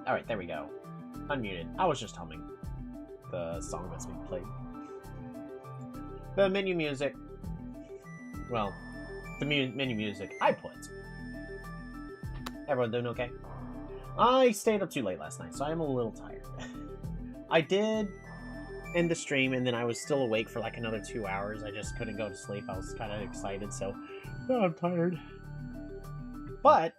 Alright, there we go. Unmuted. I was just humming the song that's being played. The menu music. Well, the menu music I put. Everyone doing okay? I stayed up too late last night, so I'm a little tired. I did end the stream, and then I was still awake for like another 2 hours. I just couldn't go to sleep. I was kind of excited, so oh, I'm tired. But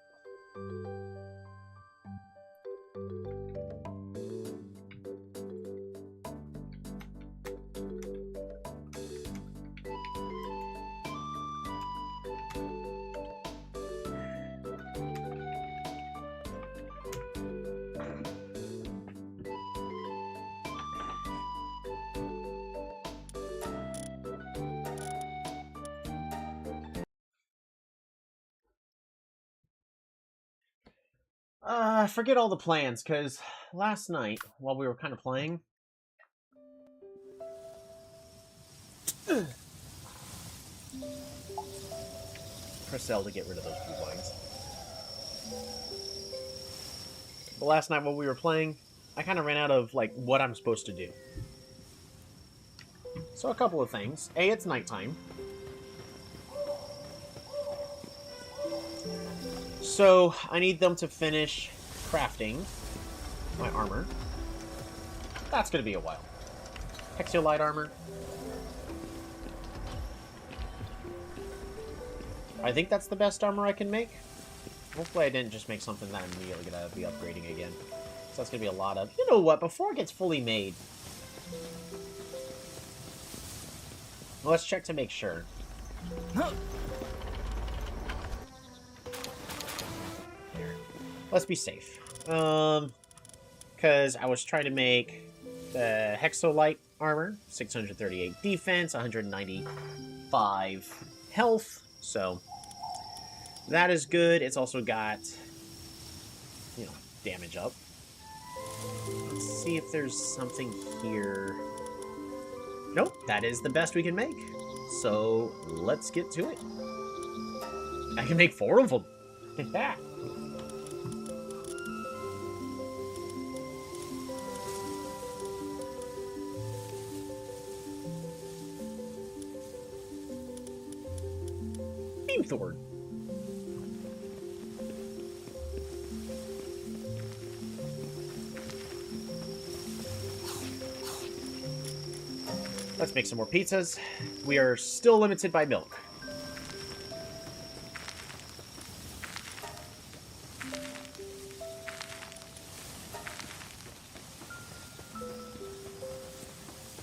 forget all the plans, because last night, while we were kind of playing... Press L to get rid of those blue lines. But last night while we were playing, I kind of ran out of, like, what I'm supposed to do. So a couple of things. A, it's nighttime. So I need them to finish crafting my armor. That's going to be a while. Hexolite armor. I think that's the best armor I can make. Hopefully I didn't just make something that I'm immediately going to be upgrading again. So that's going to be a lot of... You know what? Before it gets fully made... Well, let's check to make sure. Here. Let's be safe. Because I was trying to make the Hexolite armor. 638 defense, 195 health. So... that is good. It's also got, you know, damage up. Let's see if there's something here. Nope, that is the best we can make. So, let's get to it. I can make 4 of them. Yeah. Beamthorn. Let's make some more pizzas. We are still limited by milk.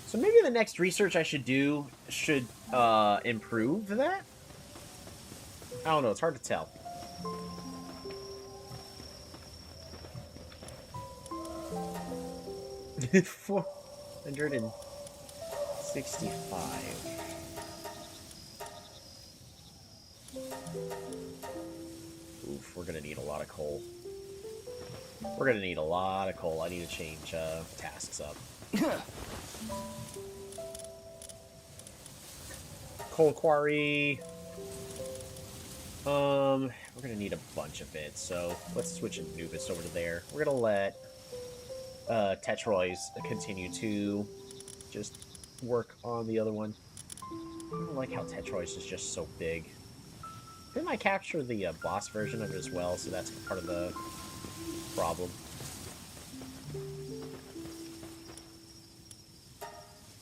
So maybe the next research I should do should improve that? I don't know, it's hard to tell. $465. Oof, we're gonna need a lot of coal. We're gonna need a lot of coal. I need to change tasks up. Coal quarry. We're gonna need a bunch of it, so let's switch Anubis over to there. We're gonna let Tetroy's continue to just work on the other one. I don't like how Tetroy's is just so big. Didn't I capture the boss version of it as well, so that's part of the problem.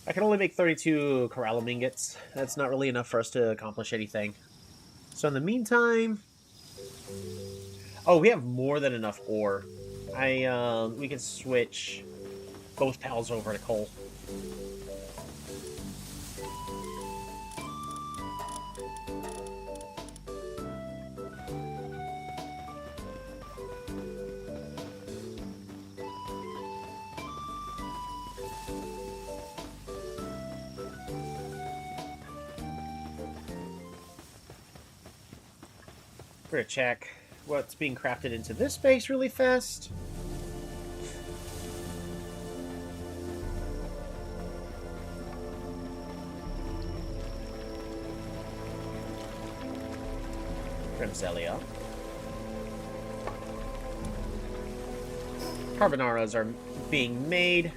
I can only make 32 corallum ingots. That's not really enough for us to accomplish anything. So in the meantime... Oh, we have more than enough ore. We can switch both pals over to coal. We're gonna check what's being crafted into this space really fast. Crimselia. Carbonaras are being made.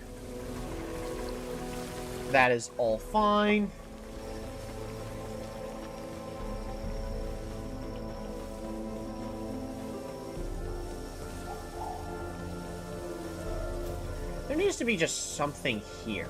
That is all fine. There needs to be just something here.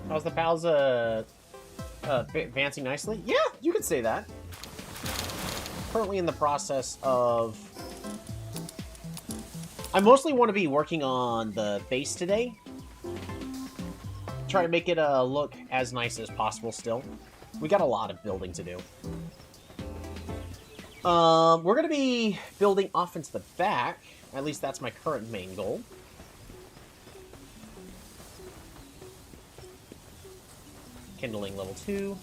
How's the pals advancing nicely? Yeah, you could say that. Currently in the process of... I mostly want to be working on the base today. Try to make it look as nice as possible still. We got a lot of building to do. We're going to be building off into the back. At least that's my current main goal. Kindling level 2.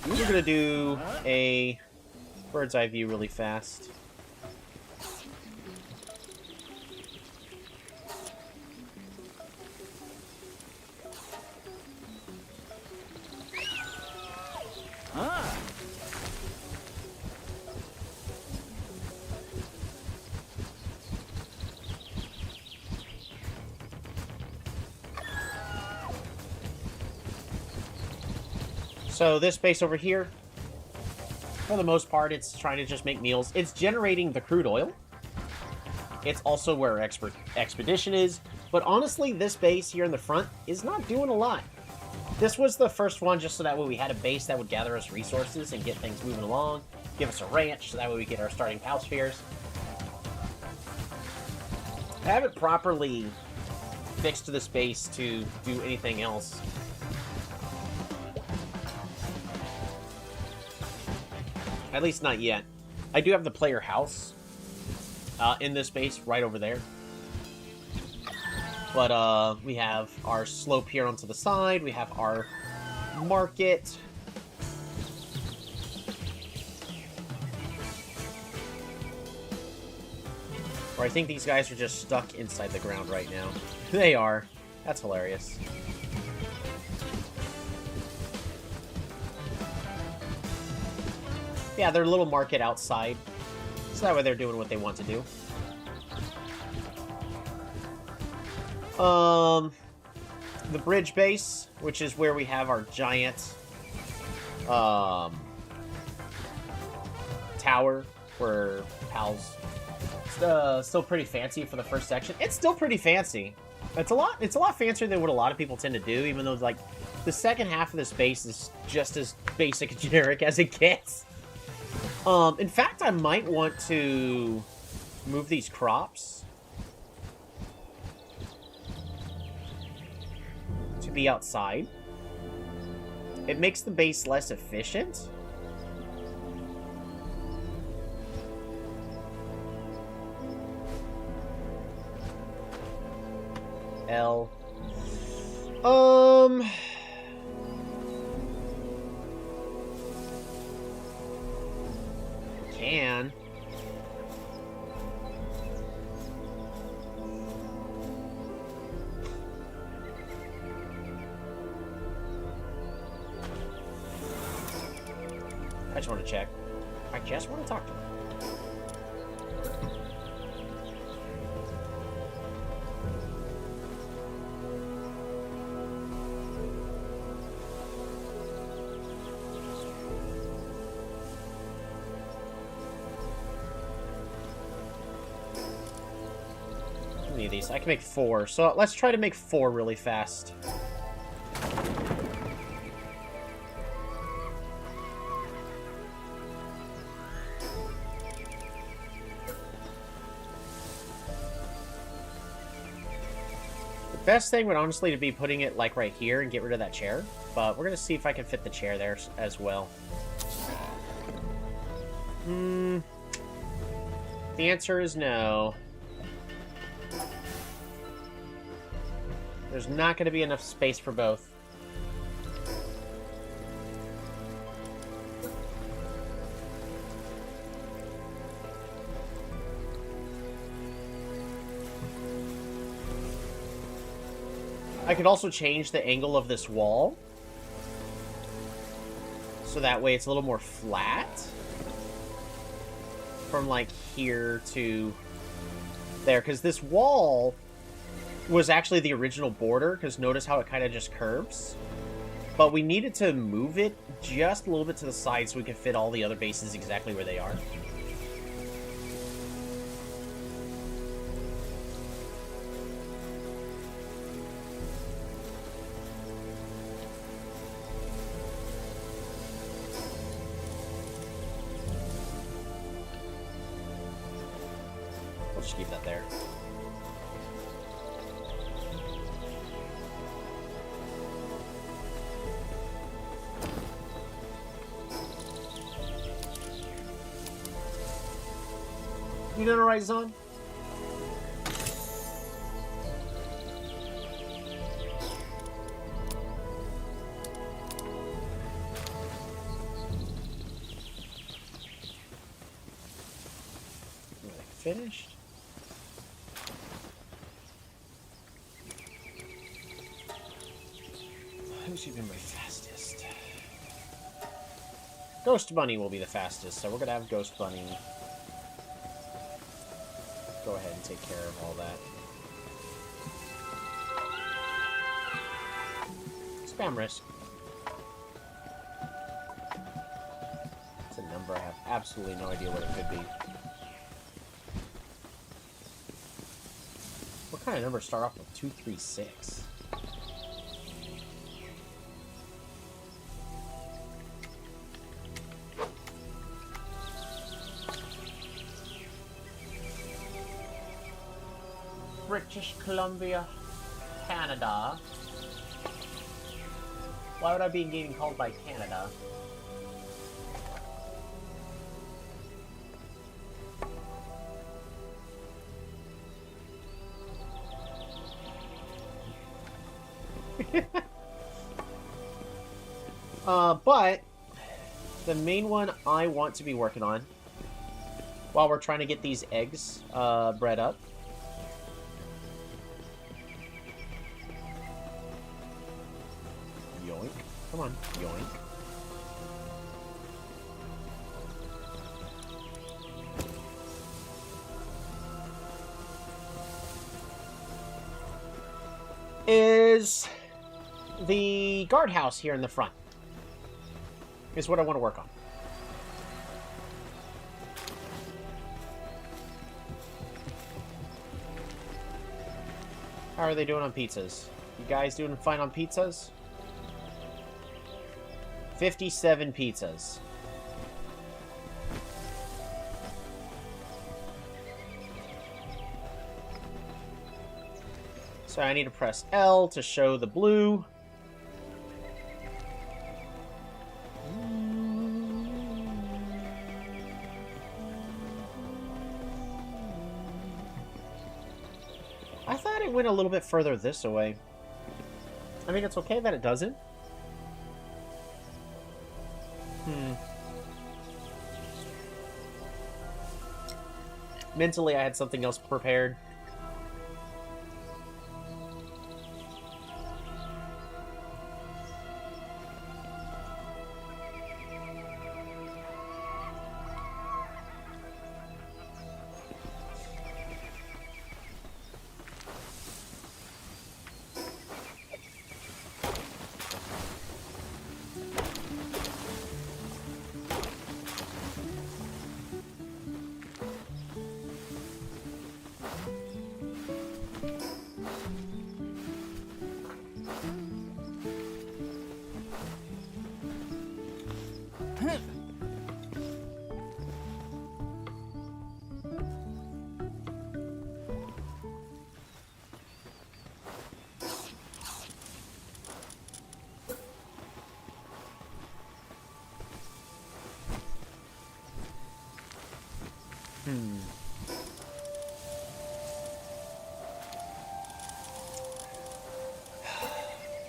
We're going to do a bird's eye view really fast. So this base over here, for the most part, it's trying to just make meals. It's generating the crude oil. It's also where Expedition is. But honestly, this base here in the front is not doing a lot. This was the first one just so that way we had a base that would gather us resources and get things moving along. Give us a ranch so that way we get our starting PAL spheres. I haven't properly fixed this base to do anything else. At least not yet. I do have the player house in this base right over there. But we have our slope here onto the side. We have our market. Or I think these guys are just stuck inside the ground right now. They are. That's hilarious. Yeah, they're a little market outside. So that way they're doing what they want to do. The bridge base, which is where we have our giant tower for PALs. Still pretty fancy for the first section. It's still pretty fancy. It's a lot fancier than what a lot of people tend to do, even though like the second half of this base is just as basic and generic as it gets. In fact, I might want to move these crops to be outside. It makes the base less efficient. L. Can. I just want to check. I just want to talk to him. of these. I can make 4. So let's try to make 4 really fast. The best thing would honestly be putting it like right here and get rid of that chair. But we're going to see if I can fit the chair there as well. The answer is no. There's not going to be enough space for both. I could also change the angle of this wall. So that way it's a little more flat. From like here to there. Because this wall was actually the original border. Because notice how it kind of just curves. But we needed to move it just a little bit to the side so we could fit all the other bases exactly where they are. We'll just keep that there. You doing alright, Zon? Finished? Who's even my fastest? Ghost Bunny will be the fastest, so we're gonna have Ghost Bunny go ahead and take care of all that. Spam risk. It's a number I have absolutely no idea what it could be. What kind of numbers start off with 236? British Columbia, Canada. Why would I be getting called by Canada? But the main one I want to be working on while we're trying to get these eggs bred up yoink. Come on, yoink. Is the guardhouse here in the front. Is what I want to work on. How are they doing on pizzas? You guys doing fine on pizzas? 57 pizzas. So I need to press L to show the blue. I thought it went a little bit further this way. I mean, it's okay that it doesn't. Mentally, I had something else prepared.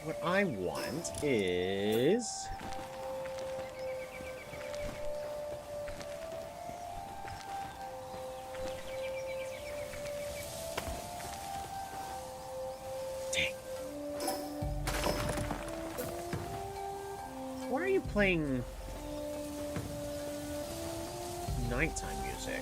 What I want is... Dang. Why are you playing nighttime music?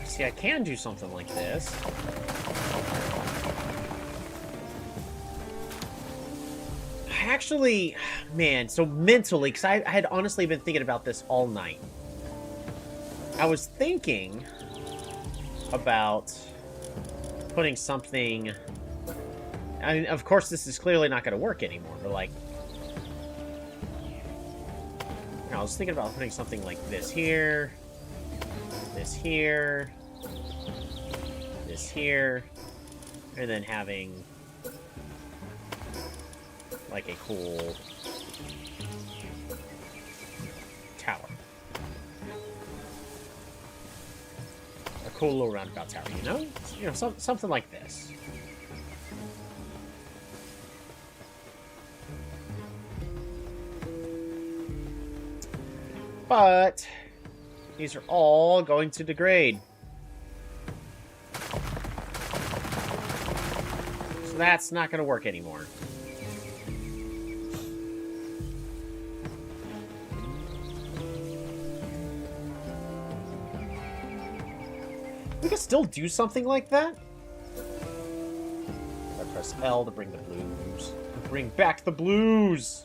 See, I can do something like this. Actually, man, so mentally, because I had honestly been thinking about this all night. I was thinking about putting something... I mean, of course, this is clearly not going to work anymore, but, like... I was thinking about putting something like this here, this here, this here, and then having like a cool tower. A cool little roundabout tower, you know? You know, something like this. But these are all going to degrade. So that's not going to work anymore. We can still do something like that. I press L to bring the blues. Bring back the blues!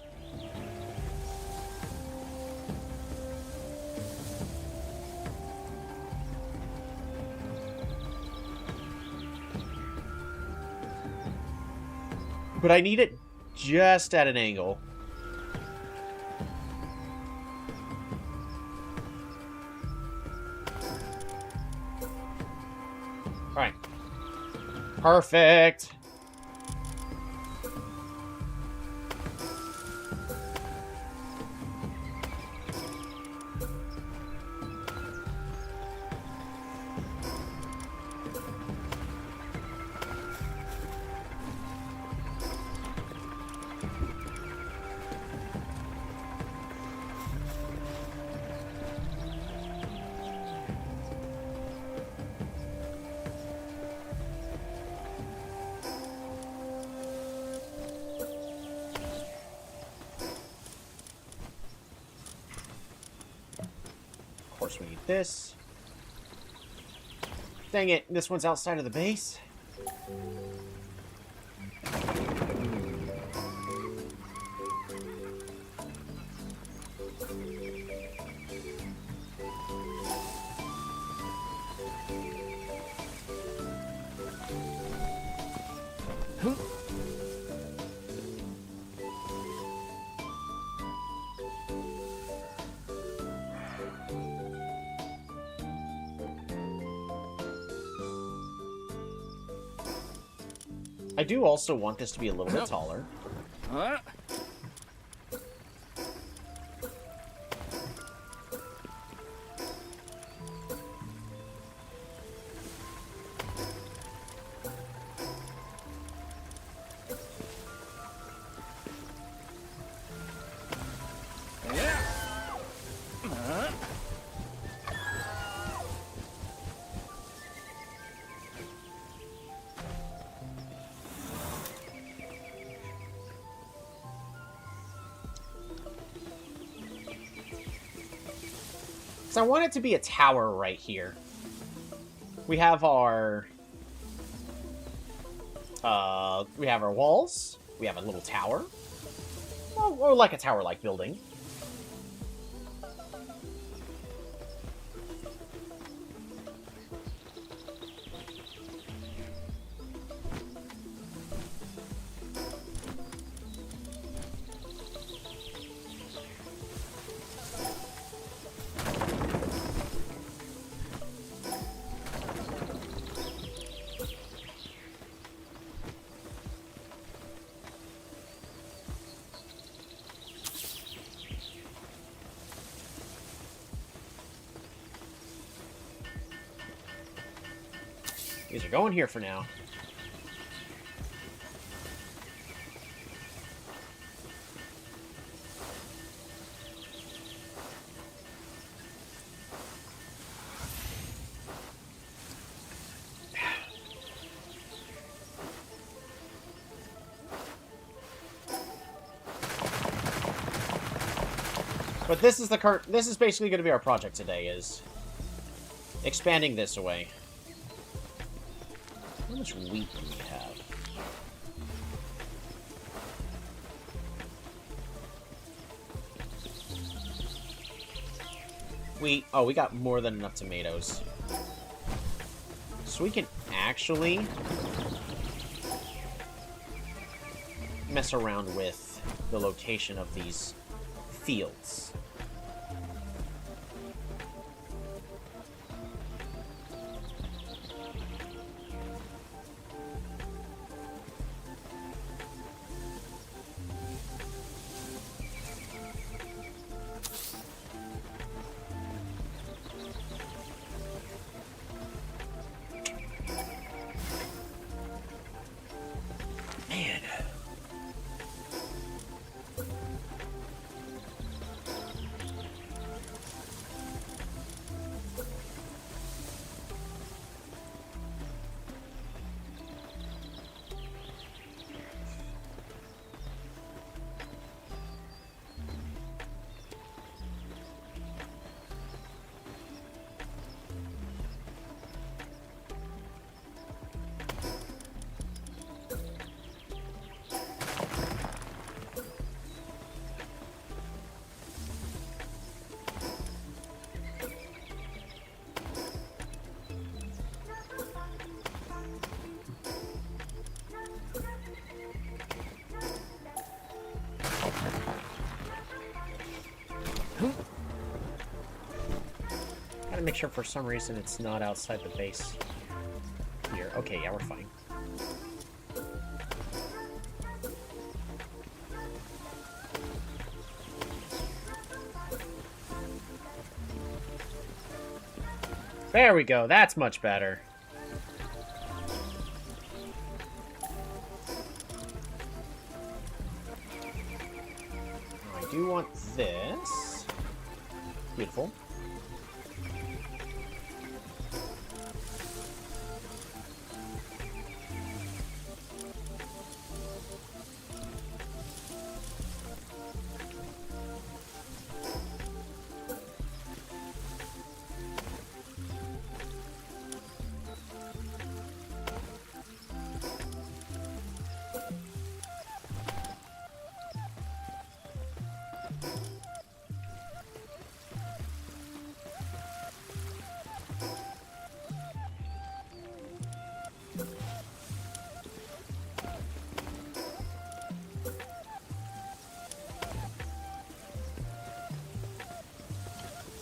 But I need it just at an angle. Alright. Perfect. Of course we need this. Dang it, this one's outside of the base. I do also want this to be a little bit taller. Huh? So I want it to be a tower right here. We have our walls. We have a little tower. or like a tower-like building. These are going here for now. But this is this is basically going to be our project today, is expanding this away. How much wheat do we have? Oh, we got more than enough tomatoes. So we can actually mess around with the location of these fields. Gotta make sure for some reason it's not outside the base here. Okay, yeah, we're fine. There we go. That's much better. I do want this. Beautiful.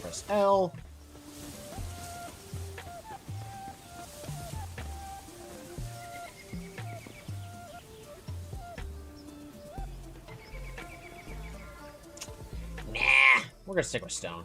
Press L. Nah, we're gonna stick with stone.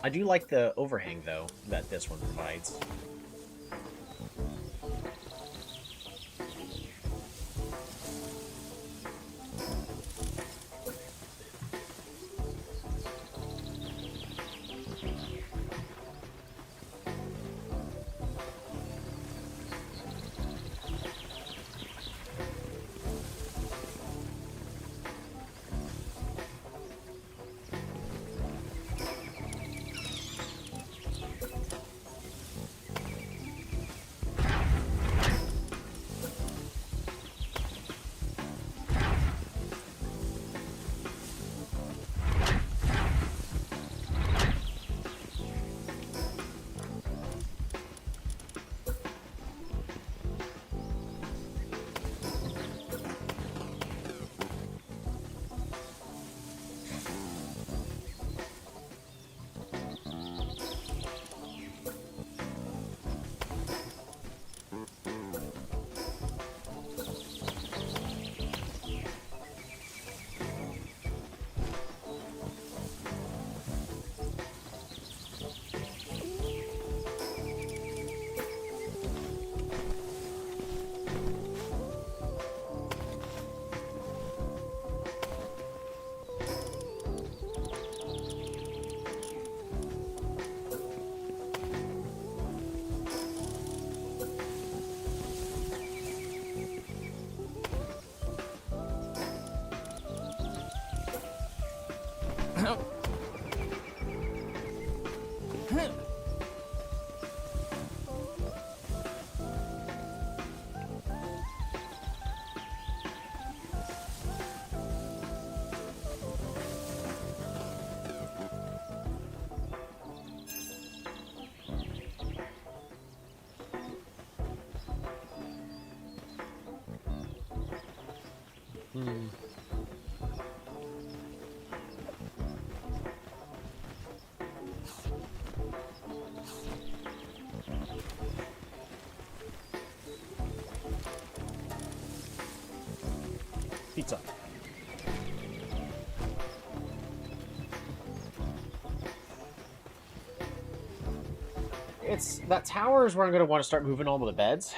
I do like the overhang, though, that this one provides. Pizza. It's that tower is where I'm going to want to start moving all of the beds.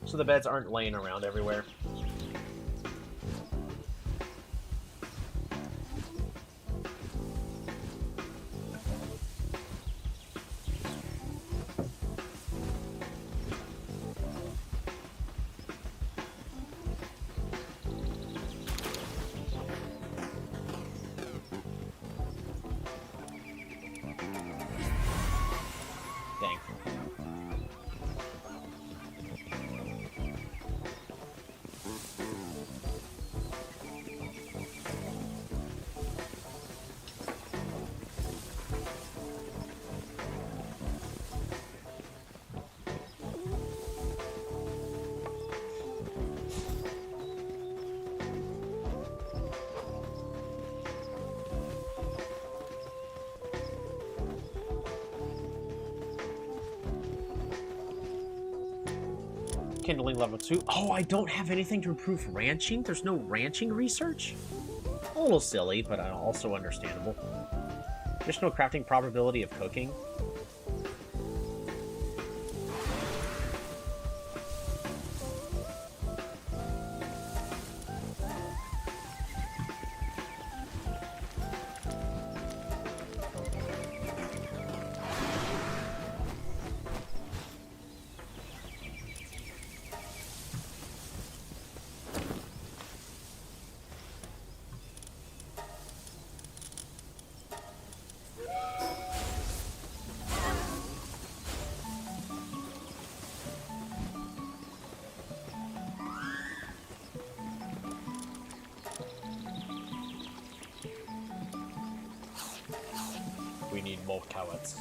So the beds aren't laying around everywhere. Dang. Kindling level 2. Oh, I don't have anything to improve ranching? There's no ranching research? A little silly, but also understandable. Additional crafting probability of cooking. We need more cowards.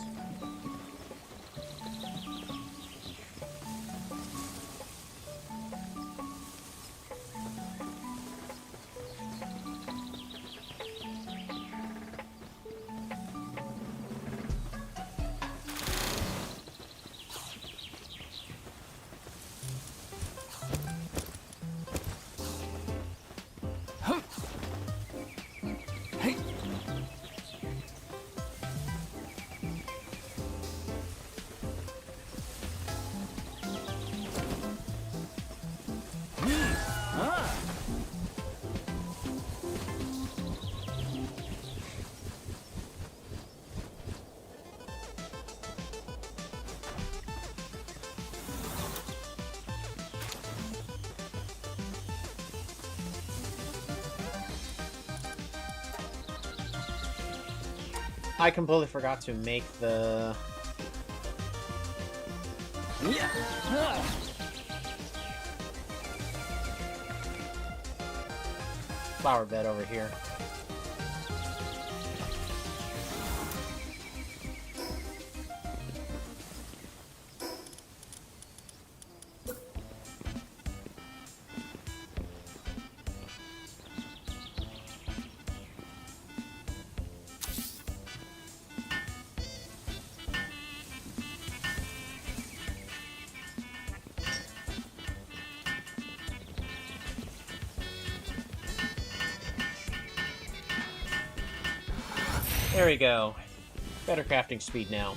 I completely forgot to make the... flower bed over here. There we go. Better crafting speed now.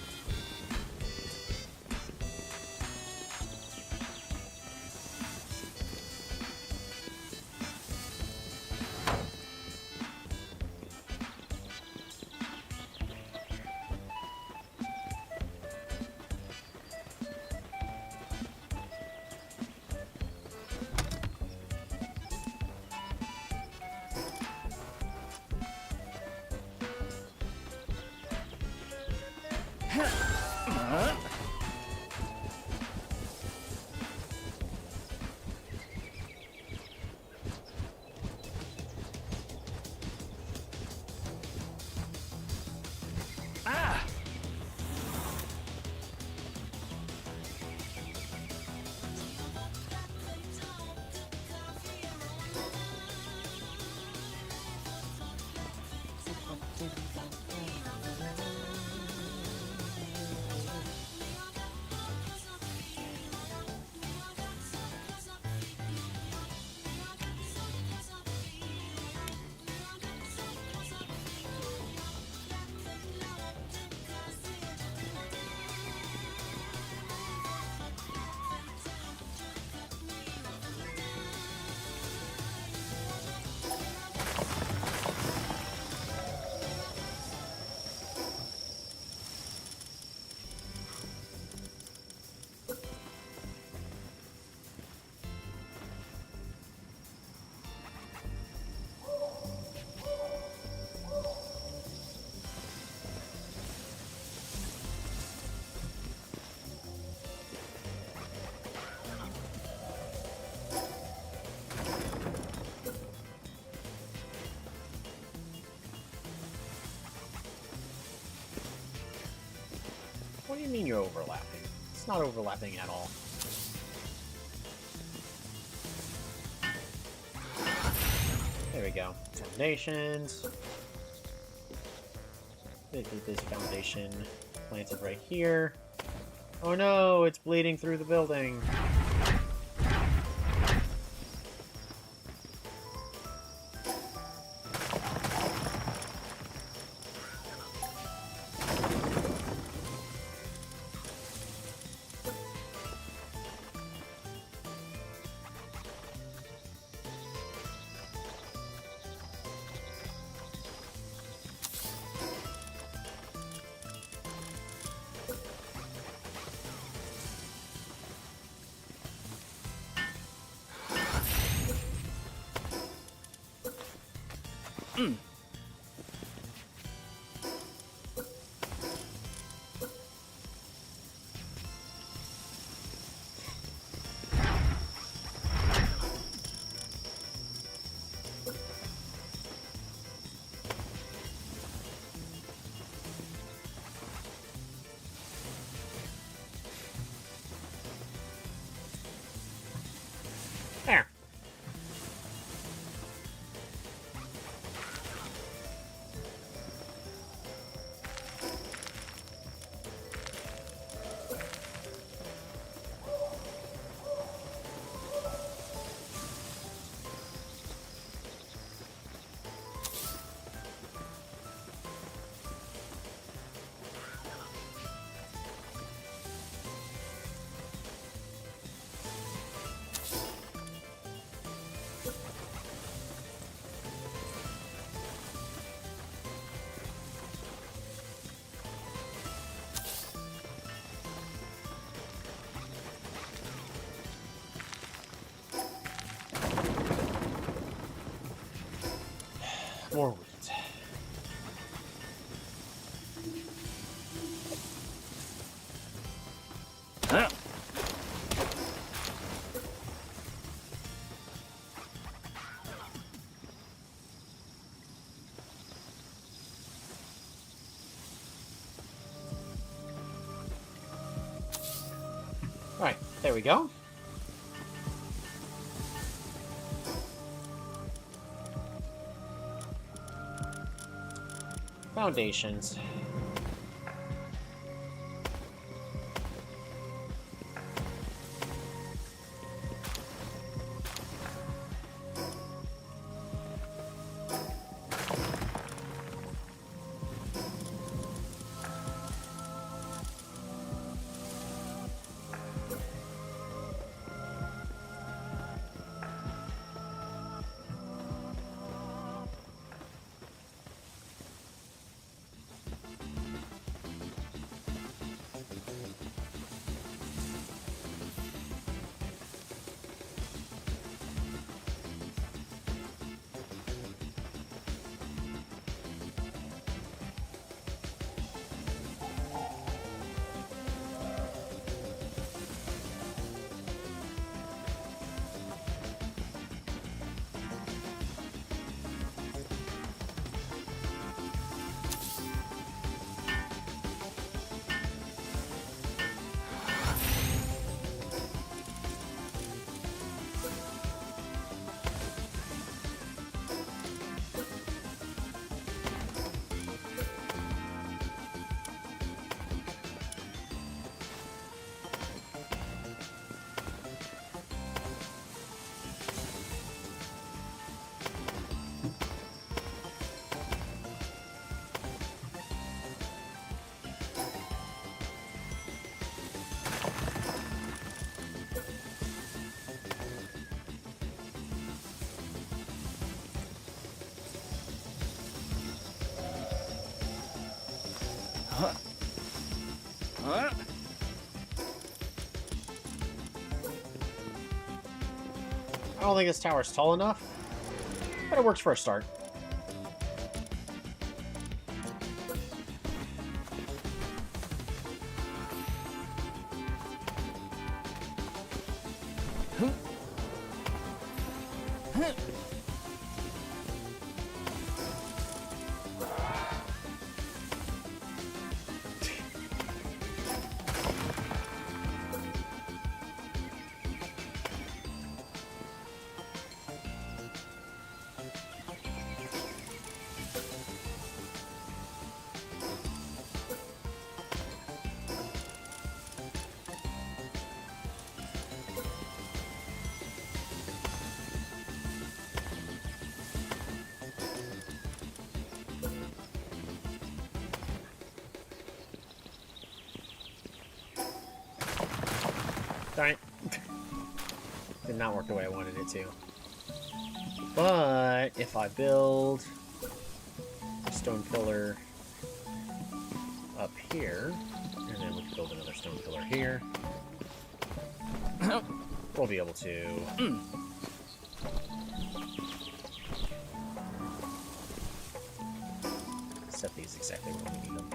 mean you're overlapping? It's not overlapping at all. There we go. Foundations. This foundation planted right here. Oh no, it's bleeding through the building. There. More wheat. Alright, there we go. Foundations. I don't think this tower's tall enough, but it works for a start. Darn it. Did not work the way I wanted it to. But if I build a stone pillar up here, and then we can build another stone pillar here, we'll be able to set these exactly where we need them.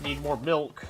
Need more milk.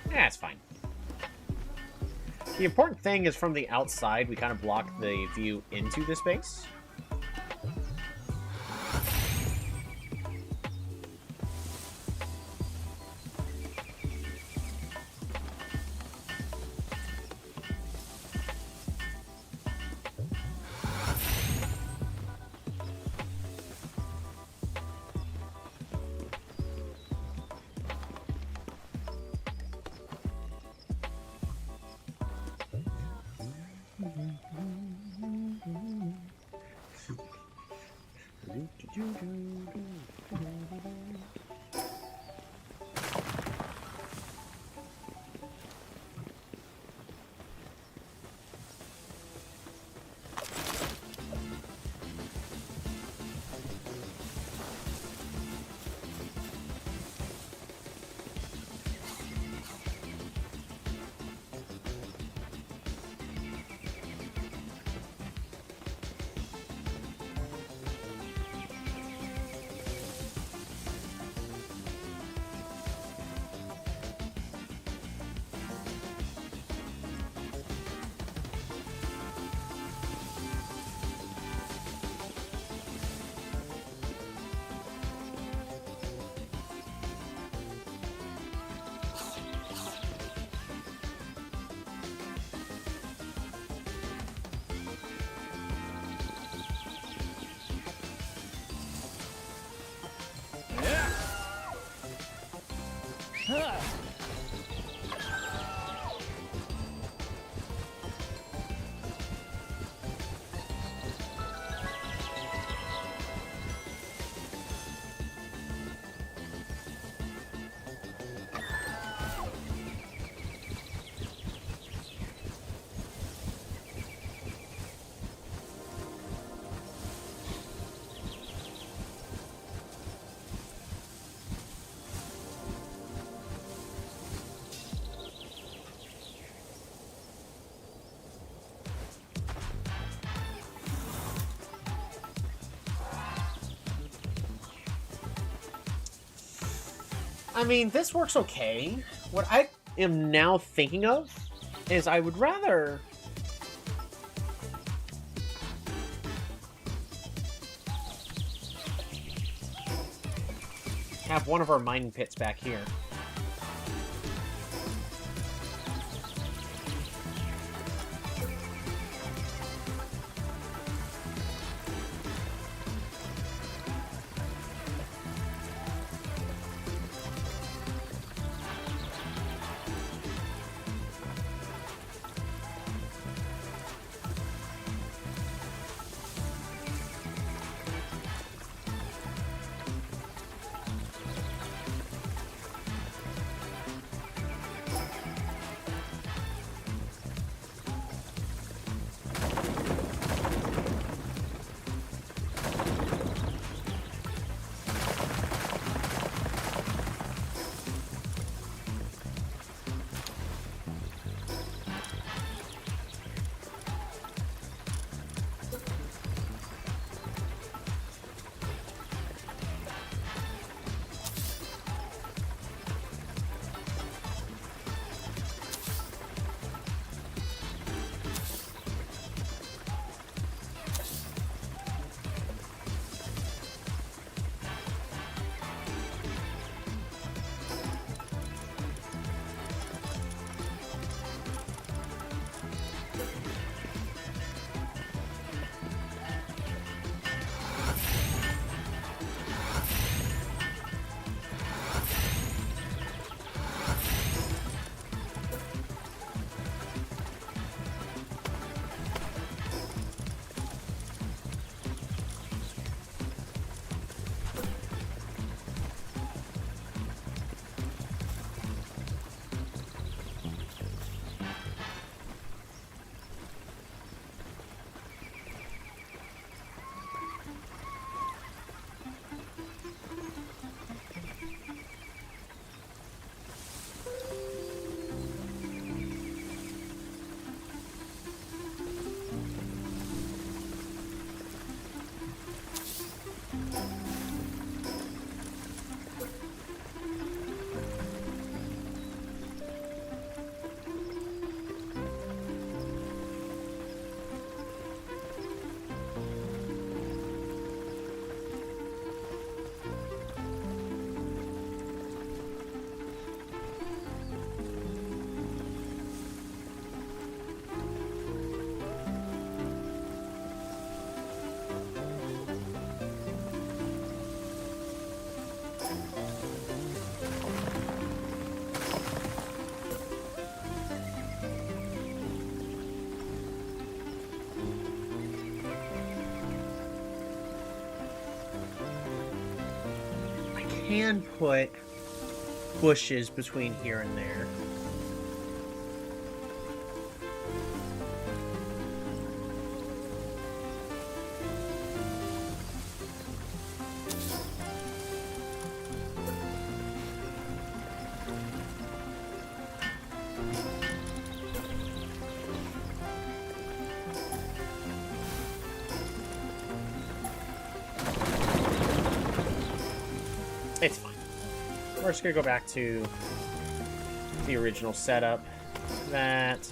That's fine. The important thing is from the outside, we kind of block the view into this base. I mean, this works okay. What I am now thinking of is I would rather... have one of our mining pits back here. Can put bushes between here and there. It's fine. We're just gonna go back to the original setup. That.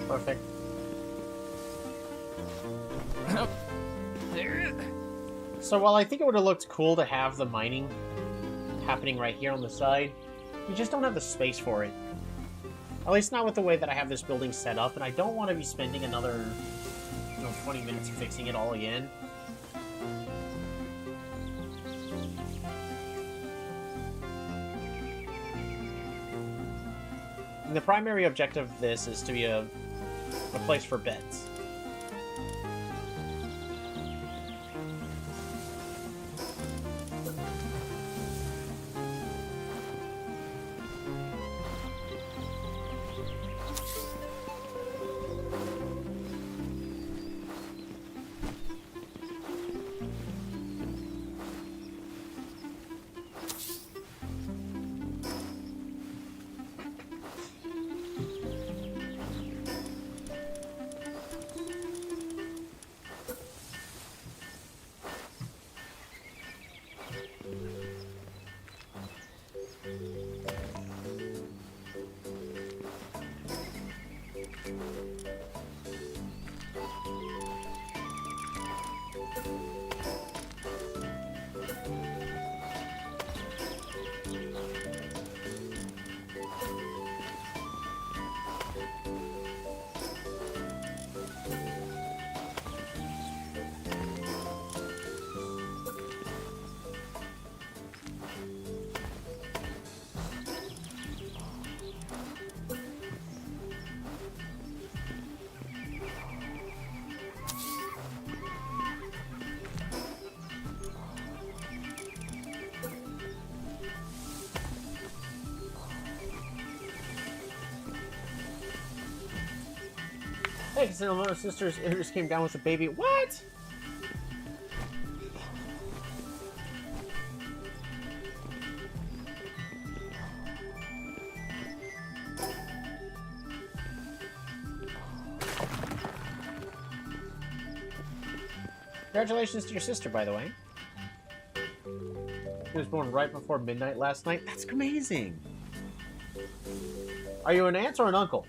Perfect. So while I think it would have looked cool to have the mining happening right here on the side, you just don't have the space for it. At least not with the way that I have this building set up, and I don't want to be spending another, 20 minutes fixing it all again. And the primary objective of this is to be a place for beds. Hey, because one of my sisters who just came down with a baby. What? Congratulations to your sister, by the way. She was born right before midnight last night. That's amazing. Are you an aunt or an uncle?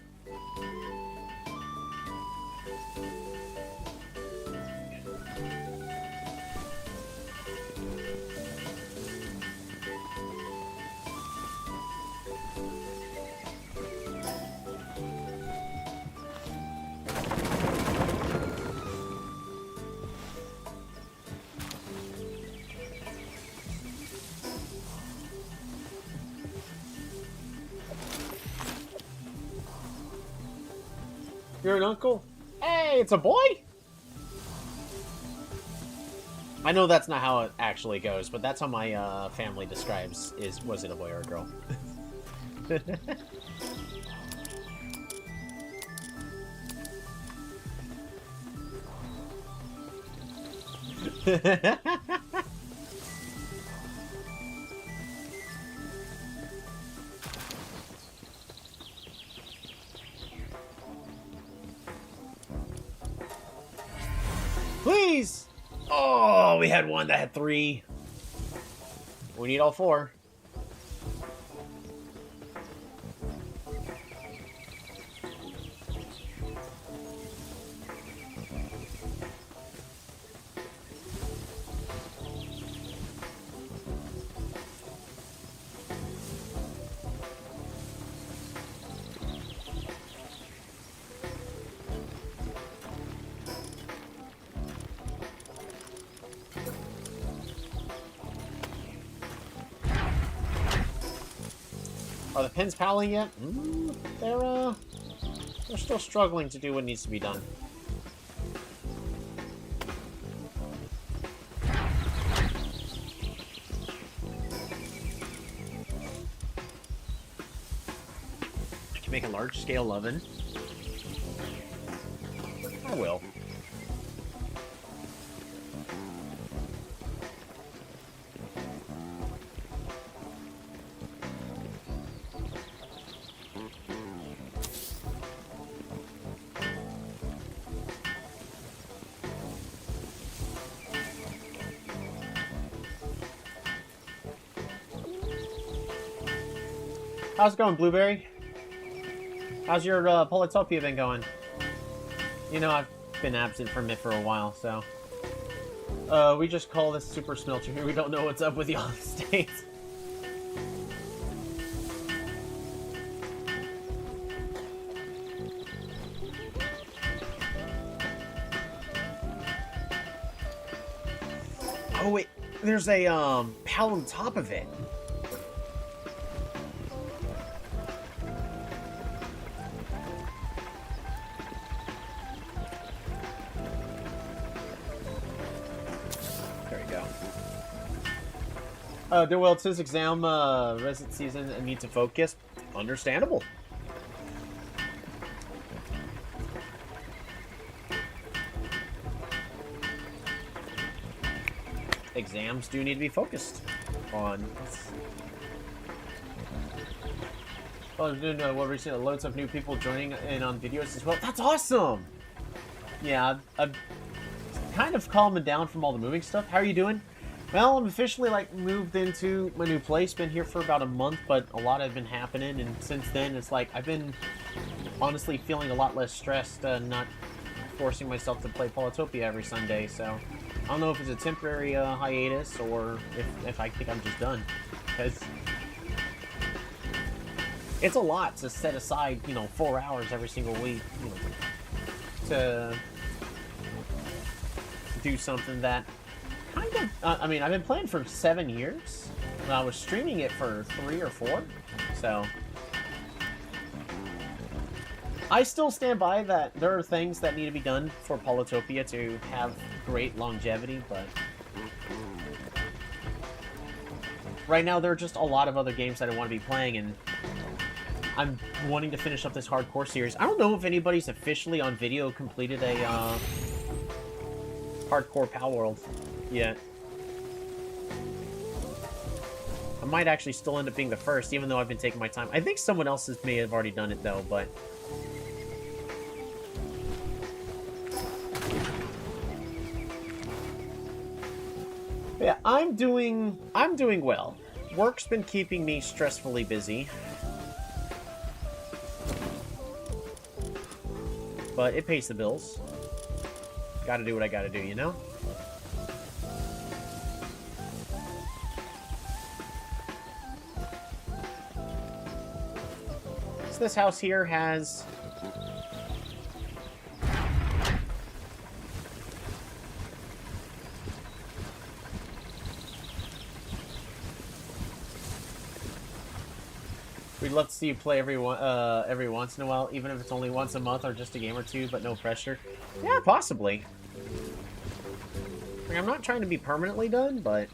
You're an uncle? Hey, it's a boy? I know that's not how it actually goes, but that's how my family describes was it a boy or a girl? Please! Oh, we had one that had 3. We need all 4. Are the pins palling yet? They're still struggling to do what needs to be done. I can make a large-scale oven. I will. How's it going, Blueberry? How's your Polytopia been going? You know, I've been absent from it for a while, so... We just call this Super Smelter here. We don't know what's up with y'all in the States. Oh, wait. There's a, pal on top of it. Well, it says exam, resident season and need to focus. Understandable. Exams do need to be focused on. Oh, no, well, recently loads of new people joining in on videos as well. That's awesome! Yeah, I've kind of calming down from all the moving stuff. How are you doing? Well, I'm officially, like, moved into my new place. Been here for about a month, but a lot has been happening, and since then, it's like, I've been honestly feeling a lot less stressed, not forcing myself to play Polytopia every Sunday, so I don't know if it's a temporary hiatus, or if I think I'm just done, because it's a lot to set aside, 4 hours every single week, to do something that kind of, I mean, I've been playing for 7 years, and I was streaming it for 3 or 4, so I still stand by that there are things that need to be done for Polytopia to have great longevity, but right now there are just a lot of other games that I want to be playing, and I'm wanting to finish up this hardcore series. I don't know if anybody's officially on video completed a hardcore Palworld yet. I might actually still end up being the first, even though I've been taking my time. I think someone else may have already done it though, but yeah, I'm doing well. Work's been keeping me stressfully busy, but it pays the bills. Gotta do what I gotta do, you know? So this house here has we'd love to see you play every once in a while, even if it's only once a month or just a game or two, but no pressure. Yeah, possibly. I mean, I'm not trying to be permanently done, but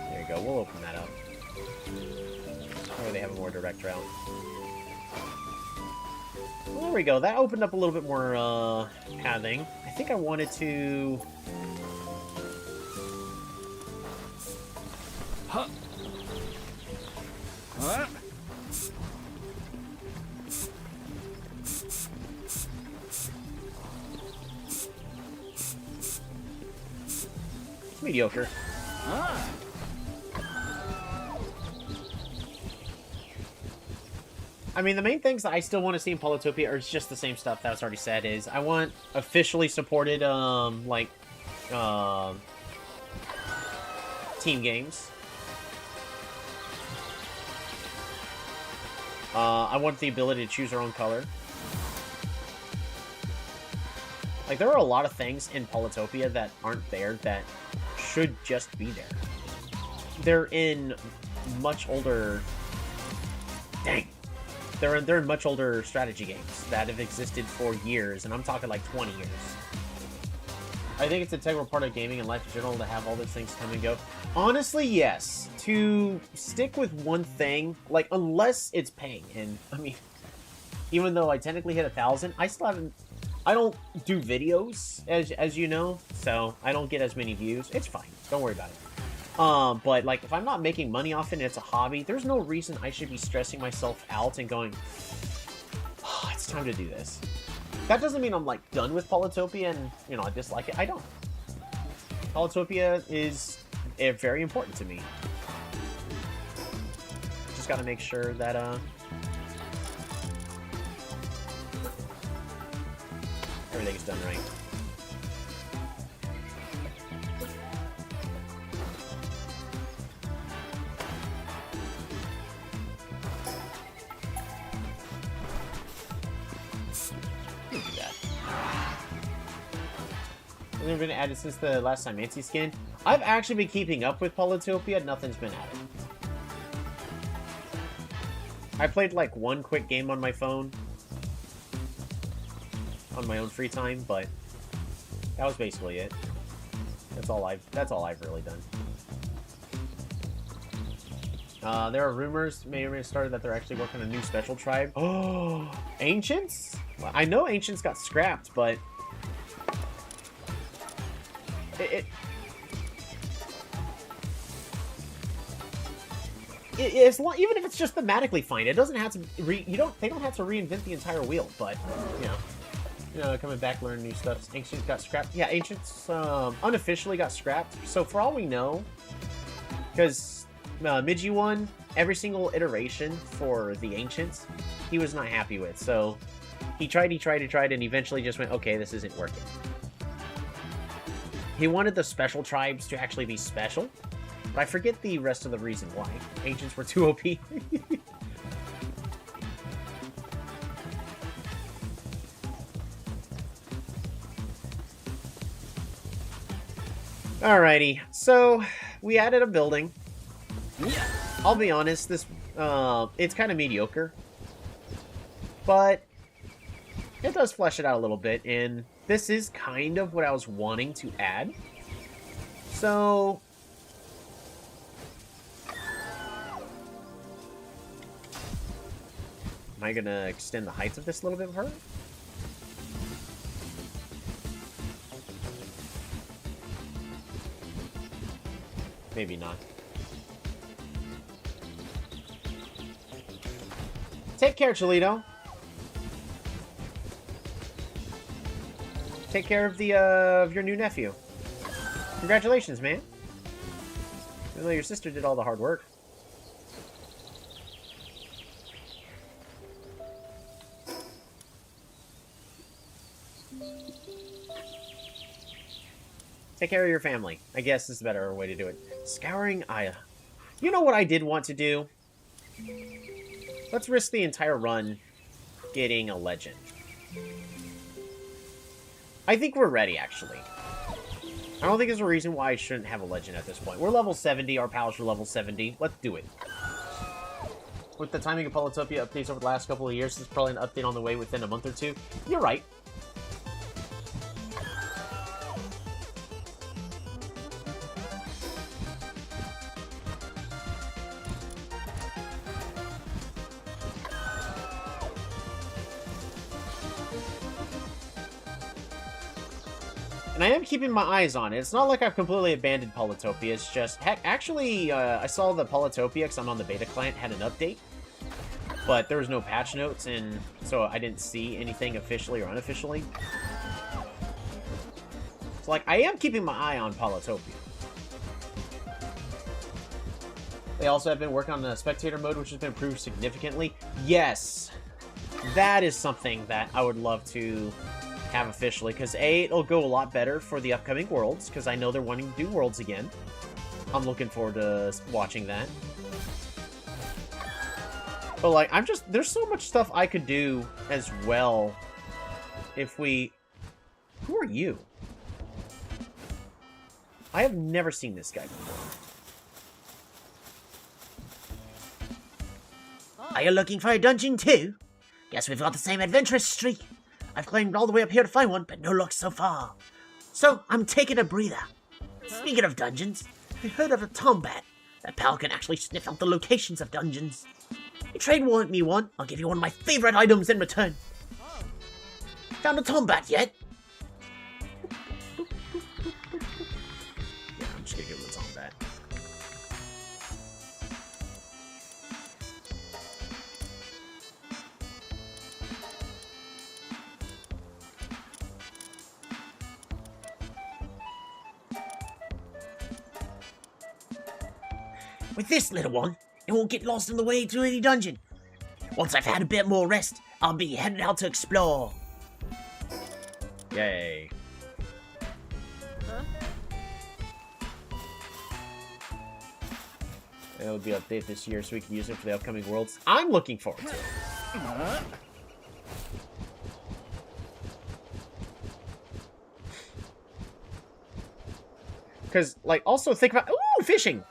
there you go. We'll open that up. Or they have a more direct route. Well, there we go. That opened up a little bit more pathing. I think I wanted to. Huh. Huh? It's mediocre. Ah. I mean, the main things that I still want to see in Polytopia are just the same stuff that was already said. Is I want officially supported, team games. I want the ability to choose our own color. Like, there are a lot of things in Polytopia that aren't there that should just be there. They're in much older... Dang! They're in much older strategy games that have existed for years, and I'm talking like 20 years. I think it's an integral part of gaming and life in general to have all those things come and go. Honestly, yes. To stick with one thing, like, unless it's paying, and, I mean, even though I technically hit 1,000, I still haven't... I don't do videos, as you know, so I don't get as many views. It's fine. Don't worry about it. But, like, if I'm not making money off it and it's a hobby, there's no reason I should be stressing myself out and going, oh, it's time to do this. That doesn't mean I'm, like, done with Polytopia and, I dislike it. I don't. Polytopia is very important to me. Just gotta make sure that, everything's done right. Never been added since the last time Nancy skin. I've actually been keeping up with Polytopia. Nothing's been added. I played like one quick game on my phone on my own free time, but that was basically it. That's all I've really done. There are rumors, may or may have started, that they're actually working on a new special tribe. Oh, Ancients? Well, I know Ancients got scrapped, but even if it's just thematically fine, it doesn't have to they don't have to reinvent the entire wheel. But you know, coming back, learning new stuff. Ancients got scrapped. Yeah, Ancients unofficially got scrapped. So for all we know, because Migi won every single iteration for the Ancients, he was not happy with. So he tried, and eventually just went, okay, this isn't working. He wanted the special tribes to actually be special, but I forget the rest of the reason why. Ancients were too OP. Alrighty, so we added a building. I'll be honest, this it's kind of mediocre, but it does flesh it out a little bit, and this is kind of what I was wanting to add. So am I gonna extend the heights of this a little bit further? Maybe not. Take care, Cholito. Take care of your new nephew. Congratulations, man. Even though your sister did all the hard work. Take care of your family. I guess is a better way to do it. Scouring Aya. You know what I did want to do? Let's risk the entire run getting a legend. I think we're ready, actually. I don't think there's a reason why I shouldn't have a legend at this point. We're level 70. Our pals are level 70. Let's do it. With the timing of Polytopia updates over the last couple of years, there's probably an update on the way within a month or two. You're right. And I am keeping my eyes on it. It's not like I've completely abandoned Polytopia. It's just... Heck, actually, I saw the Polytopia, because I'm on the beta client, had an update. But there was no patch notes, and so I didn't see anything officially or unofficially. So, like, I am keeping my eye on Polytopia. They also have been working on the spectator mode, which has been improved significantly. Yes! That is something that I would love to have officially, because it'll go a lot better for the upcoming worlds, because I know they're wanting to do worlds again. I'm looking forward to watching that. But like, there's so much stuff I could do as well if we... Who are you? I have never seen this guy before. Are you looking for a dungeon too? Guess we've got the same adventurous streak. I've climbed all the way up here to find one, but no luck so far. So, I'm taking a breather. Speaking of dungeons, I heard of a Tombat. That pal can actually sniff out the locations of dungeons. You trade me one, I'll give you one of my favorite items in return. Found a Tombat yet? Yeah, I'm just gonna give him a Tombat. With this little one, it won't get lost on the way to any dungeon. Once I've had a bit more rest, I'll be heading out to explore. Yay. Huh? It'll be updated this year so we can use it for the upcoming worlds. I'm looking forward to it. Because, like, also think about... Ooh, fishing!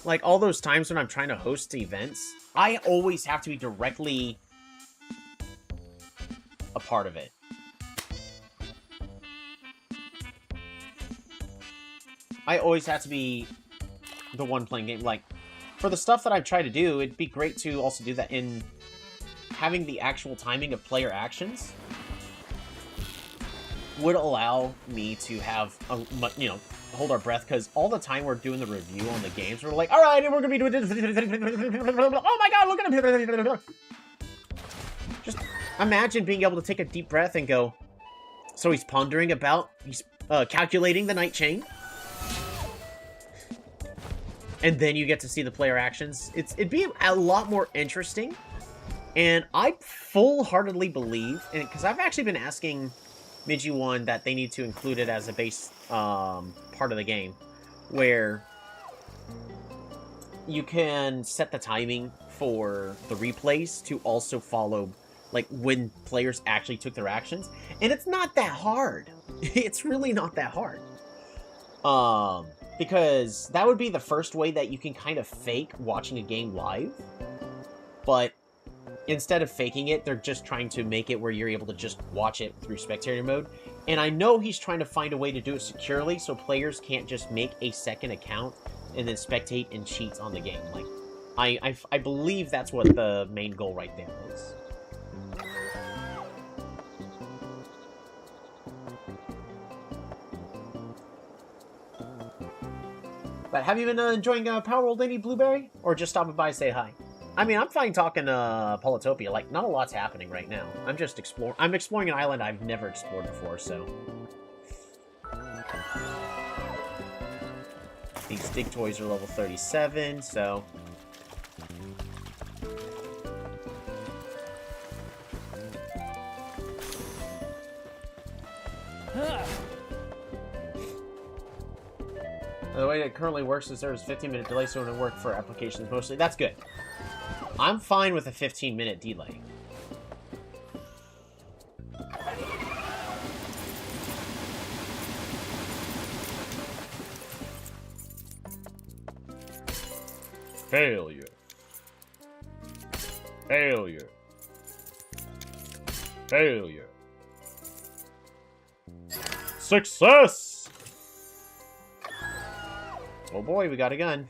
Like, all those times when I'm trying to host events, I always have to be directly a part of it. I always have to be the one playing game. Like, for the stuff that I've tried to do, it'd be great to also do that in having the actual timing of player actions would allow me to have, you know, hold our breath, because all the time we're doing the review on the games, we're like, all right, we're going to be doing this. Oh my god, look at him. Just imagine being able to take a deep breath and go, so he's pondering about, he's calculating the night chain. And then you get to see the player actions. It'd be a lot more interesting. And I full-heartedly believe, and because I've actually been asking Miji1 that they need to include it as a base part of the game, where you can set the timing for the replays to also follow, like, when players actually took their actions. And it's not that hard. It's really not that hard. Because that would be the first way that you can kind of fake watching a game live. But instead of faking it, they're just trying to make it where you're able to just watch it through spectator mode. And I know he's trying to find a way to do it securely so players can't just make a second account and then spectate and cheat on the game. Like, I believe that's what the main goal right there is. But have you been enjoying Palworld, Lady Blueberry? Or just stopping by to say hi? I mean, I'm fine talking Polytopia. Like, not a lot's happening right now. I'm just exploring. I'm exploring an island I've never explored before, so. These dig toys are level 37, so. The way it currently works is there's a 15-minute delay, so it'll work for applications mostly. That's good. I'm fine with a 15-minute delay. Failure. Failure. Failure. Success! Oh boy, we got a gun.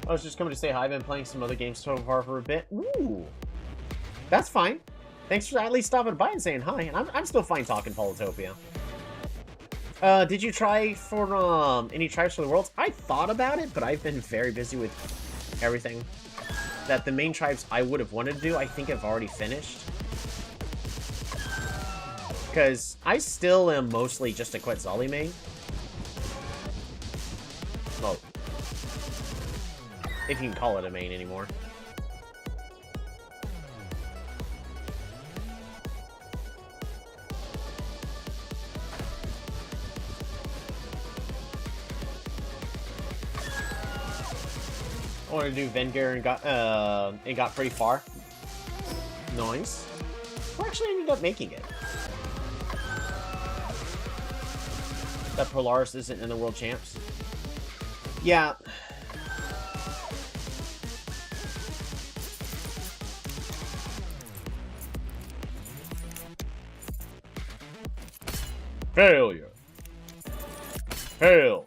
I was just coming to say hi. I've been playing some other games so far for a bit. Ooh. That's fine. Thanks for at least stopping by and saying hi. And I'm still fine talking Polytopia. Did you try for, any Tribes for the Worlds? I thought about it, but I've been very busy with everything. That the main tribes I would have wanted to do, I think I've already finished. Because I still am mostly just a Quetzali main. Well, if you can call it a main anymore. I wanted to do Vengar and got pretty far. Nice. Who actually ended up making it? That Polaris isn't in the World Champs. Yeah. Failure. Fail.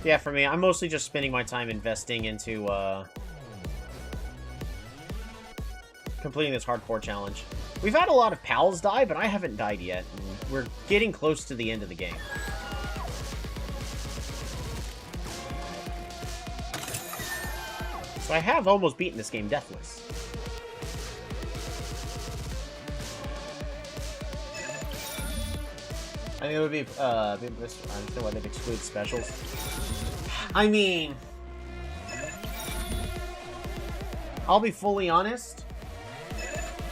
Yeah, for me, I'm mostly just spending my time investing into, completing this hardcore challenge. We've had a lot of pals die, but I haven't died yet. And we're getting close to the end of the game. So I have almost beaten this game deathless. I think it would be, I understand why they'd exclude specials. I mean, I'll be fully honest.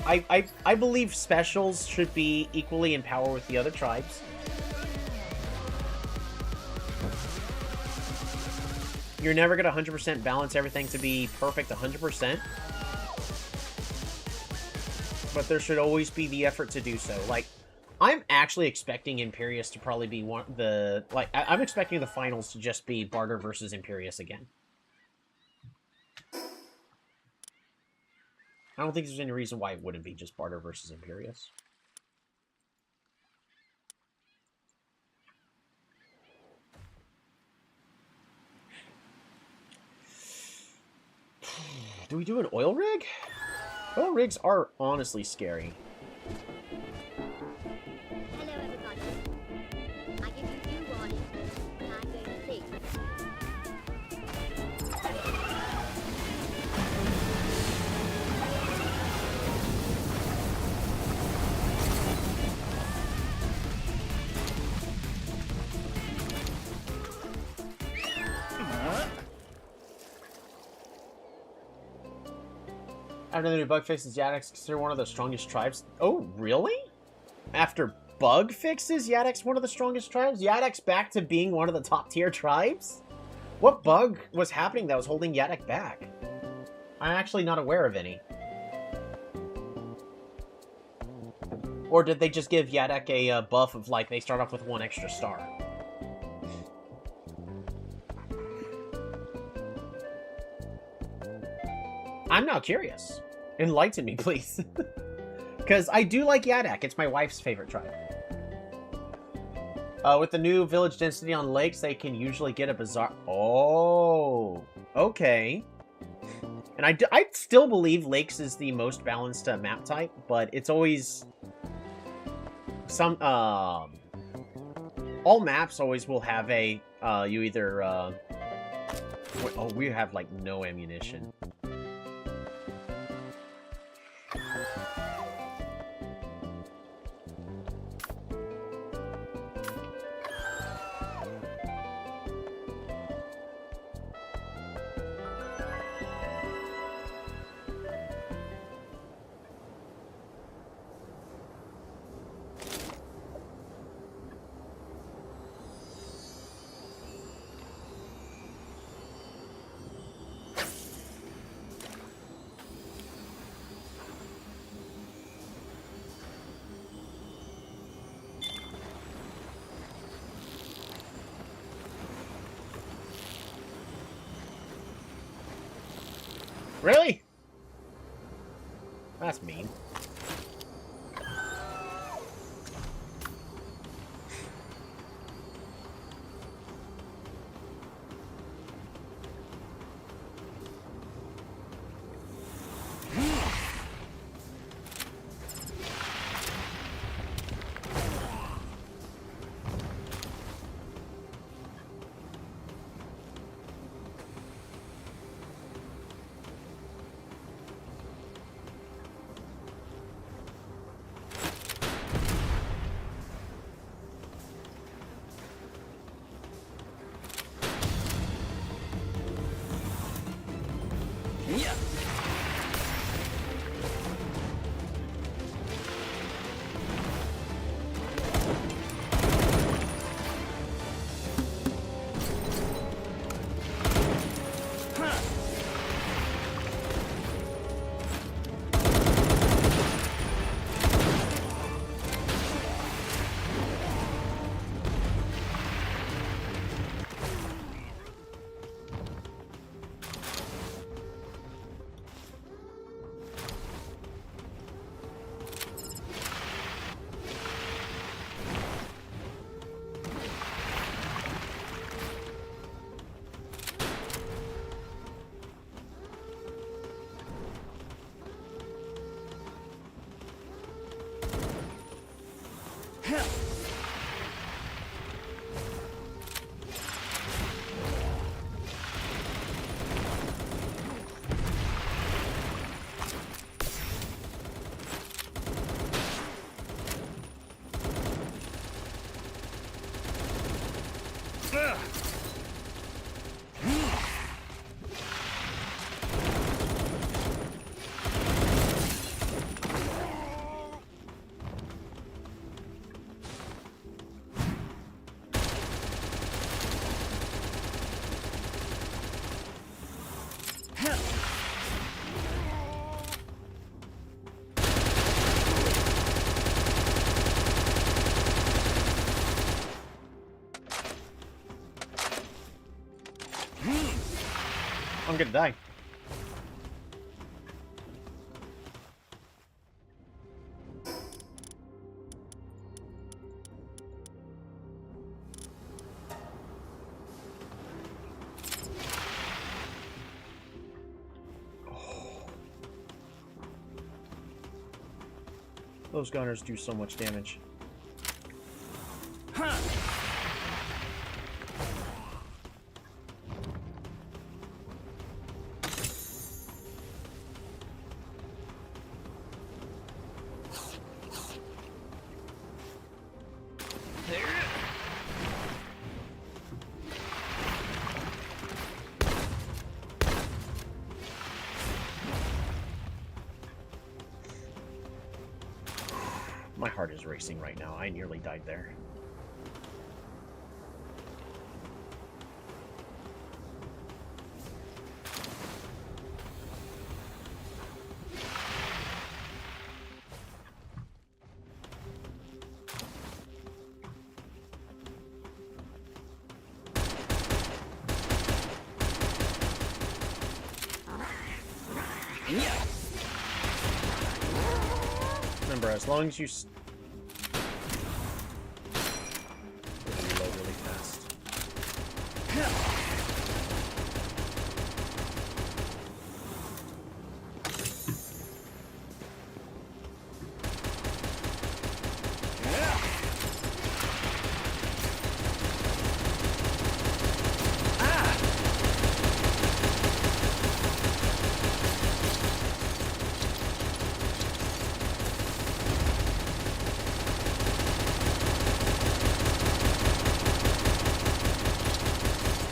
I believe specials should be equally in power with the other tribes. You're never going to 100% balance everything to be perfect 100%. But there should always be the effort to do so. Like, I'm actually expecting Imperius to probably be one the... Like, I'm expecting the finals to just be Barter versus Imperius again. I don't think there's any reason why it wouldn't be just Barter versus Imperius. Do we do an oil rig? Oil rigs are honestly scary. Hello, everybody. I give you due warning, and I'm going to see. After the new bug fixes, Yadak's considered one of the strongest tribes. Oh, really? After bug fixes, Yadak's one of the strongest tribes? Yadak's back to being one of the top tier tribes? What bug was happening that was holding Yadak back? I'm actually not aware of any. Or did they just give Yadak a buff of, like, they start off with 1 extra star? I'm now curious. Enlighten me, please. Because I do like Yadak. It's my wife's favorite tribe. With the new village density on lakes, they can usually get a bizarre... Oh, okay. And I still believe lakes is the most balanced map type, but it's always... all maps always will have a... you either... oh, we have, like, no ammunition. Really? That's mean. I'm gonna die. Those gunners do so much damage. My heart is racing right now. I nearly died there. Remember, as long as you reload really fast.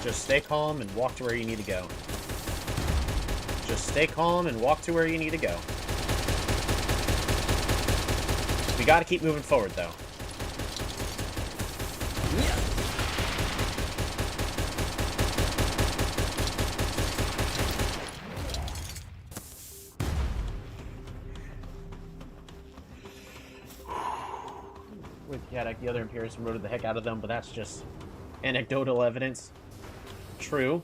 Just stay calm and walk to where you need to go. Just stay calm and walk to where you need to go. We gotta keep moving forward, though. Yeah, like the other Imperials murdered the heck out of them, but that's just anecdotal evidence. True.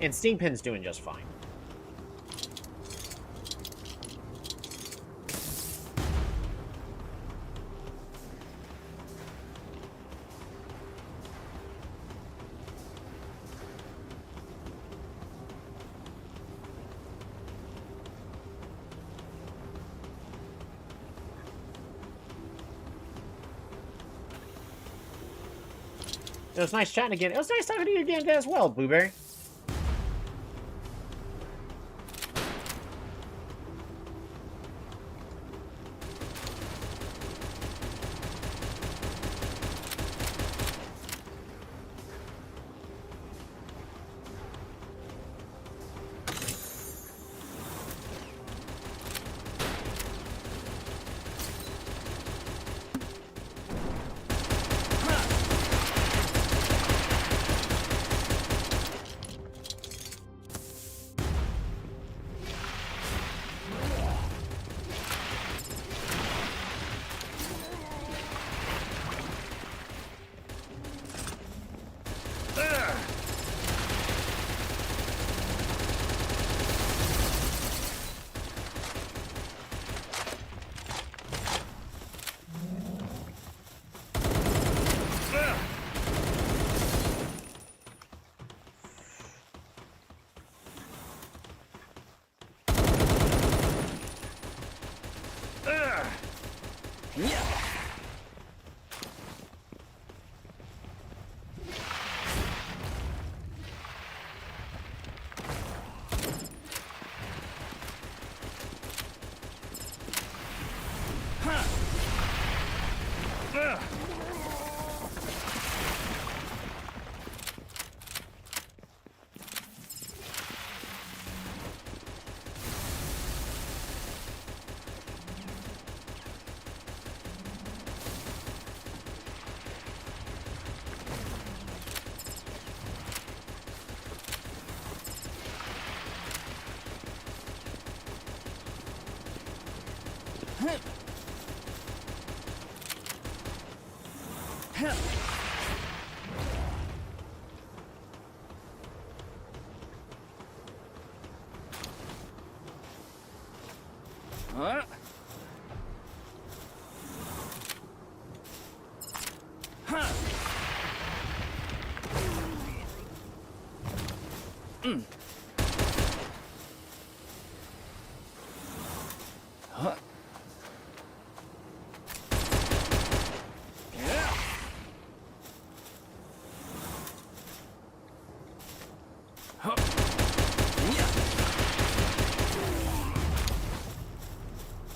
And Stingpin's doing just fine. It was nice chatting again. It was nice talking to you again as well, Blueberry.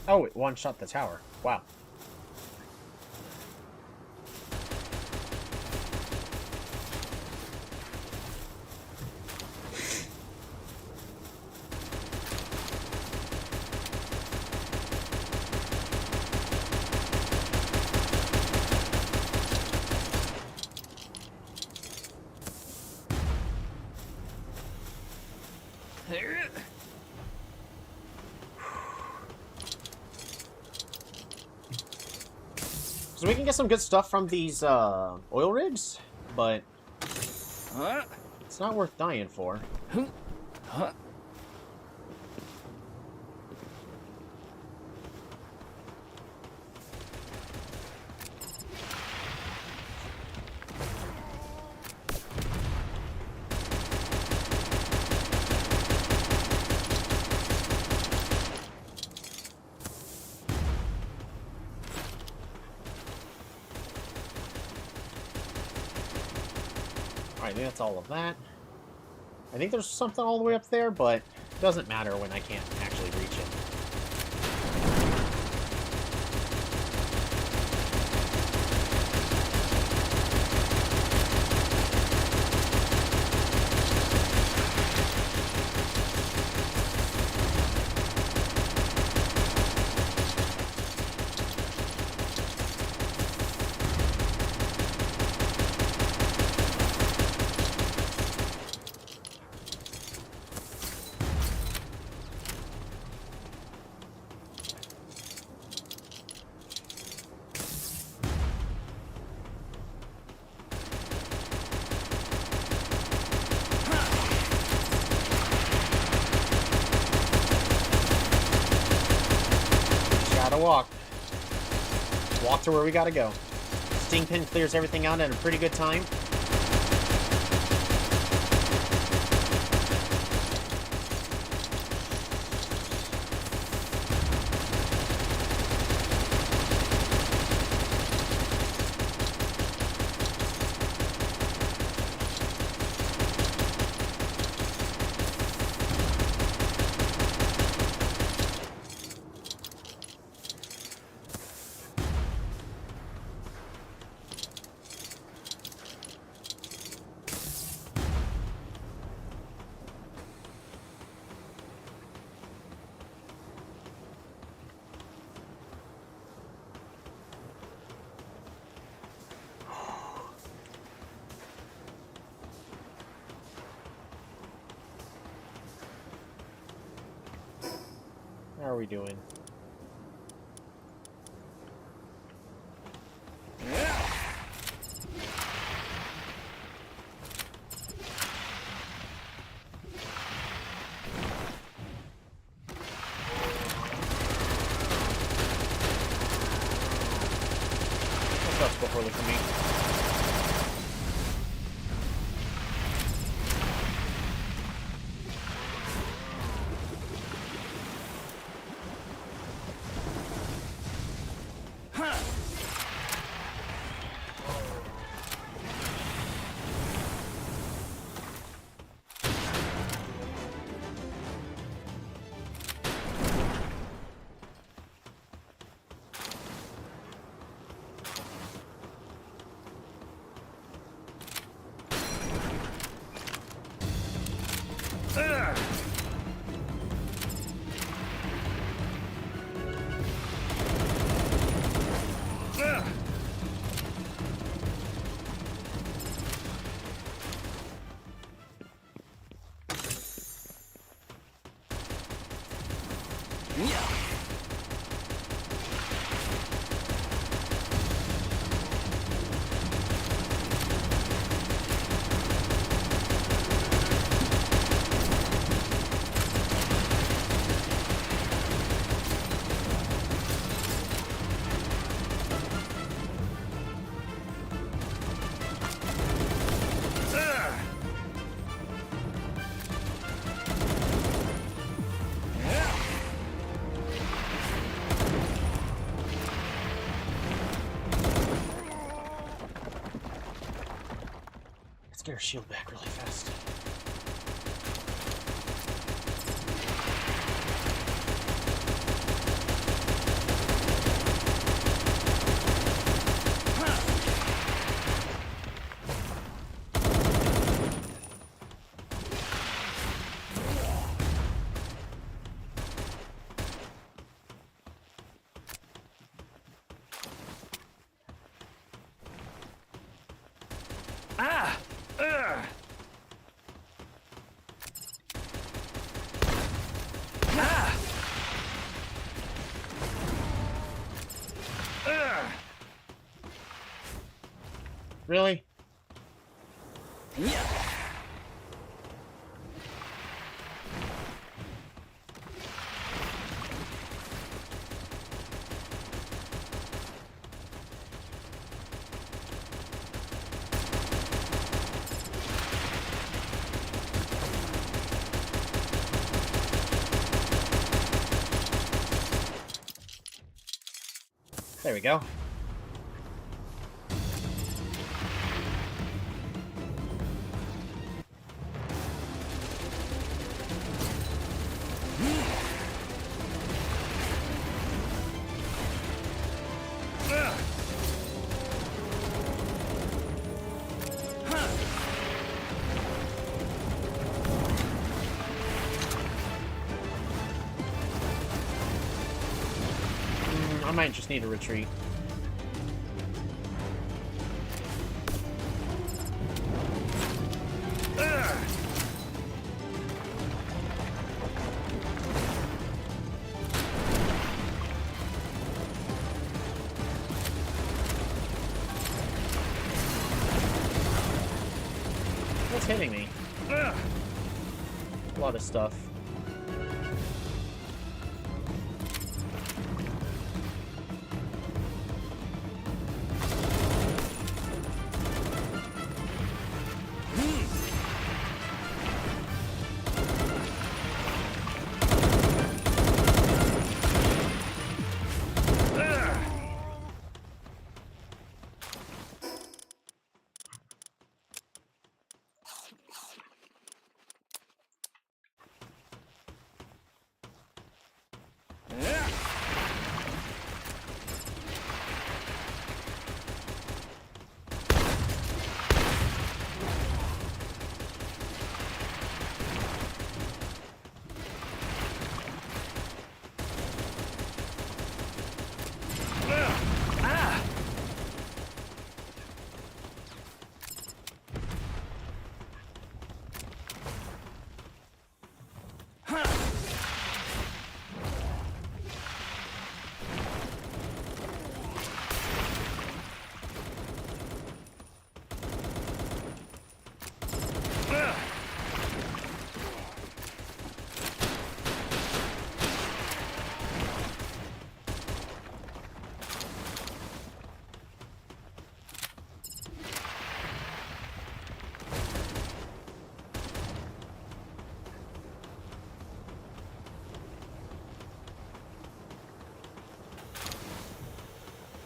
Oh, it one-shot the tower. Wow. So we can get some good stuff from these oil rigs, but it's not worth dying for. I think that's all of that. I think there's something all the way up there, but it doesn't matter when I can't actually reach it. Walk to where we gotta go. Sting Pin clears everything out in a pretty good time. How are we doing? That's before looking at me. Get her shield back really fast. Ah! Really? Yeah. There we go. I might just need a retreat. What's hitting me? A lot of stuff.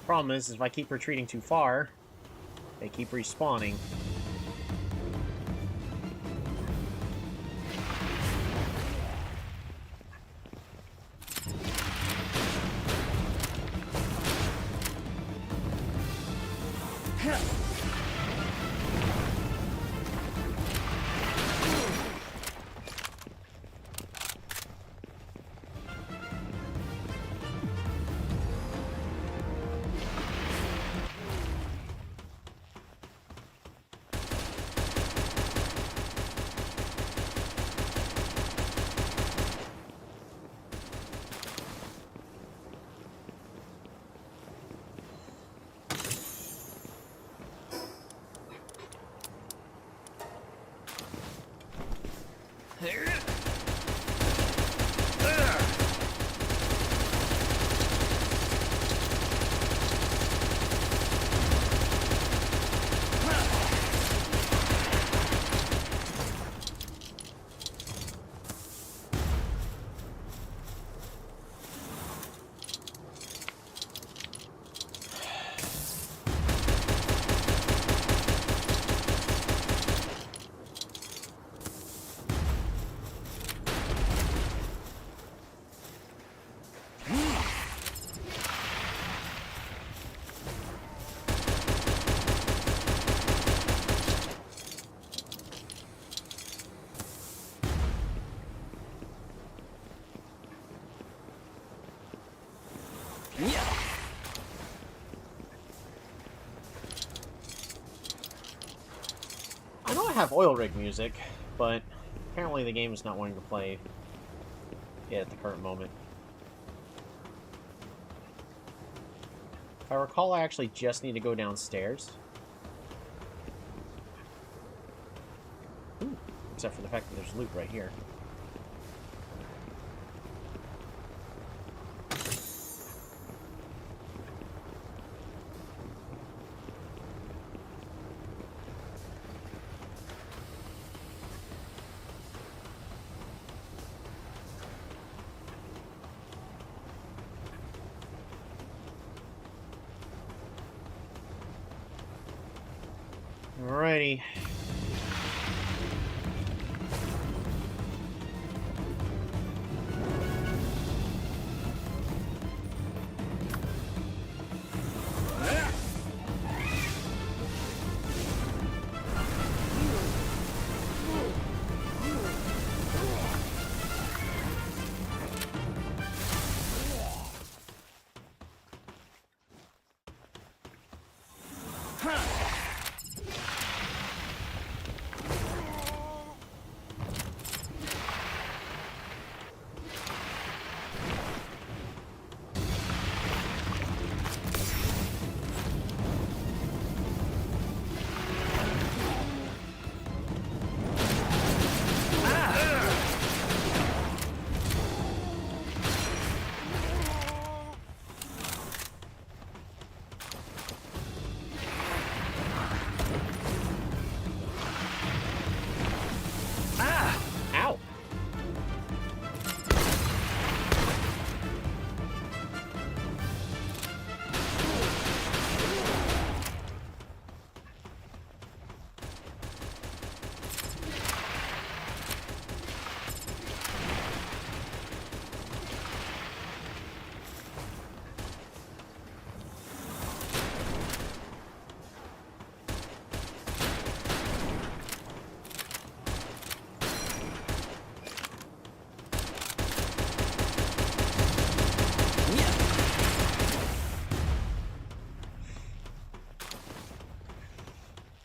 Problem is if I keep retreating too far, they keep respawning. I know I have oil rig music, but apparently the game is not wanting to play it at the current moment. If I recall, I actually just need to go downstairs. Ooh, except for the fact that there's loot right here. Alrighty. Ow!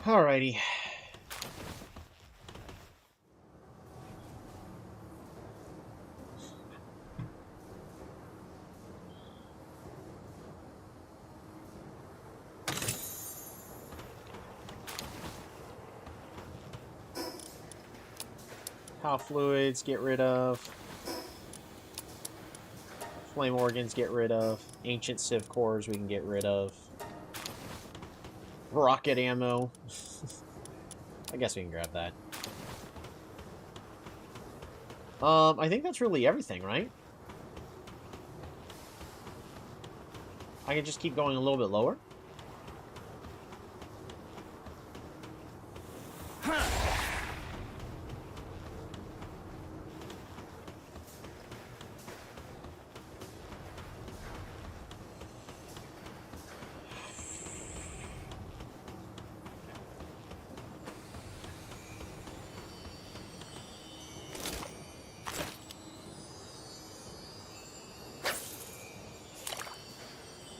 Alrighty. Power fluids, get rid of. Flame organs, get rid of. Ancient civ cores, we can get rid of. Rocket ammo. I guess we can grab that. I think that's really everything, right? I can just keep going a little bit lower.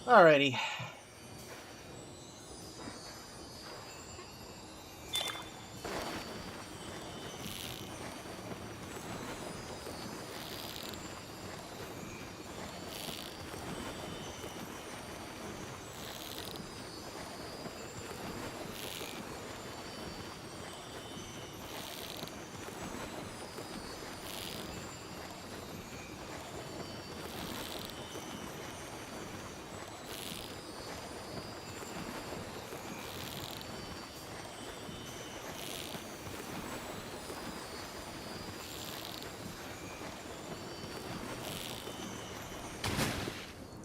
Alrighty.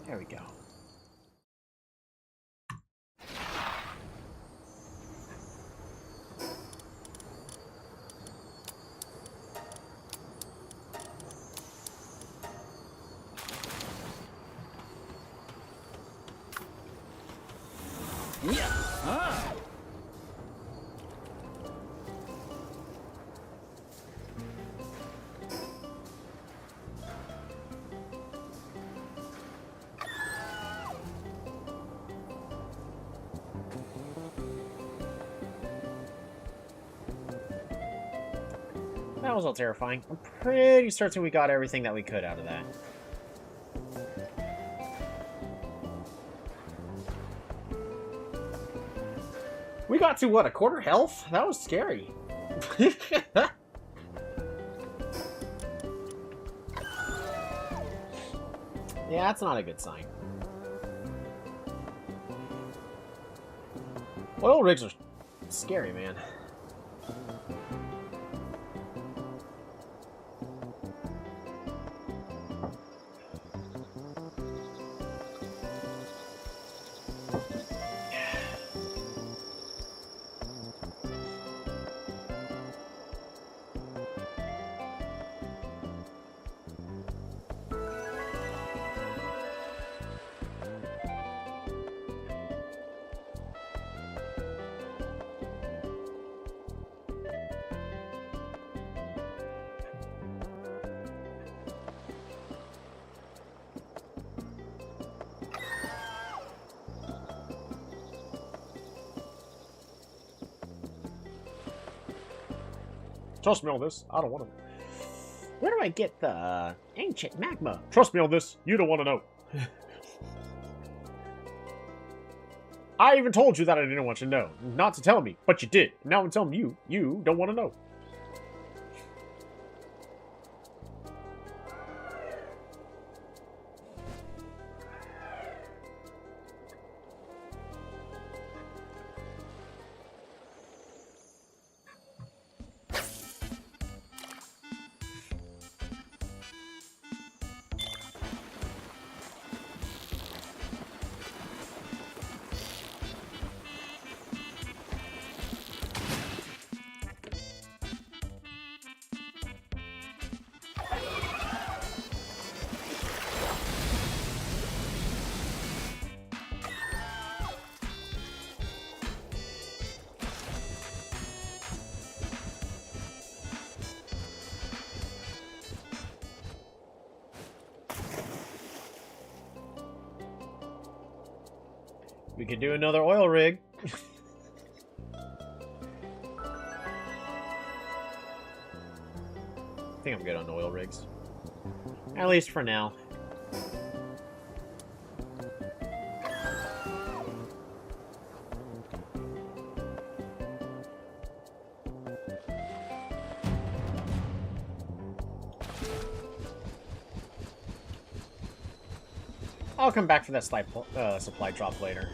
There we go. That was all terrifying. I'm pretty certain we got everything that we could out of that. We got to, what, a quarter health? That was scary. Yeah, that's not a good sign. Oil rigs are scary, man. Trust me on this. I don't want to. Where do I get the ancient magma? Trust me on this. You don't want to know. I even told you that I didn't want you to know. Not to tell me, but you did. Now I'm telling you, you don't want to know. We could do another oil rig. I think I'm good on oil rigs. At least for now. I'll come back for that supply drop later.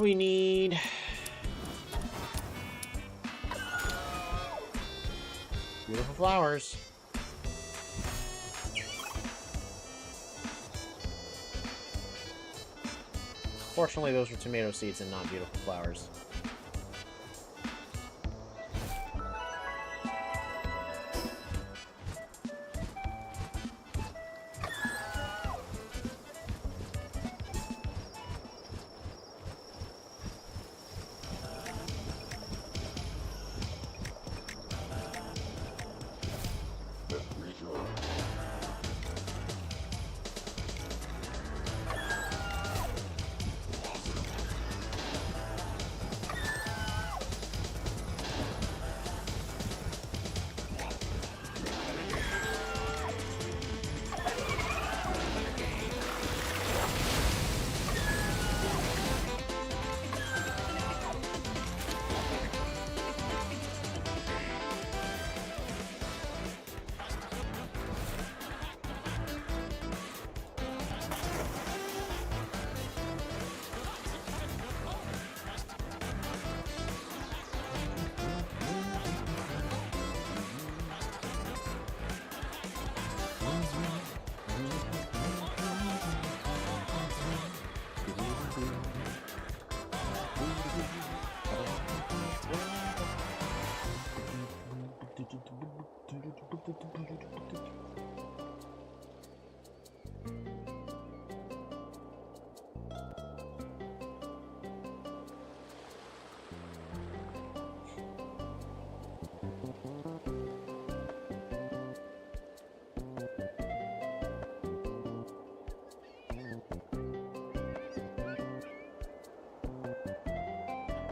We need... beautiful flowers. Fortunately, those were tomato seeds and not beautiful flowers.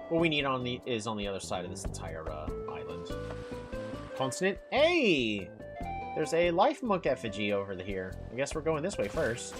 What we need is on the other side of this entire island. Consonant. Hey! There's a life monk effigy over here. I guess we're going this way first.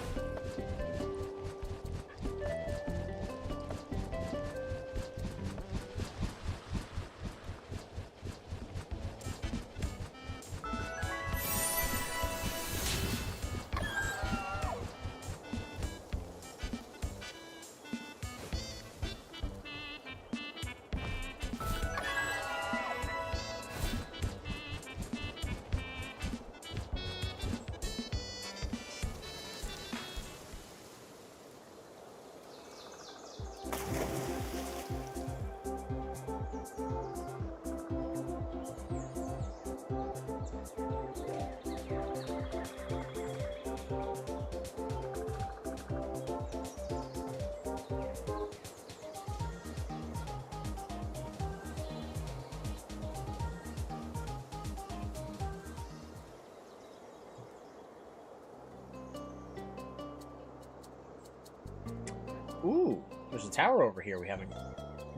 Ooh, there's a tower over here we haven't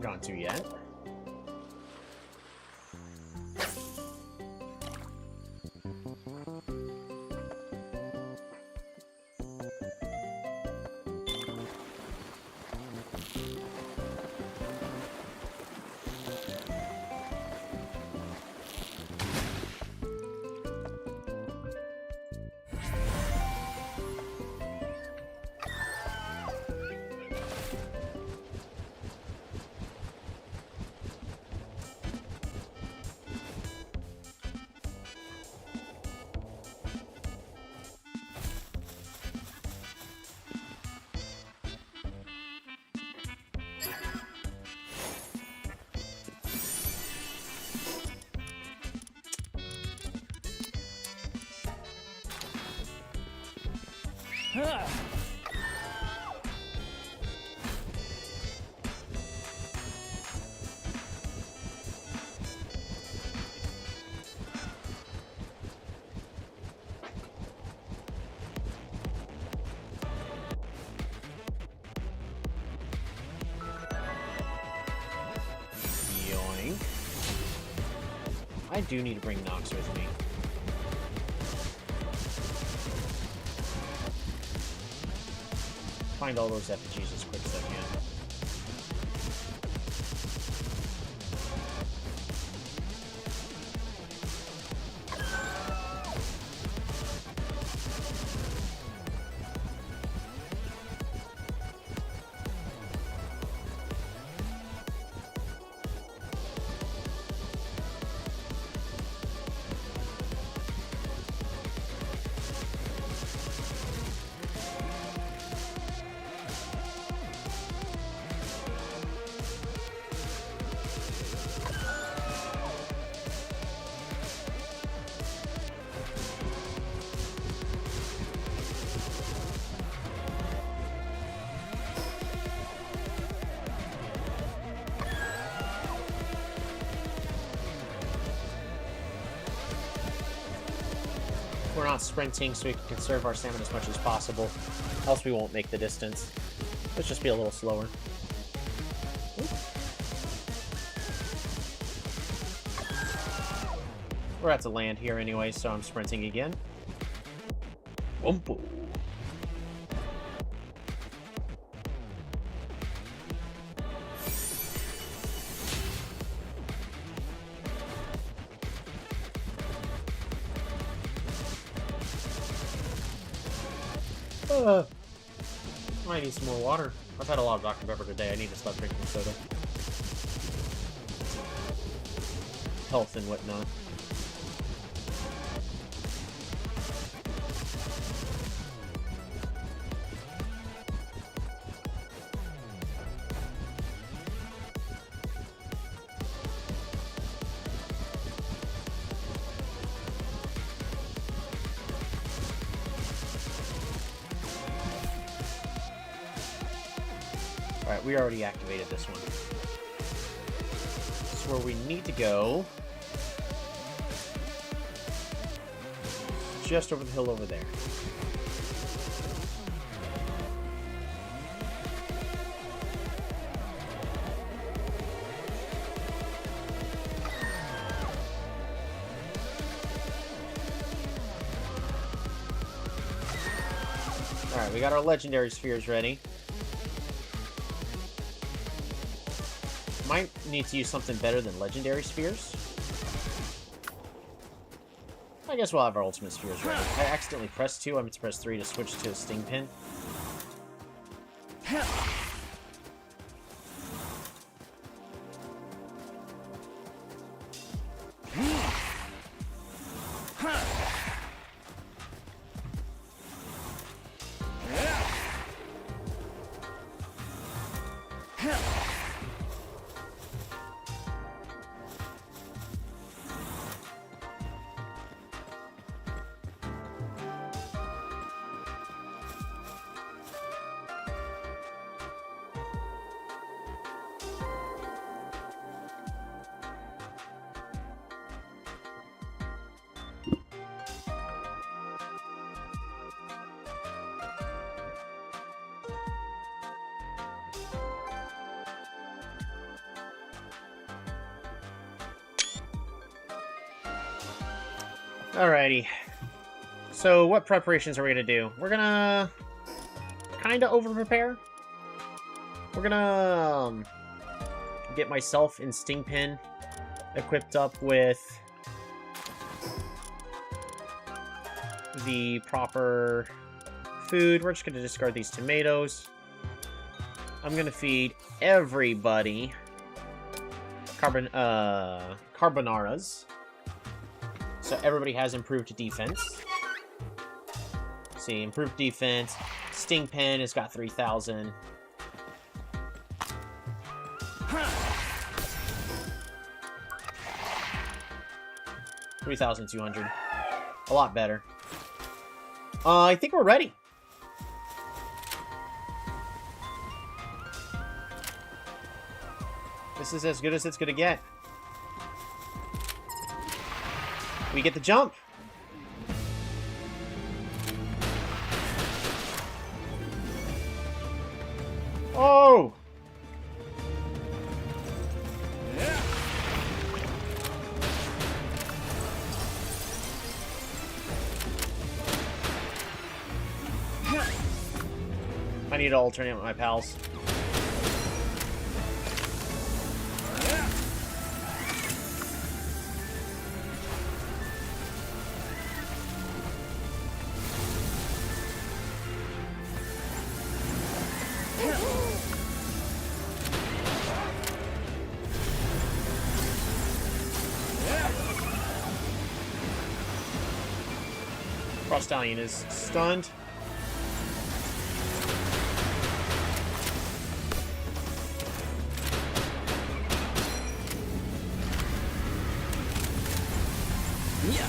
gone to yet. Yoink. I do need to bring Nox with me. Find all those effigies as quick as I can. We're not sprinting, so we can conserve our stamina as much as possible. Else we won't make the distance. Let's just be a little slower. We're at to land here anyway, so I'm sprinting again. Wumpo. I need some more water. I've had a lot of Dr. Pepper today. I need to stop drinking soda. Health and whatnot. Alright, we already activated this one. This is where we need to go. just over the hill over there. Alright, we got our legendary spheres ready. Might need to use something better than legendary spheres. I guess we'll have our ultimate spheres ready. I accidentally pressed 2. I meant to press 3 to switch to a sting pin. Alrighty. So, what preparations are we going to do? We're going to kind of over-prepare. We're going to get myself and Stingpin equipped up with the proper food. We're just going to discard these tomatoes. I'm going to feed everybody carbonaras. So everybody has improved defense. See, improved defense. Stingpin has got 3,000. $3,200. A lot better. I think we're ready. This is as good as it's gonna get. We get the jump. Oh! I need to alternate with my pals. Frost Stallion is stunned. Yeah.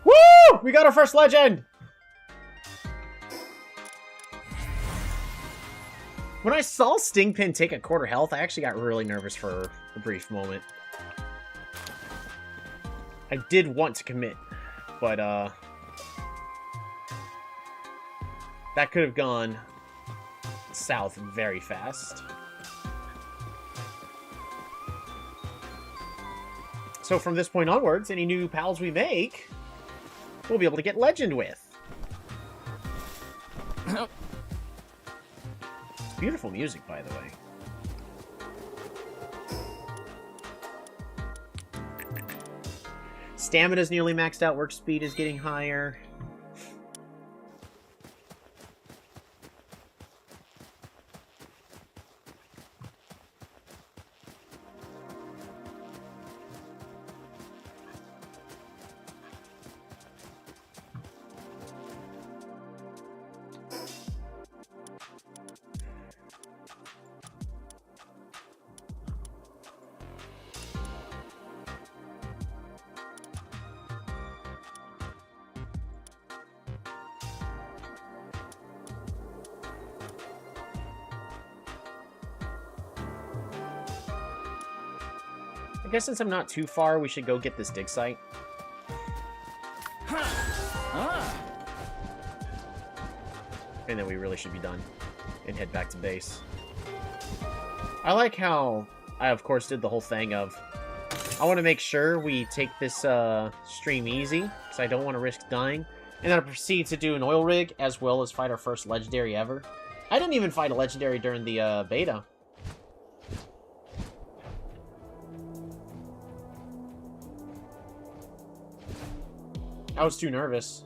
Woo! We got our first legend! When I saw Stingpin take a quarter health, I actually got really nervous for a brief moment. I did want to commit, but that could have gone south very fast. So from this point onwards, any new pals we make, we'll be able to get legend with. It's beautiful music, by the way. Stamina's nearly maxed out. Work speed is getting higher. guess since I'm not too far, we should go get this dig site. And then we really should be done. And head back to base. I like how I, of course, did the whole thing of... I want to make sure we take this stream easy, because I don't want to risk dying. And then I proceed to do an oil rig, as well as fight our first legendary ever. I didn't even fight a legendary during the beta. I was too nervous.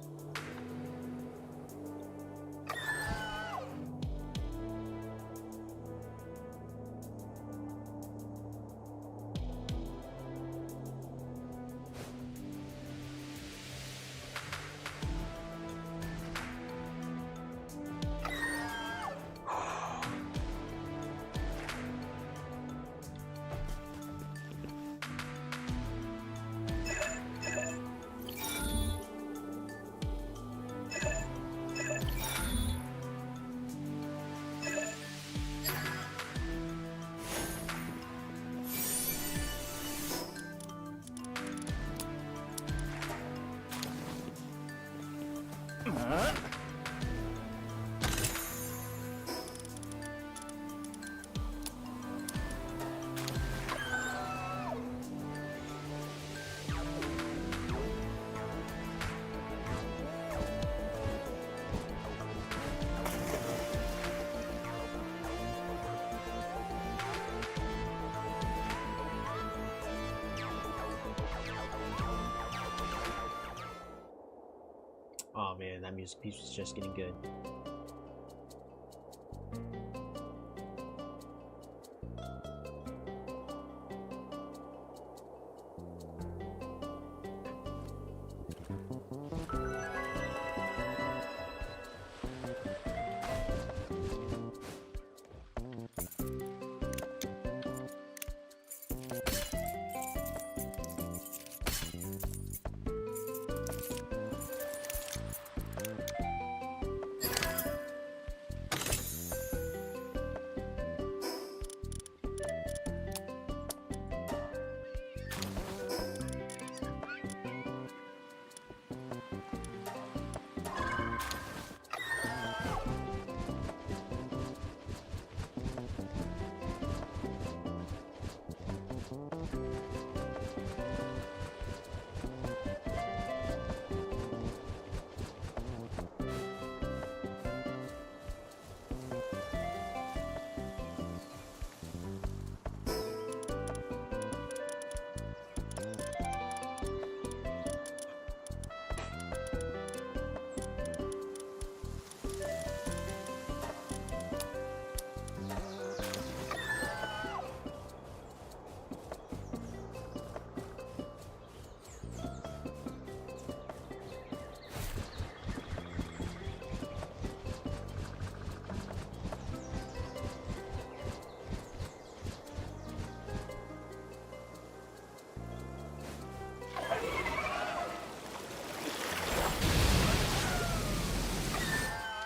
Oh man, that music piece was just getting good.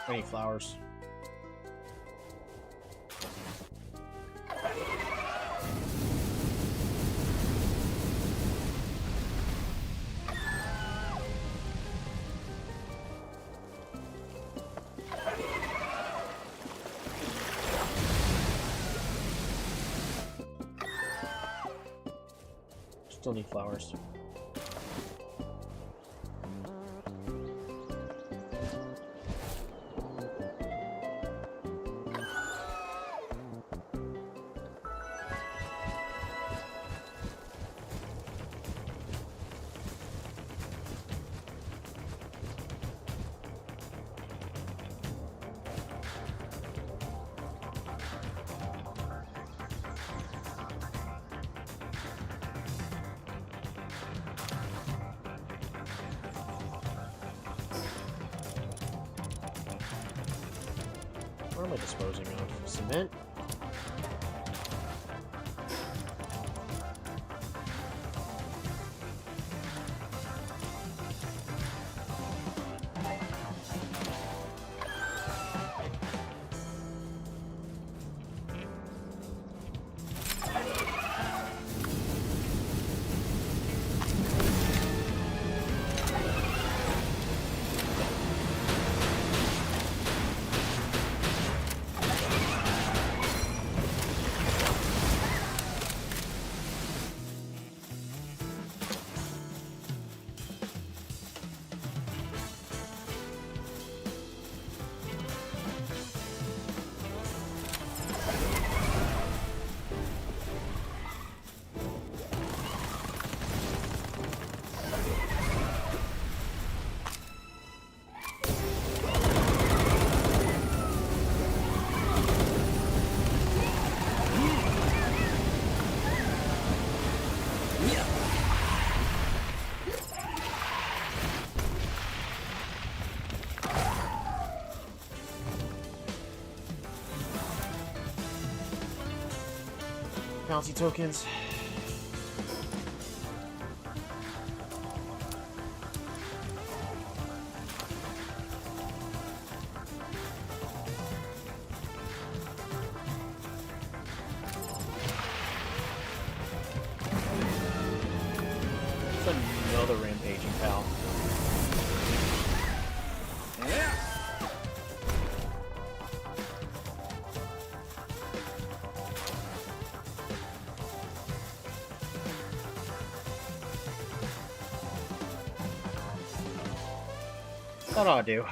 I need flowers. Still need flowers. What am I disposing of? Cement? Bounty tokens. It's another rampaging pal. Yeah. That ought to do.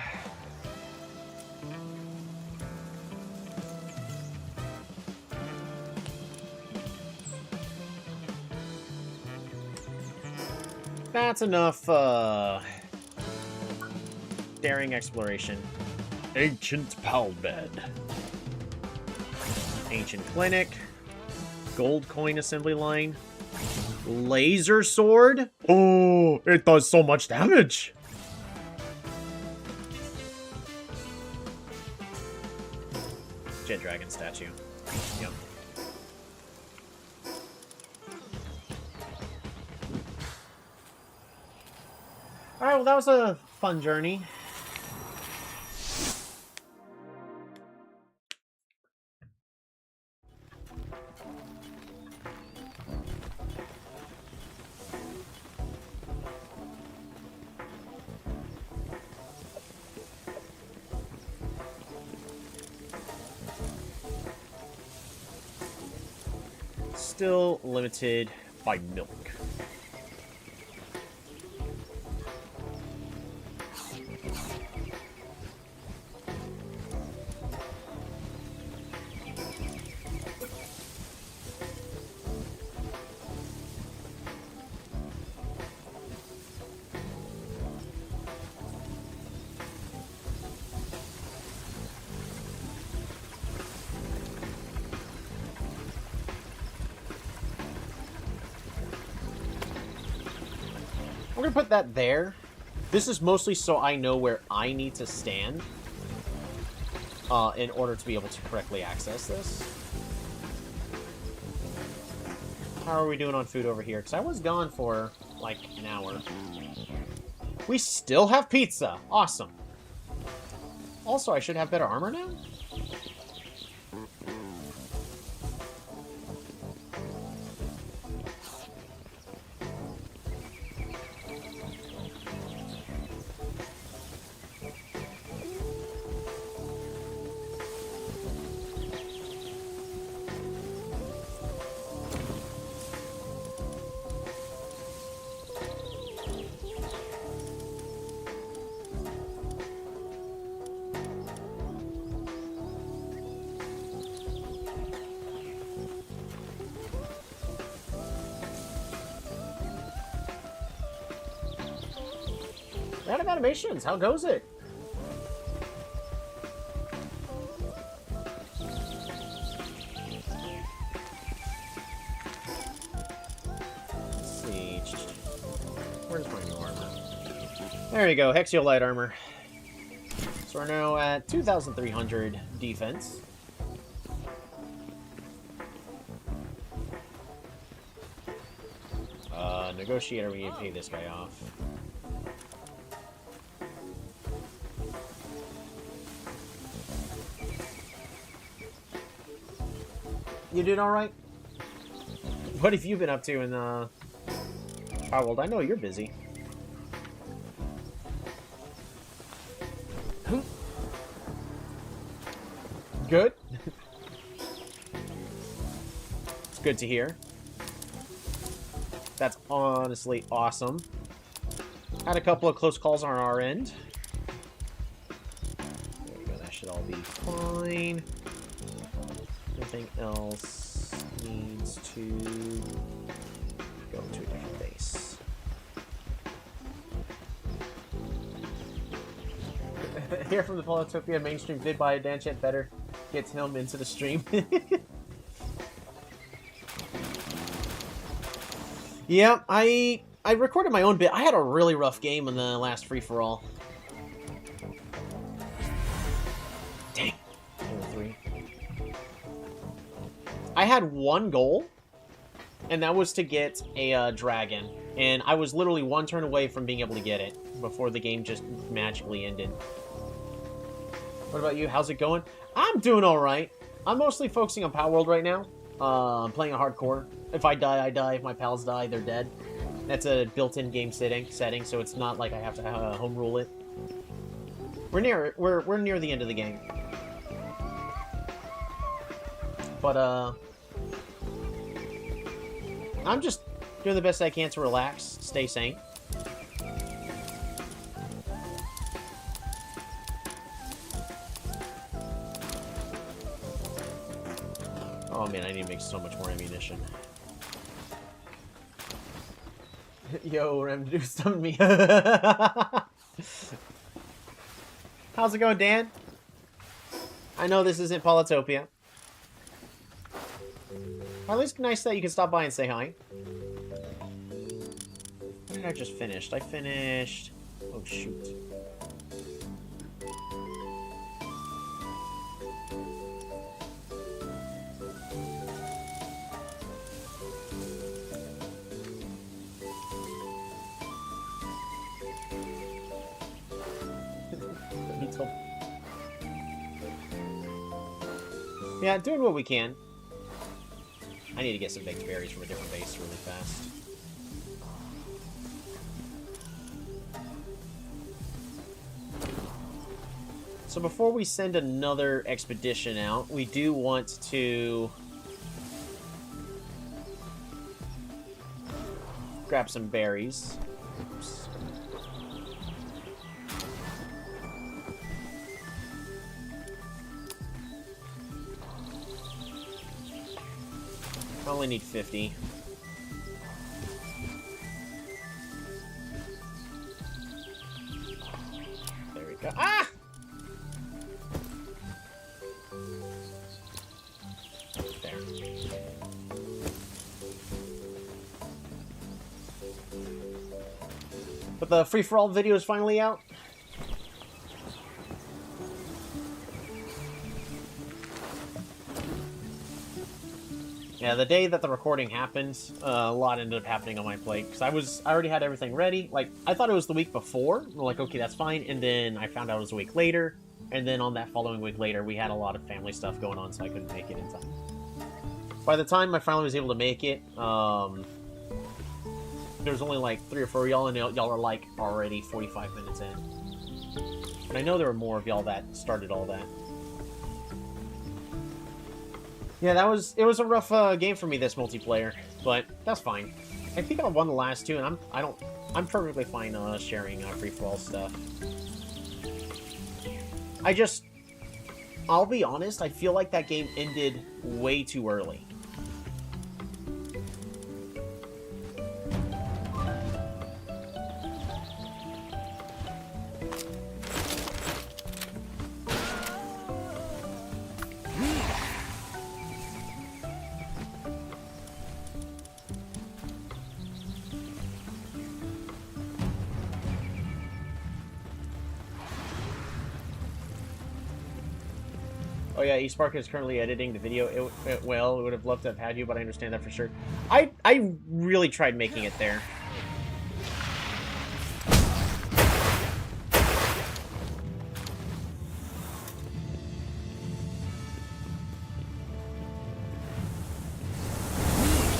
That's enough, daring exploration. Ancient pal bed. Ancient clinic. Gold coin assembly line. Laser sword? Oh, it does so much damage! Jet dragon statue. Yep. Alright, well that was a fun journey. Still limited by milk. We're gonna put that there. This is mostly so I know where I need to stand in order to be able to correctly access this. How are we doing on food over here? Because I was gone for like an hour. We still have pizza. Awesome. Also, I should have better armor now? We're out of animations. How goes it? Let's see. Where's my new armor? There you go. Hexio light armor. So we're now at 2,300 defense. Negotiator, we need to pay this guy off. You doing alright? What have you been up to in, Palworld? I know you're busy. Good? It's good to hear. That's honestly awesome. Had a couple of close calls on our end. There we go, that should all be fine. Everything else needs to go to a different base. Here from the Polytopia mainstream vid by Dan Chet better gets him into the stream. Yeah, I recorded my own bit. I had a really rough game in the last free-for-all. Dang. 3. I had one goal, and that was to get a dragon. And I was literally one turn away from being able to get it before the game just magically ended. What about you? How's it going? I'm doing all right. I'm mostly focusing on Palworld right now. I'm playing a hardcore. If I die, I die. If my pals die, they're dead. That's a built-in game setting, so it's not like I have to home rule it. We're near the end of the game. But I'm just doing the best I can to relax, stay sane. Oh man, I need to make so much more ammunition. Yo, Rem, do something to me. How's it going, Dan? I know this isn't Polytopia. At least nice that you can stop by and say hi. What did I just finish? I finished... Oh, shoot. Yeah, doing what we can. I need to get some baked berries from a different base really fast. So before we send another expedition out, we do want to grab some berries. Oops. I only need 50. There we go. Ah! There. But the free-for-all video is finally out. Yeah, the day that the recording happened, a lot ended up happening on my plate, because I already had everything ready. Like, I thought it was the week before. I'm like, okay, that's fine. And then I found out it was a week later. And then on that following week later, we had a lot of family stuff going on, so I couldn't make it in time. By the time I finally was able to make it, there's only like 3 or 4 of y'all, and y'all are like already 45 minutes in. And I know there were more of y'all that started all that. Yeah, it was a rough game for me, this multiplayer, but that's fine. I think I won the last 2, and I'm perfectly fine sharing free-for-all stuff. I'll be honest, I feel like that game ended way too early. Oh yeah, eSpark is currently editing the video. Well, we would have loved to have had you, but I understand that for sure. I really tried making it there.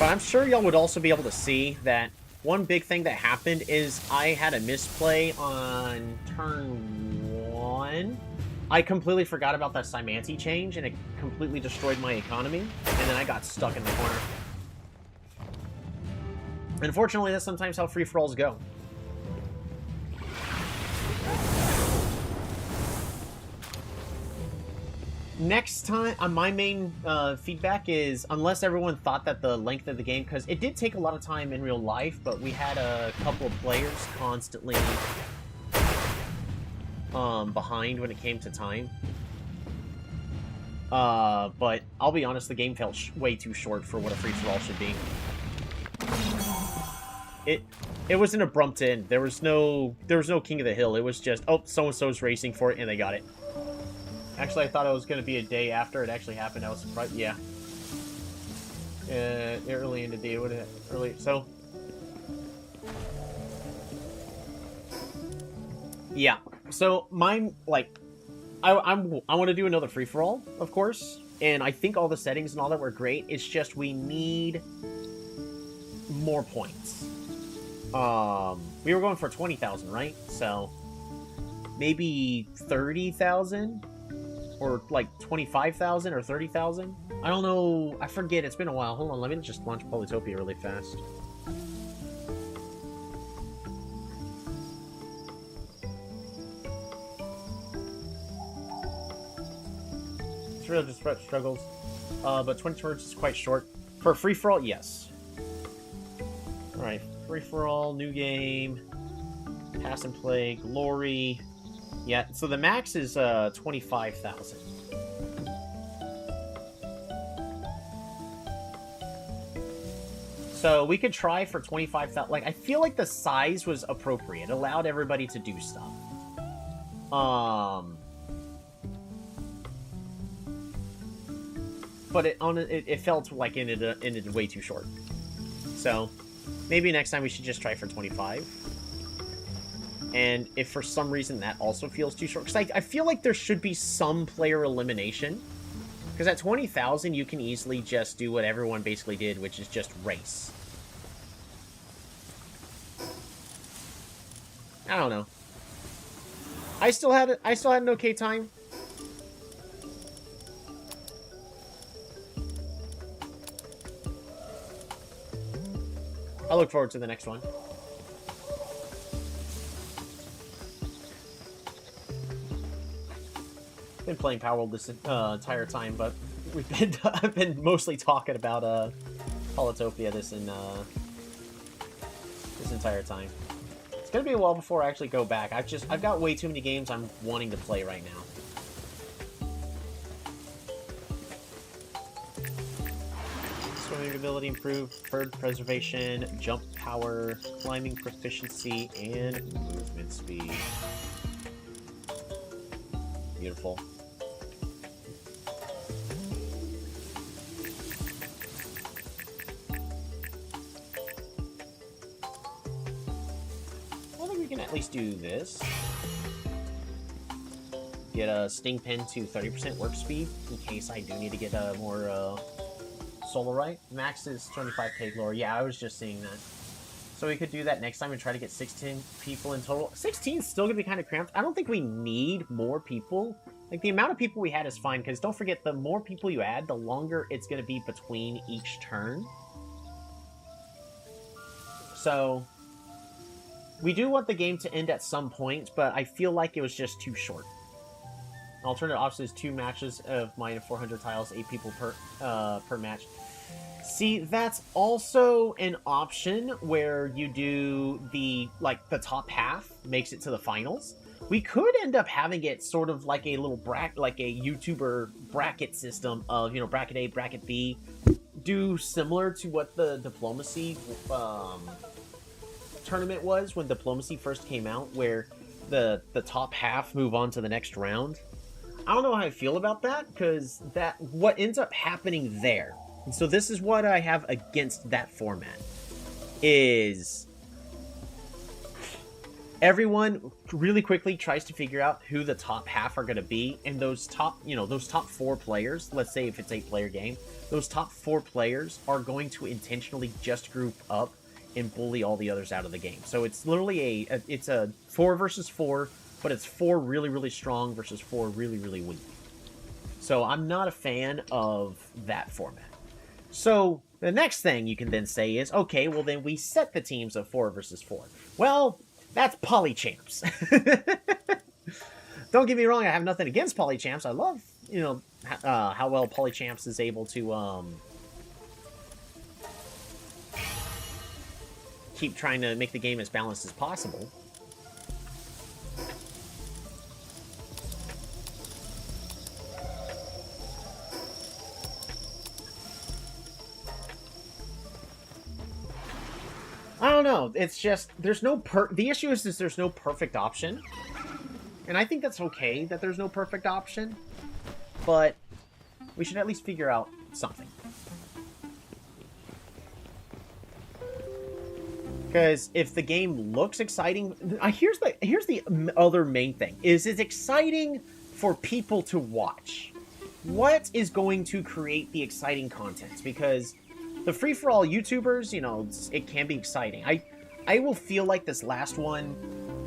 But I'm sure y'all would also be able to see that one big thing that happened is I had a misplay on turn 1. I completely forgot about that Symanti change, and it completely destroyed my economy, and then I got stuck in the corner. Unfortunately, that's sometimes how free-for-alls go. Next time, my main feedback is, unless everyone thought that the length of the game, because it did take a lot of time in real life, but we had a couple of players constantly behind when it came to time. But I'll be honest, the game felt way too short for what a free-for-all should be. It was an abrupt end. There was no King of the Hill. It was just, oh, so-and-so's racing for it, and they got it. Actually, I thought it was going to be a day after it actually happened. I was surprised. Yeah. Early in the day, what early? So, yeah. So mine, like, I want to do another free for all, of course, and I think all the settings and all that were great. It's just we need more points. We were going for 20,000, right? So maybe 30,000, or like 25,000 or 30,000. I don't know. I forget. It's been a while. Hold on. Let me just launch Polytopia really fast. It's real just struggles. But 20 turns is quite short. For free for all, yes. Alright, free for all, new game, pass and play, glory. Yeah, so the max is 25,000. So we could try for 25,000. Like, I feel like the size was appropriate. It allowed everybody to do stuff. But it felt like it ended way too short. So maybe next time we should just try for 25. And if for some reason that also feels too short, because I feel like there should be some player elimination. Because at 20,000, you can easily just do what everyone basically did, which is just race. I don't know. I still had an okay time. I look forward to the next one. Been playing Palworld this entire time, but I've been mostly talking about Polytopia this entire time. It's gonna be a while before I actually go back. I've got way too many games I'm wanting to play right now. Swimming ability improved, bird preservation, jump power, climbing proficiency, and movement speed. Beautiful. I think we can at least do this. Get a sting pin to 30% warp speed in case I do need to get a more Solarite. Max is 25k lore. Yeah, I was just seeing that. So we could do that next time and try to get 16 people in total. 16 is still going to be kind of cramped. I don't think we need more people. Like, the amount of people we had is fine, because don't forget, the more people you add, the longer it's going to be between each turn. So, we do want the game to end at some point, but I feel like it was just too short. Alternative option is 2 matches of mine 400 tiles, 8 people per match. See, that's also an option where you do the top half makes it to the finals. We could end up having it sort of like a little like a YouTuber bracket system of, bracket A, bracket B, do similar to what the Diplomacy tournament was when Diplomacy first came out, where the top half move on to the next round. I don't know how I feel about that, because what ends up happening there, and so this is what I have against that format, is everyone really quickly tries to figure out who the top half are going to be, and those top 4 players, let's say if it's an 8-player game, those top 4 players are going to intentionally just group up and bully all the others out of the game. So it's literally it's a 4 versus 4, but it's 4 really, really strong versus 4 really, really weak. So I'm not a fan of that format. So the next thing you can then say is, okay, well then we set the teams of 4 versus 4. Well, that's Polychamps. Don't get me wrong, I have nothing against Polychamps. I love, how well Polychamps is able to keep trying to make the game as balanced as possible. I don't know. It's just there's no the issue is there's no perfect option. And I think that's okay that there's no perfect option, but we should at least figure out something. Because if the game looks exciting, here's the other main thing: is it's exciting for people to watch. What is going to create the exciting content? Because the free-for-all YouTubers, you know, it can be exciting. I will feel like this last one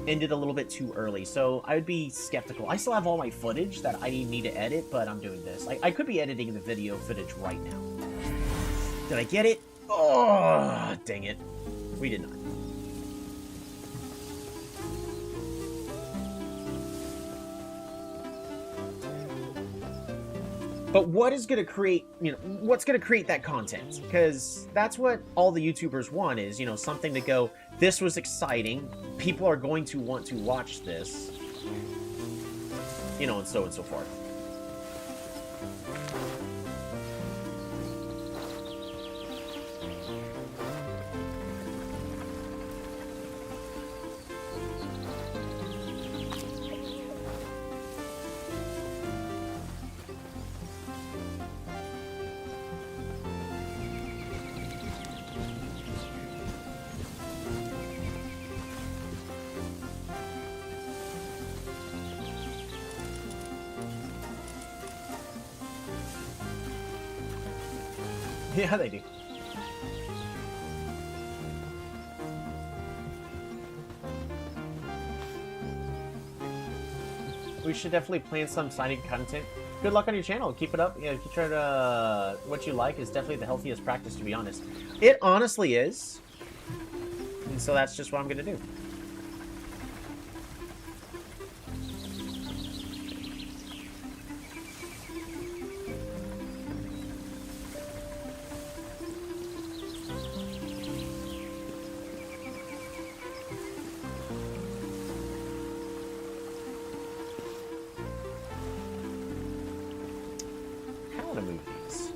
ended a little bit too early, so I would be skeptical. I still have all my footage that I need to edit, but I'm doing this. I could be editing the video footage right now. Did I get it? Oh, dang it. We did not. But what is going to create, you know, what's going to create that content? Because that's what all the YouTubers want is, you know, something to go, this was exciting, people are going to want to watch this, you know, and so forth. Yeah, they do. We should definitely plan some signing content. Good luck on your channel. Keep it up. Yeah, keep trying to. What you like is definitely the healthiest practice, to be honest. It honestly is. And so that's just what I'm going to do. How to move these?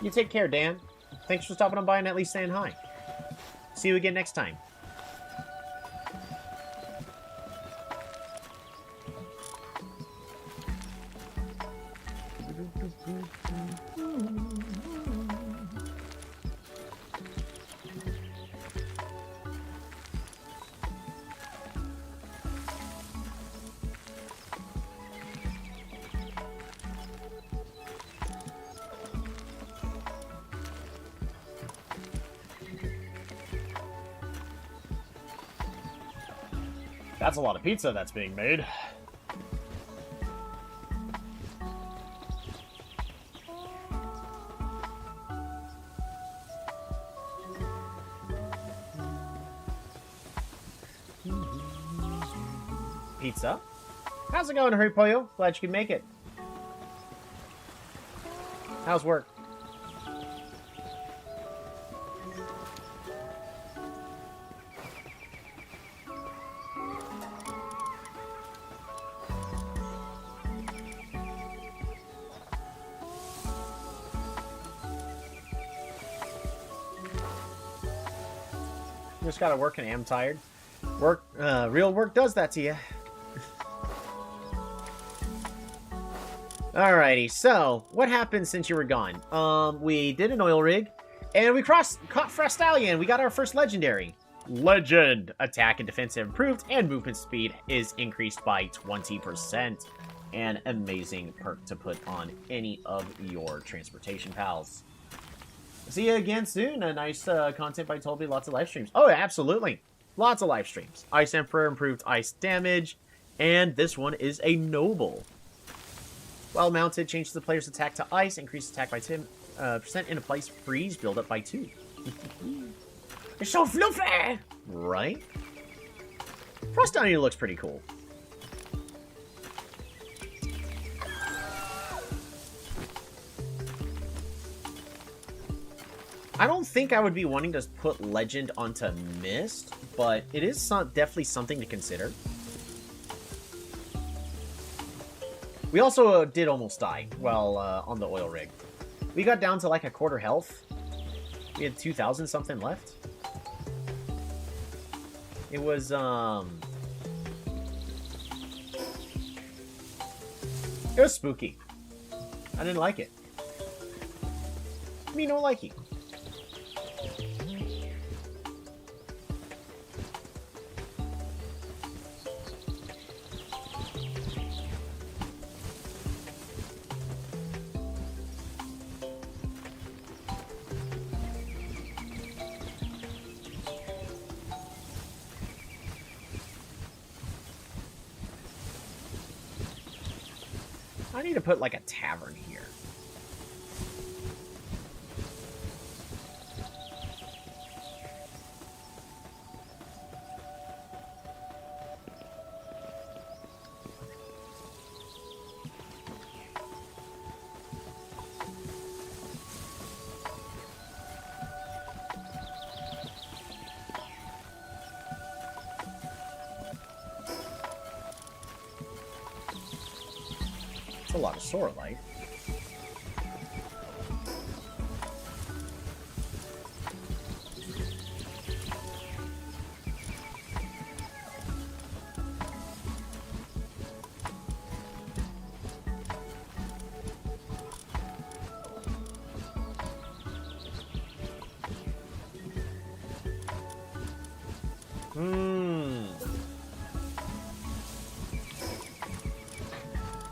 You take care, Dan. Thanks for stopping on by and at least saying hi. See you again next time. That's a lot of pizza that's being made. Pizza? How's it going, Hurry Pollo? Glad you could make it. How's work? Just gotta work and I'm tired. Work, real work does that to you. Alrighty, so what happened since you were gone? We did an oil rig, and we caught Frastallion. We got our first legendary. Legend! Attack and defense have improved, and movement speed is increased by 20%. An amazing perk to put on any of your transportation pals. See you again soon. A nice content by Toby. Lots of live streams. Oh, absolutely. Lots of live streams. Ice Emperor, improved ice damage. And this one is a Noble. While mounted, changes the player's attack to ice. Increases attack by 10% in a place. Freeze build up by 2. It's so fluffy! Right? Frost down here looks pretty cool. I don't think I would be wanting to put Legend onto Mist, but it is definitely something to consider. We also did almost die while on the oil rig. We got down to like a quarter health. We had 2,000 something left. It was, it was spooky. I didn't like it. Me no likey. I need to put like a tavern here. It's a lot of Sora life.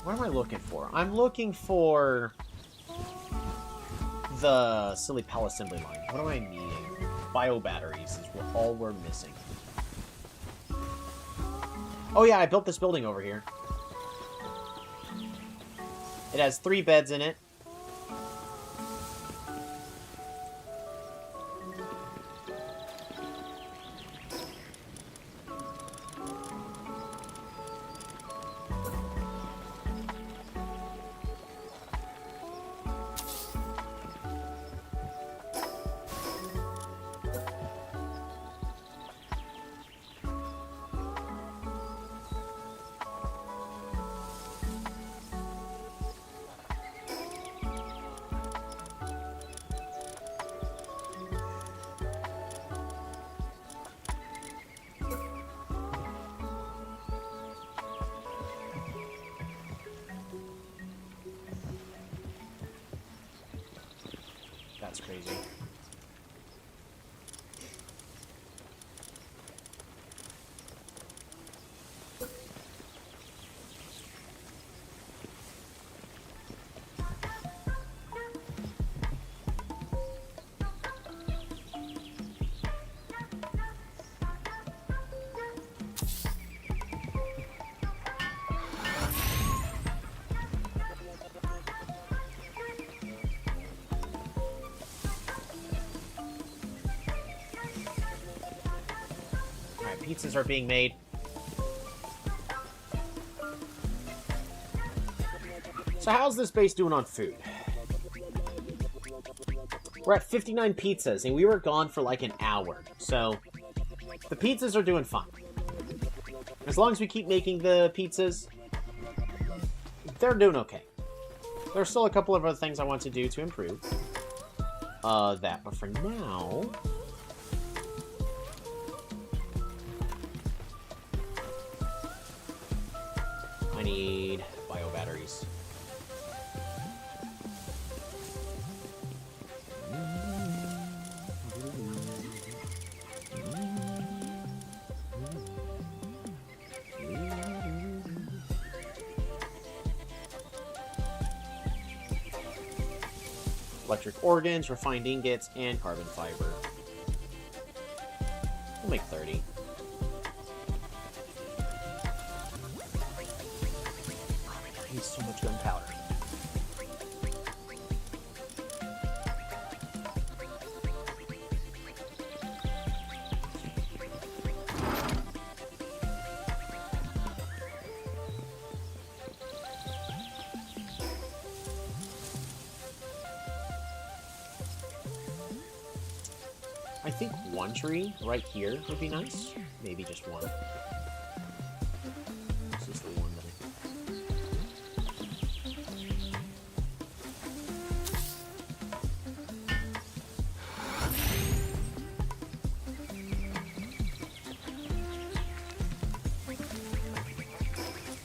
What am I looking for? I'm looking for the silly pal assembly line. What am I needing? Bio batteries is all we're missing. Oh yeah, I built this building over here. It has 3 beds in it. That's crazy. Pizzas are being made. So how's this base doing on food? We're at 59 pizzas, and we were gone for like an hour. So the pizzas are doing fine. As long as we keep making the pizzas, they're doing okay. There's still a couple of other things I want to do to improve that, but for now... I need bio batteries. Electric organs, refined ingots, and carbon fiber. We'll make 30. Need so much gunpowder. I think one tree right here would be nice. Maybe just one. This is the one that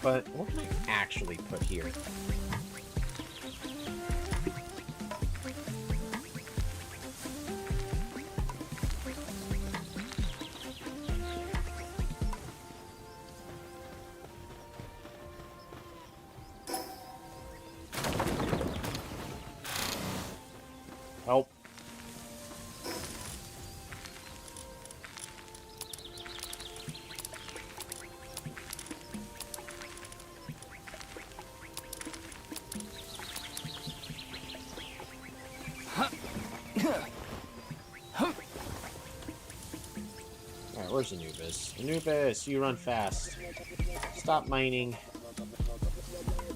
But what can I actually put here? Oh. Alright, where's Anubis? Anubis, you run fast. Stop mining.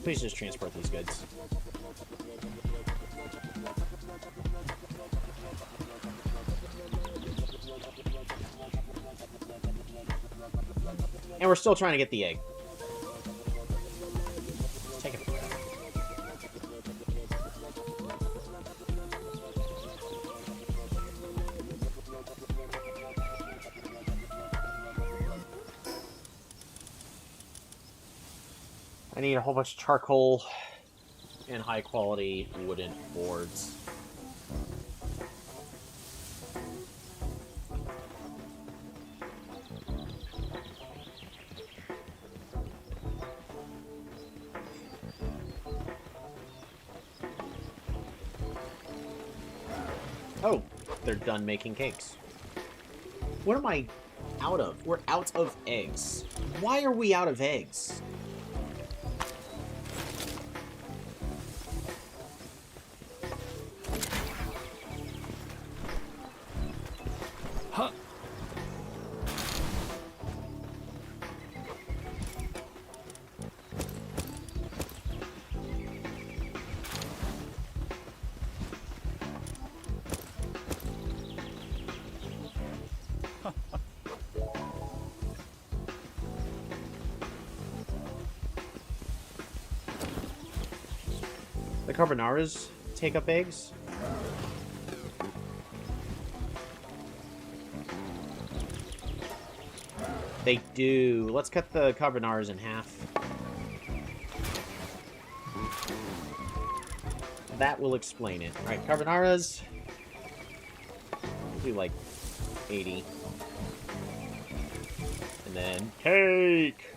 Please just transport these goods. And we're still trying to get the egg. Let's take it. I need a whole bunch of charcoal and high quality wooden boards. Oh, they're done making cakes. What am I out of? We're out of eggs. Why are we out of eggs? Huh. The carbonaras take up eggs? They do. Let's cut the carbonaras in half. That will explain it. Alright, carbonaras. Do like 80. And then cake!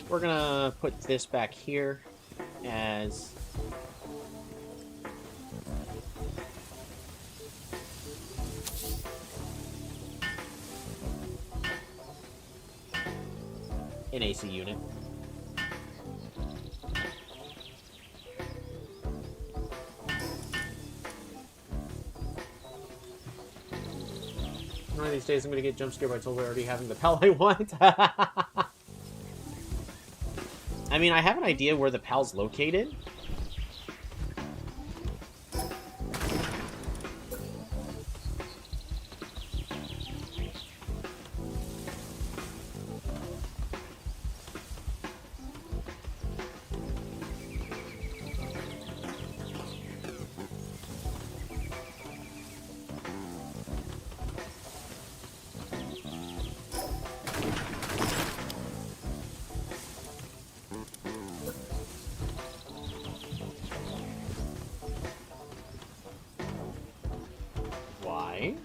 We're gonna put this back here as an AC unit. One of these days I'm gonna get jump scared by totally already having the pal I want. I mean, I have an idea where the pal's located. Okay.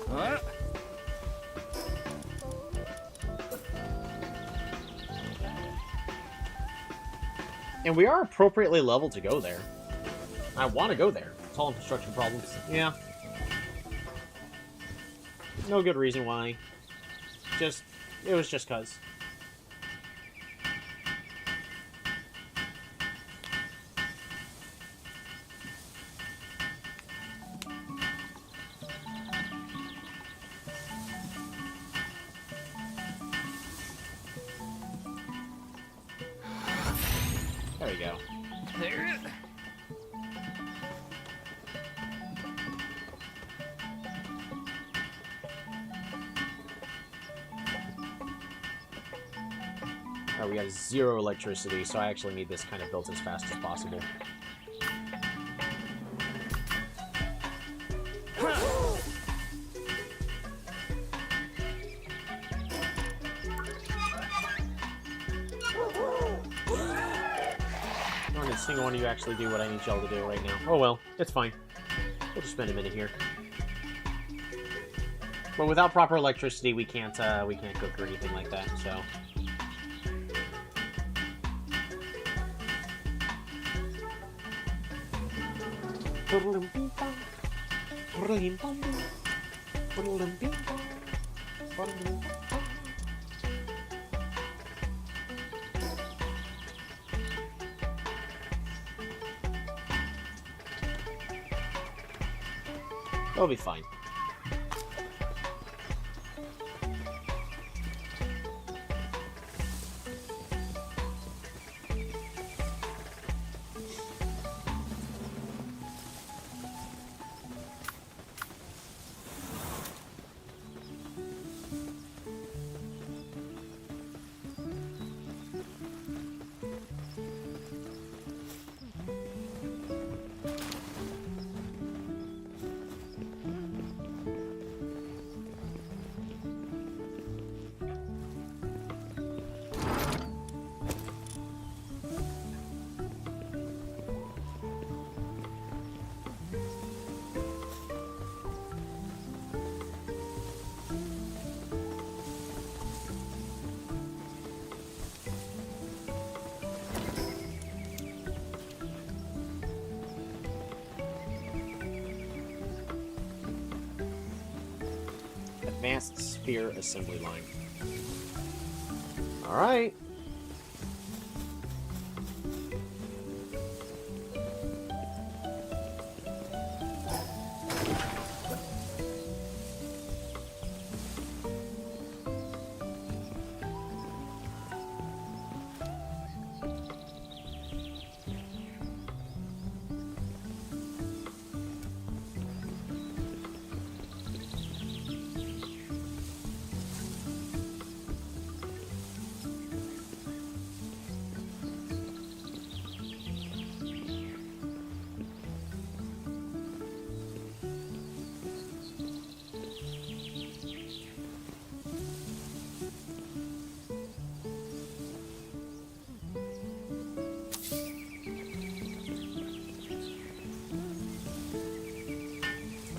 Huh? And we are appropriately leveled to go there. I want to go there. It's all construction problems. Yeah. No good reason why. It was just cuz. There we go. There. Alright, we have 0 electricity, so I actually need this kind of built as fast as possible. Not a single one of you actually do what I need y'all to do right now. Oh well, it's fine. We'll just spend a minute here. But without proper electricity, we can't cook or anything like that, so... It'll be fine. Advanced sphere assembly line. Alright.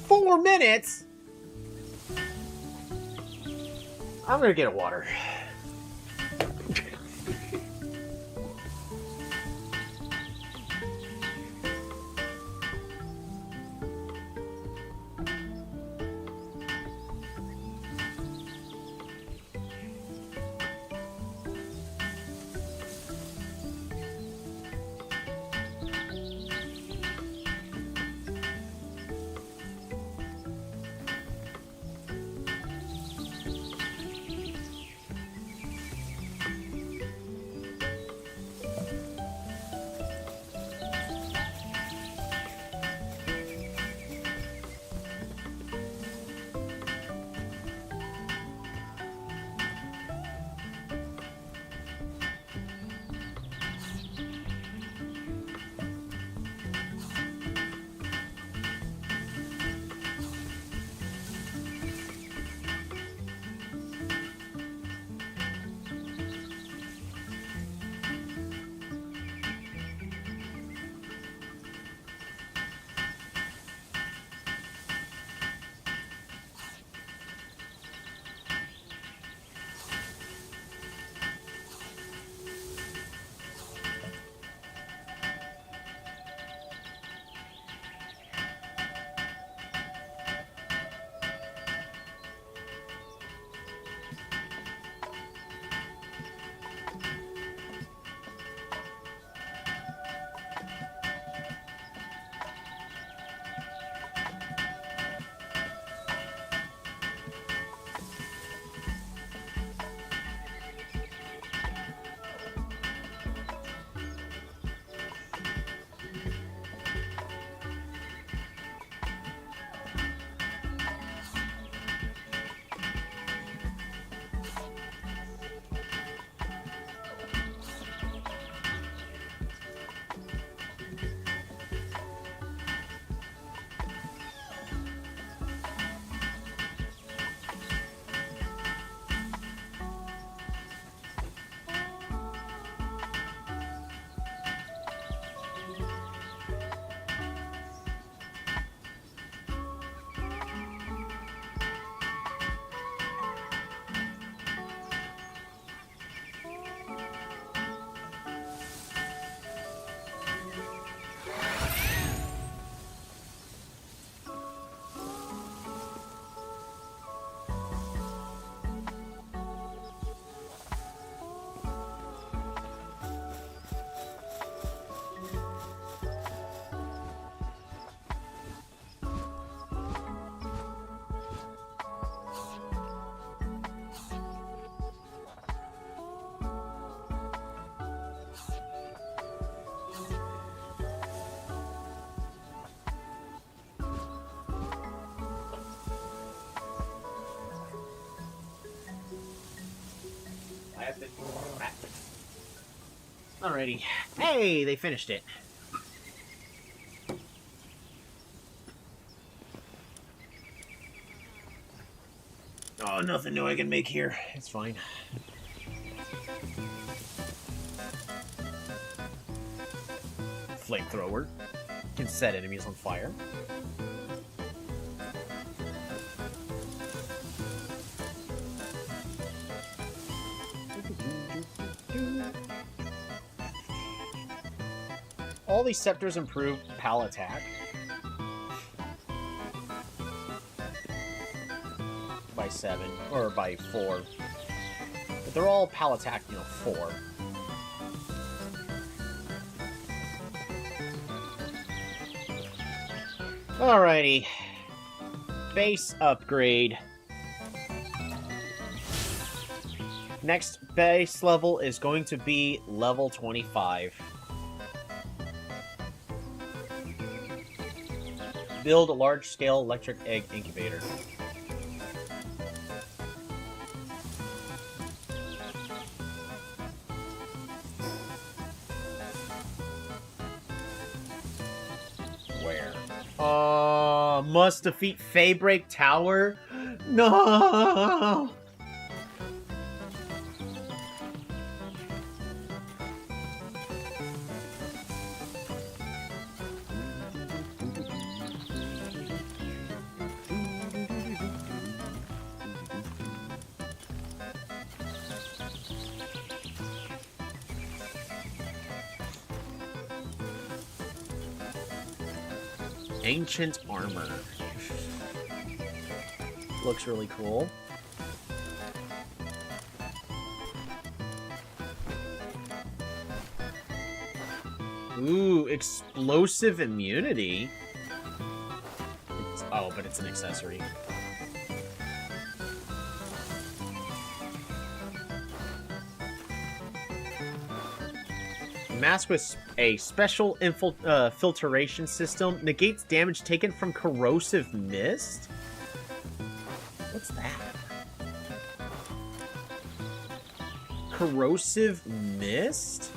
Four minutes? I'm gonna get a water. Alrighty. Hey, they finished it. Oh, nothing new I can make here. It's fine. Flamethrower. Can set enemies on fire. All these scepters improve PAL attack. By 7, or by 4. But they're all PAL attack, 4. Alrighty. Base upgrade. Next base level is going to be level 25. Build a large-scale electric egg incubator. Where? Must defeat Faybreak Tower? No! Ancient armor. Looks really cool. Ooh, explosive immunity. Oh, but it's an accessory. Mask with a special filtration system negates damage taken from corrosive mist? What's that? Corrosive mist?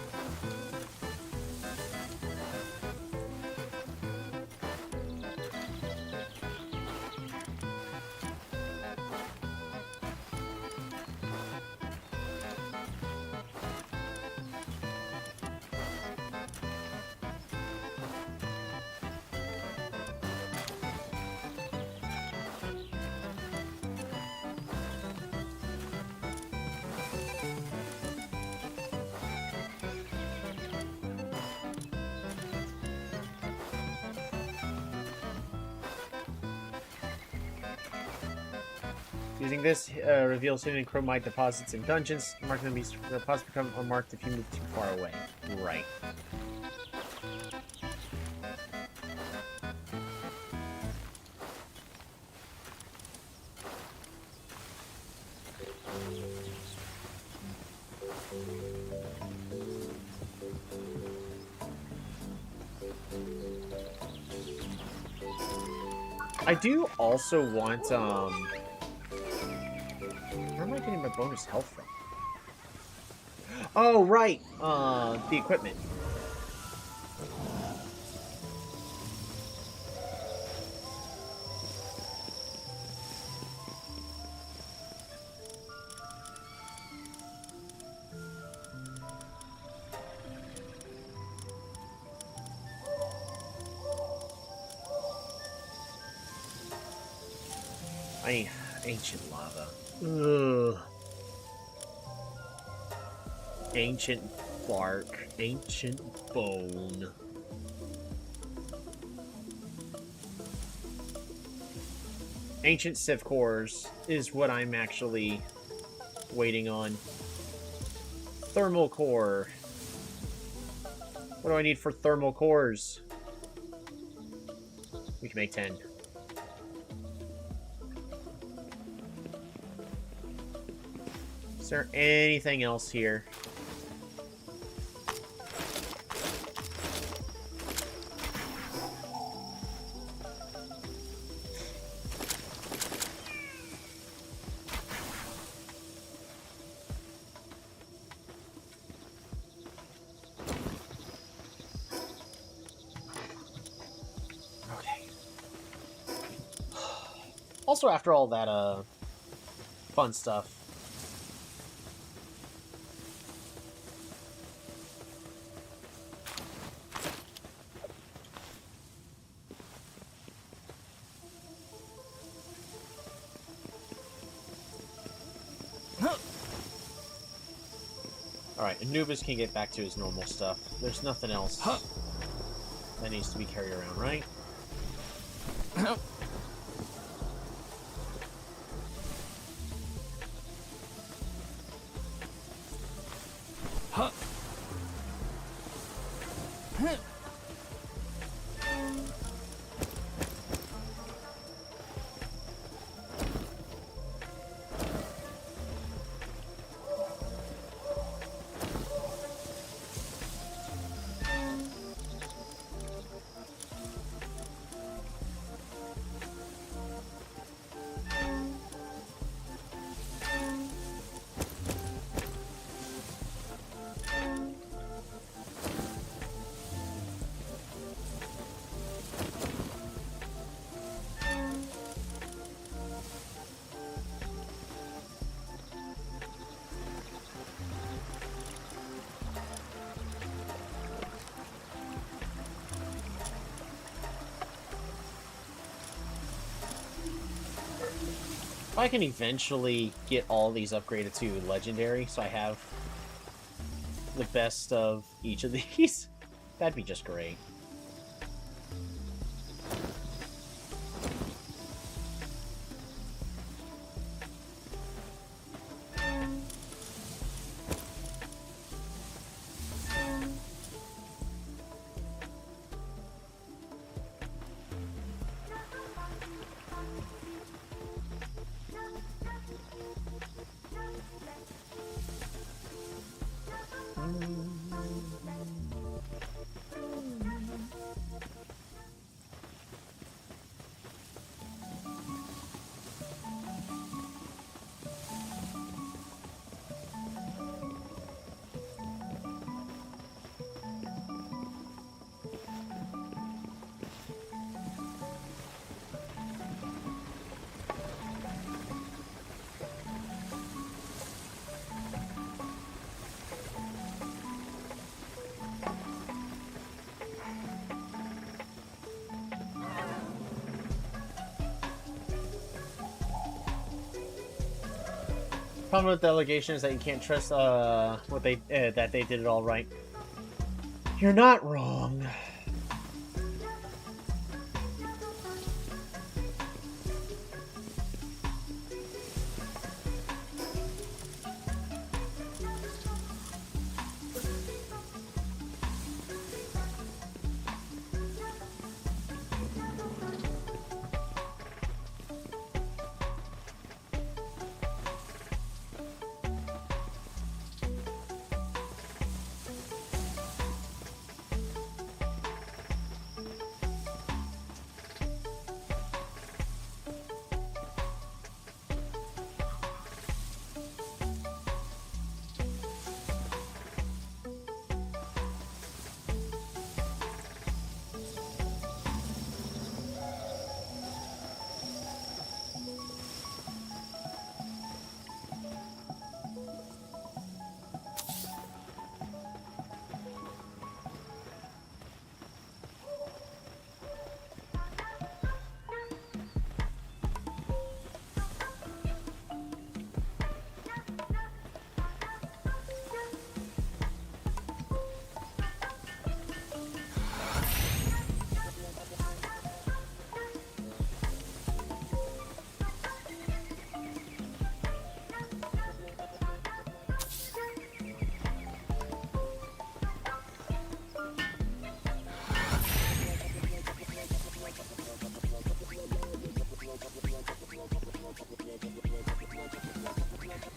Using this reveals hidden chromite deposits in dungeons. Marking these deposits become unmarked if you move too far away. Right. I do also want, where am I getting my bonus health from? Oh, right! The equipment. Ancient lava. Ugh. Ancient bark. Ancient bone. Ancient Civ cores is what I'm actually waiting on. Thermal core. What do I need for thermal cores? We can make 10. Is there anything else here? Also, after all that fun stuff. Alright, Anubis can get back to his normal stuff. There's nothing else that needs to be carried around, right? If I can eventually get all these upgraded to Legendary, so I have the best of each of these, that'd be just great. Problem with delegation is that you can't trust what they that they did it all right. You're not wrong.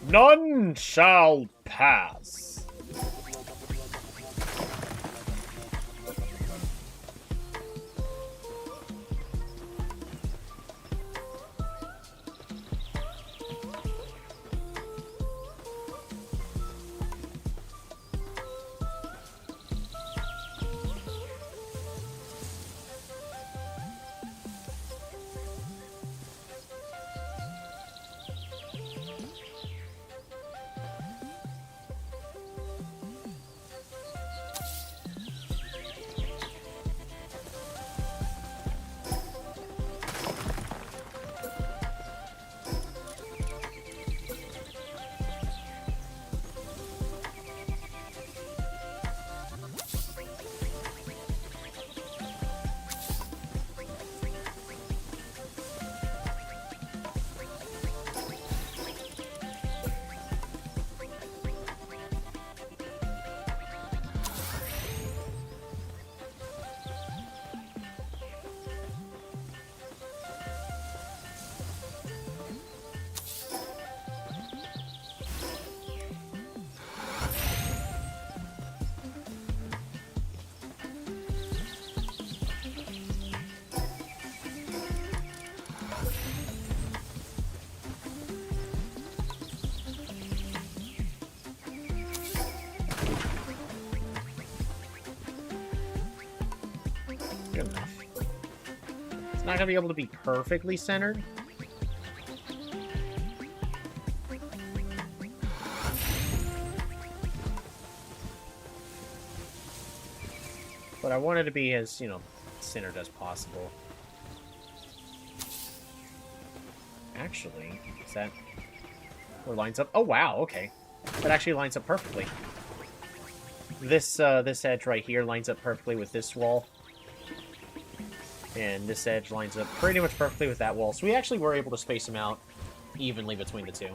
None shall pass. Good enough. It's not gonna be able to be perfectly centered. But I want it to be as, you know, centered as possible. Actually, is that where it lines up? Oh, wow, okay. That actually lines up perfectly. This edge right here lines up perfectly with this wall. And this edge lines up pretty much perfectly with that wall. So we actually were able to space them out evenly between the two.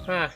Huh.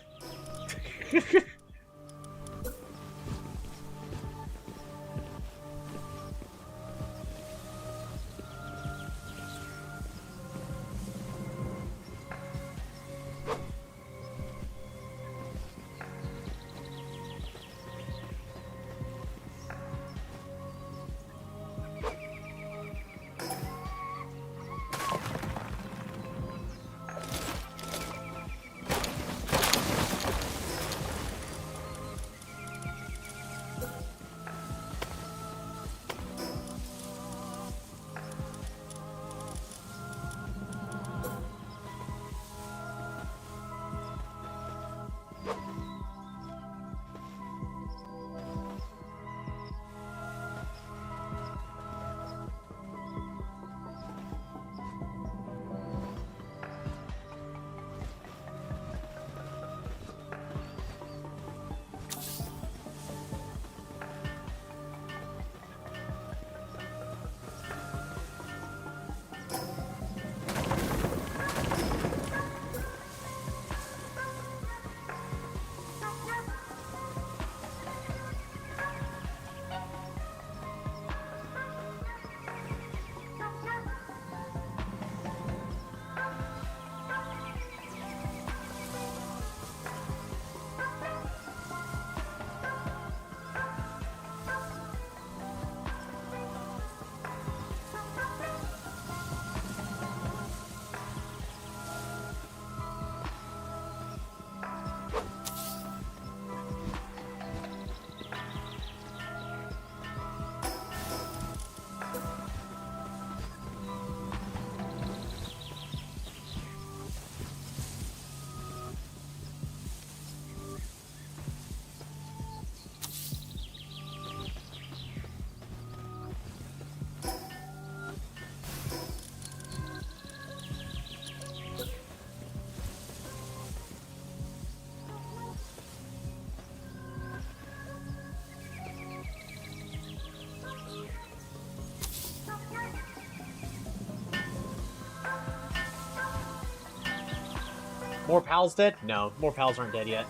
More pals dead? No, more pals aren't dead yet.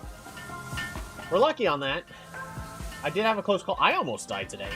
We're lucky on that. I did have a close call. I almost died today.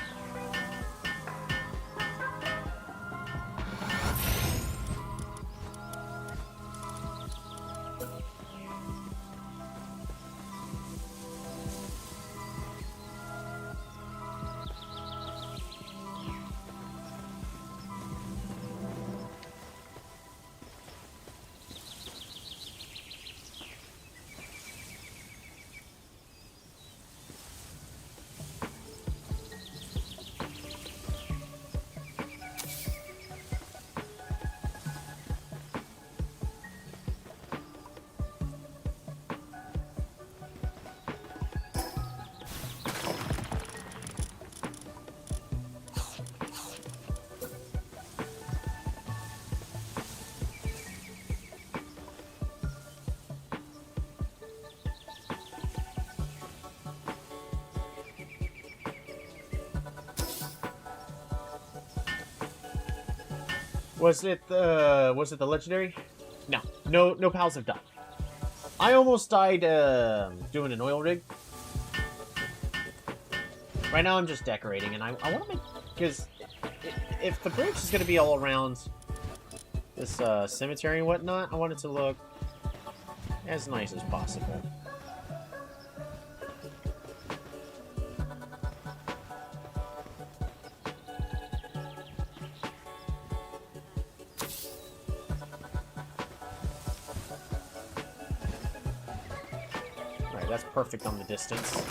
Was it the legendary? No. No pals have died. I almost died doing an oil rig. Right now I'm just decorating, and I want to make... Because if the bridge is going to be all around this cemetery and whatnot, I want it to look as nice as possible. Alright, that's perfect on the distance.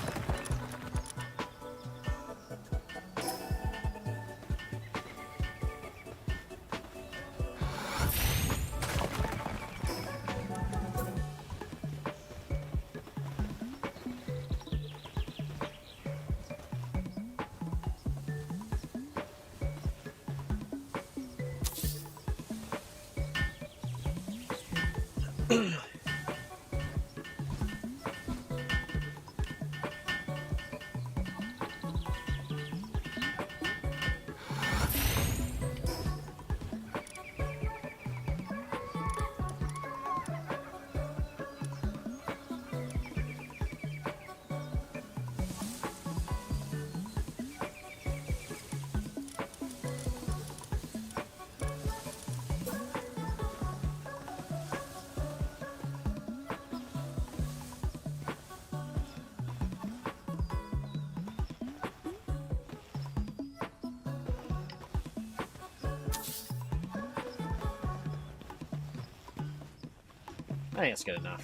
I think that's good enough.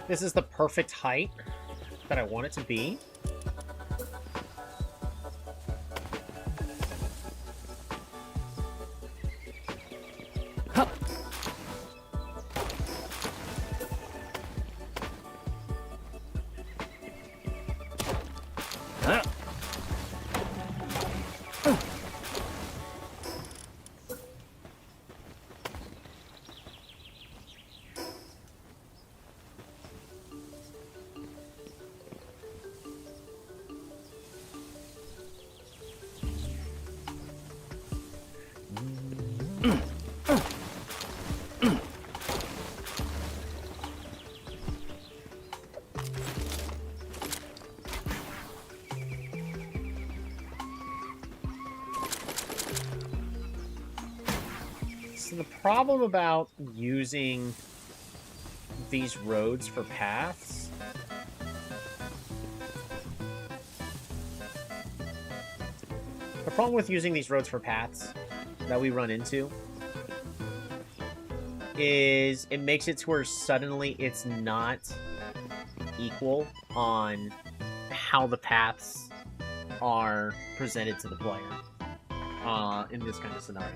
This is the perfect height that I want it to be. So the problem about using these roads for paths that we run into is it makes it to where suddenly it's not equal on how the paths are presented to the player in this kind of scenario.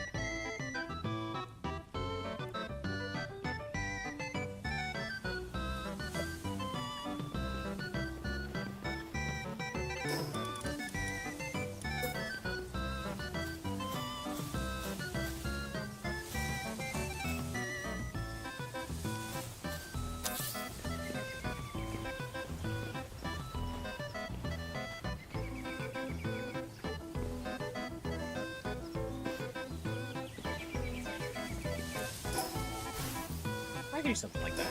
I could do something like that.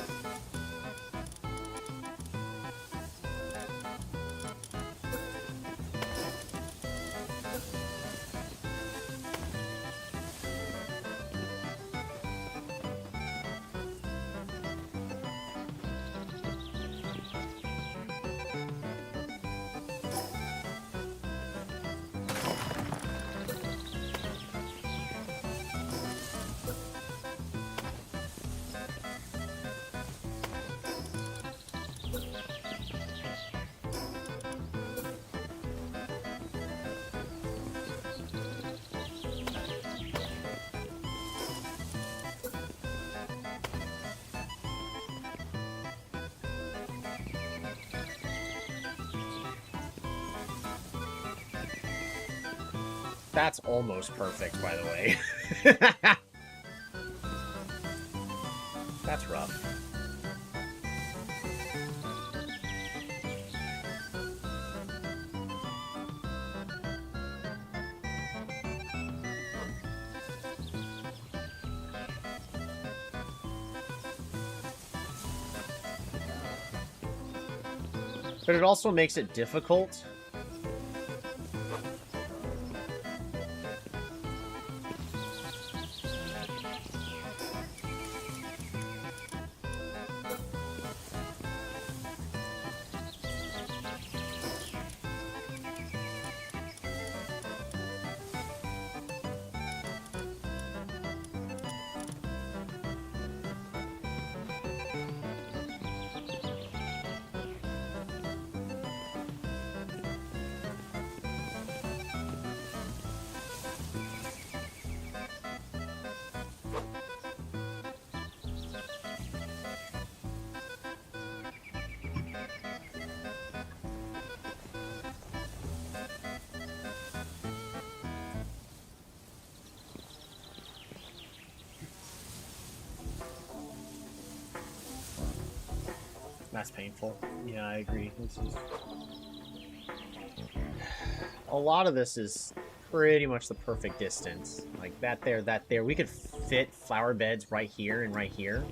That's almost perfect, by the way. That's rough. But it also makes it difficult. That's painful. Yeah, I agree. This is... A lot of this is pretty much the perfect distance. Like, that there, that there. We could fit flower beds right here and right here.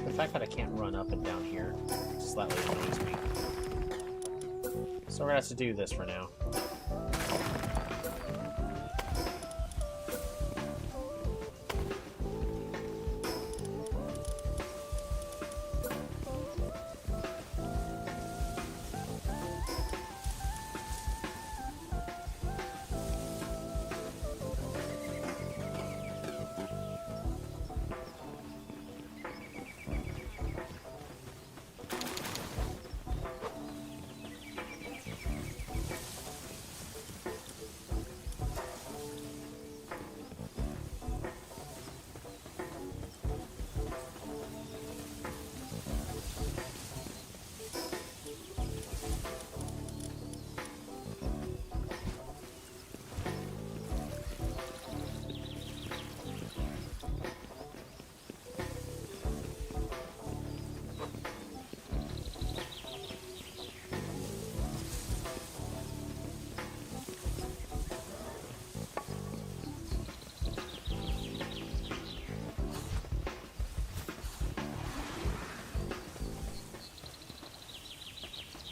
The fact that I can't run up and down here slightly annoys me. So we're gonna have to do this for now.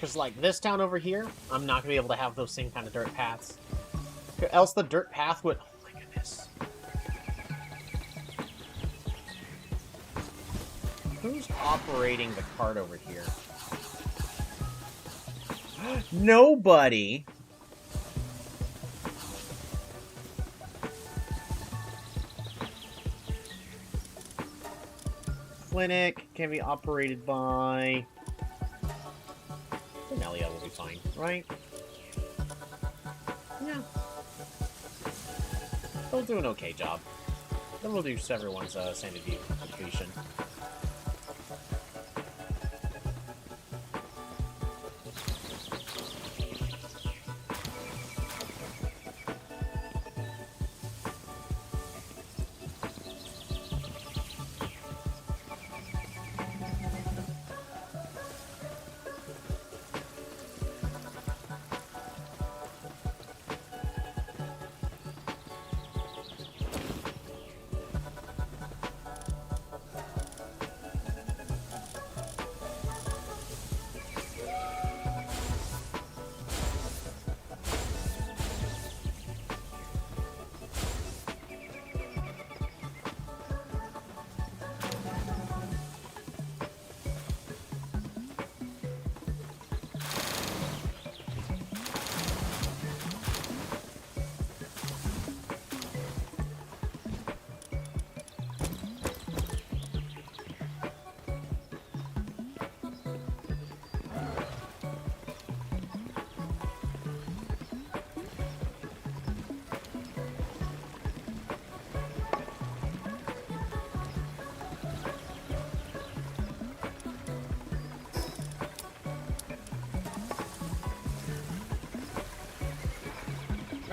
Because, like, this town over here, I'm not going to be able to have those same kind of dirt paths. Else the dirt path would... Oh, my goodness. Who's operating the cart over here? Nobody! Clinic can be operated by... Melia will be fine, right? Yeah. They'll do an okay job. Then we'll do everyone's sanity completion.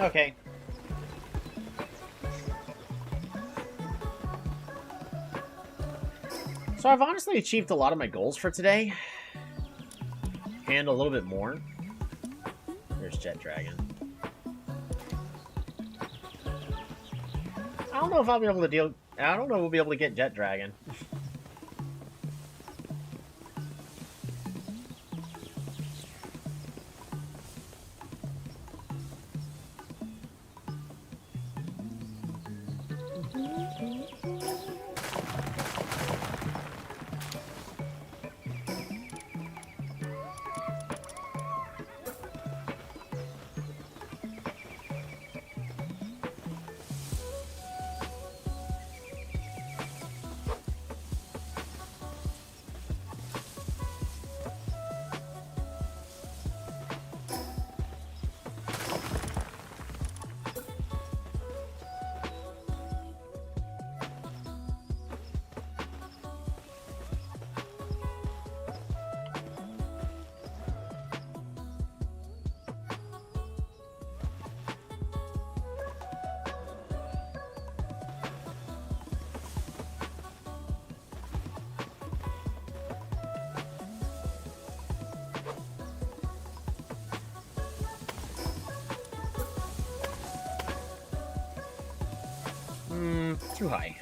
Okay. So I've honestly achieved a lot of my goals for today. And a little bit more. There's Jet Dragon. I don't know if I'll be able to deal... I don't know if we'll be able to get Jet Dragon. Too high.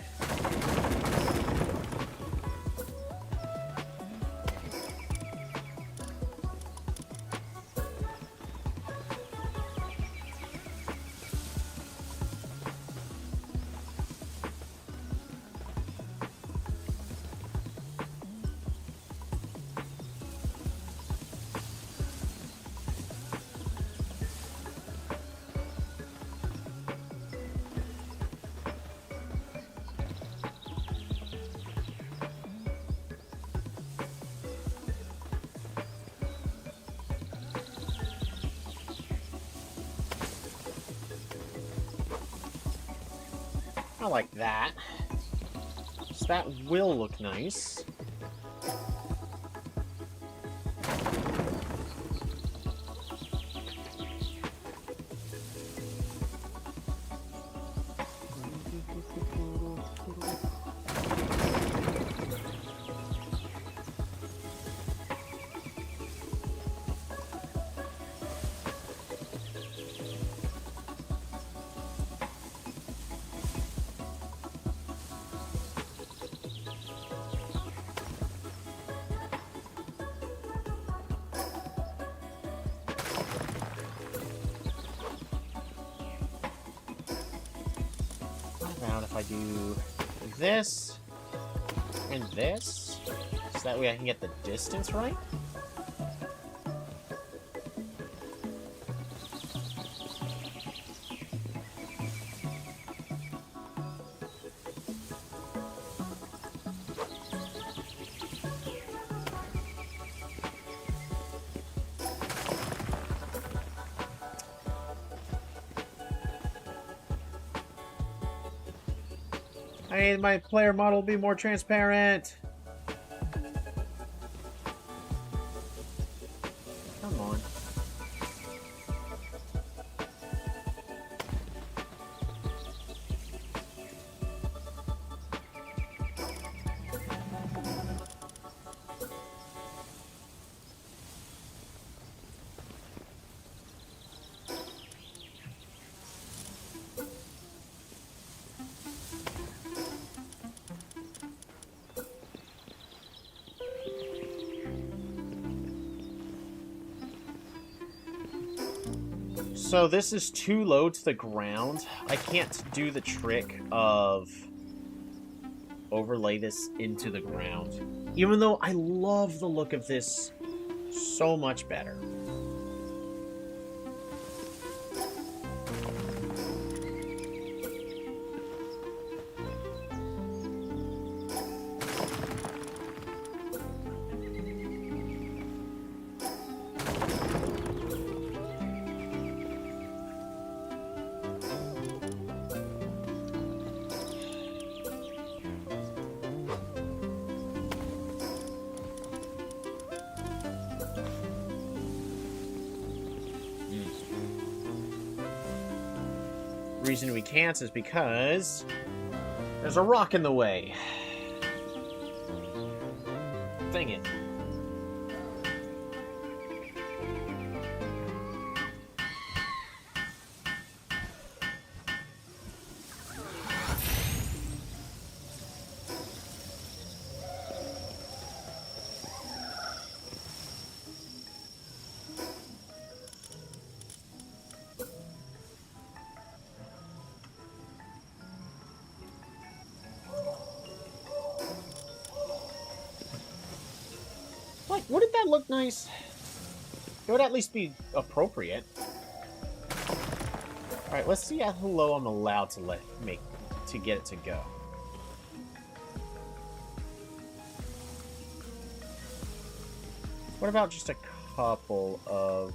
I like that. So that will look nice. If I do this and this, so that way I can get the distance right. I need my player model to be more transparent. Come on. So this is too low to the ground. I can't do the trick of overlay this into the ground. Even though I love the look of this so much better. Reason we can't is because there's a rock in the way. Dang it. Wouldn't that look nice? It would at least be appropriate. Alright, let's see how low I'm allowed to to get it to go. What about just a couple of...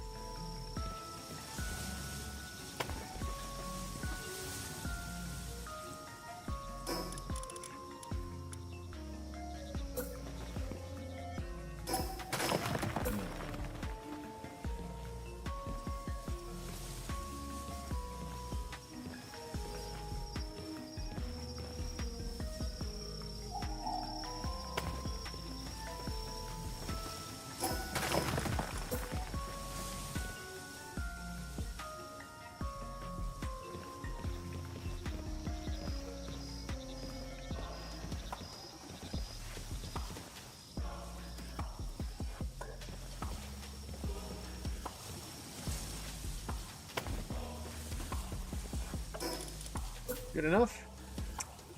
Good enough?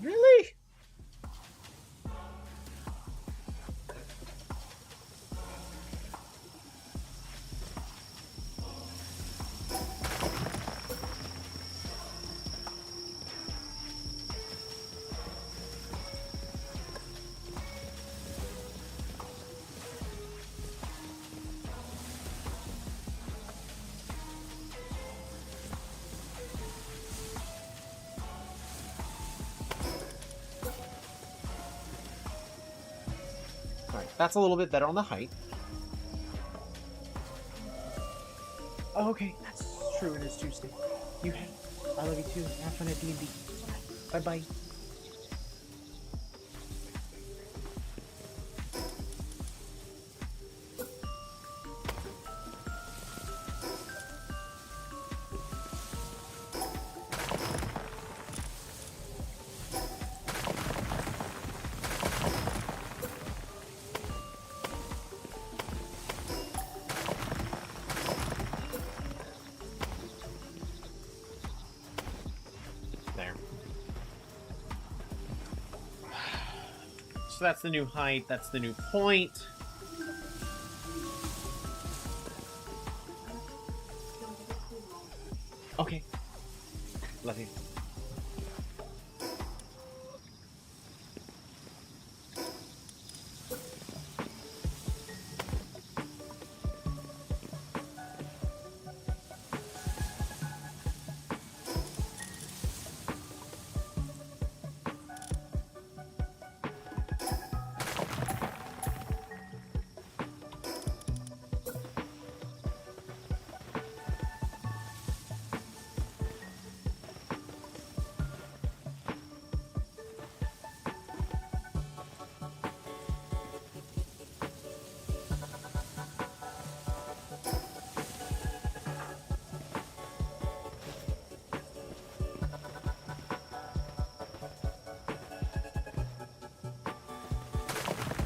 Really? Alright, that's a little bit better on the height. Oh, okay, that's true. It is Tuesday. You have. I love you too. Have fun at D&D. Bye bye. There. So that's the new height. That's the new point. Okay. Love you.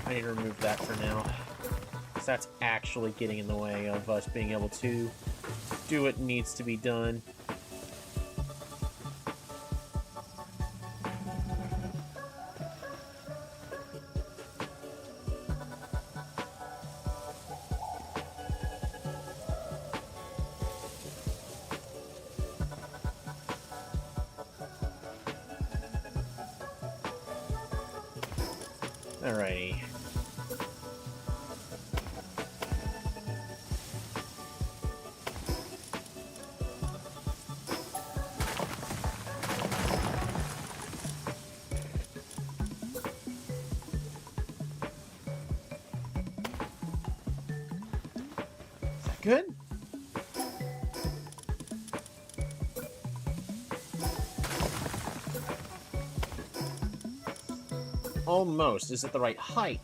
I need to remove that for now. Because that's actually getting in the way of us being able to do what needs to be done. Alrighty. Is that good? Almost. Is it the right height?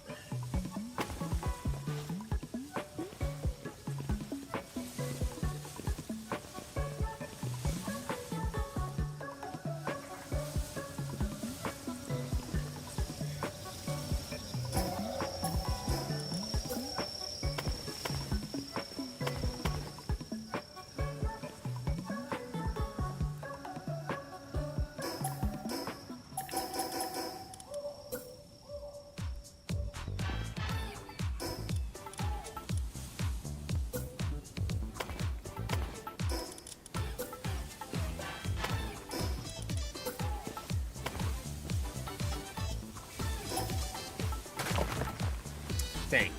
Dang.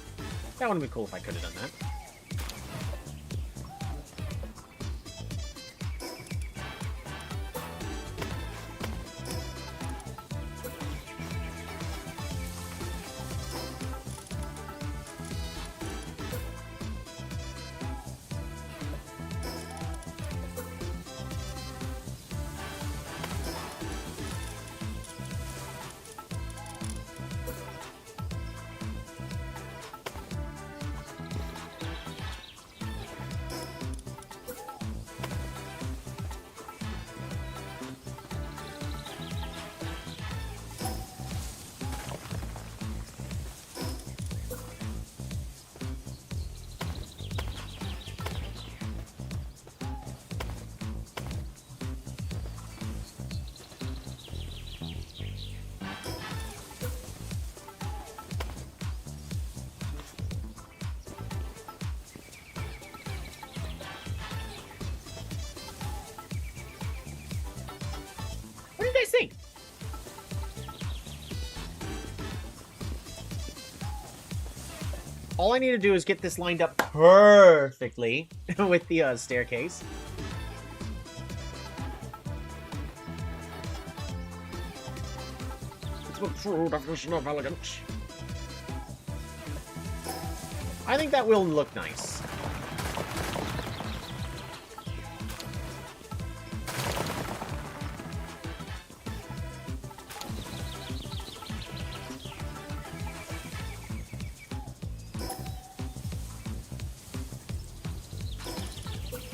That would have been cool if I could have done that. guys think? All I need to do is get this lined up perfectly with the staircase. It's a true definition of elegance. I think that will look nice.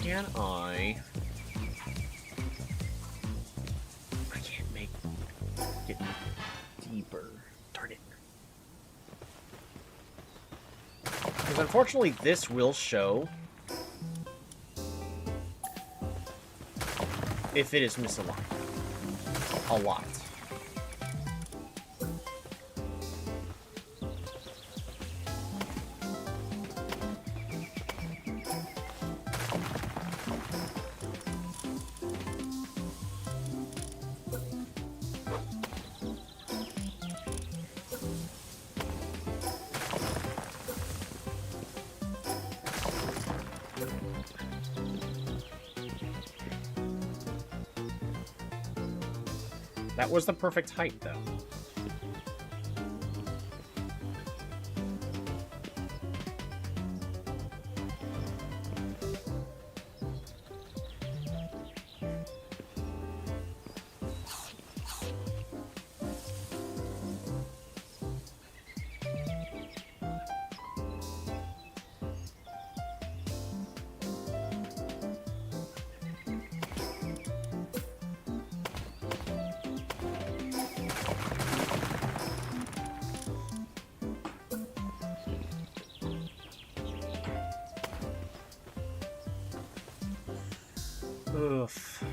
Can I can't make it deeper. Darn it. Because unfortunately this will show if it is misaligned. A lot. That was the perfect height, though. Oof.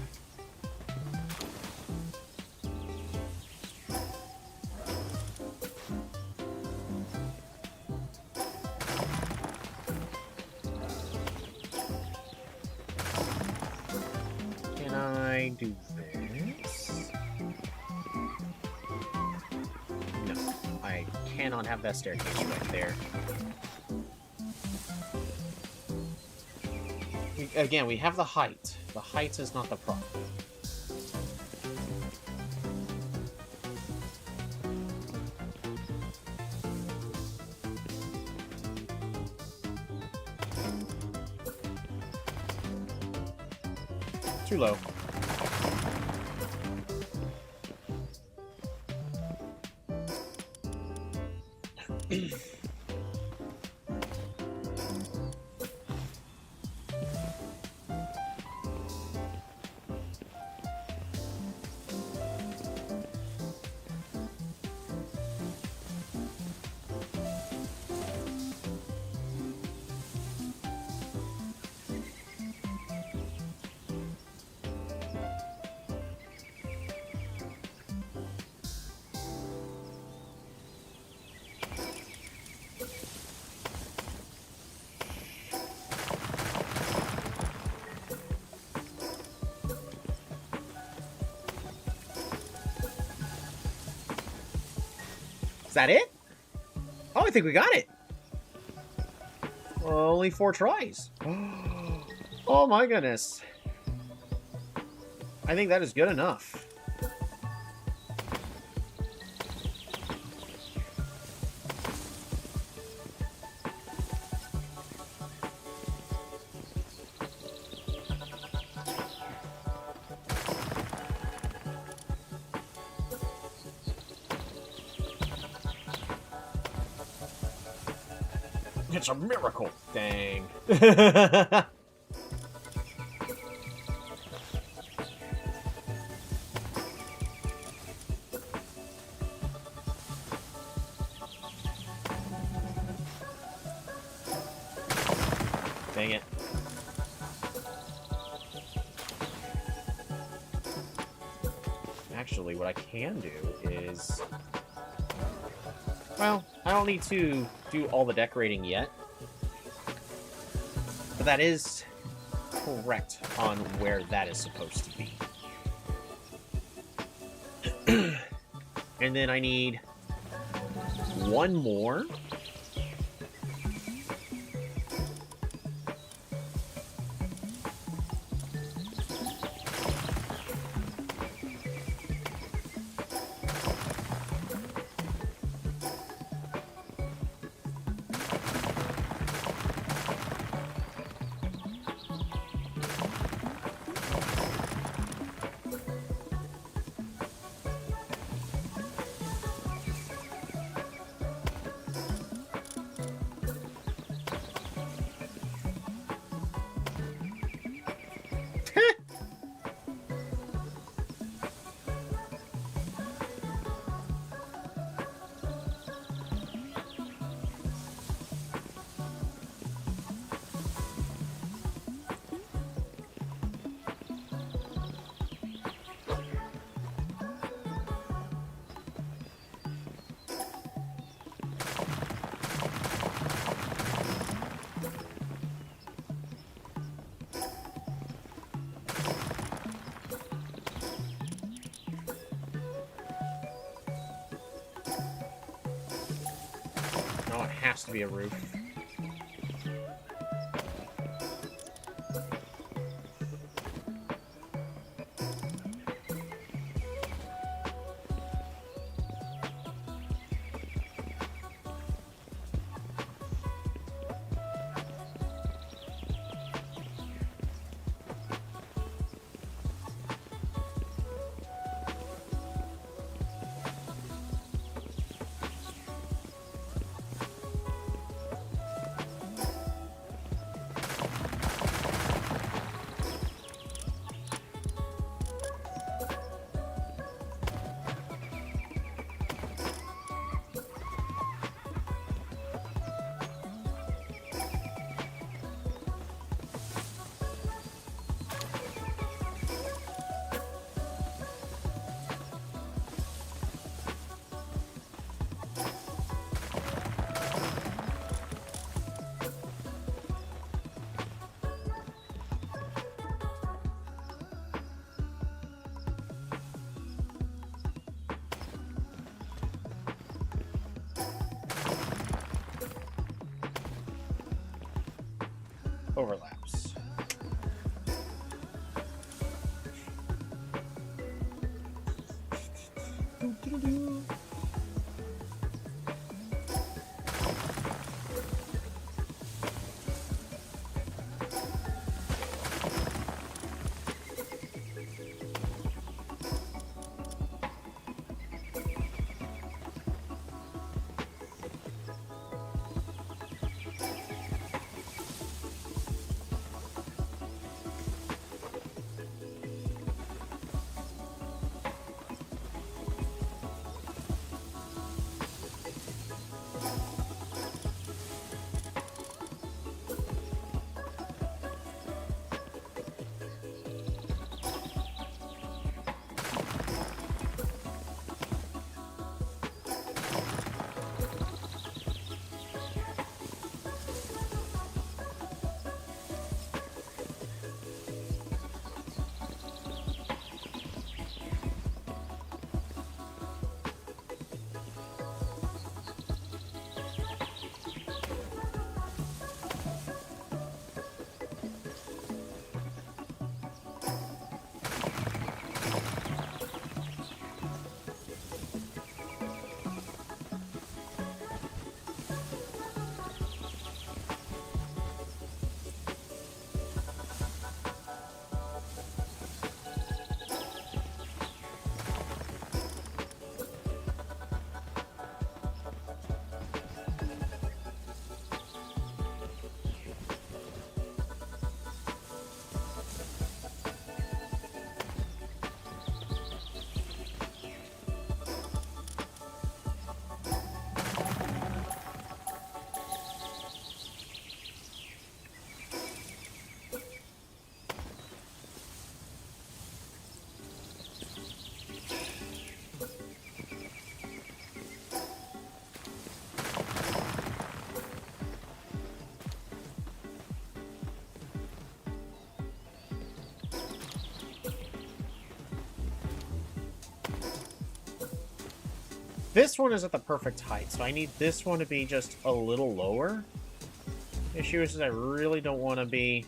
Can I do this? No, I cannot have that staircase right there. Again, we have the height. The height is not the problem. Too low. Is that it? Oh, I think we got it. Only 4 tries. Oh my goodness. I think that is good enough. It's a miracle. Dang. Dang it. Actually, what I can do is... Well, I don't need to do all the decorating yet. But that is correct on where that is supposed to be. And then I need one more. Oh, it has to be a roof. Overlaps. this one is at the perfect height, so I need this one to be just a little lower. The issue is I really don't want to be...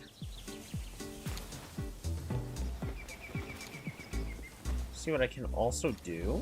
See what I can also do.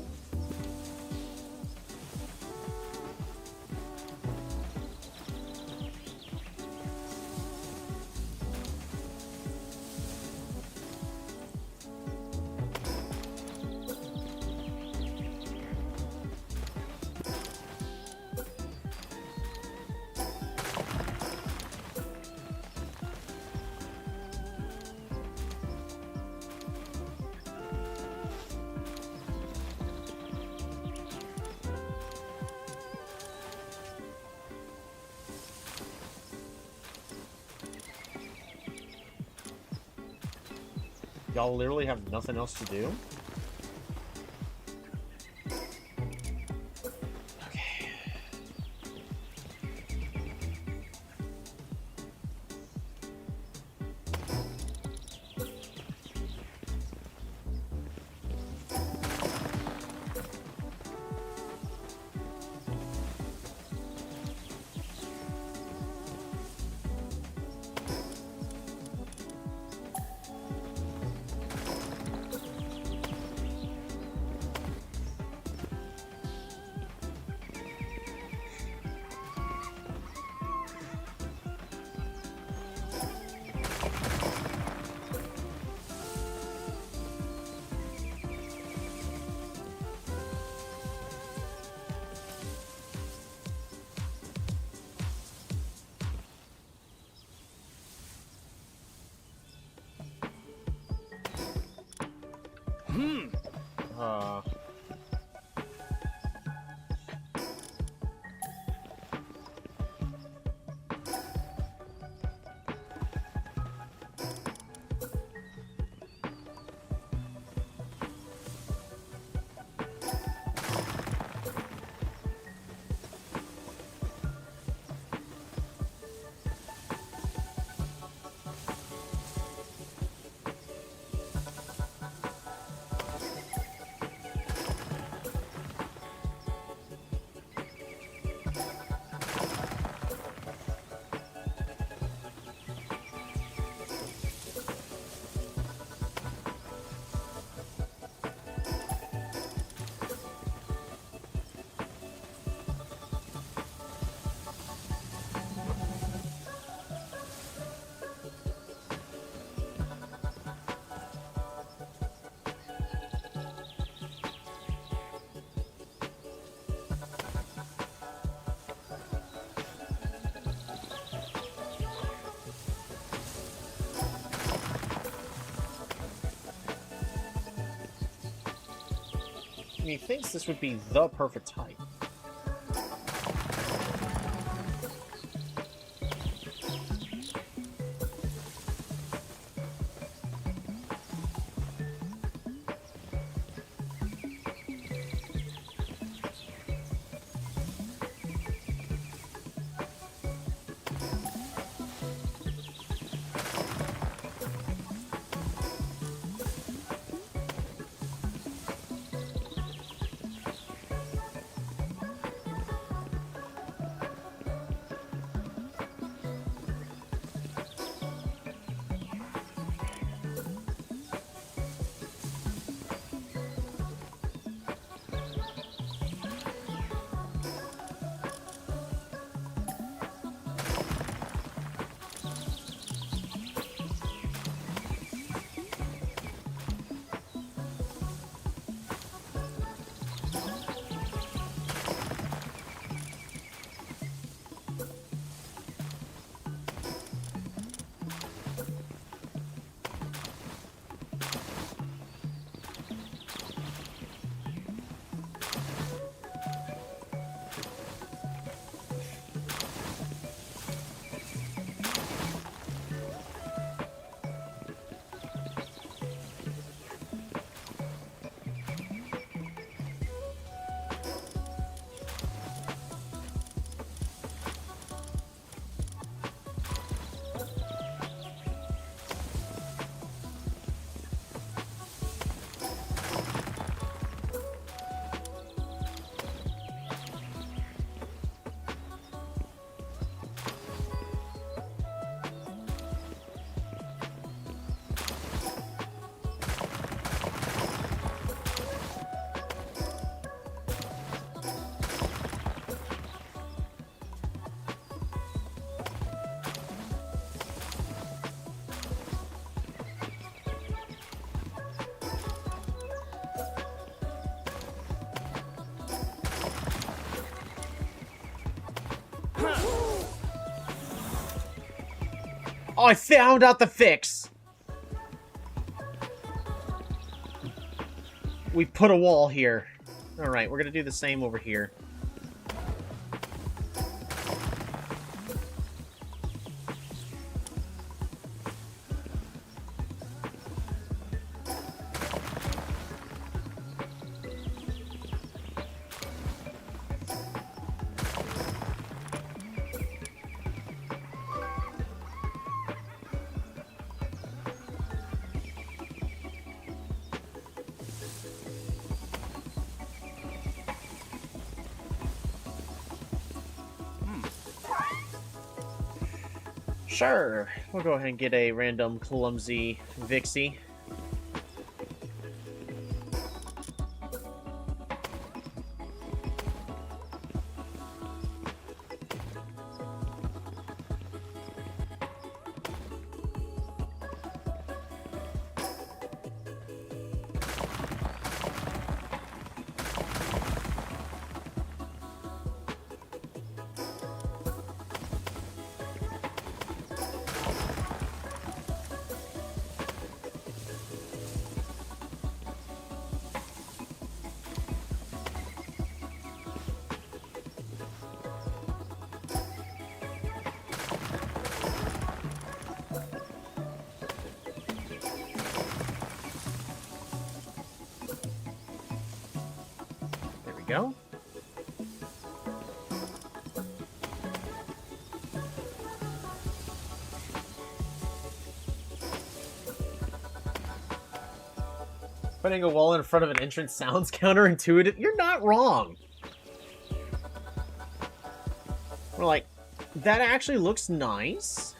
Y'all literally have nothing else to do? Okay. Uh... He thinks this would be the perfect height. Oh, I found out the fix! We put a wall here. Alright, we're gonna do the same over here. Sure, we'll go ahead and get a random clumsy Vixie. There we go. Putting a wall in front of an entrance sounds counterintuitive. You're not wrong. We're like, that actually looks nice.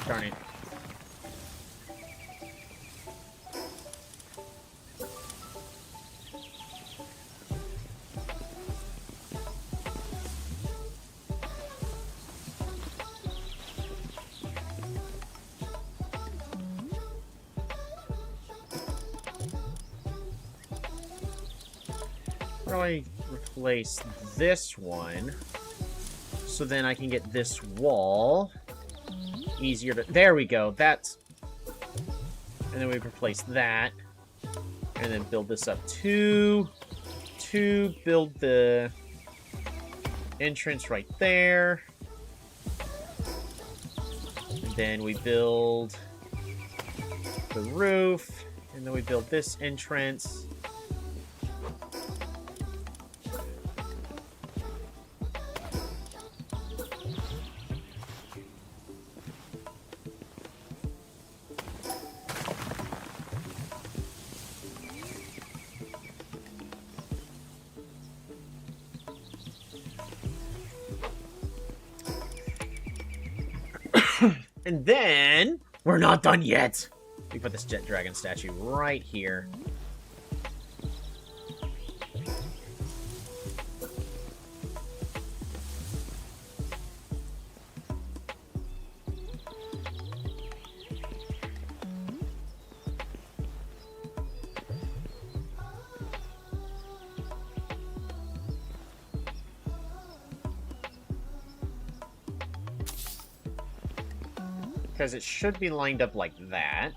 Darn it. How do I replace this one so then I can get this wall easier to... There we go. That's... And then we replace that. And then build this up to build the entrance right there. And then we build the roof. And then we build this entrance. And then, we're not done yet. We put this jet dragon statue right here. Because it should be lined up like that.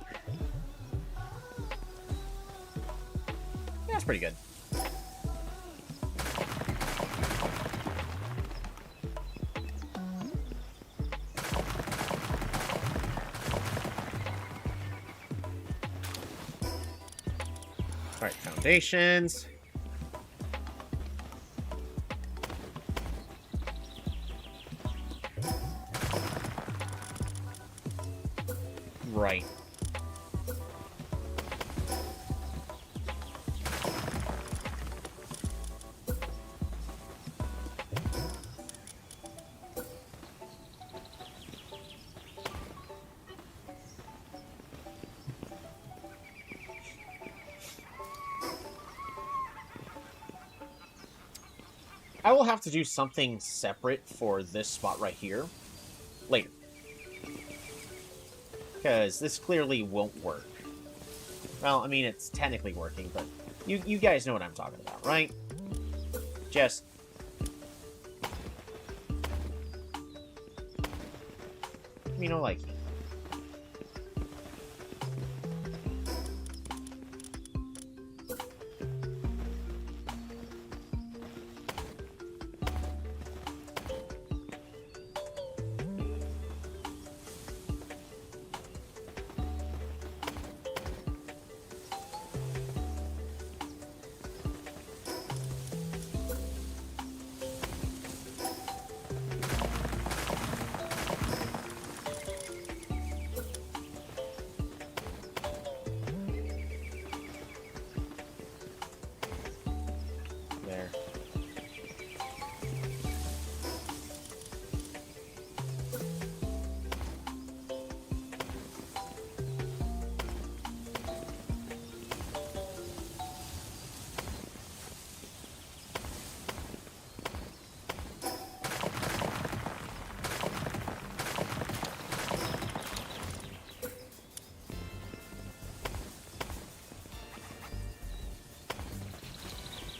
Yeah, that's pretty good. Alright, foundations. Right. I will have to do something separate for this spot right here later. Because this clearly won't work. Well, I mean, it's technically working, but you guys know what I'm talking about, right? Just... me no like. There.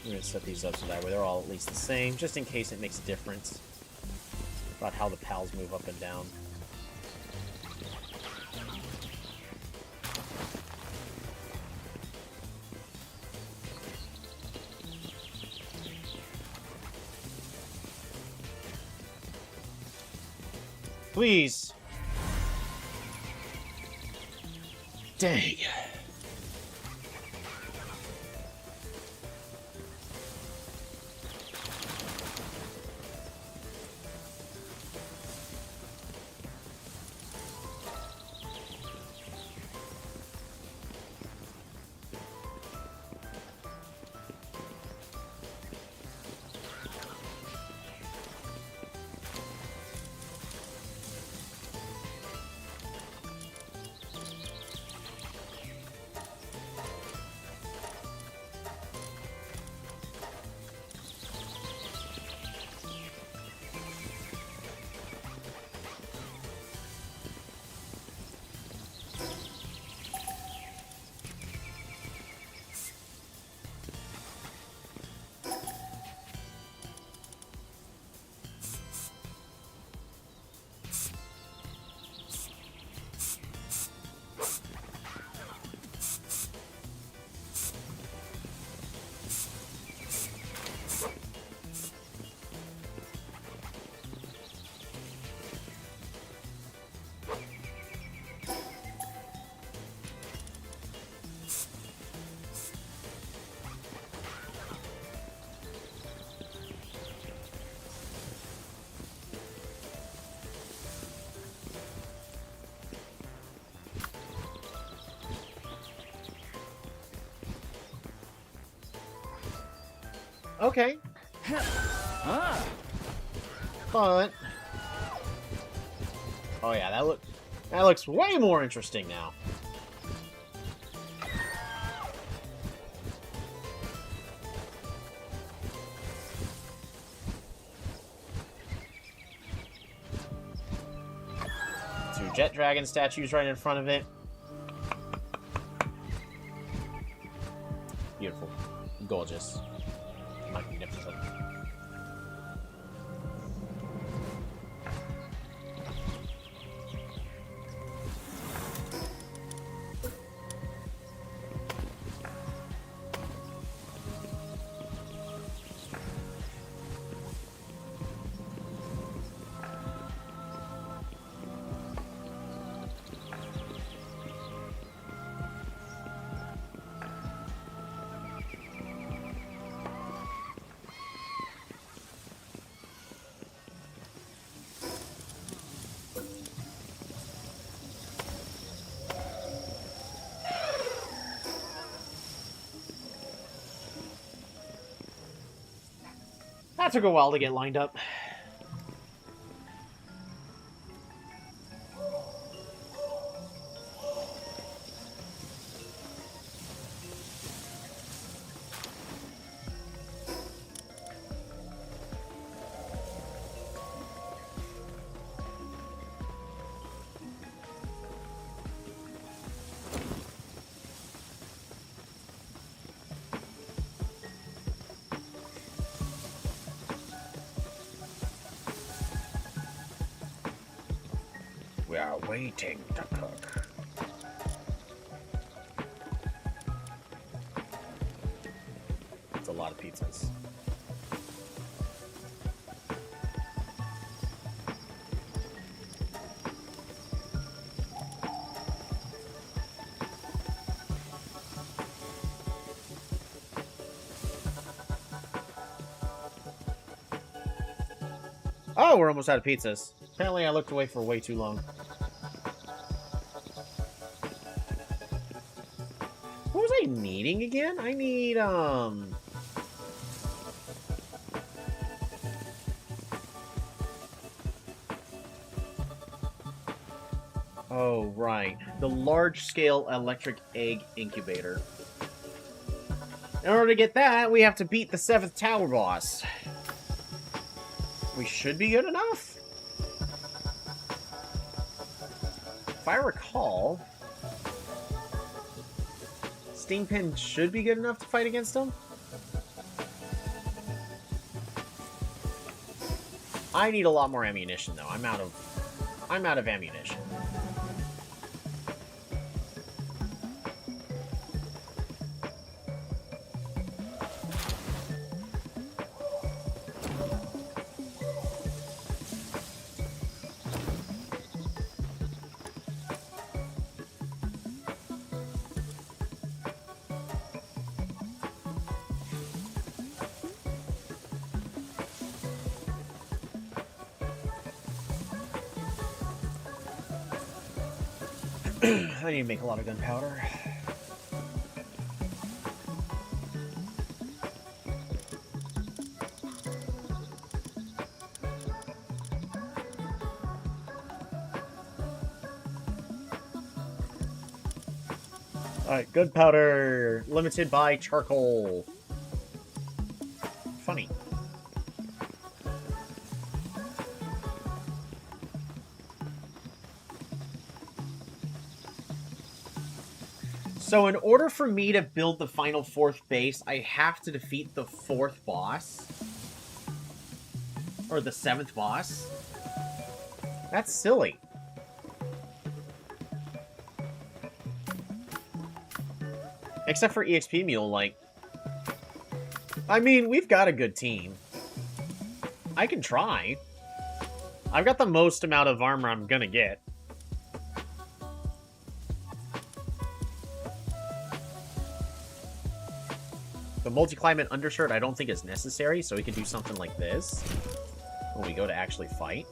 I'm going to set these up so that way they're all at least the same, just in case it makes a difference about how the pals move up and down. Please. Dang. Okay. But... oh yeah, that looks way more interesting now. Two jet dragon statues right in front of it. Beautiful. Gorgeous. Magnificent. That took a while to get lined up. We are waiting to cook. It's a lot of pizzas. Oh, we're almost out of pizzas. Apparently I looked away for way too long. What was I needing again? I need, Oh, right. The large-scale electric egg incubator. In order to get that, we have to beat the 7th tower boss. We should be good enough. If I recall, Steam Pin should be good enough to fight against him. I need a lot more ammunition, though. I'm out of ammunition. I need to make a lot of gunpowder. Alright, gunpowder! Limited by charcoal. Funny. So in order for me to build the final 4th base, I have to defeat the 4th boss. Or the 7th boss. That's silly. Except for EXP Mule, like... I mean, we've got a good team. I can try. I've got the most amount of armor I'm gonna get. The multi-climate undershirt I don't think is necessary, so we can do something like this when we go to actually fight.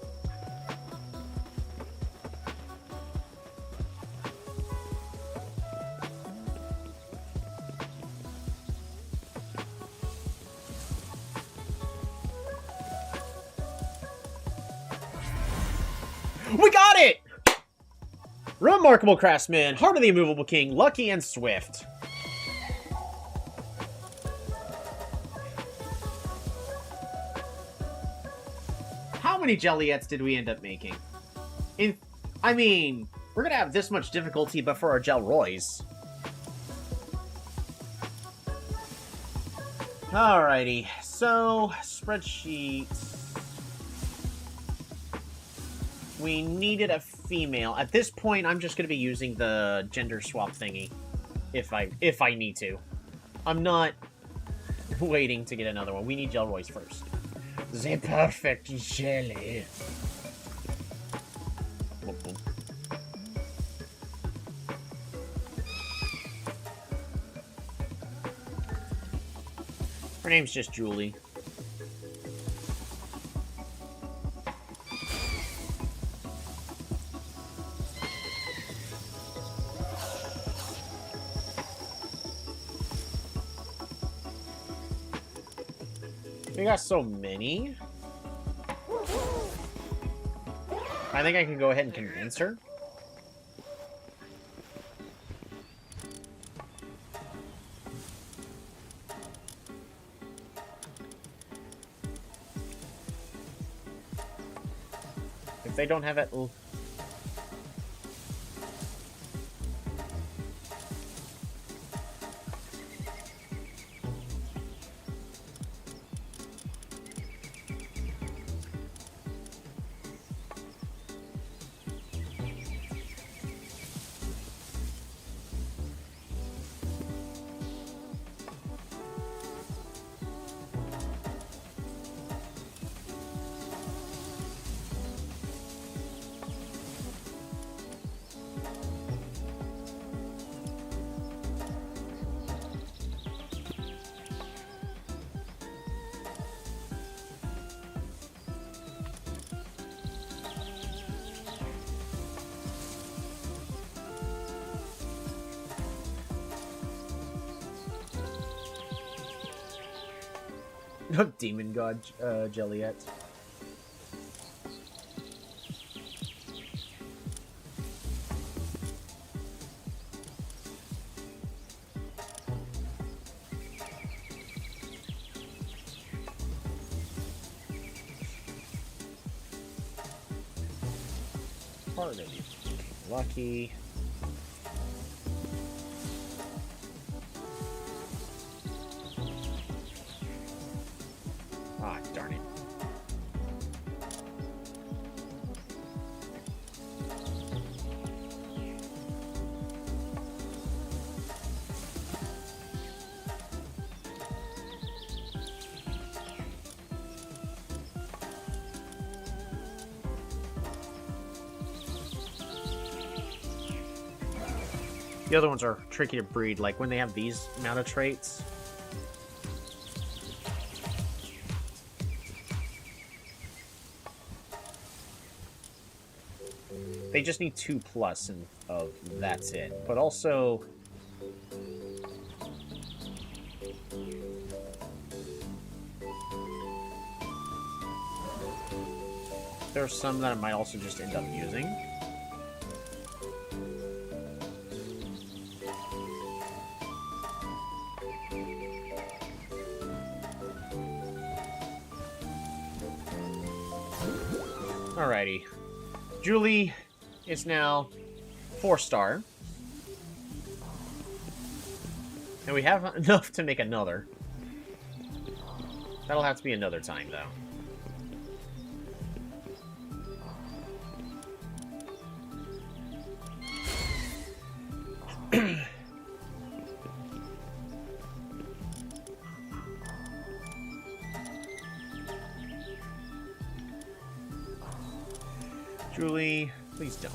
We got it! Remarkable craftsman, heart of the immovable king, lucky and swift. How many Jellyettes did we end up making? I mean, we're gonna have this much difficulty but for our Jelroys. Alrighty, so, spreadsheet. We needed a female. At this point, I'm just gonna be using the gender swap thingy. If I need to. I'm not waiting to get another one. We need Jelroys first. The perfect jelly. Her name's just Julie. We got so many. I think I can go ahead and convince her. If they don't have it... Demon God Jelliet. Part of it. Lucky. Ah, darn it. The other ones are tricky to breed, like when they have these amount of traits. They just need 2+ and that's it. But also, there are some that I might also just end up using. Alrighty. Julie is now 4-star. And we have enough to make another. That'll have to be another time, though. Julie, please don't.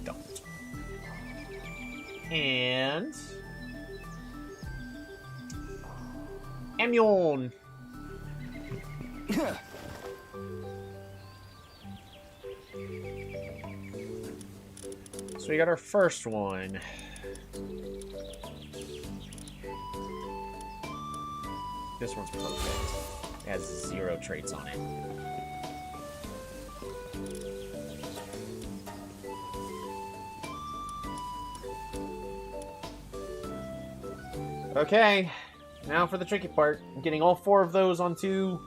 Don't. And... Amion! So we got our first one. This one's perfect. It has 0 traits on it. Okay, now for the tricky part. I'm getting all 4 of those onto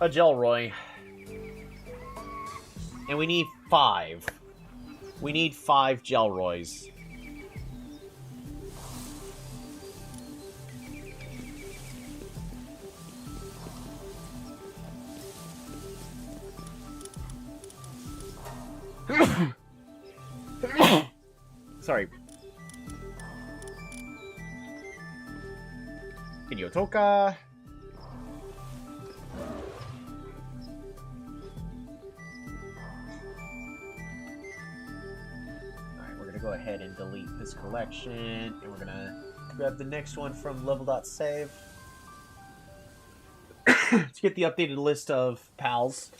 a Jelroy. And we need 5. We need 5 Jelroys. Sorry. Kyotoka. Alright, we're gonna go ahead and delete this collection, and we're gonna grab the next one from level.save to get the updated list of pals.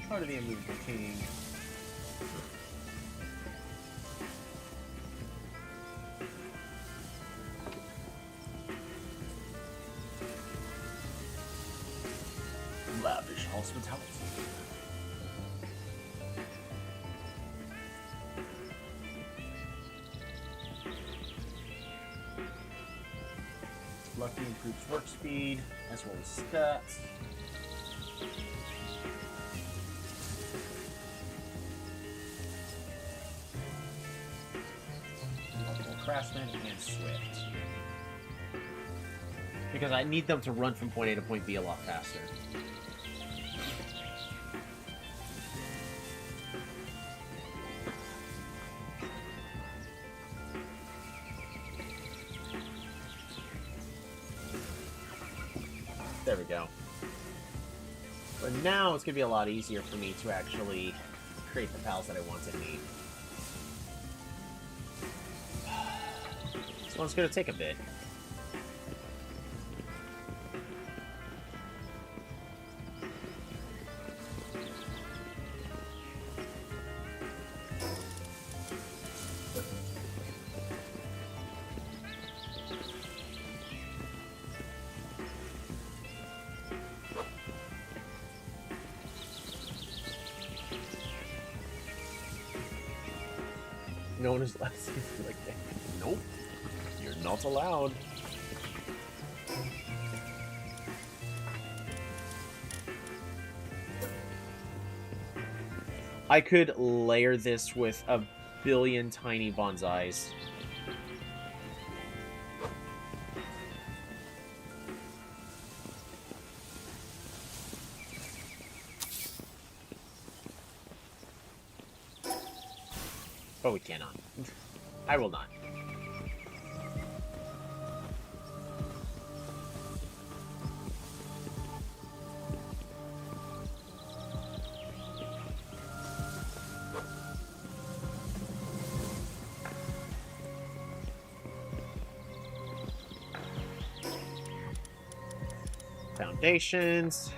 Part of the immovable king. Lavish hospitality. Lucky improves work speed as well as stats. Craftsman and Swift. Because I need them to run from point A to point B a lot faster. There we go. But now it's going to be a lot easier for me to actually create the pals that I want and need. This one's gonna take a bit. No one is allowed to be like that. Nope. You're not allowed. I could layer this with a billion tiny bonsais. But we cannot. I will not. Foundations.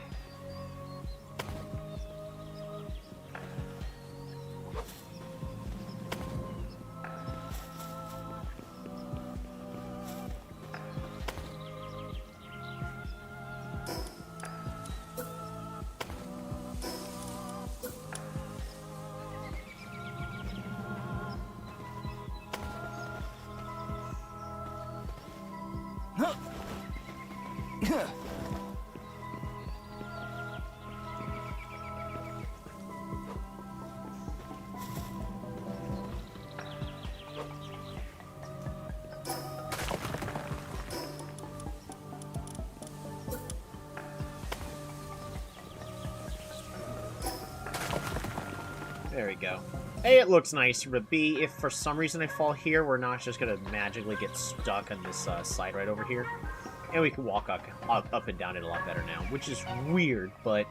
There we go. A, it looks nicer, but B, if for some reason I fall here, we're not just gonna magically get stuck on this side right over here. And we can walk up and down it a lot better now, which is weird, but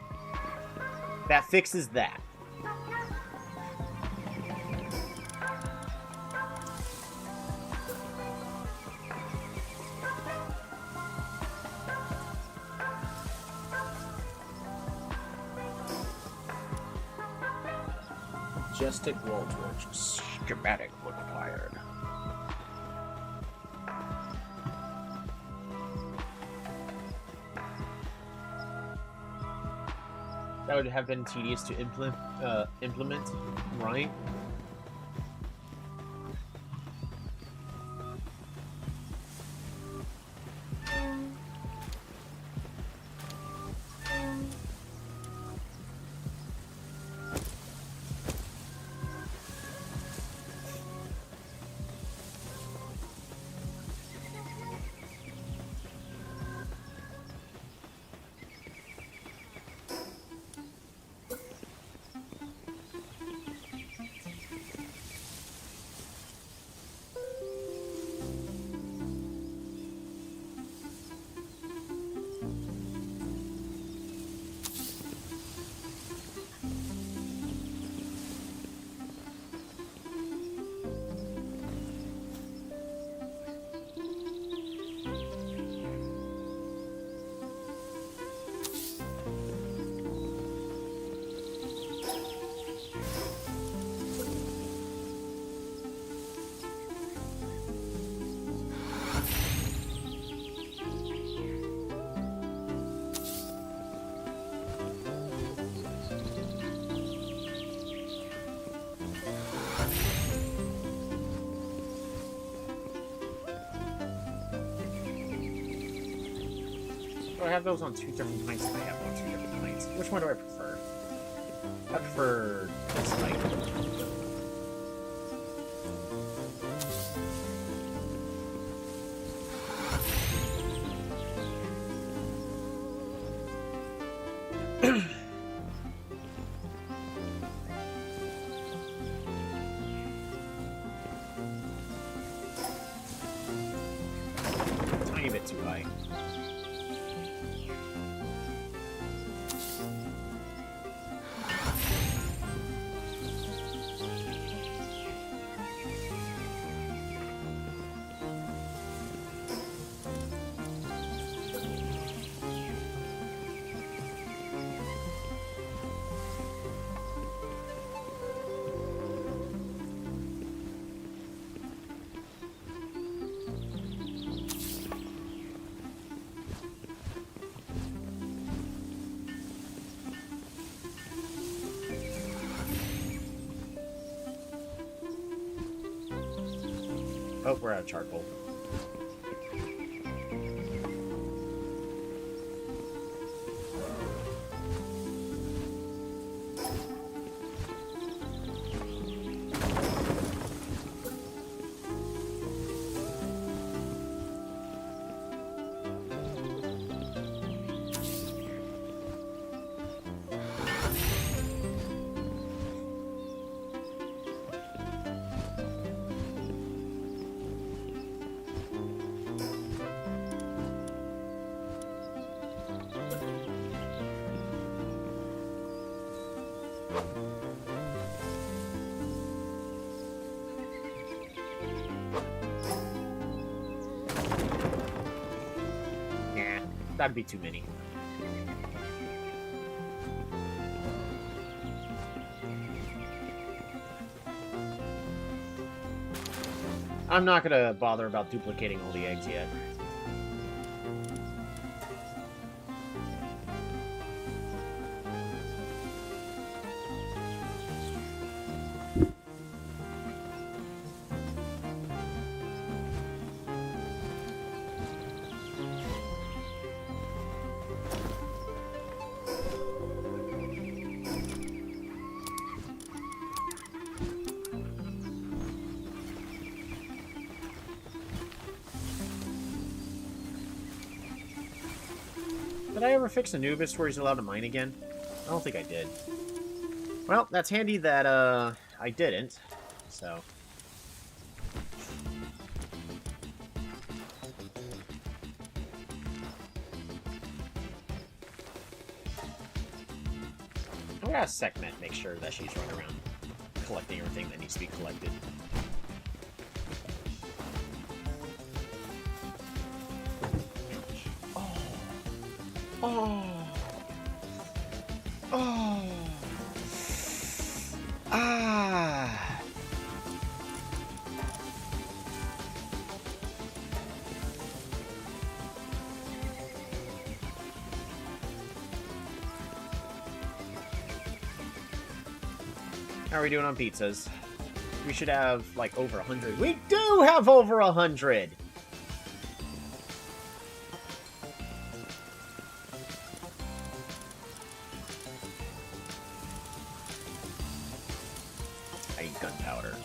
that fixes that. Majestic wall torch. Schematic required. That would have been tedious to implement, right? Do I have those on two different heights? I have on two different heights. Which one do I prefer? I prefer this height. Tiny bit too high. Oh, we're out of charcoal. Nah, that'd be too many. I'm not gonna bother about duplicating all the eggs yet. Did I ever fix Anubis where he's allowed to mine again? I don't think I did. Well, that's handy that, I didn't. So. I'm gonna ask Sekhmet, make sure that she's running around collecting everything that needs to be collected. Oh. Oh. Ah. How are we doing on pizzas? We should have, like, over 100. We do have over 100! I need gunpowder.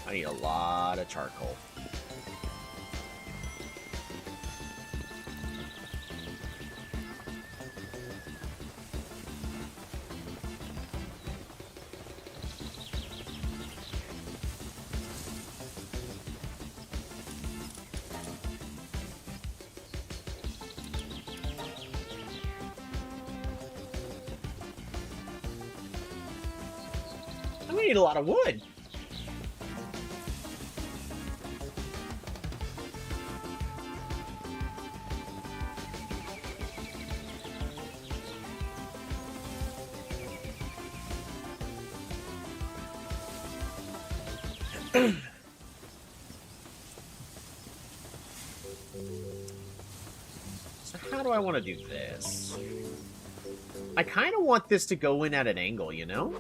I need a lot of charcoal. We need a lot of wood. So how do I want to do this? I kind of want this to go in at an angle, you know?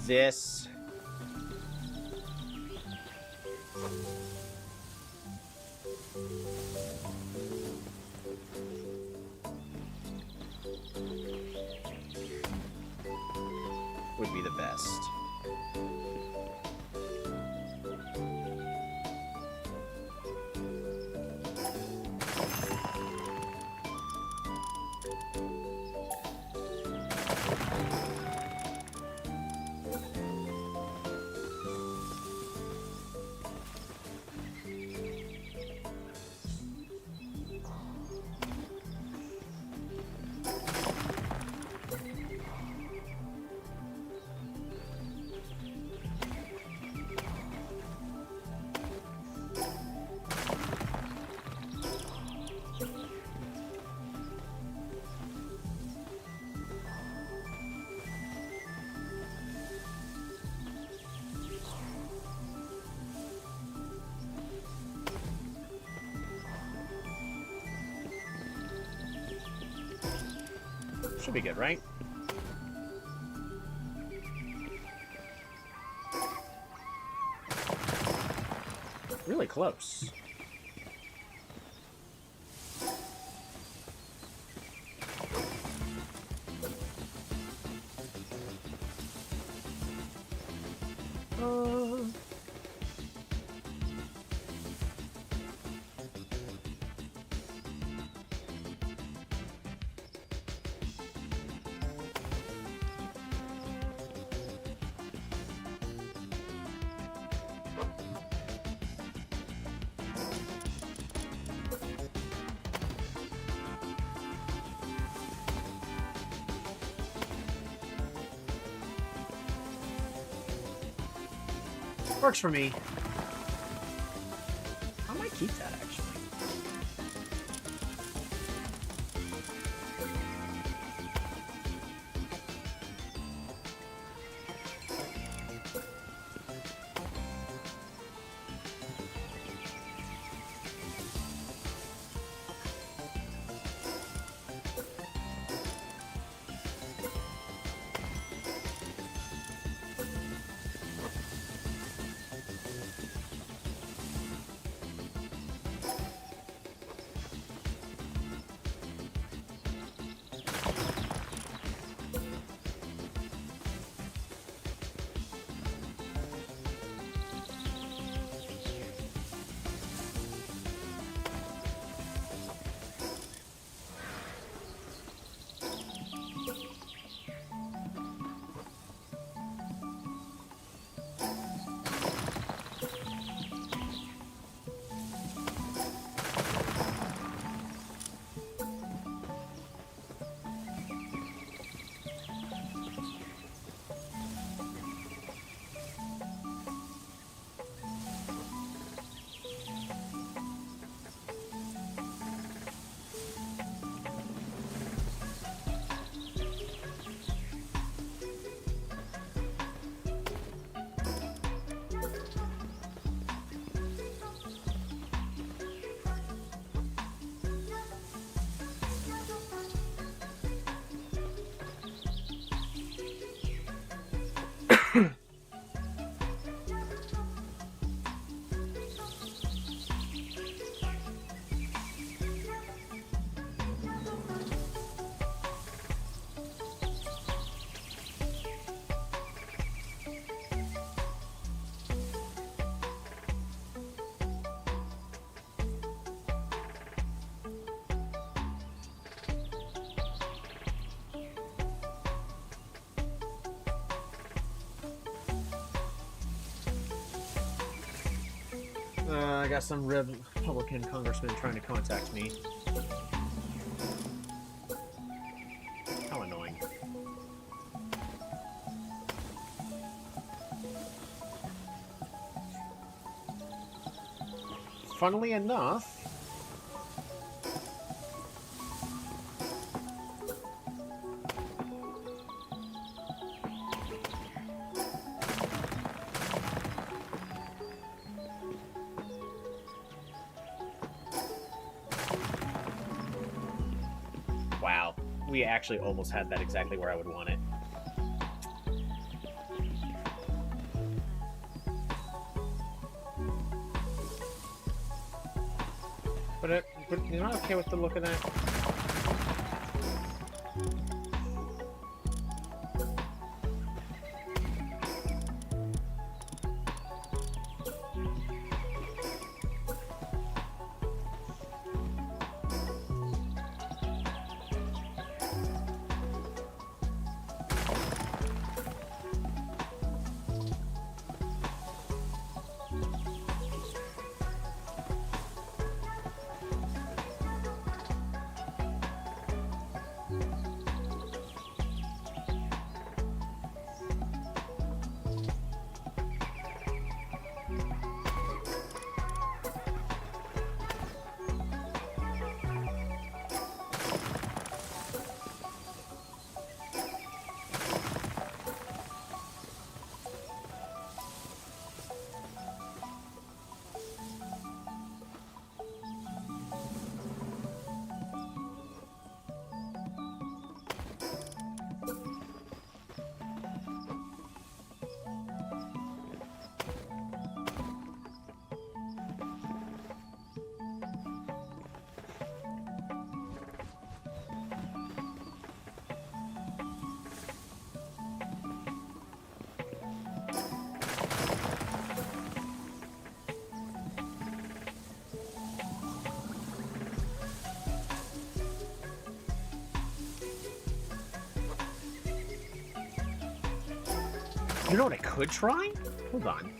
This would be the best. Should be good, right? Really close. Works for me. I might keep that, actually. I got some Republican congressman trying to contact me. How annoying. Funnily enough, wow, we actually almost had that exactly where I would want it. But you're not okay with the look of that? You know what I could try? Hold on.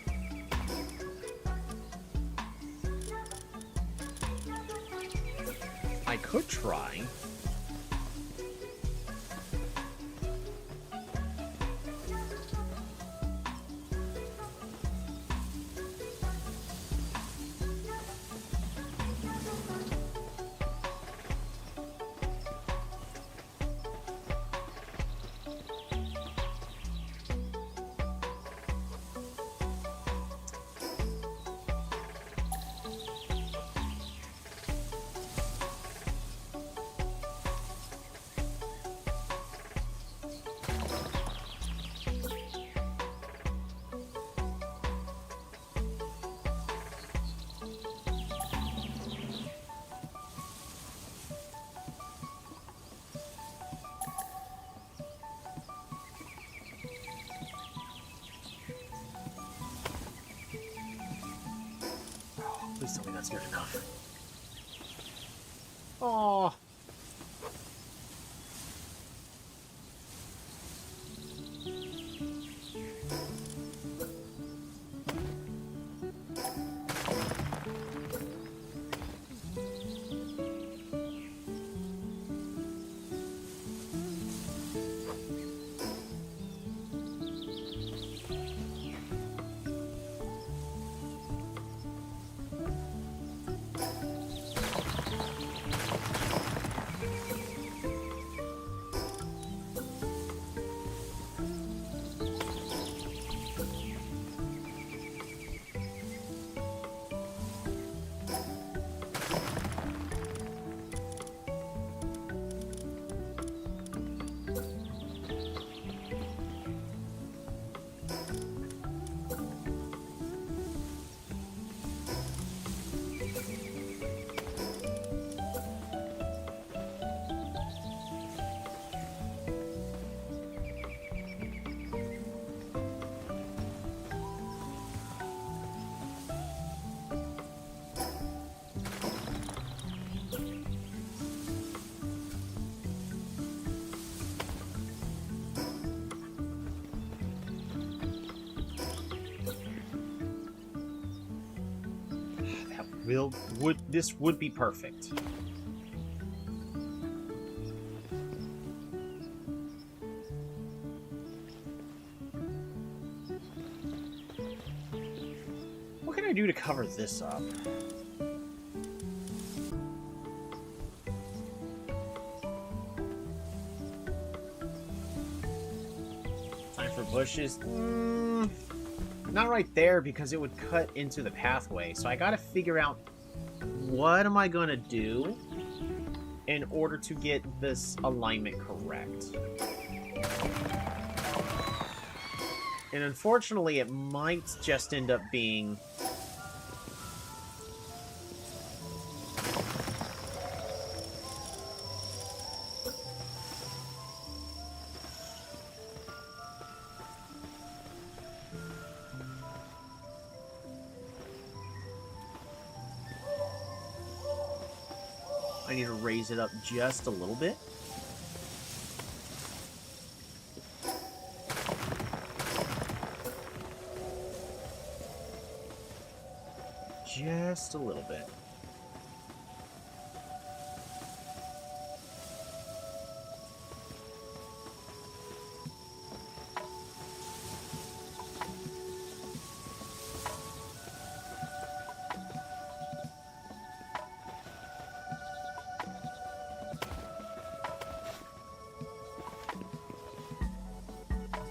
I could try. Please tell me that's good enough. Oh. This would be perfect. What can I do to cover this up? Time for bushes? Not right there because it would cut into the pathway. So I gotta figure out what am I gonna do in order to get this alignment correct. And unfortunately, it might just end up being... I need to raise it up just a little bit. Just a little bit.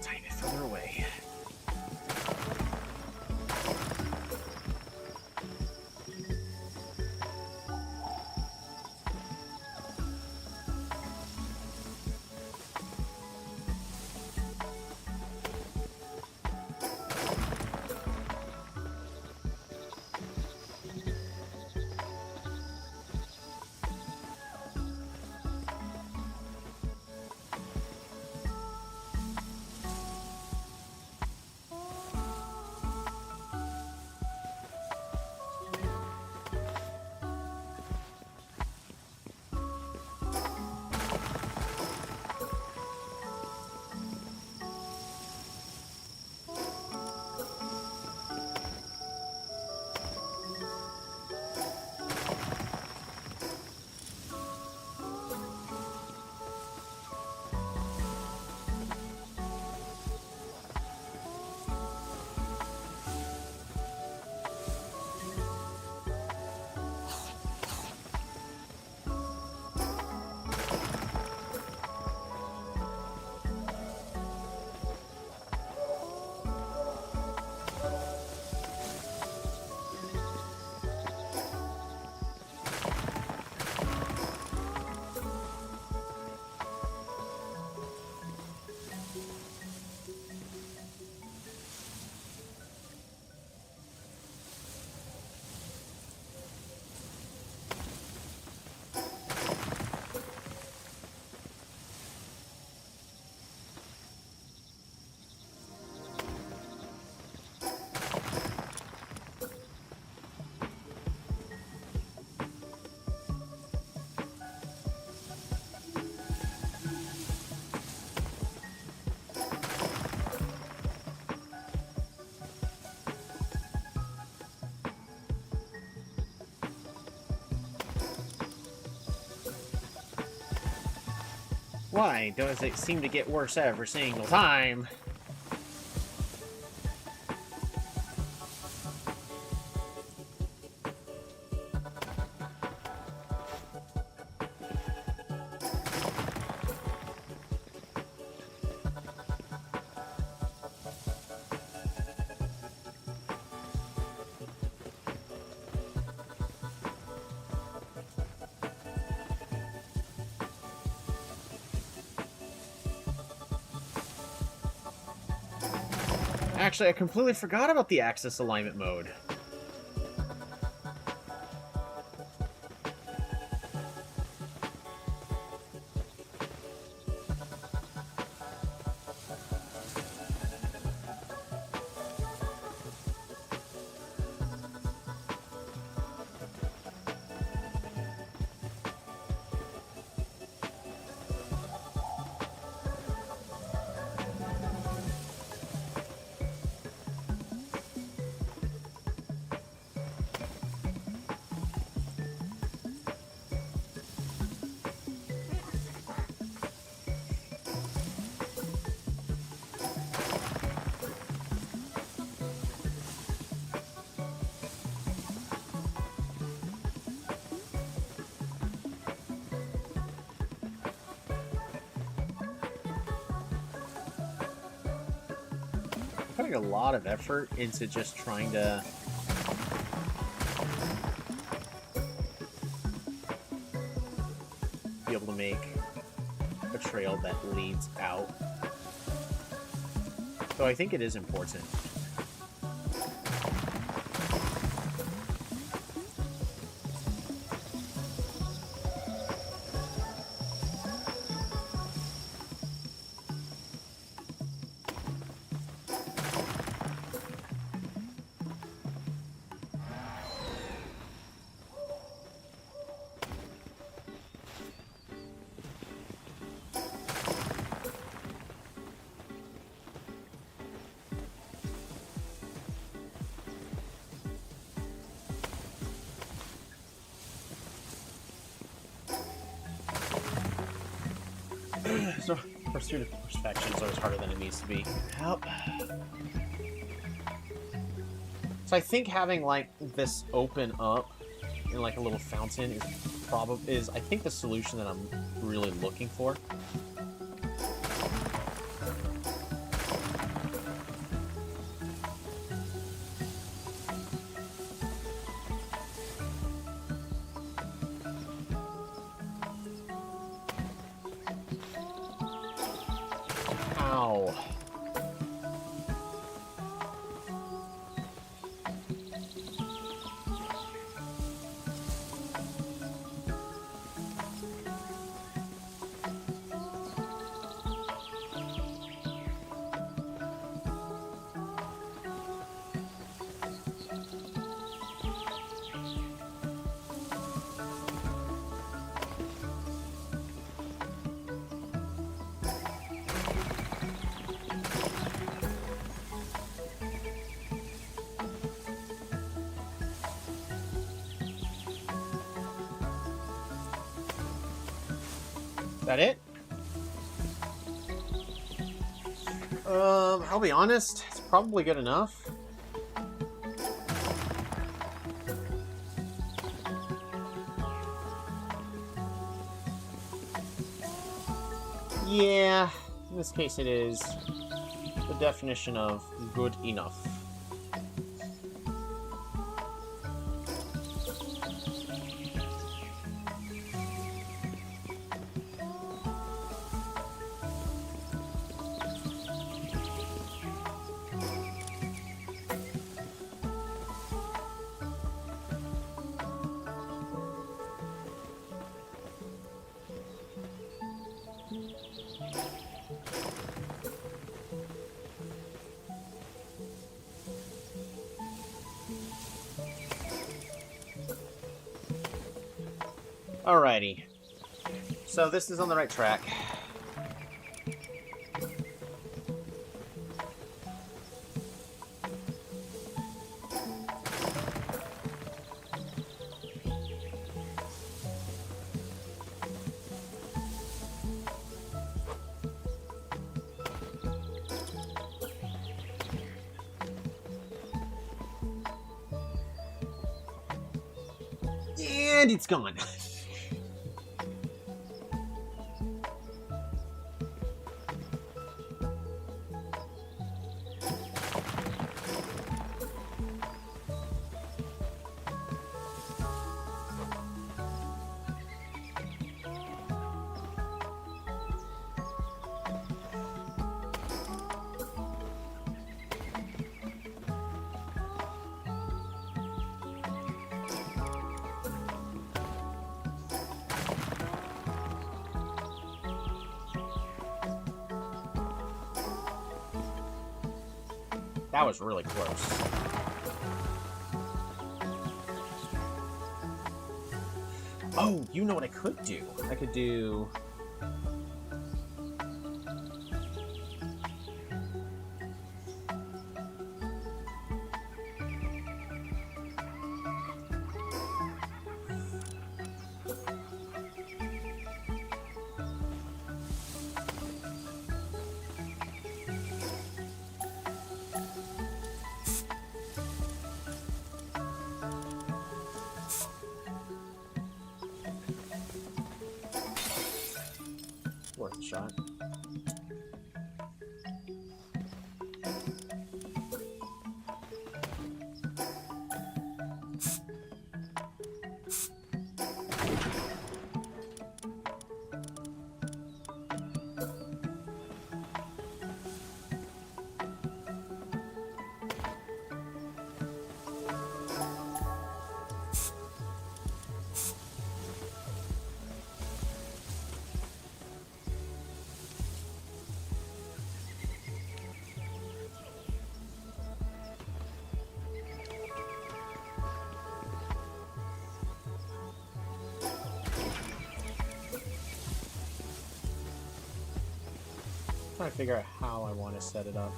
Tiny bit further away. Why does it seem to get worse every single time? Actually, I completely forgot about the axis alignment mode. Putting a lot of effort into just trying to be able to make a trail that leads out. So I think it is important. So, pursuit of perfection is always harder than it needs to be. Yep. So I think having like this open up in like a little fountain is I think the solution that I'm really looking for. Ow. That it? I'll be honest, it's probably good enough. Yeah, in this case it is the definition of good enough. Alrighty. So this is on the right track. And it's gone. That was really close. Oh, you know what I could do? I could do... worth a shot. Trying to figure out how I want to set it up.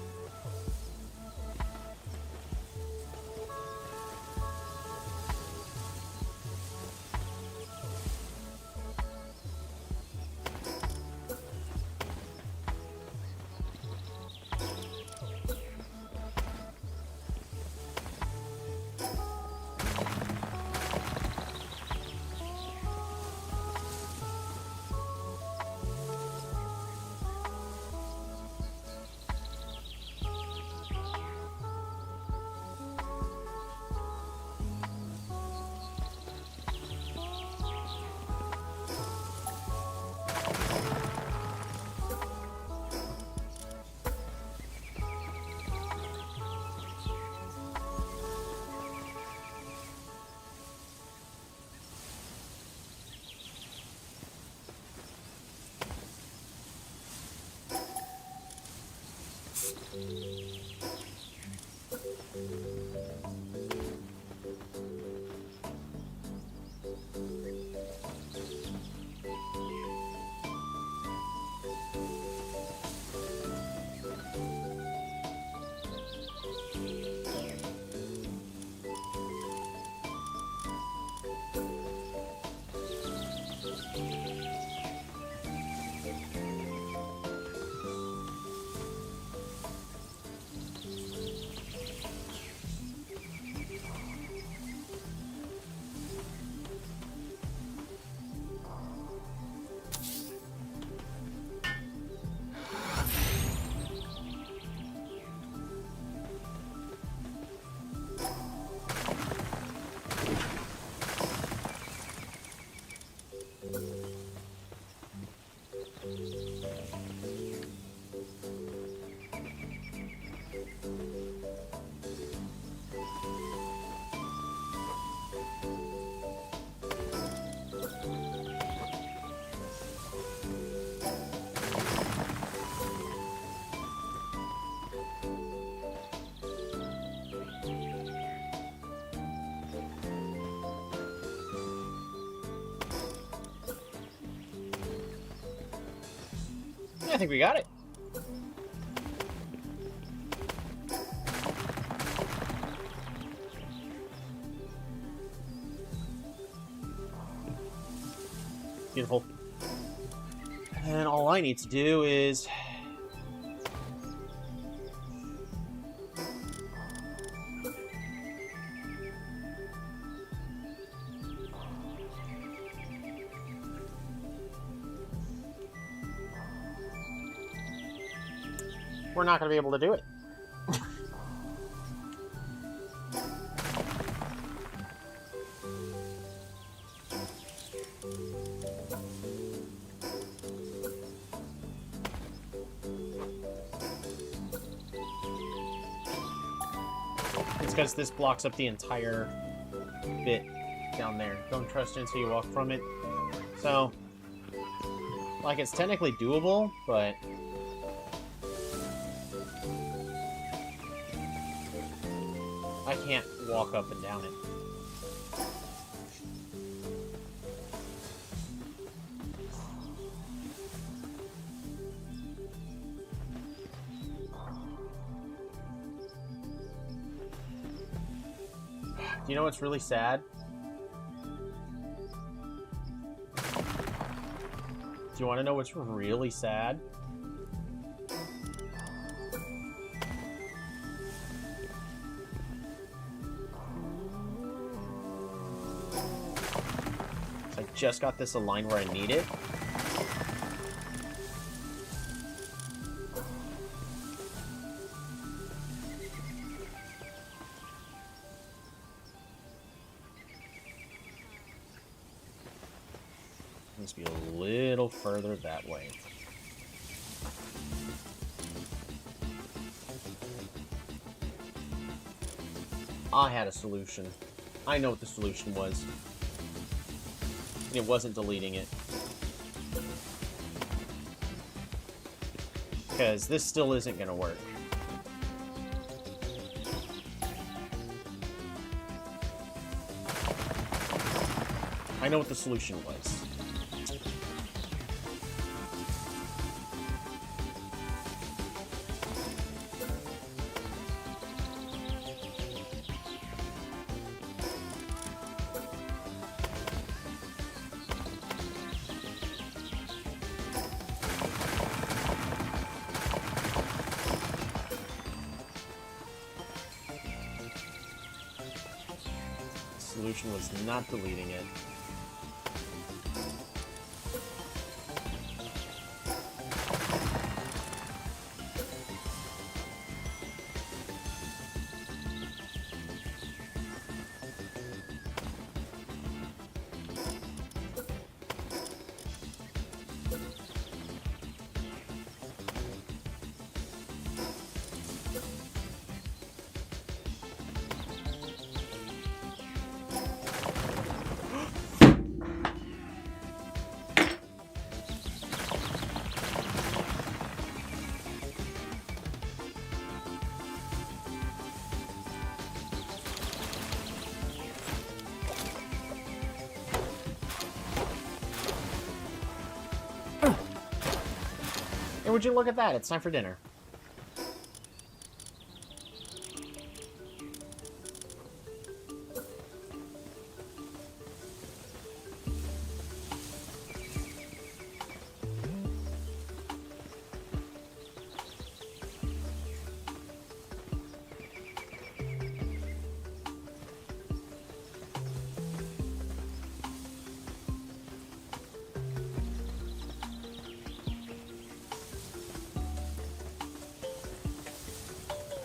I think we got it. Beautiful. And all I need to do is... we're not going to be able to do it. It's because this blocks up the entire bit down there. Don't trust it until you walk from it. So, like, it's technically doable, but I can't walk up and down it. You know what's really sad? Do you want to know what's really sad? I just got this aligned where I need it. Needs to be a little further that way. I had a solution. I know what the solution was. It wasn't deleting it. Because this still isn't going to work. I know what the solution was. Solution was not deleting it. And would you look at that? It's time for dinner.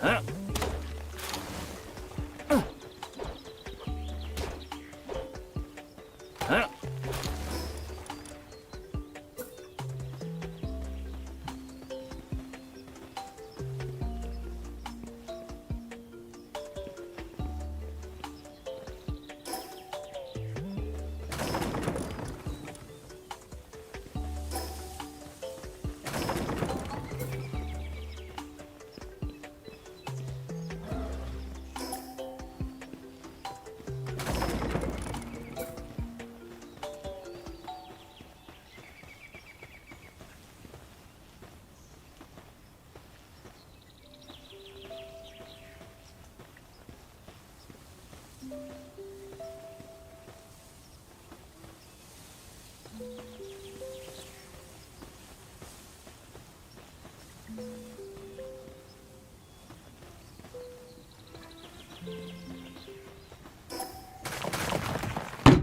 Huh? Huh?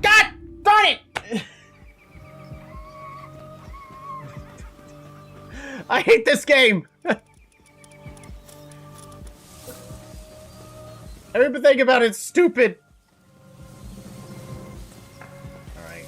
God darn it! I hate this game! Everything about it's stupid. All right.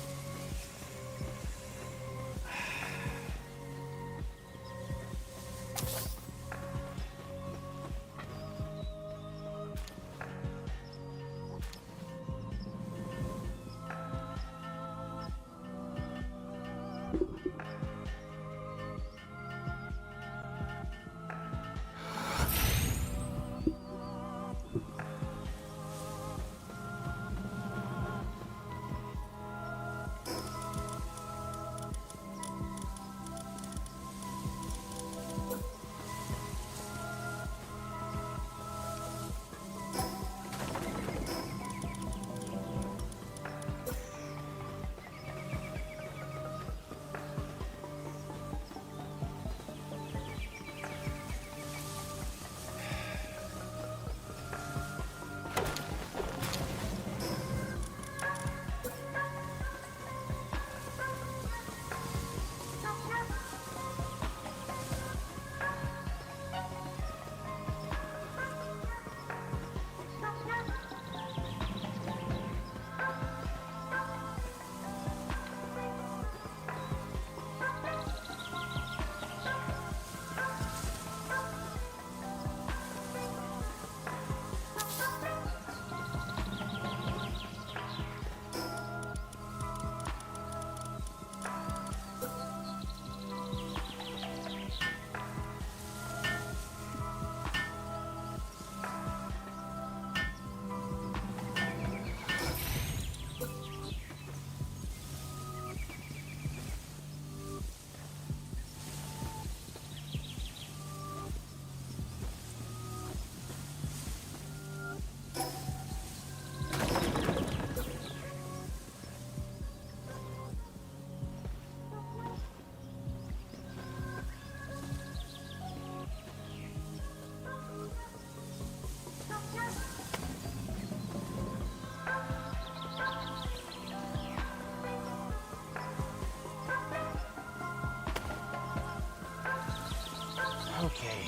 Okay.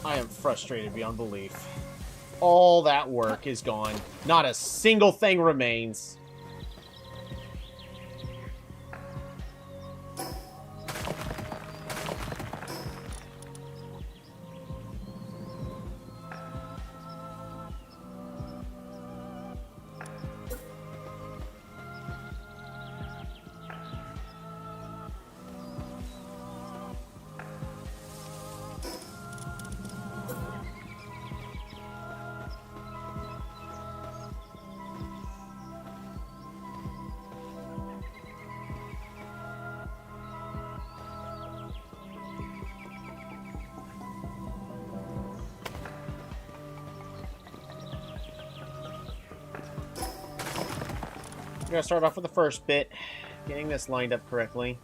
I am frustrated beyond belief. All that work is gone. Not a single thing remains. We're gonna start off with the first bit, getting this lined up correctly.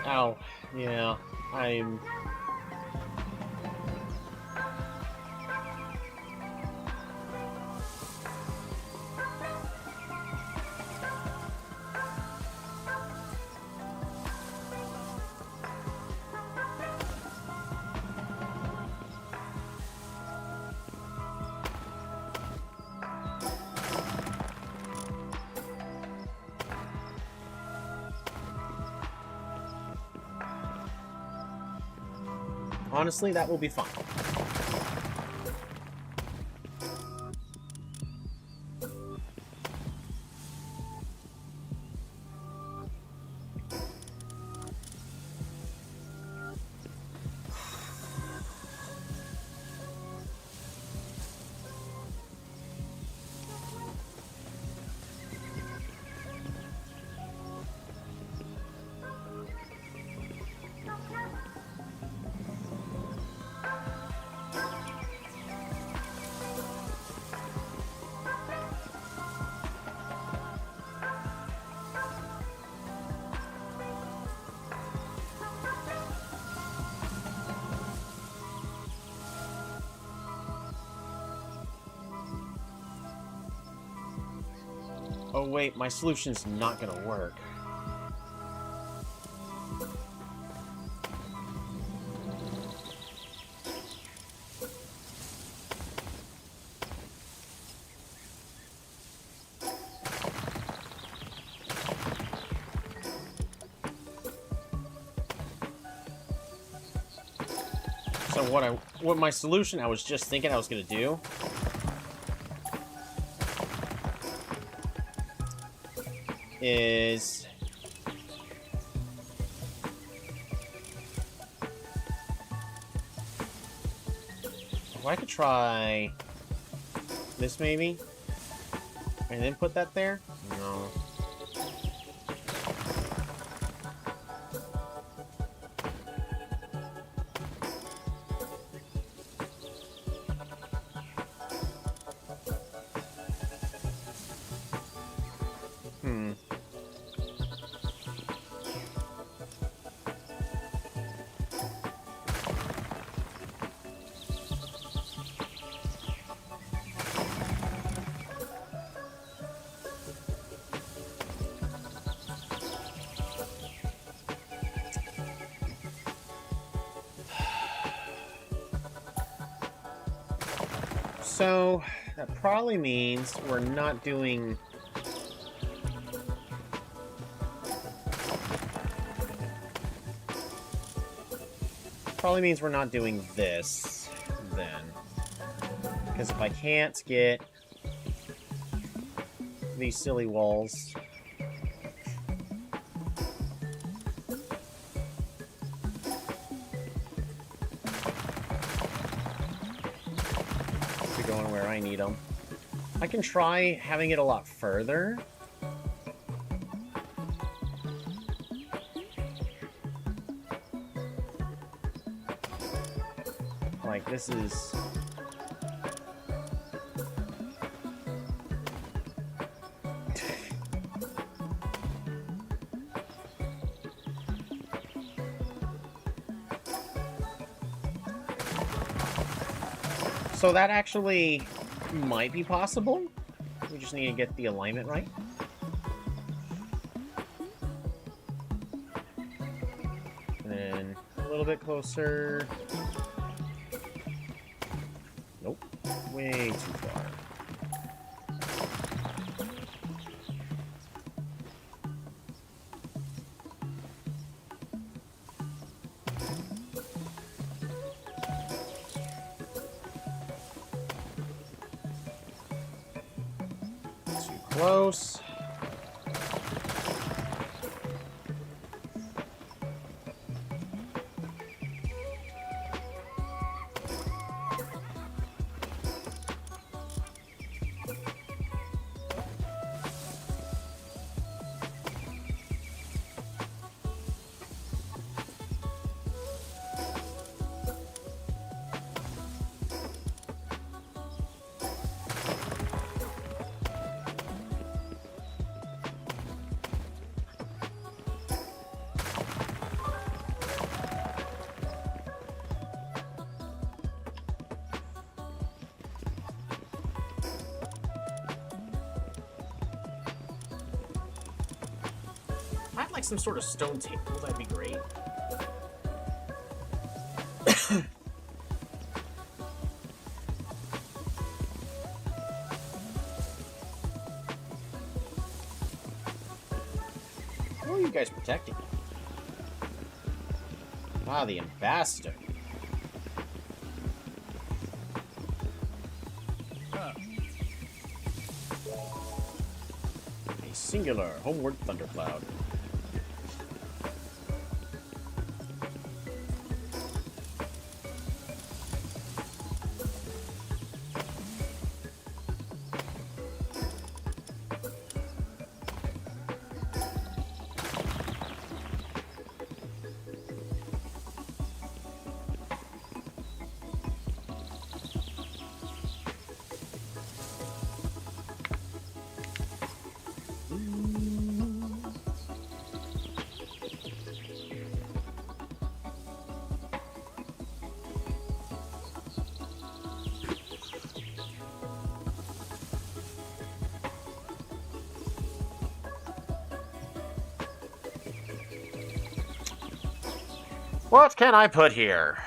Ow. Yeah, I'm... Honestly, that will be fine. Oh wait, my solution's not gonna work. So what my solution I was just thinking I was gonna do is I could try this maybe, and then put that there. No. So, that probably means we're not doing... Probably means we're not doing this, then. Because if I can't get these silly walls... going where I need them. I can try having it a lot further. Like, this is... So that actually might be possible. We just need to get the alignment right. And then a little bit closer. Nope. Way too far. Close. I'd like some sort of stone table, that'd be great. Who are you guys protecting? Ah, the ambassador. A singular homeward thundercloud. What can I put here?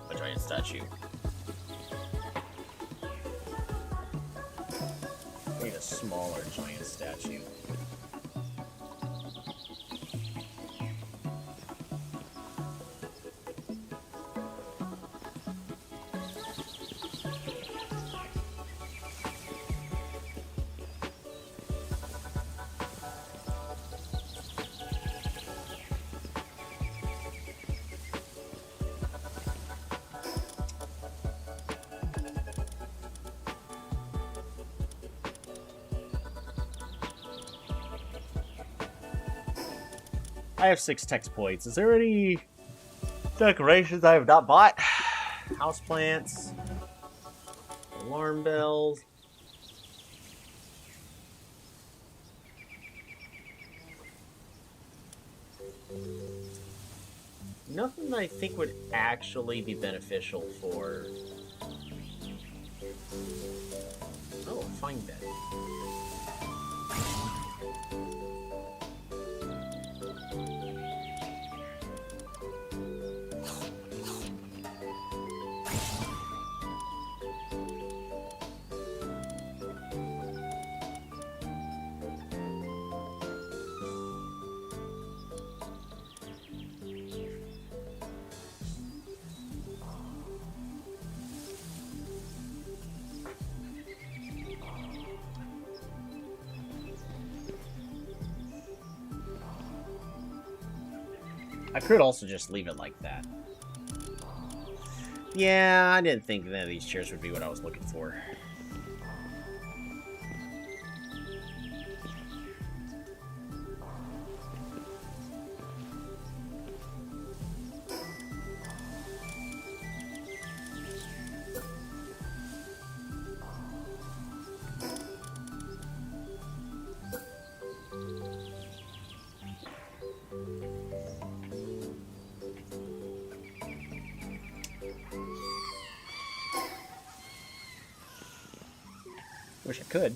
A giant statue. I need a smaller giant statue. I have 6 text points. Is there any decorations I have not bought? Houseplants, alarm bells. Nothing that I think would actually be beneficial for... Oh, fine bed. I could also just leave it like that. Yeah, I didn't think none of these chairs would be what I was looking for. Wish I could.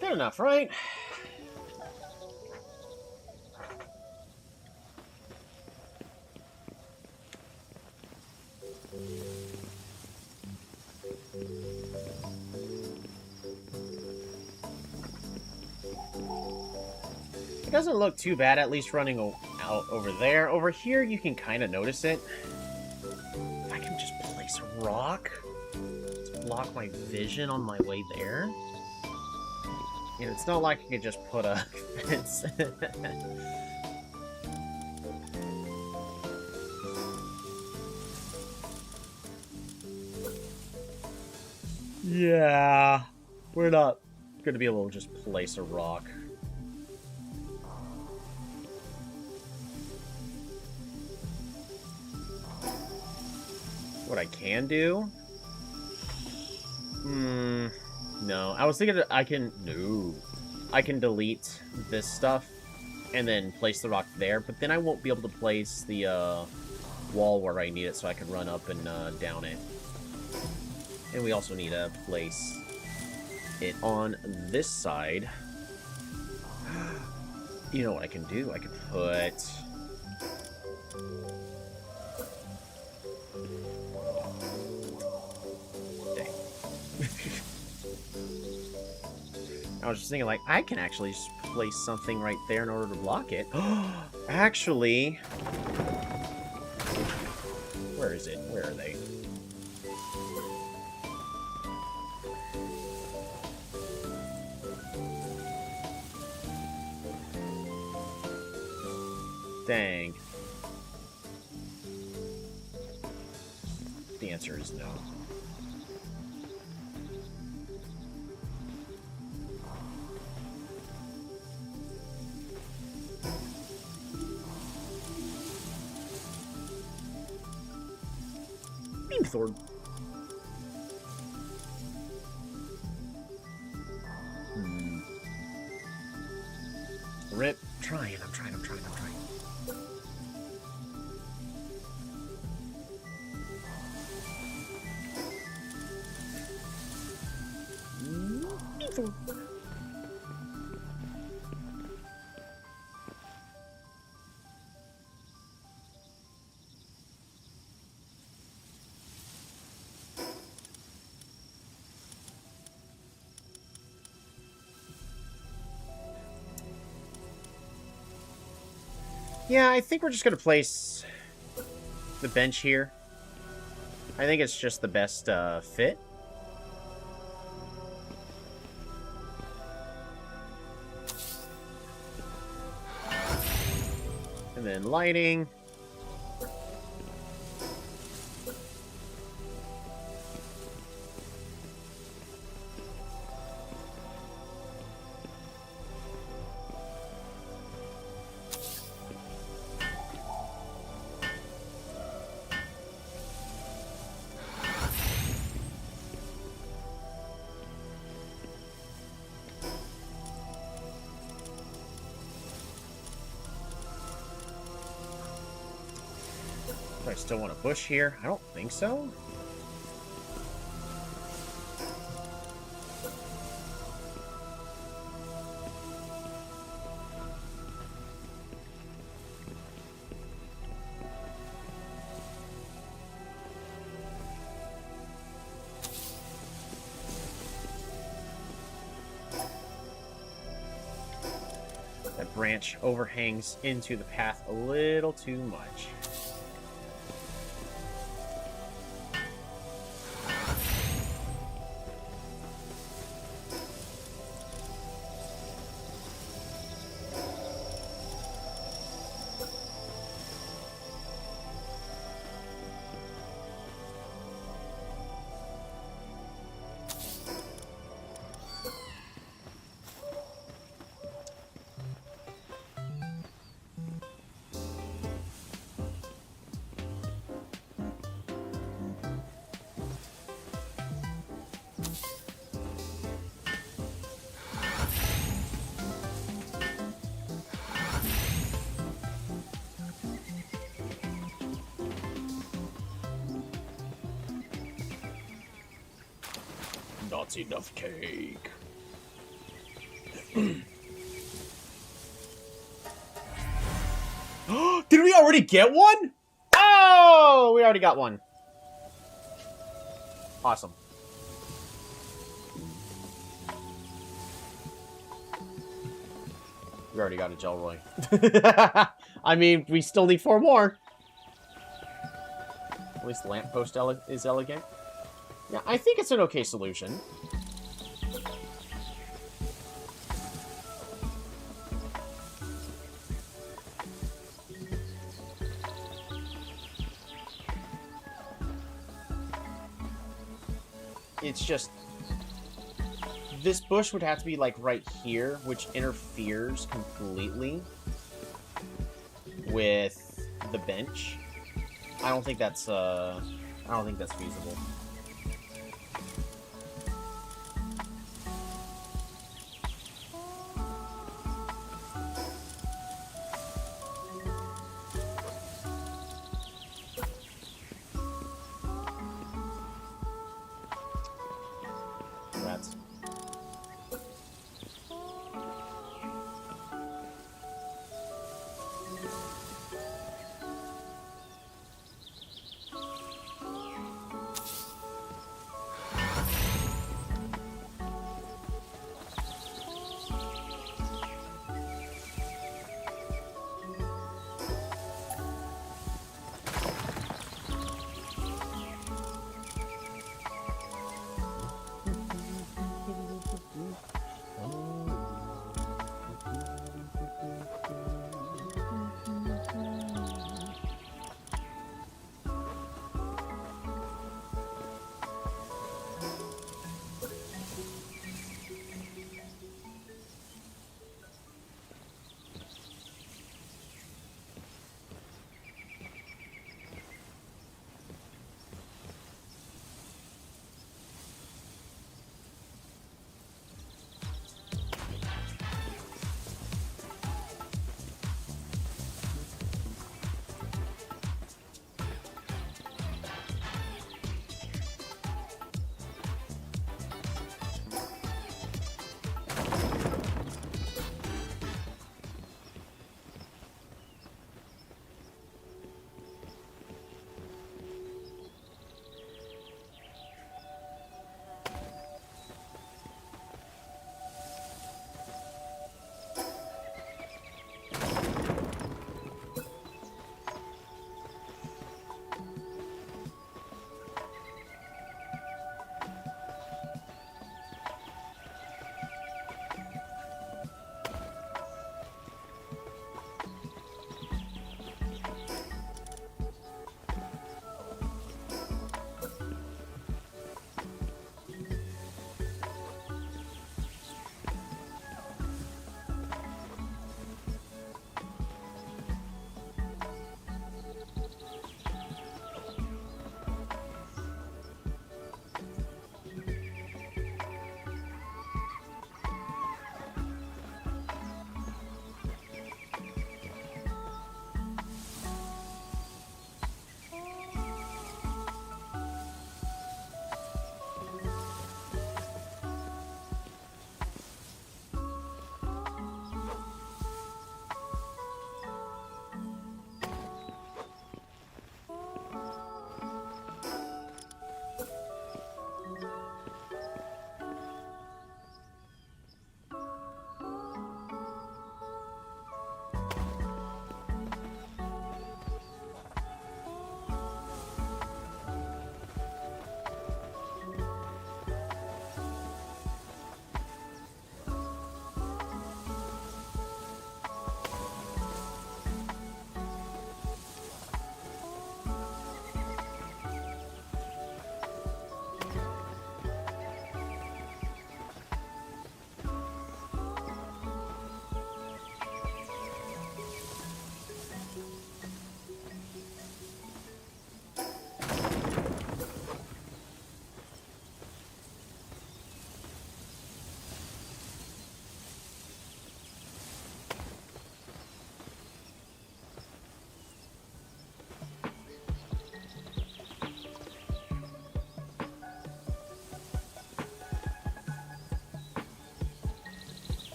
Good enough, right? It doesn't look too bad, at least running out over there. Over here, you can kind of notice it. If I can just place a rock to block my vision on my way there. And it's not like I could just put a fence. Yeah, we're not going to be able to just place a rock. What I can do? No. I was thinking that I can... No. I can delete this stuff and then place the rock there, but then I won't be able to place the wall where I need it so I can run up and down it. And we also need to place it on this side. You know what I can do? I can put... I was just thinking, like, I can actually just place something right there in order to block it. Actually... Where is it? Where are they? Dang. The answer is no. Beamthorn. Rip. I'm trying. Beamthorn. Yeah, I think we're just going to place the bench here. I think it's just the best fit. And then lighting. Do I still want a bush here? I don't think so. That branch overhangs into the path a little too much. Not enough cake. Did we already get one? Oh, we already got one. Awesome. We already got a Jelroy. I mean, we still need 4 more. At least the lamppost is elegant. Yeah, I think it's an okay solution. It's just... This bush would have to be, like, right here, which interferes completely with the bench. I don't think that's feasible. Rats.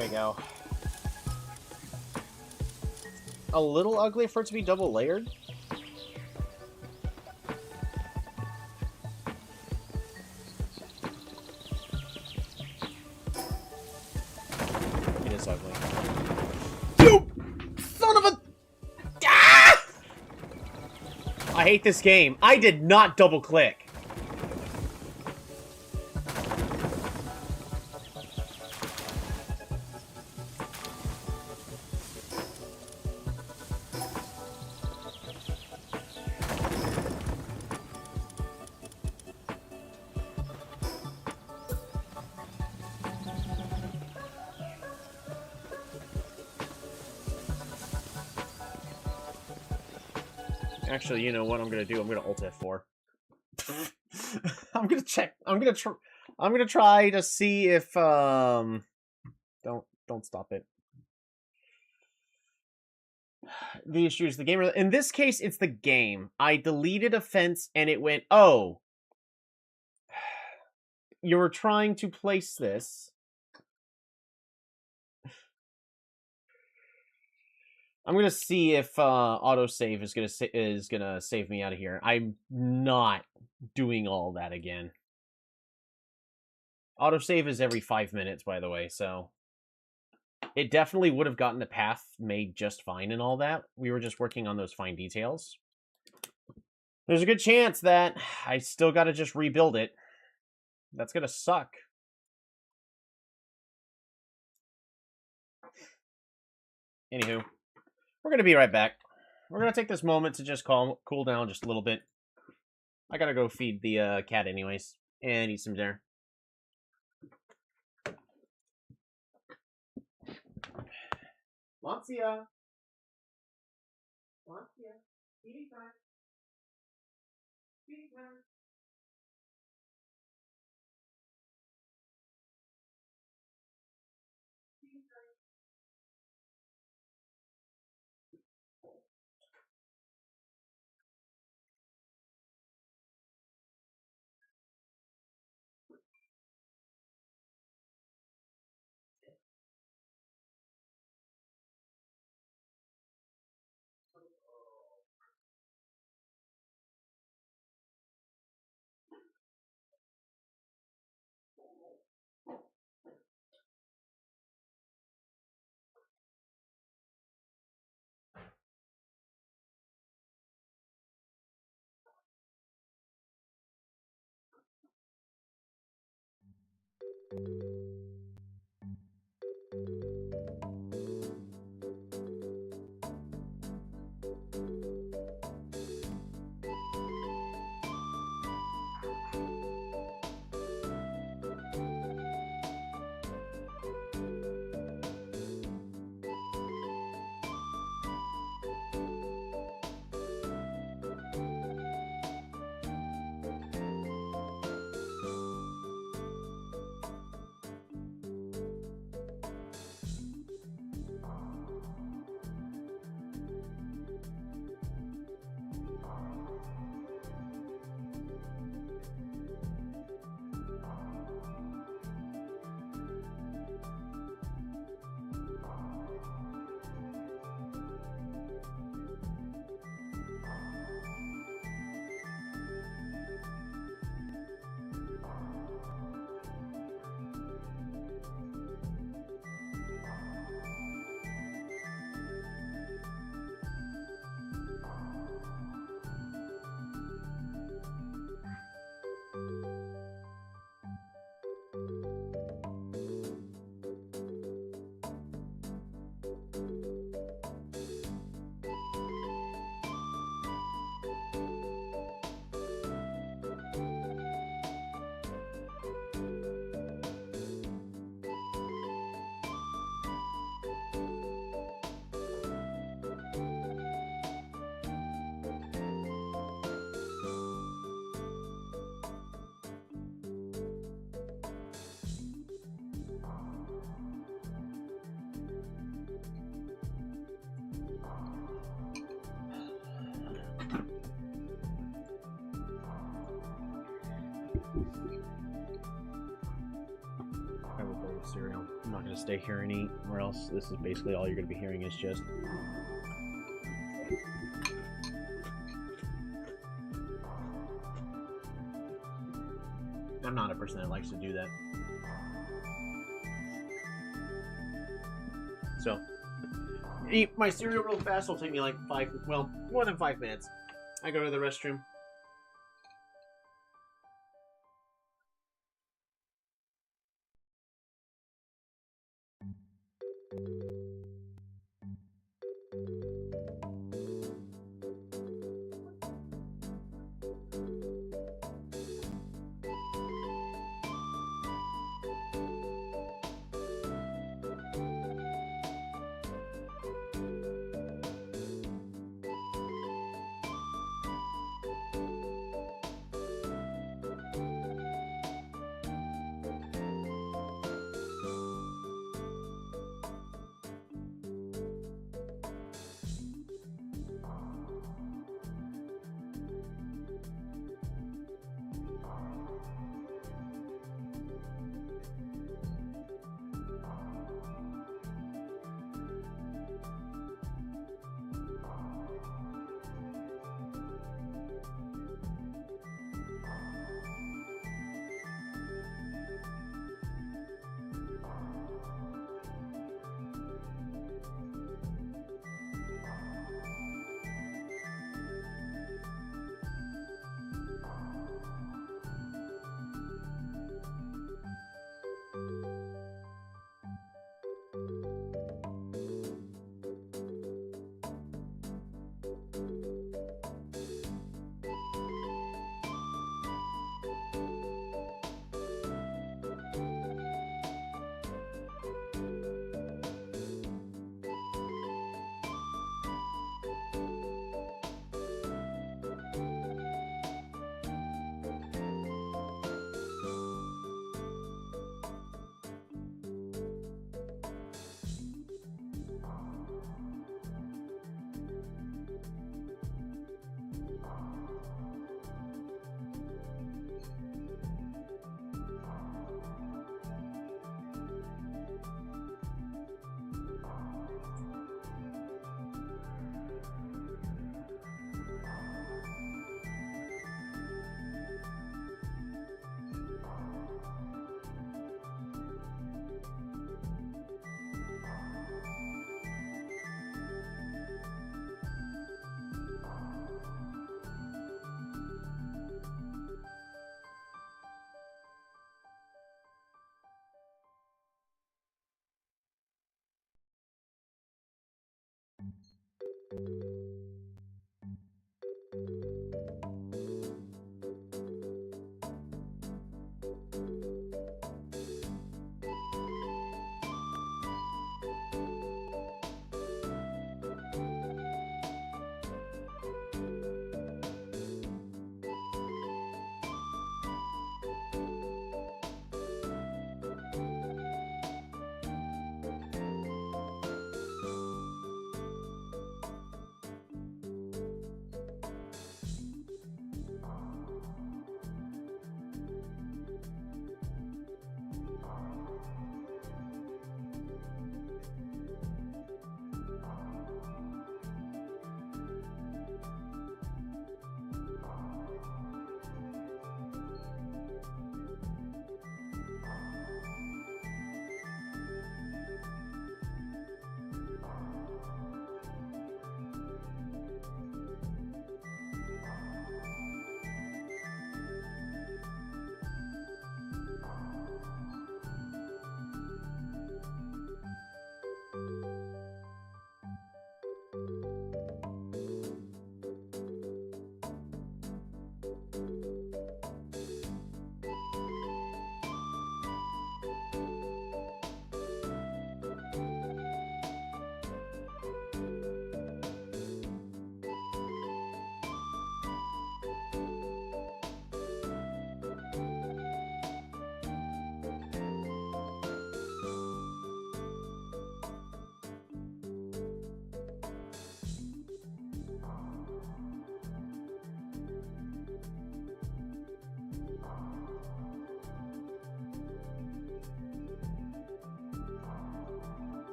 There you go. A little ugly for it to be double layered. It is ugly. You son of a... Ah! I hate this game. I did not double click. Actually, you know what I'm gonna do? I'm gonna Alt F4. I'm gonna check. I'm gonna try to see if don't stop it. The issue is the game. In this case, it's the game. I deleted a fence and it went, oh, you were trying to place this. I'm gonna see if autosave is gonna save me out of here. I'm not doing all that again. Autosave is every 5 minutes, by the way, so it definitely would have gotten the path made just fine and all that. We were just working on those fine details. There's a good chance that I still got to just rebuild it. That's gonna suck. Anywho. We're going to be right back. We're going to take this moment to just cool down just a little bit. I got to go feed the cat anyways. And eat some dinner. Lancia. Lancia. Eating time. Eating time. gonna stay here and eat, or else this is basically all you're gonna be hearing is just. I'm not a person that likes to do that. So, eat my cereal real fast. Will take me like more than 5 minutes. I go to the restroom.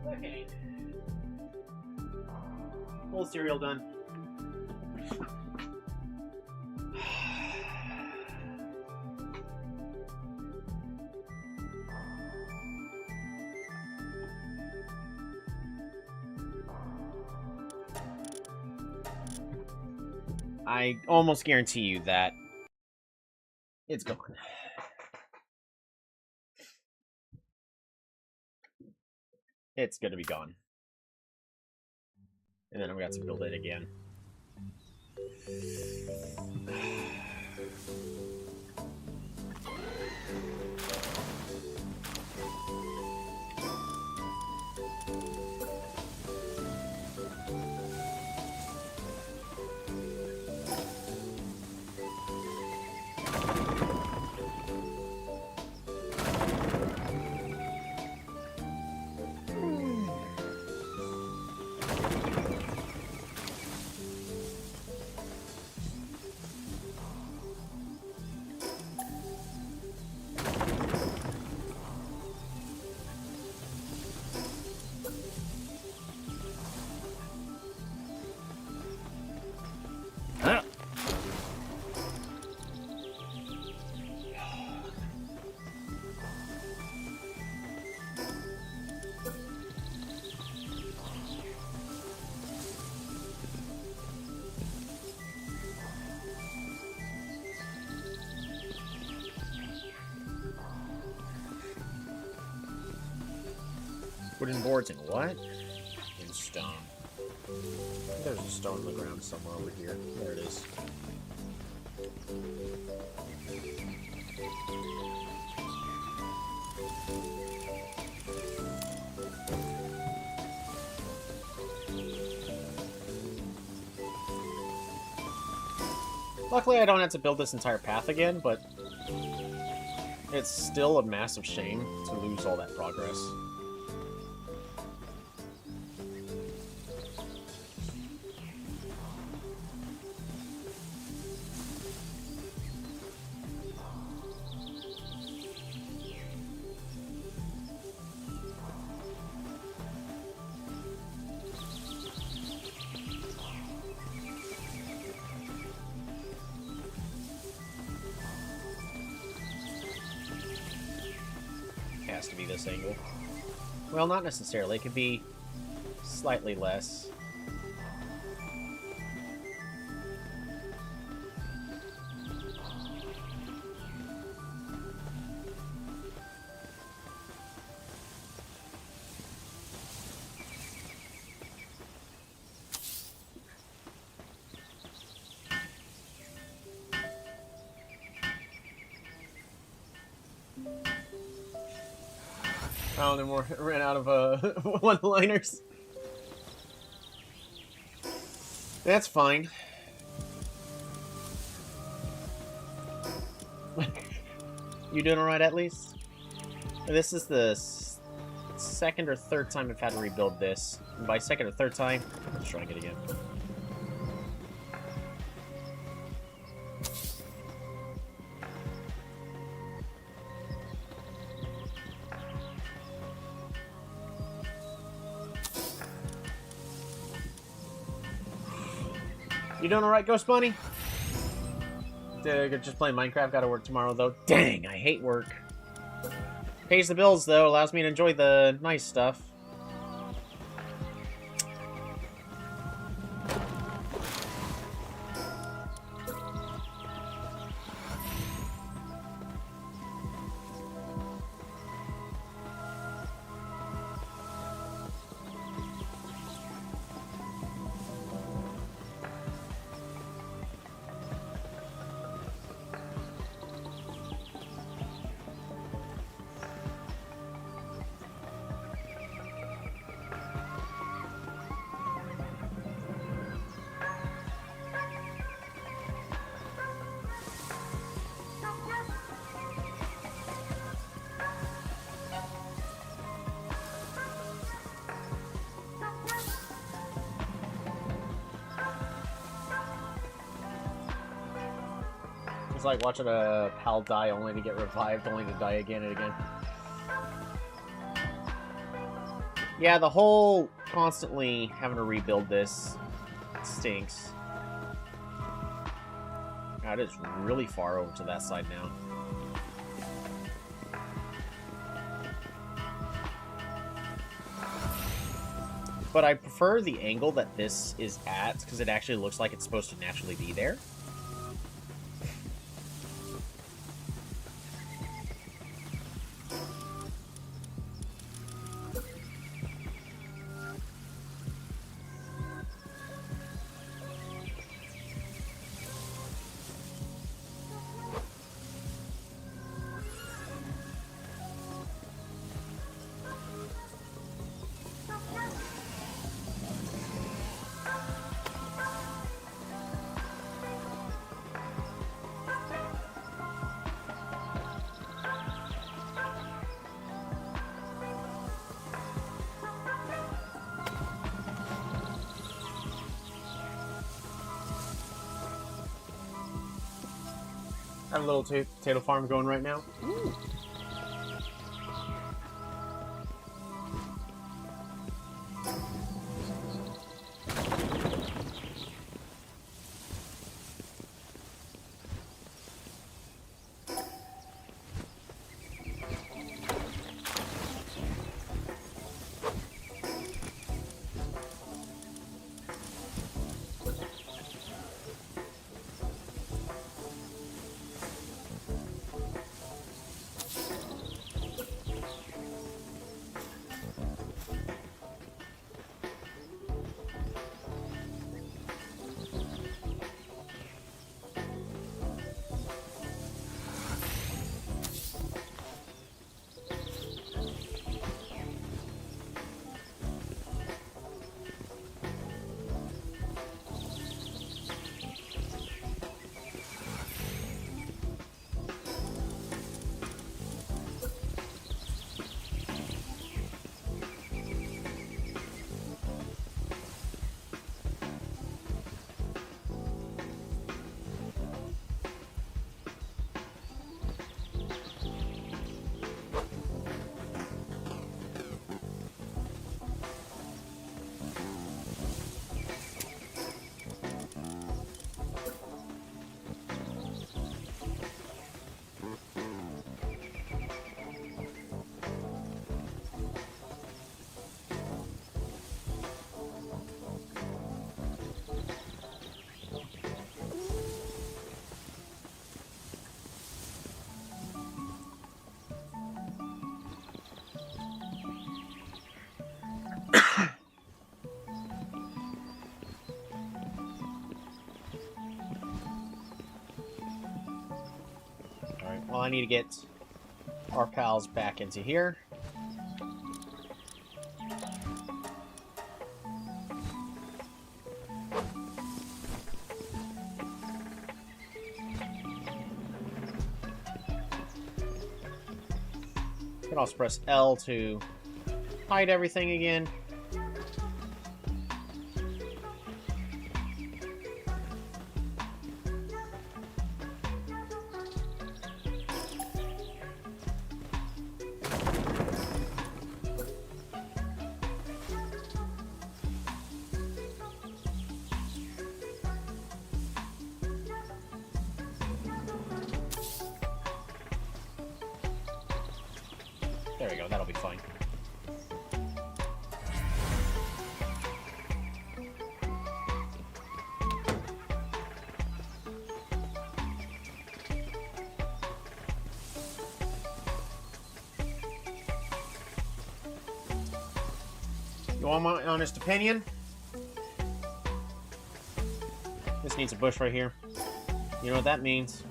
Okay. Whole cereal done. I almost guarantee you that it's gone. It's gonna be gone. And then I've got to build it again. Wooden boards and what? stone. There's a stone on the ground somewhere over here. There it is. Luckily, I don't have to build this entire path again, but it's still a massive shame to lose all that progress. Has to be this angle. Well, not necessarily. It could be slightly less. Oh, they ran out of one-liners. That's fine. You doing alright at least? This is the second or third time I've had to rebuild this. And by second or third time, let's try it again. You doing alright, Ghost Bunny? Just playing Minecraft, gotta work tomorrow, though. Dang, I hate work. Pays the bills, though, allows me to enjoy the nice stuff. It's like watching a pal die only to get revived, only to die again and again. Yeah, the whole constantly having to rebuild this stinks. God, it's really far over to that side now. But I prefer the angle that this is at, because it actually looks like it's supposed to naturally be there. I have a little potato farm going right now. Ooh. Alright, well, I need to get our pals back into here. You can also press L to hide everything again. There we go, that'll be fine. You want my honest opinion? This needs a bush right here. You know what that means?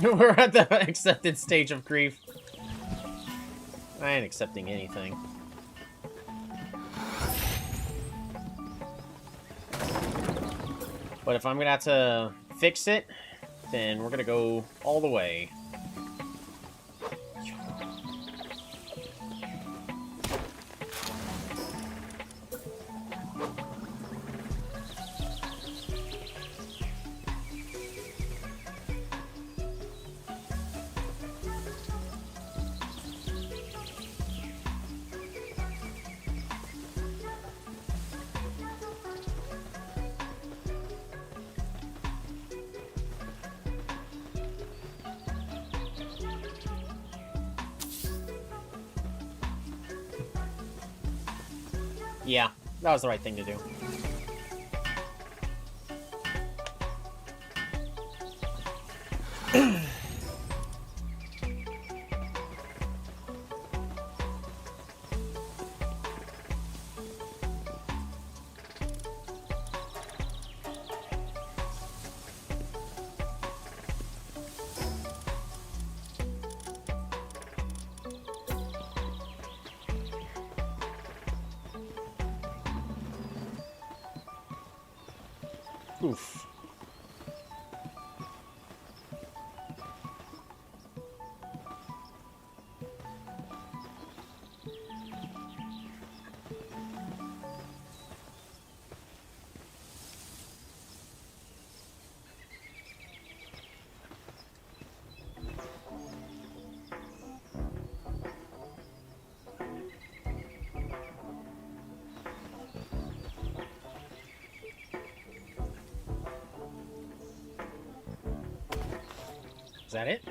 We're at the accepted stage of grief. I ain't accepting anything. But if I'm gonna have to fix it, then we're gonna go all the way. Yeah, that was the right thing to do. Oof. Is that it?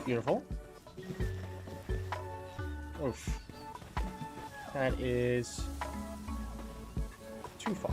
Beautiful. Oof. That is too far.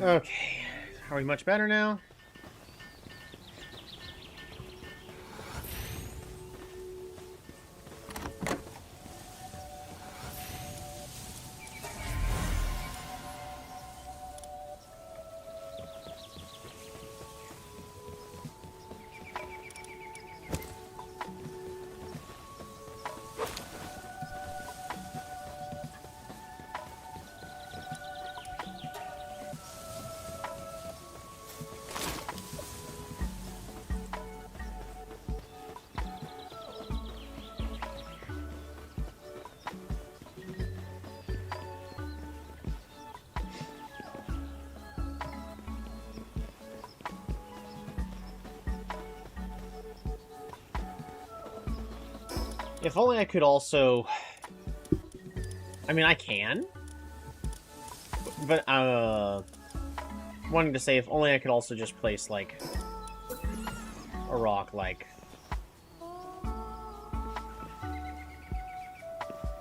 Okay. Are we much better now? If only I could also... I mean, I can. But, wanting to say, if only I could also just place, like, a rock, like,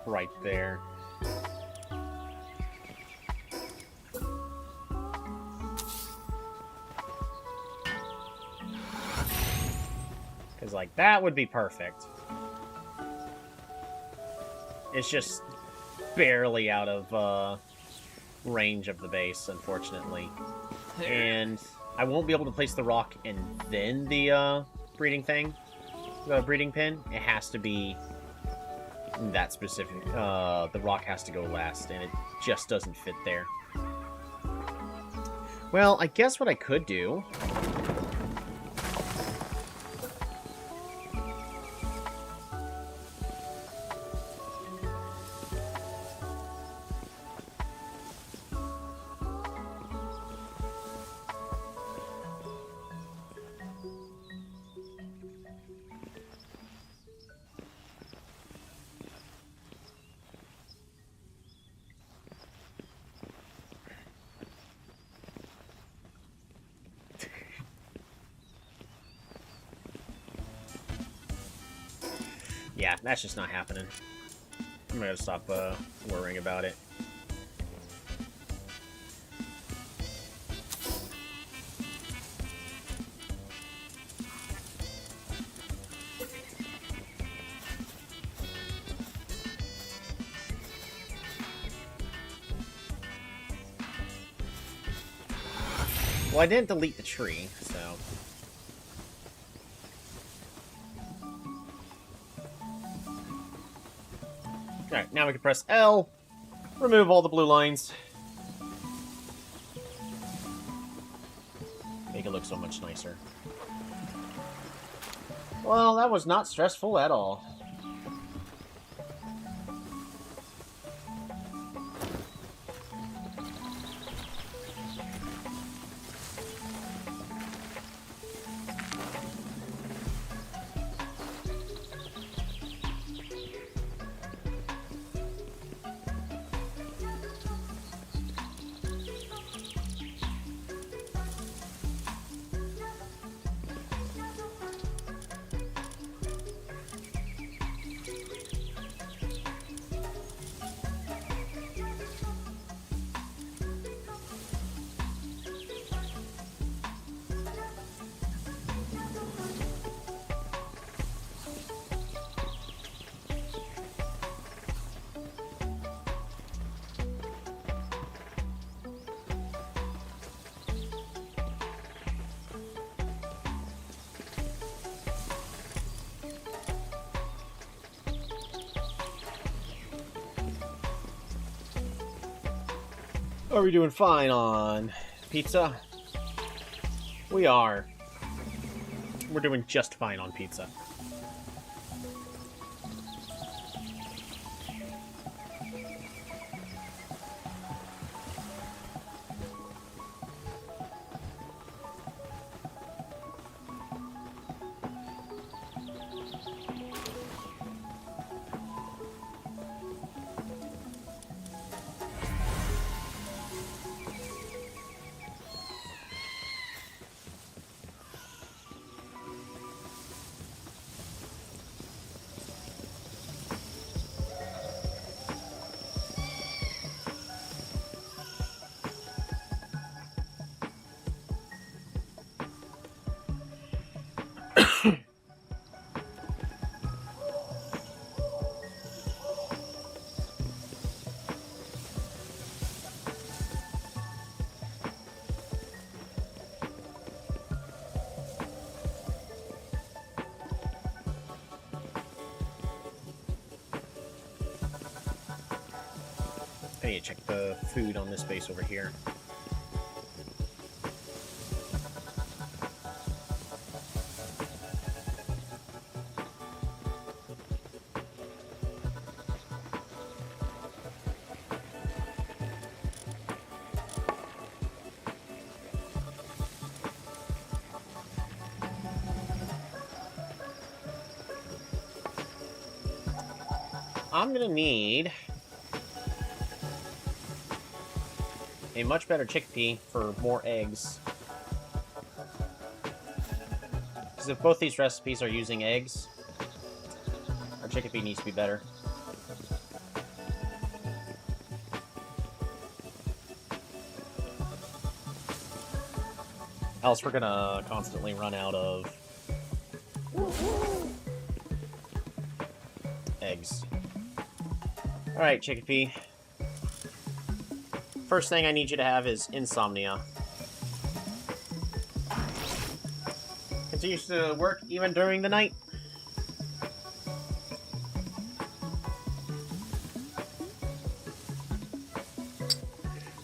right there. Because, like, that would be perfect. It's just barely out of range of the base, unfortunately. And I won't be able to place the rock and then the breeding thing, the breeding pin. It has to be that specific. The rock has to go last, and it just doesn't fit there. Well, I guess what I could do... Yeah, that's just not happening. I'm gonna stop worrying about it. Well, I didn't delete the tree, so... Alright, now we can press L, remove all the blue lines. Make it look so much nicer. Well, that was not stressful at all. Are we doing fine on pizza? We are. We're doing just fine on pizza. I need to check the food on this base over here. I'm gonna need a much better chickpea for more eggs. Because if both these recipes are using eggs, our chickpea needs to be better. Else we're gonna constantly run out of eggs. Alright, chickpea. First thing I need you to have is insomnia. Continues to work even during the night.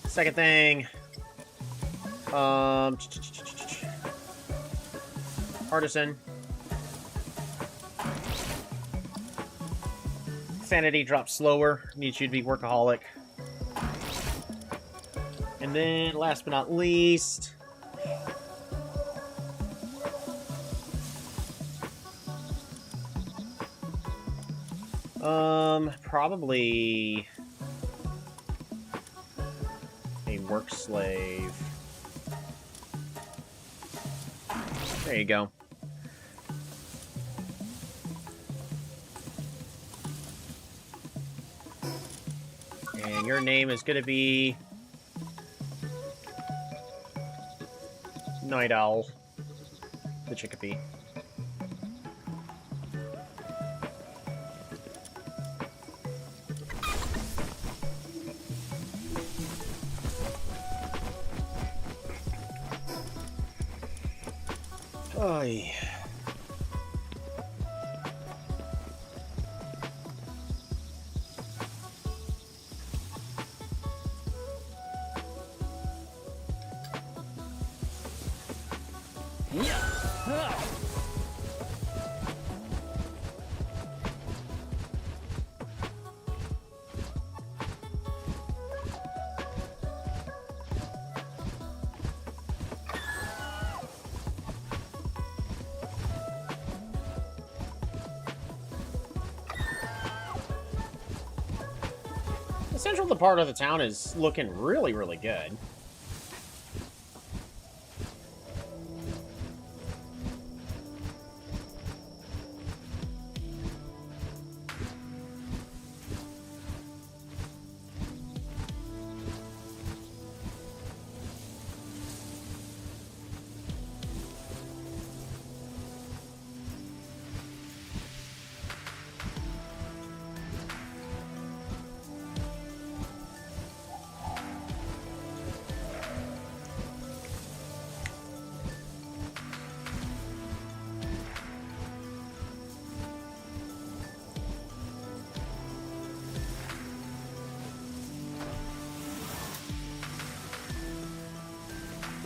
Second thing, Artisan. Sanity drops slower. Needs you to be workaholic. And then, last but not least... probably... a work slave. There you go. And your name is going to be... Night Owl. The Chickapee. Oy. The central part of the town is looking really, really good.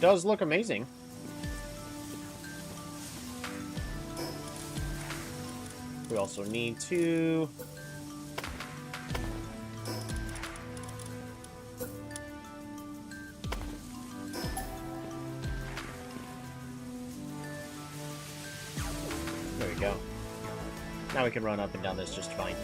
Does look amazing. We also need to... There we go. Now we can run up and down this just fine.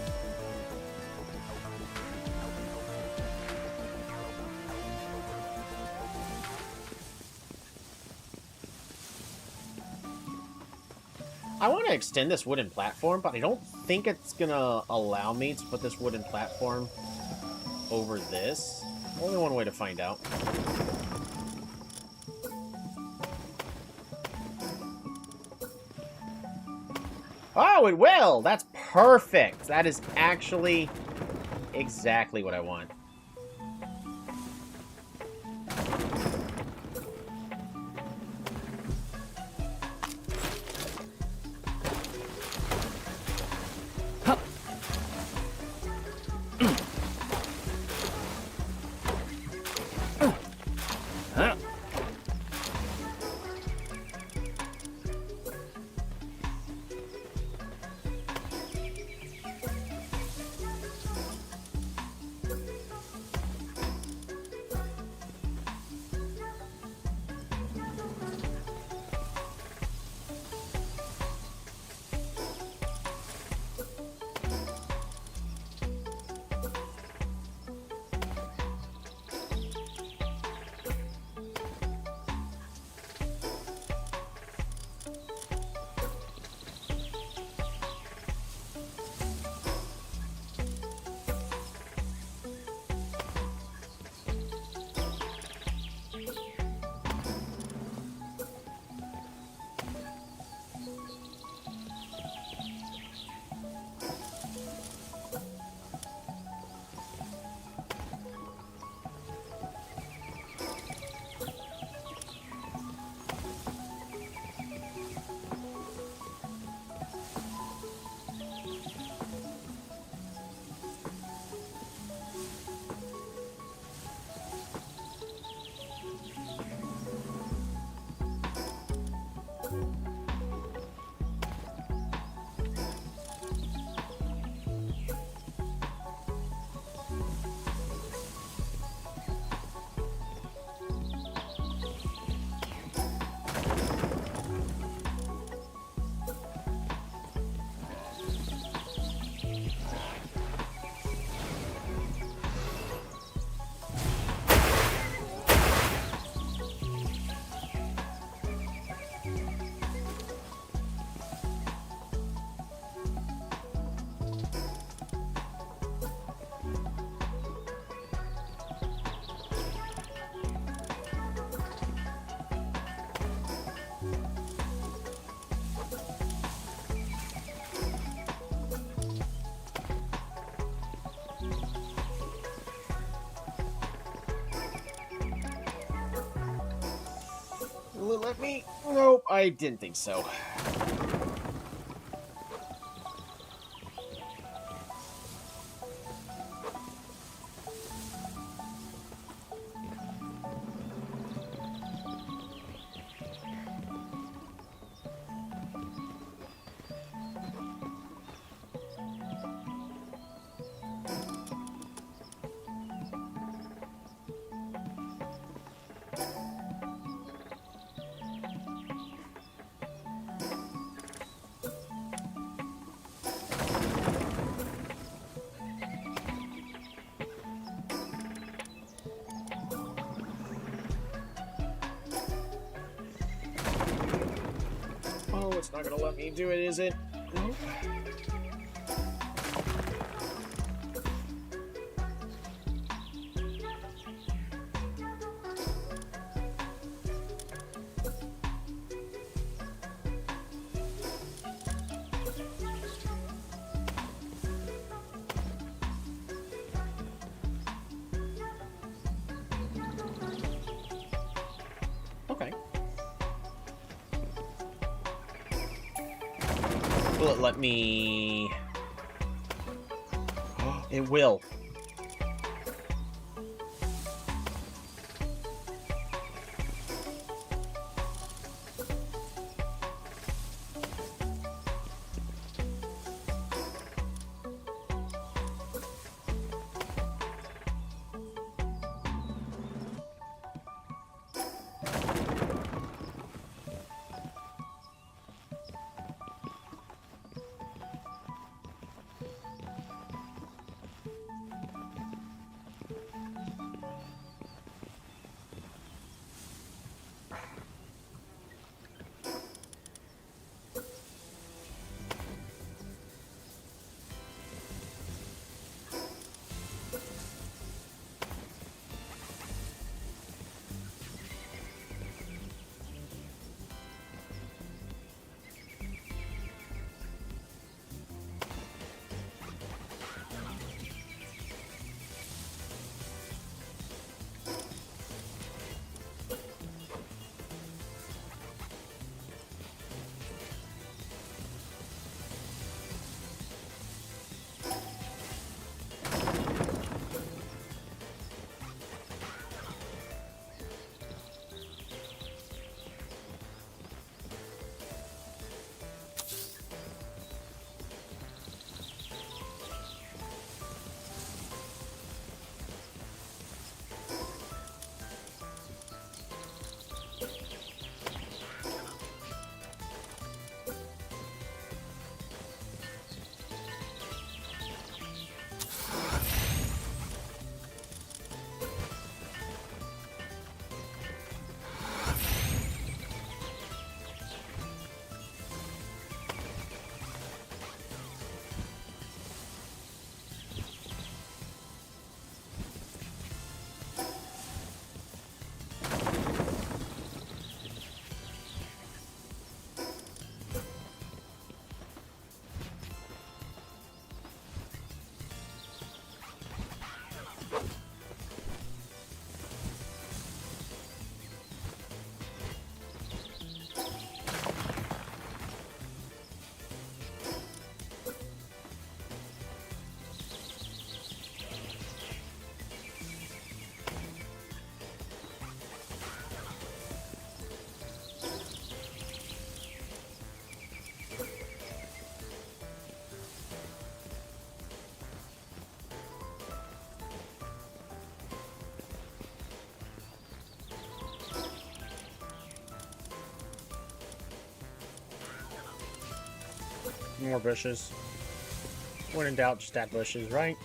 I want to extend this wooden platform, but I don't think it's gonna allow me to put this wooden platform over this. Only one way to find out. Oh, it will! That's perfect! That is actually exactly what I want. Will it let me? Nope, I didn't think so. Oh, it's not gonna let me do it, is it? Nope. Okay. Will it let me... It will. More bushes. When in doubt, just add bushes, right?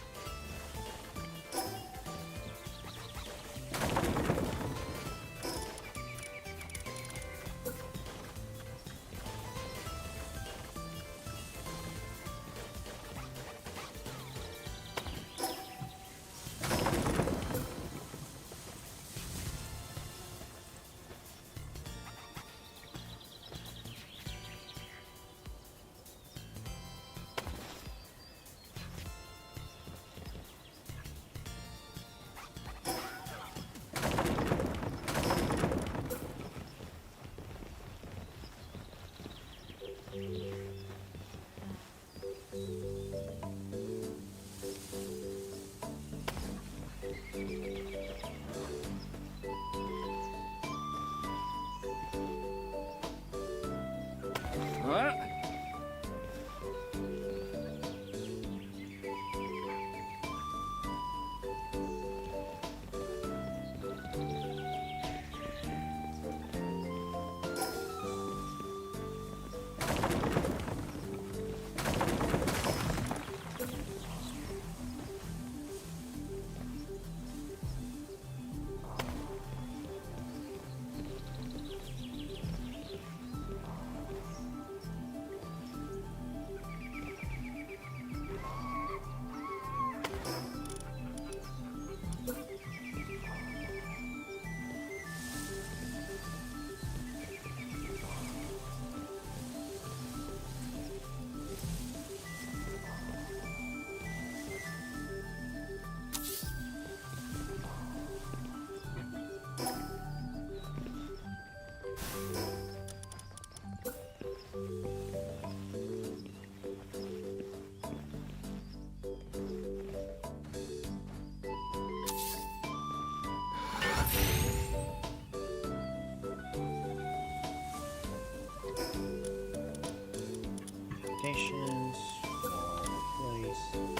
Locations. Place.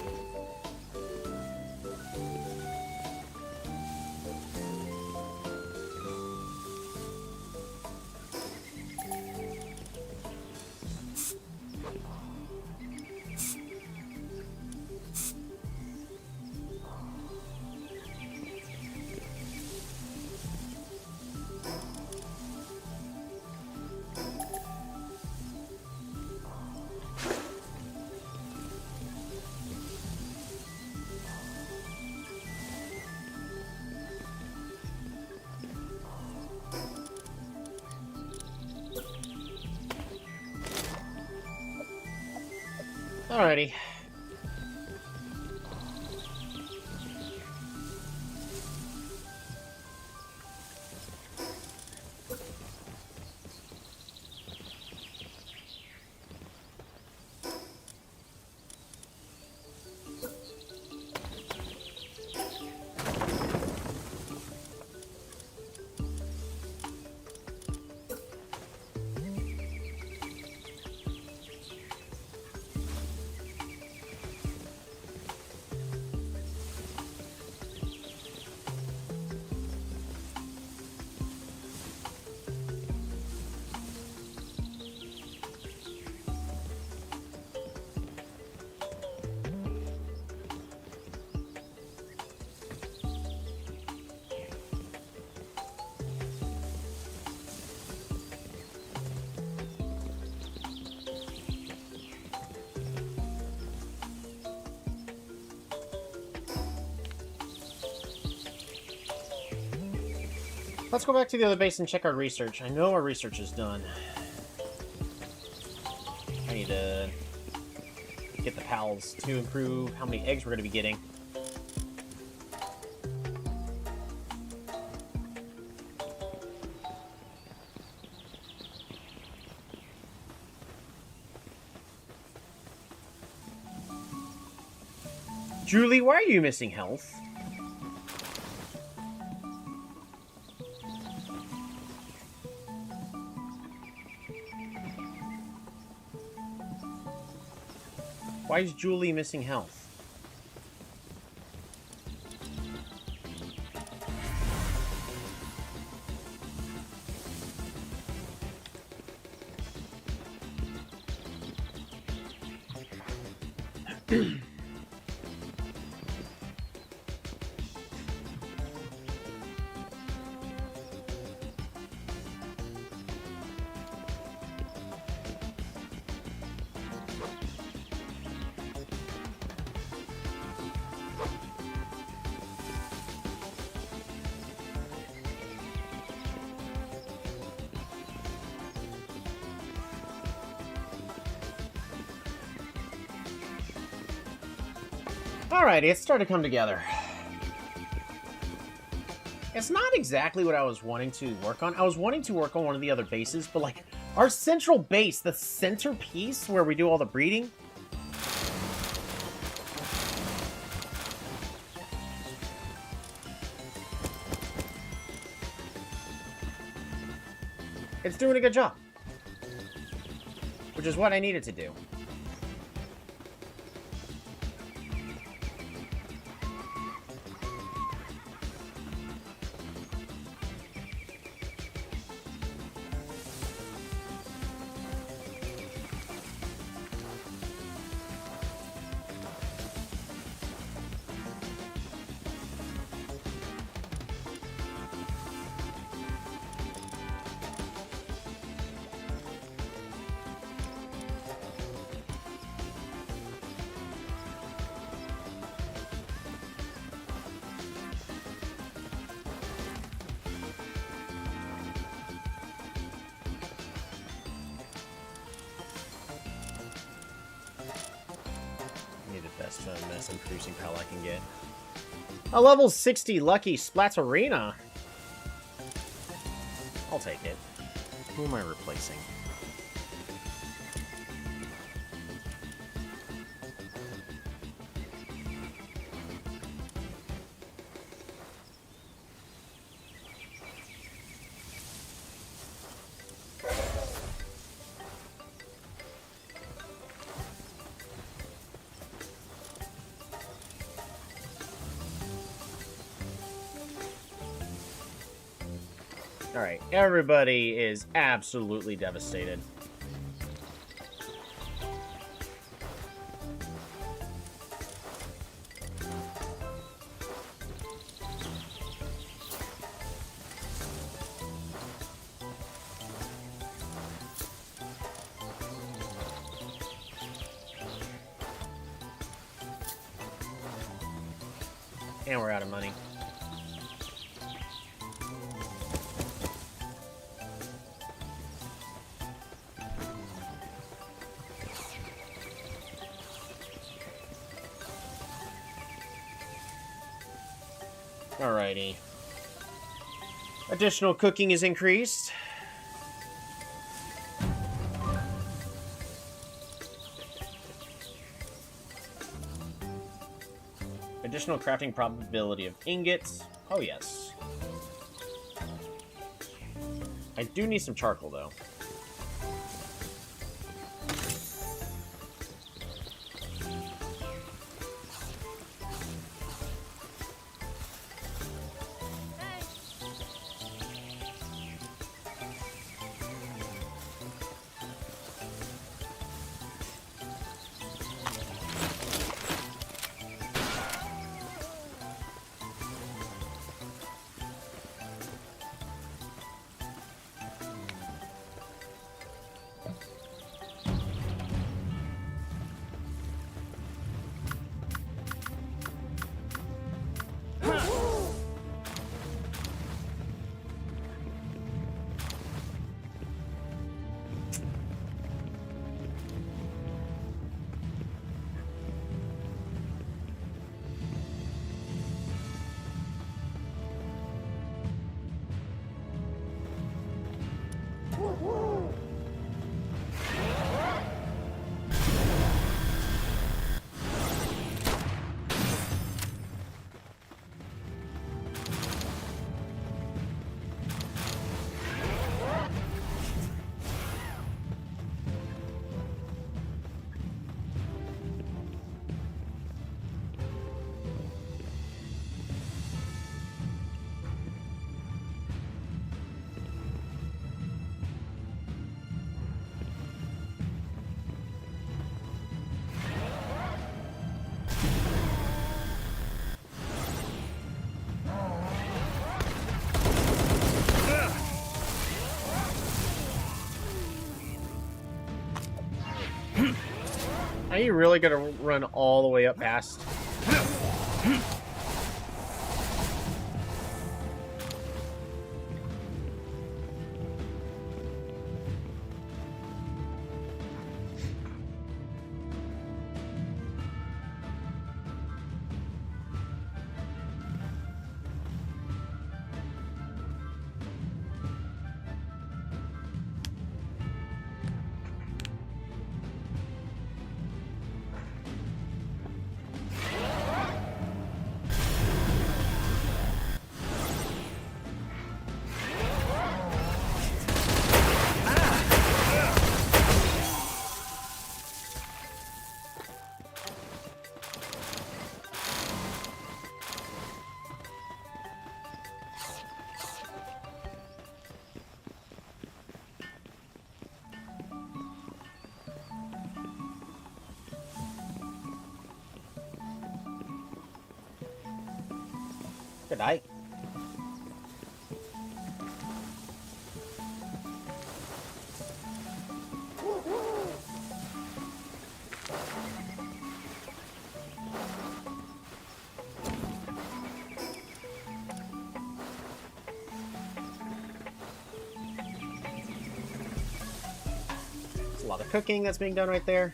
Alrighty. Let's go back to the other base and check our research. I know our research is done. I need to get the pals to improve how many eggs we're going to be getting. Julie, why are you missing health? Why is Julie missing health? Alrighty, it's starting to come together. It's not exactly what I was wanting to work on. I was wanting to work on one of the other bases, but like, our central base, the centerpiece where we do all the breeding, it's doing a good job. Which is what I needed to do. Best increasing pal I can get. A level 60 lucky Splatterina. I'll take it. Who am I replacing? Alright, everybody is absolutely devastated. And we're out of money. Alrighty. Additional cooking is increased. Additional crafting probability of ingots. Oh, yes. I do need some charcoal, though. Are you really gonna run all the way up past? Good night. There's a lot of cooking that's being done right there.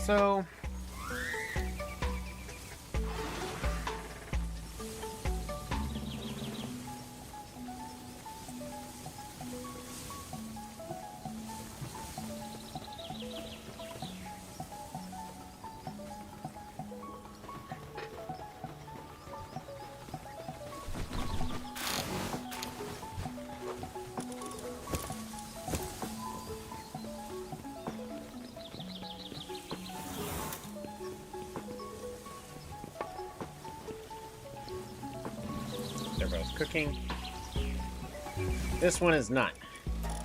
So... They're both cooking. This one is not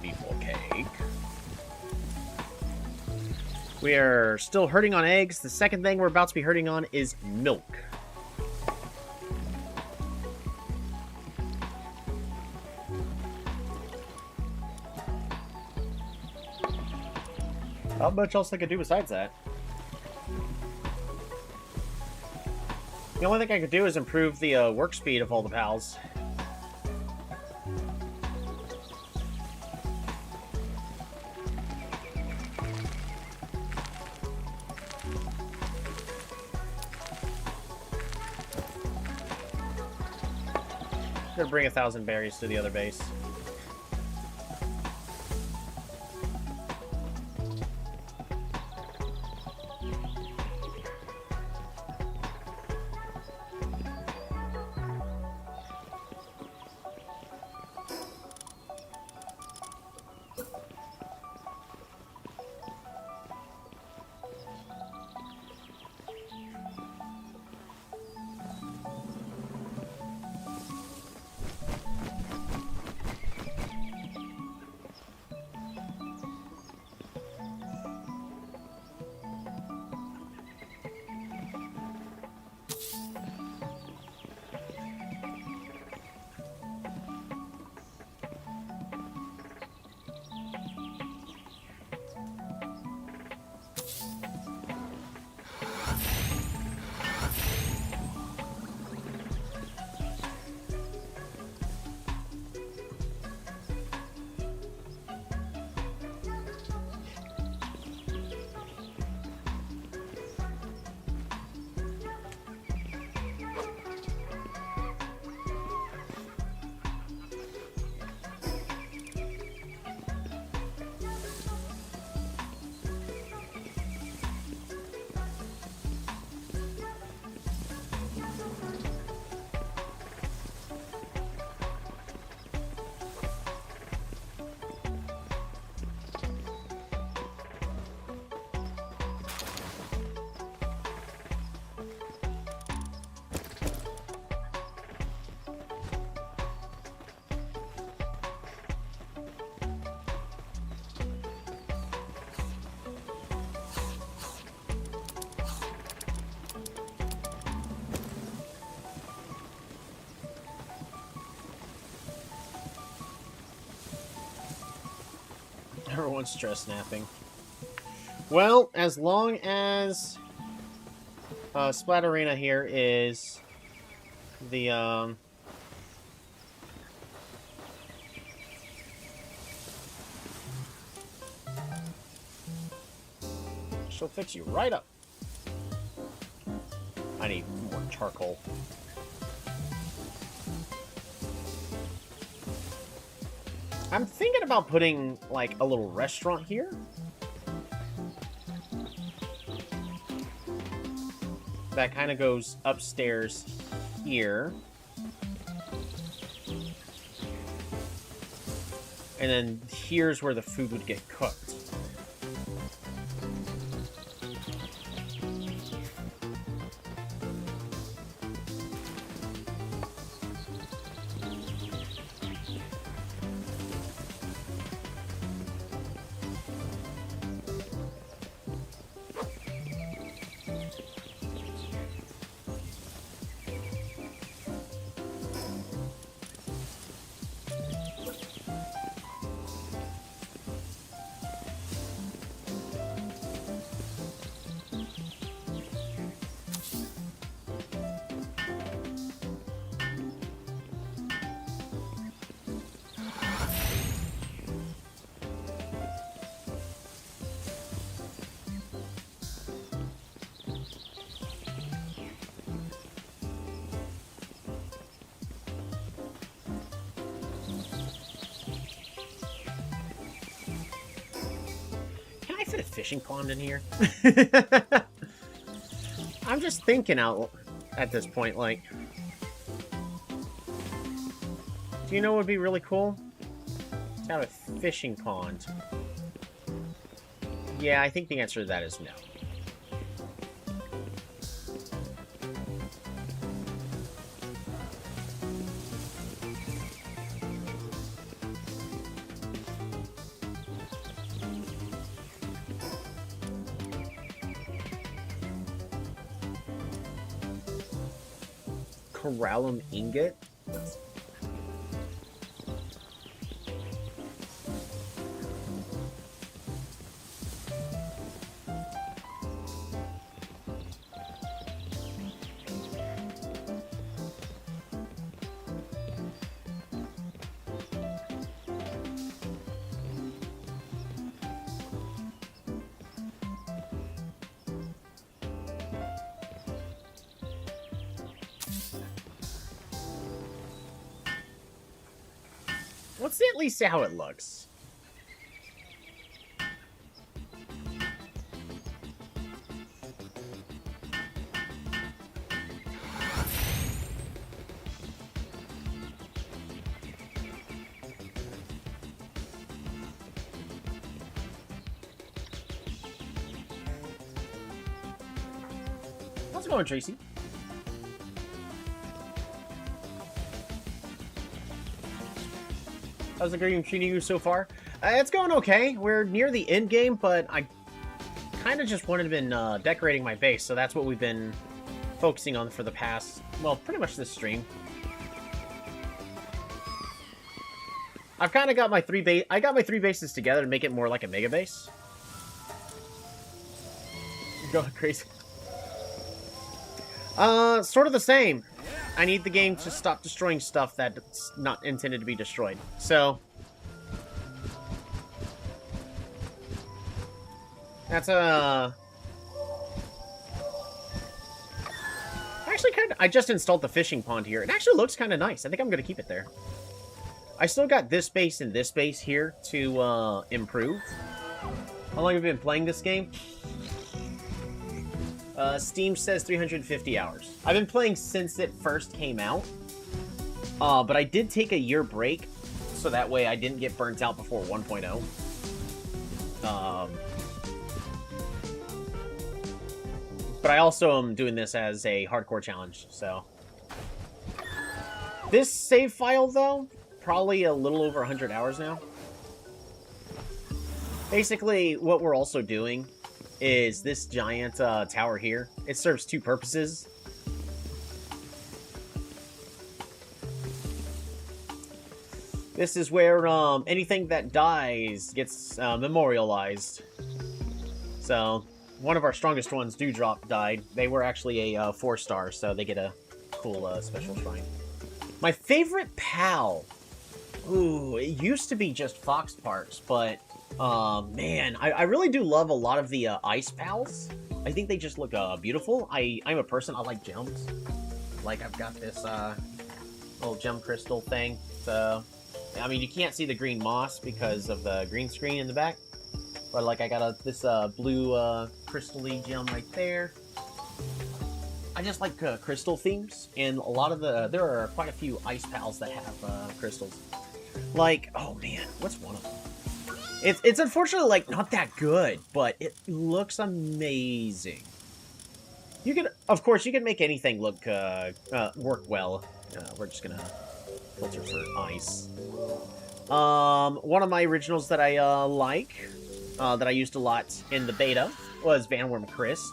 meatball cake. We are still hurting on eggs. The second thing we're about to be hurting on is milk. Not much else I could do besides that. The only thing I could do is improve the work speed of all the pals. I'm gonna bring 1,000 berries to the other base. Everyone's stress snapping. Well, as long as Splat Arena here is the she'll fix you right up. I need more charcoal. I'm thinking about putting, like, a little restaurant here. That kind of goes upstairs here. And then here's where the food would get cooked. fit a fishing pond in here? I'm just thinking out at this point, like... Do you know what would be really cool? To have a fishing pond. Yeah, I think the answer to that is no. Corallum ingot? Let's see at least how it looks. How's it going, Tracy? How's the game treating you so far? It's going okay. We're near the end game, but I kind of just wanted to been decorating my base, so that's what we've been focusing on for the past, well, pretty much this stream. I've kind of got my three bases together to make it more like a mega base. You're going crazy. Sort of the same. I need the game to stop destroying stuff that's not intended to be destroyed. So... That's actually I just installed the fishing pond here. It actually looks kind of nice. I think I'm going to keep it there. I still got this base and this base here to improve. How long have you been playing this game? Steam says 350 hours. I've been playing since it first came out. But I did take a year break, so that way I didn't get burnt out before 1.0. But I also am doing this as a hardcore challenge, so... This save file, though, probably a little over 100 hours now. Basically, what we're also doing is this giant tower here. It serves two purposes. This is where anything that dies gets memorialized. So, one of our strongest ones, Dewdrop, died. They were actually a 4-star, so they get a cool special shrine. My favorite pal. Ooh, it used to be just Fox Parks, but man, I really do love a lot of the ice pals. I think they just look beautiful. I'm a person, I like gems. Like, I've got this little gem crystal thing. So, I mean, you can't see the green moss because of the green screen in the back. But, like, I got this blue crystal-y gem right there. I just like crystal themes, and a lot of there are quite a few ice pals that have crystals. Like, oh man, what's one of them? It's unfortunately, like, not that good, but it looks amazing. You can, of course, you can make anything look, work well. We're just gonna filter for ice. One of my originals that I, that I used a lot in the beta was Vanworm Crest.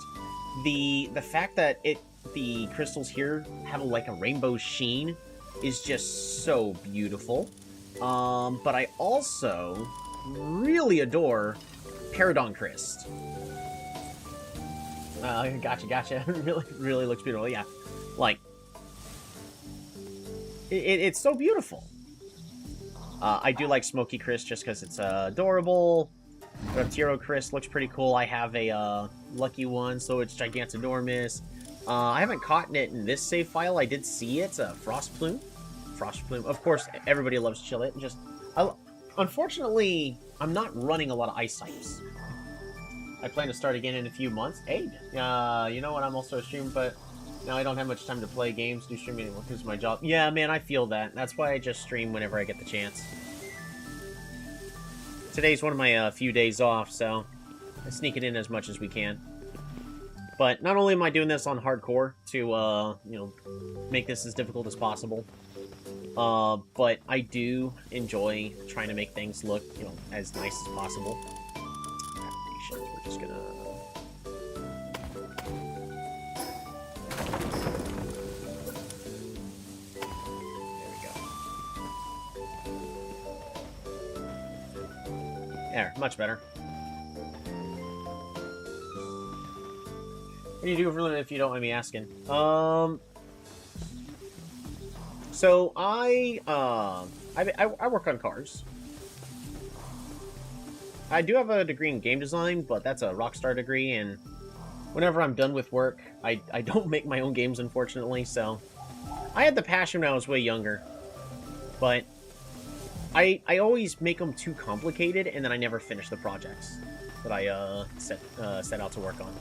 The fact that the crystals here have, like, a rainbow sheen is just so beautiful. But I also really adore Paradon Crest. Gotcha. really looks beautiful, yeah. Like, it's so beautiful. I do like Smoky Crest just because it's adorable. Reptiro Crest looks pretty cool. I have a lucky one, so it's Gigantonormous. I haven't caught it in this save file. I did see it. Frost Plume. Of course, everybody loves Chillet. Unfortunately, I'm not running a lot of ice types. I plan to start again in a few months. Hey, you know what? I'm also a streamer, but now I don't have much time to play games, do streaming anymore because of my job. Yeah, man, I feel that. That's why I just stream whenever I get the chance. Today's one of my few days off, so I sneak it in as much as we can. But not only am I doing this on hardcore to, you know, make this as difficult as possible, but I do enjoy trying to make things look, you know, as nice as possible. We're just gonna... There we go. There, much better. What do you do for a living if you don't mind me asking? So I work on cars. I do have a degree in game design, but that's a Rockstar degree, and whenever I'm done with work, I don't make my own games, unfortunately, so... I had the passion when I was way younger, but I always make them too complicated, and then I never finish the projects that I set out to work on.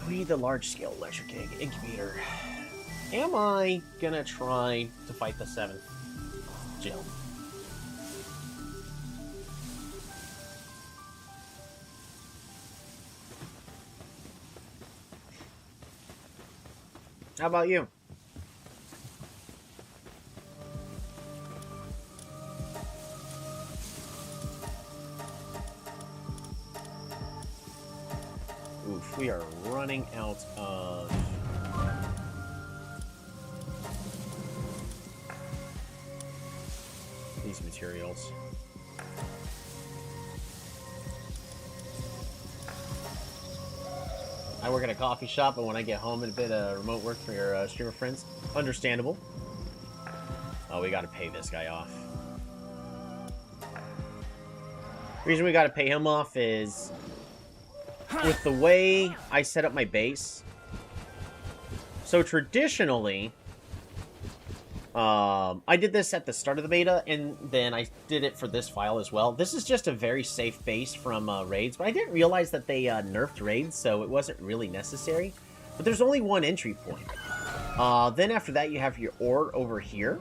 We need the large-scale electric incubator. Am I gonna try to fight the 7th Jill? How about you? Oof, we are running out of... these materials. I work at a coffee shop, and when I get home, it's a bit of remote work for your streamer friends. Understandable. Oh, we gotta pay this guy off. The reason we gotta pay him off is... with the way I set up my base. So traditionally... I did this at the start of the beta, and then I did it for this file as well. This is just a very safe base from raids, but I didn't realize that they nerfed raids, so it wasn't really necessary. But there's only one entry point. Then after that, you have your ore over here,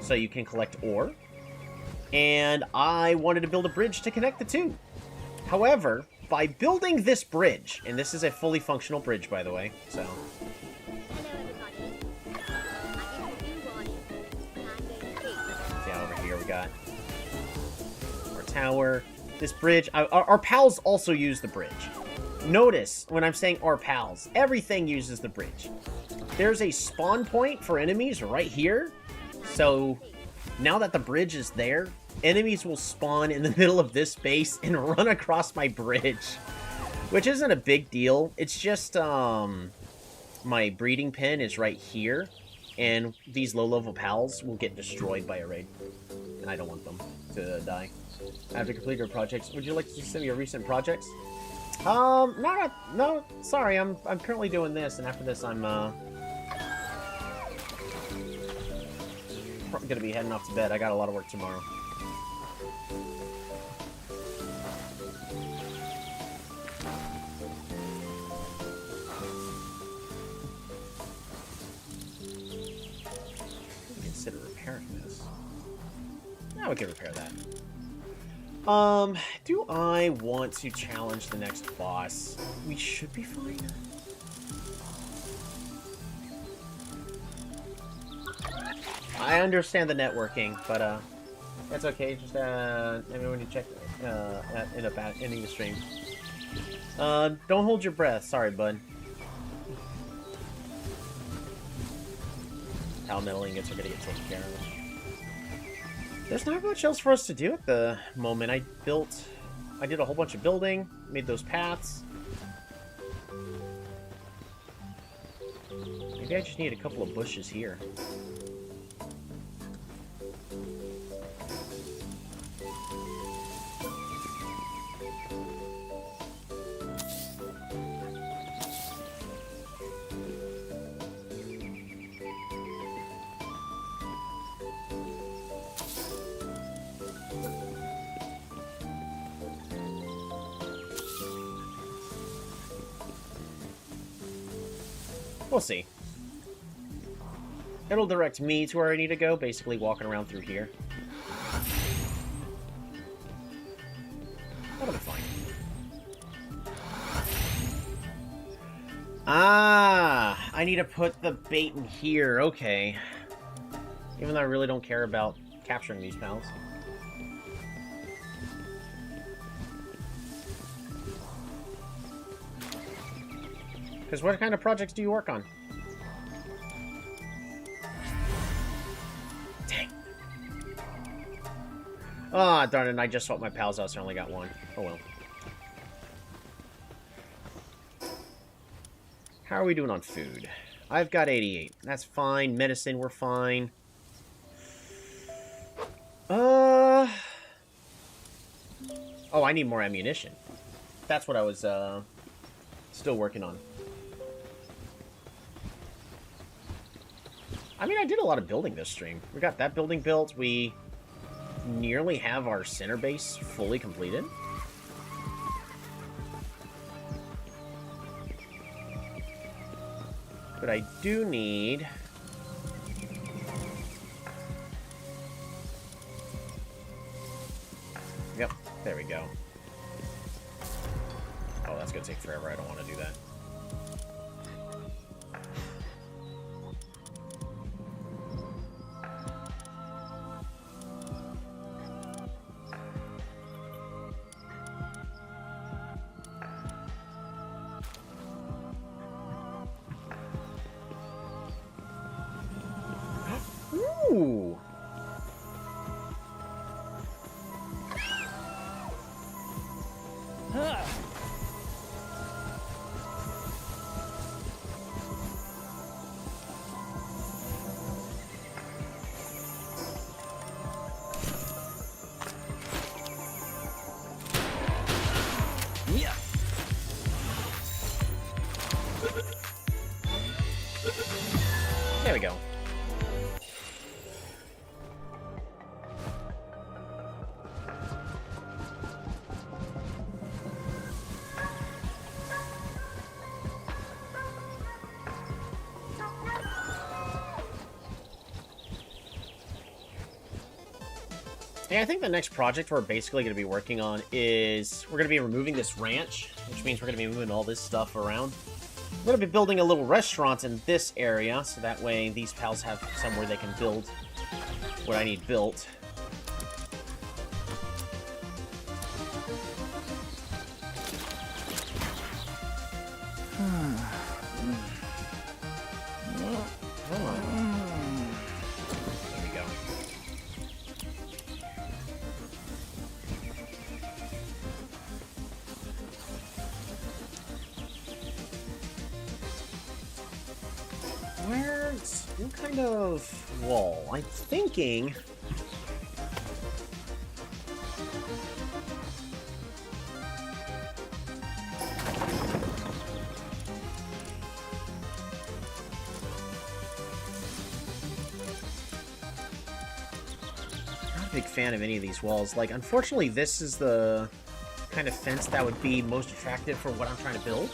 so you can collect ore. And I wanted to build a bridge to connect the two. However, by building this bridge, and this is a fully functional bridge, by the way, so... we got our tower, this bridge. Our pals also use the bridge. Notice when I'm saying our pals, everything uses the bridge. There's a spawn point for enemies right here. So now that the bridge is there, enemies will spawn in the middle of this base and run across my bridge, which isn't a big deal. It's just my breeding pen is right here, and these low-level pals will get destroyed by a raid. And I don't want them to die. After completing your projects, would you like to send me your recent projects? No, sorry, I'm currently doing this, and after this I'm probably gonna be heading off to bed. I got a lot of work tomorrow. Consider repairing this. Now we can repair that. Do I want to challenge the next boss? We should be fine. I understand the networking, but, that's okay. Just, everyone you check, end up ending the stream. Don't hold your breath. Sorry, bud. How metal ingots are gonna get taken care of. There's not much else for us to do at the moment. I did a whole bunch of building, made those paths. Maybe I just need a couple of bushes here. We'll see. It'll direct me to where I need to go, basically walking around through here. That'll be fine. Ah, I need to put the bait in here. Okay. Even though I really don't care about capturing these pals. Because what kind of projects do you work on? Dang. Ah, darn it, I just swapped my pals out, so I only got one. Oh well. How are we doing on food? I've got 88. That's fine. Medicine, we're fine. Oh, I need more ammunition. That's what I was, still working on. I mean, I did a lot of building this stream. We got that building built. We nearly have our center base fully completed. But I do need... Yep, there we go. Oh, that's gonna take forever. I don't want to do that. Ooh! Yeah. There we go. Yeah, I think the next project we're basically going to be working on is we're going to be removing this ranch, which means we're going to be moving all this stuff around. We're going to be building a little restaurant in this area, so that way these pals have somewhere they can build what I need built. There we go. What kind of wall? I'm thinking... Not a big fan of any of these walls. Like, unfortunately, this is the kind of fence that would be most attractive for what I'm trying to build.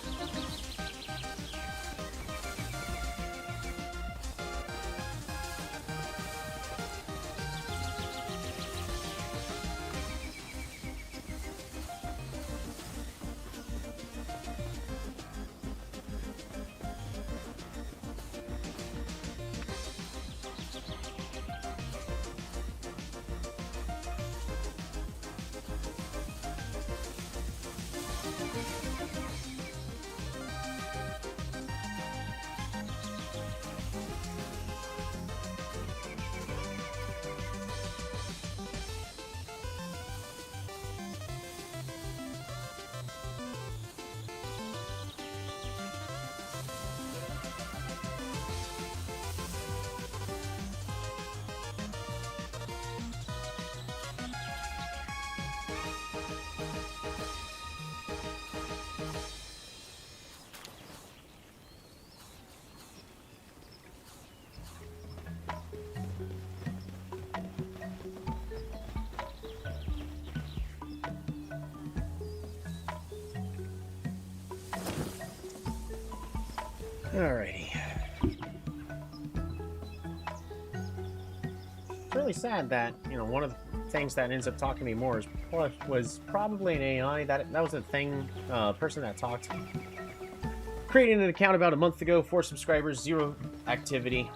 Alrighty. It's really sad that, you know, one of the things that ends up talking to me more was probably an AI. That was a thing, person that talked. Creating an account about a month ago, 4 subscribers, 0 activity,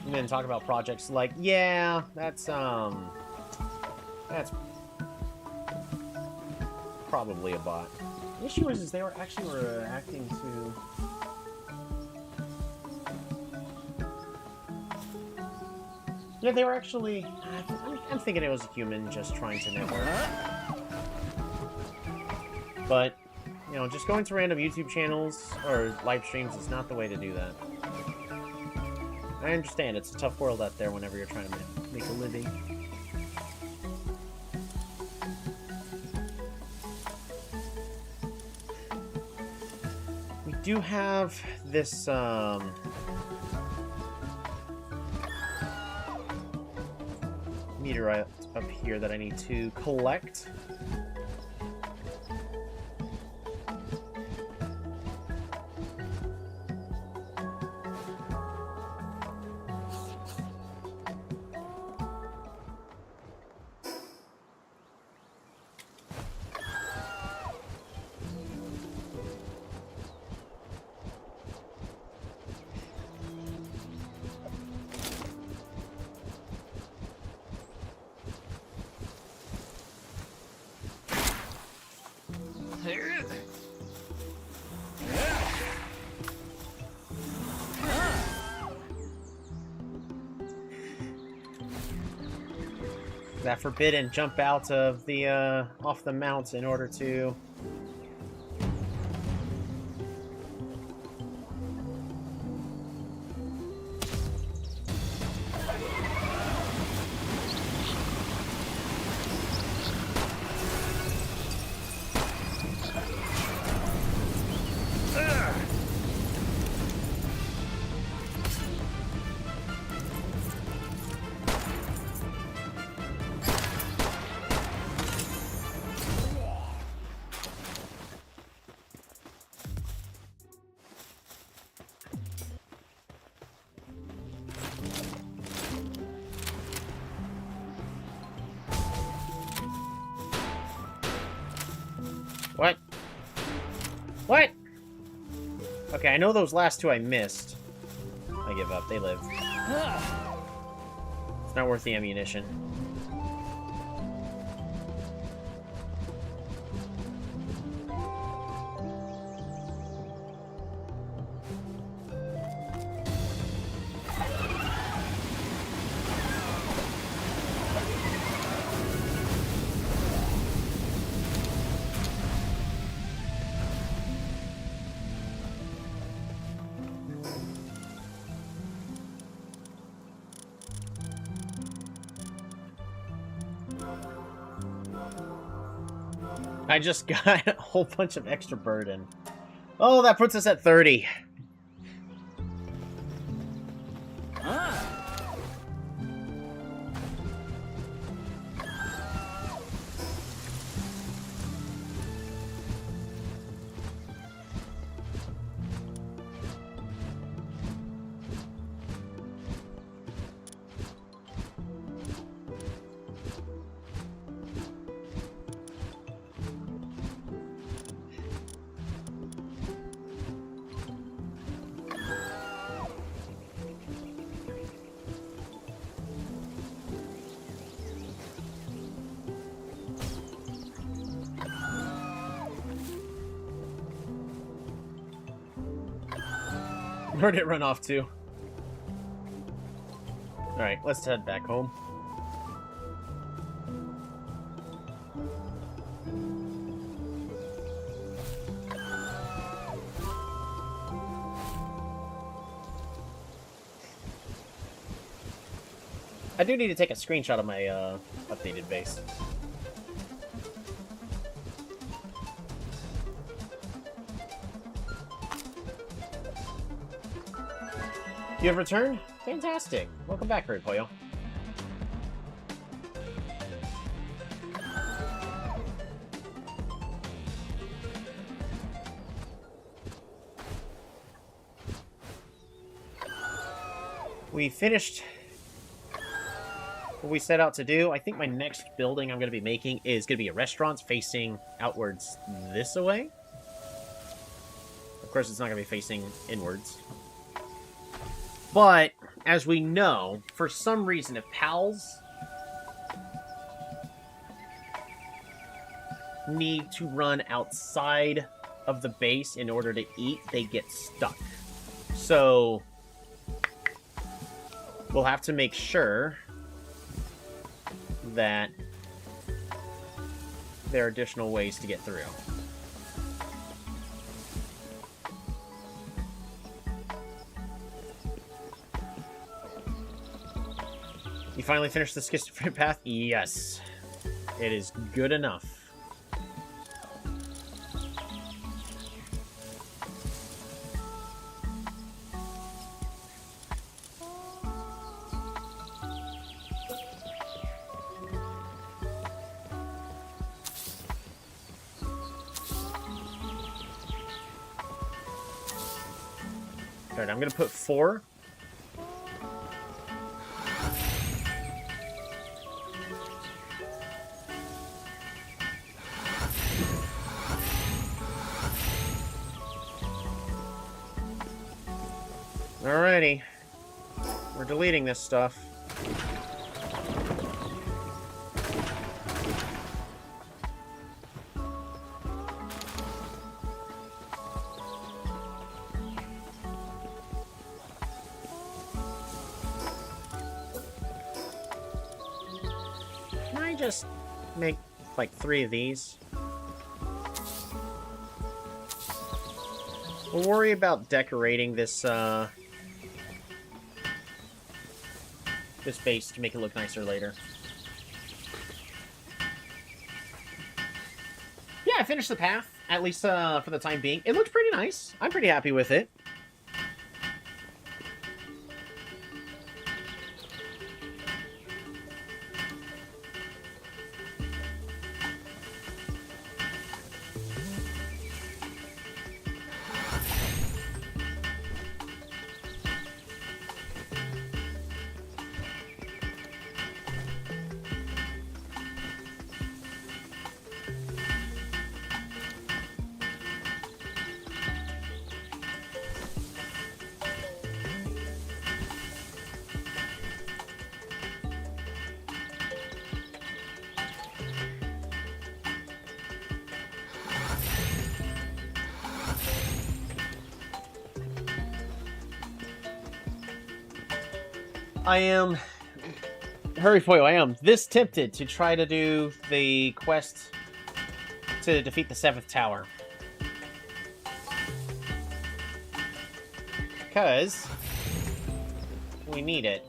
and then talk about projects. Like, yeah, that's probably a bot. The issue is they were actually reacting to. Yeah, they were actually. I'm thinking it was a human just trying to network. But, you know, just going to random YouTube channels or live streams is not the way to do that. I understand, it's a tough world out there whenever you're trying to make a living. We do have this, meteorite up here that I need to collect. That forbidden jump out of the off the mount in order to What? What? Okay, I know those last 2 I missed. I give up. They live. It's not worth the ammunition. I just got a whole bunch of extra burden. Oh, that puts us at 30. Where'd it run off to? Alright, let's head back home. I do need to take a screenshot of my updated base. You have returned? Fantastic. Welcome back, Hurry Pollo. We finished what we set out to do. I think my next building I'm going to be making is going to be a restaurant facing outwards this way. Of course, it's not going to be facing inwards. But, as we know, for some reason, if pals need to run outside of the base in order to eat, they get stuck. So, we'll have to make sure that there are additional ways to get through. You finally finished the schizophrenic path? Yes. It is good enough. Alright, I'm gonna put 4. Alrighty. We're deleting this stuff. Can I just make, like, 3 of these? We'll worry about decorating this, this base to make it look nicer later. Yeah, I finished the path, at least for the time being. It looked pretty nice. I'm pretty happy with it. I am... Hurry for you, I am this tempted to try to do the quest to defeat the 7th tower. Because we need it.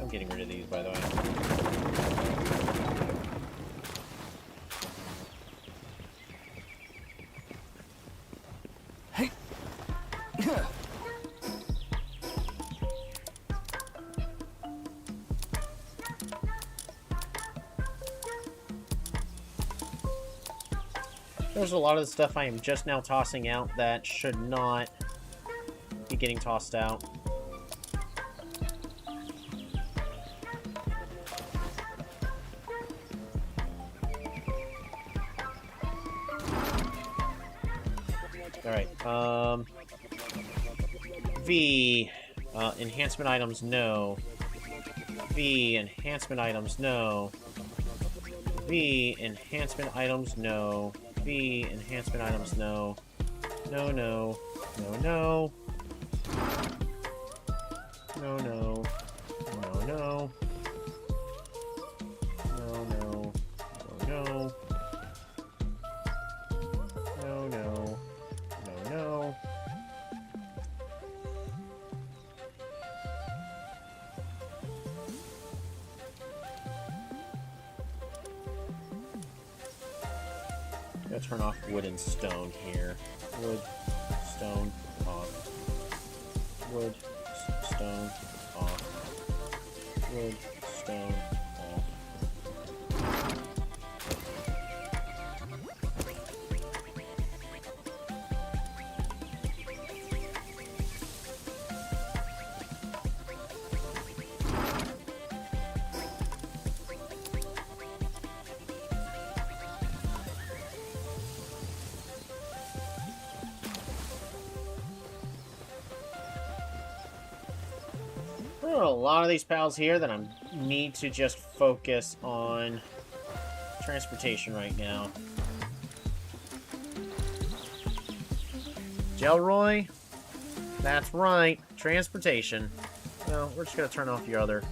I'm getting rid of these, by the way. Hey. There's a lot of the stuff I am just now tossing out that should not be getting tossed out. Alright, V, enhancement items, no. V, enhancement items, no. V, enhancement items, no. V, enhancement items, no. No, no. No, no. No, no. No, no. No, no. No, no. No, no. No, no. Gotta turn off wood and stone here. Wood, stone, off. Wood, stone, off. Wood, stone, off. There are a lot of these pals here that I need to just focus on transportation right now. Jelroy? That's right, transportation. Well, we're just gonna turn off your other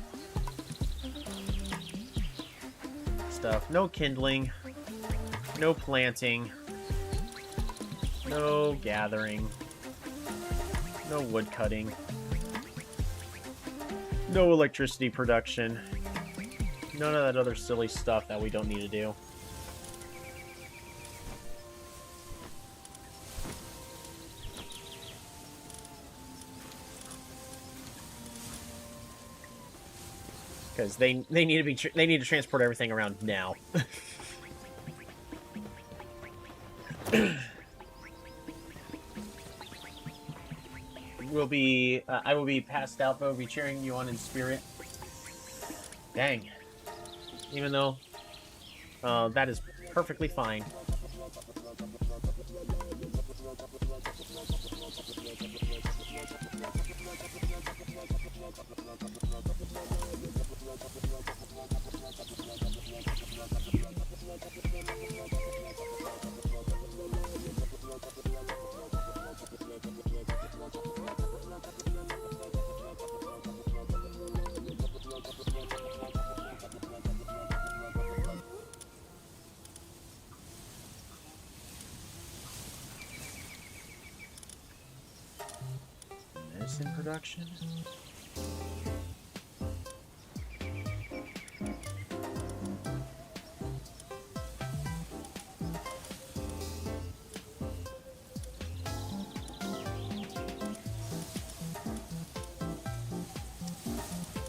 stuff. No kindling. No planting. No gathering. No wood cutting. No electricity production. None of that other silly stuff that we don't need to do. Because they need to transport everything around now. I will be passed out, but I will be cheering you on in spirit. Dang. Even though, that is perfectly fine. In production.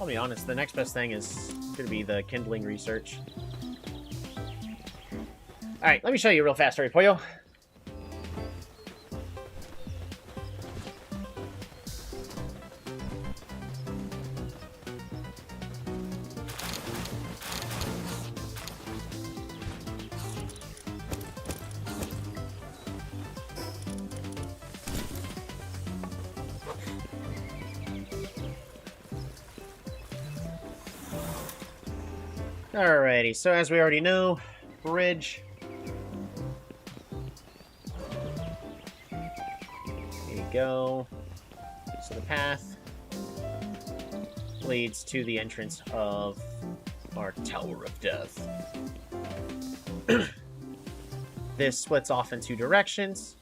I'll be honest, the next best thing is going to be the kindling research. Alright, let me show you real fast, hurry, Pollo. Alrighty, so as we already know, bridge. There you go. So the path leads to the entrance of our Tower of Death. This splits off in two directions.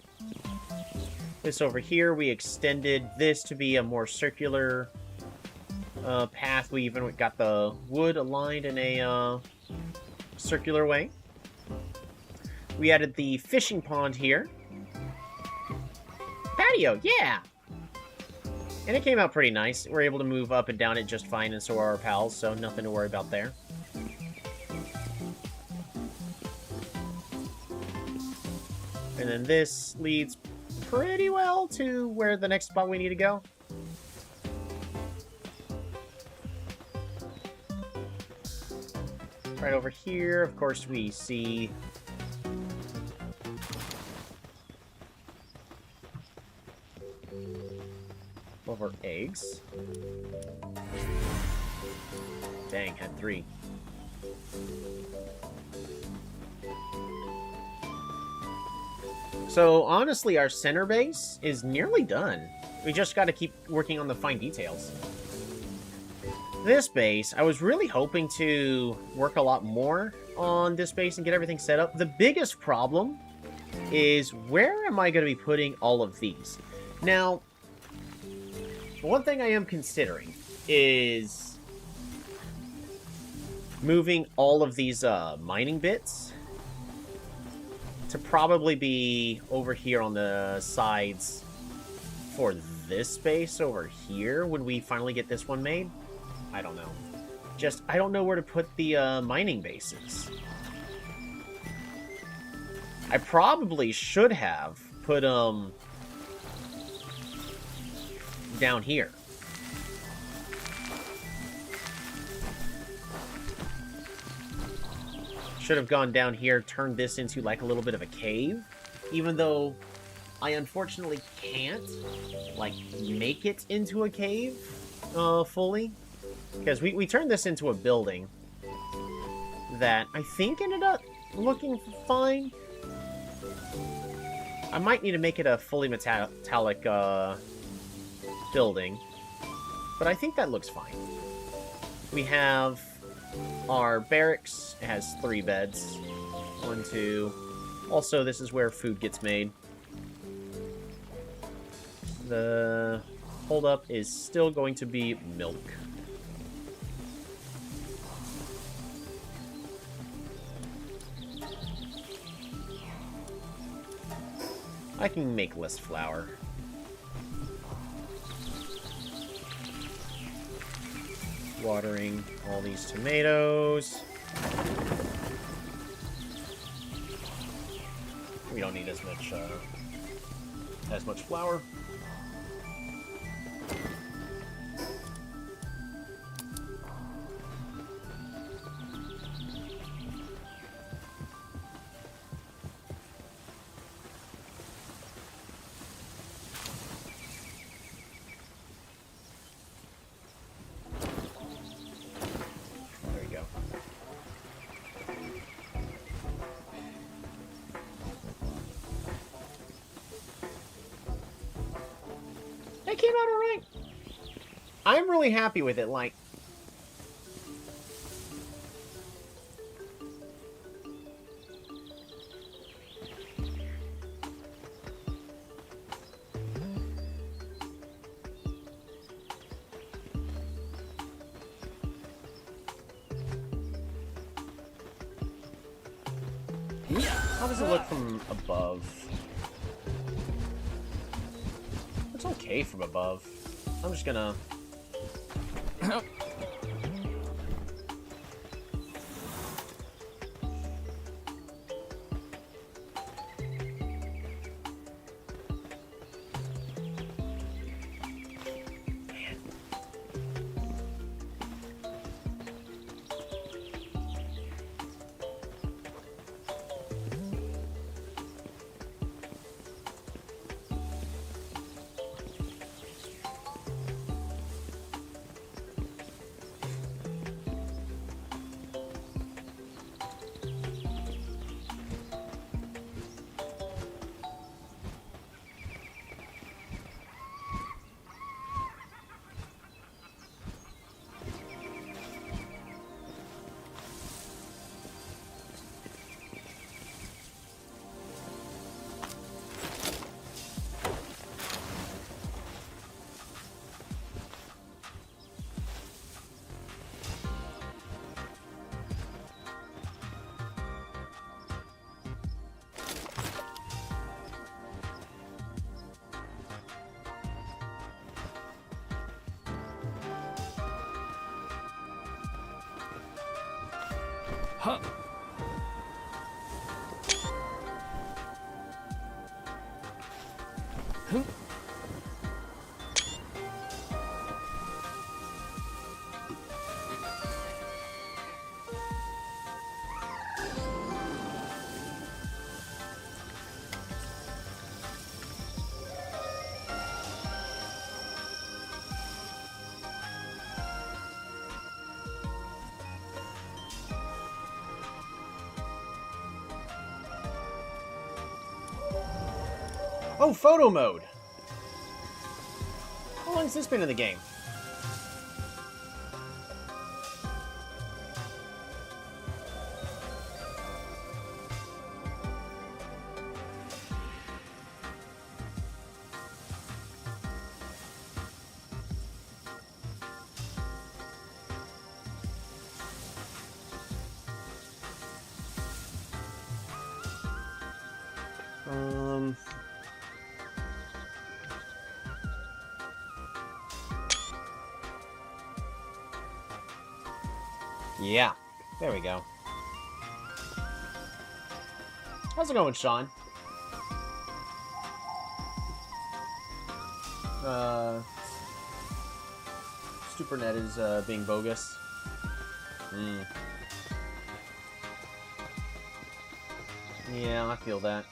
This over here, we extended this to be a more circular path. We even got the wood aligned in a circular way. We added the fishing pond here. Patio, yeah! And it came out pretty nice. We're able to move up and down it just fine, and so are our pals, so nothing to worry about there. And then this leads pretty well to where the next spot we need to go. Right over here, of course, we see over eggs. Dang, had 3. So, honestly, our center base is nearly done. We just got to keep working on the fine details. This base, I was really hoping to work a lot more on this base and get everything set up. The biggest problem is, where am I going to be putting all of these? Now, one thing I am considering is moving all of these mining bits to probably be over here on the sides for this space over here when we finally get this one made. I don't know. Just, I don't know where to put the mining bases. I probably should have put down here. Should have gone down here, turned this into like a little bit of a cave, even though I unfortunately can't like make it into a cave fully. Because we turned this into a building that I think ended up looking fine. I might need to make it a fully metallic building. But I think that looks fine. We have our barracks. It has 3 beds. 1, 2. Also, this is where food gets made. The holdup is still going to be milk. I can make less flour. Watering all these tomatoes. We don't need as much flour. It came out alright. I'm really happy with it, like... How does it look from above? It's okay from above. I'm just gonna... Huh. Huh. Oh, photo mode! How long has this been in the game? Yeah, there we go. How's it going, Sean? SuperNet is being bogus. Yeah, I feel that.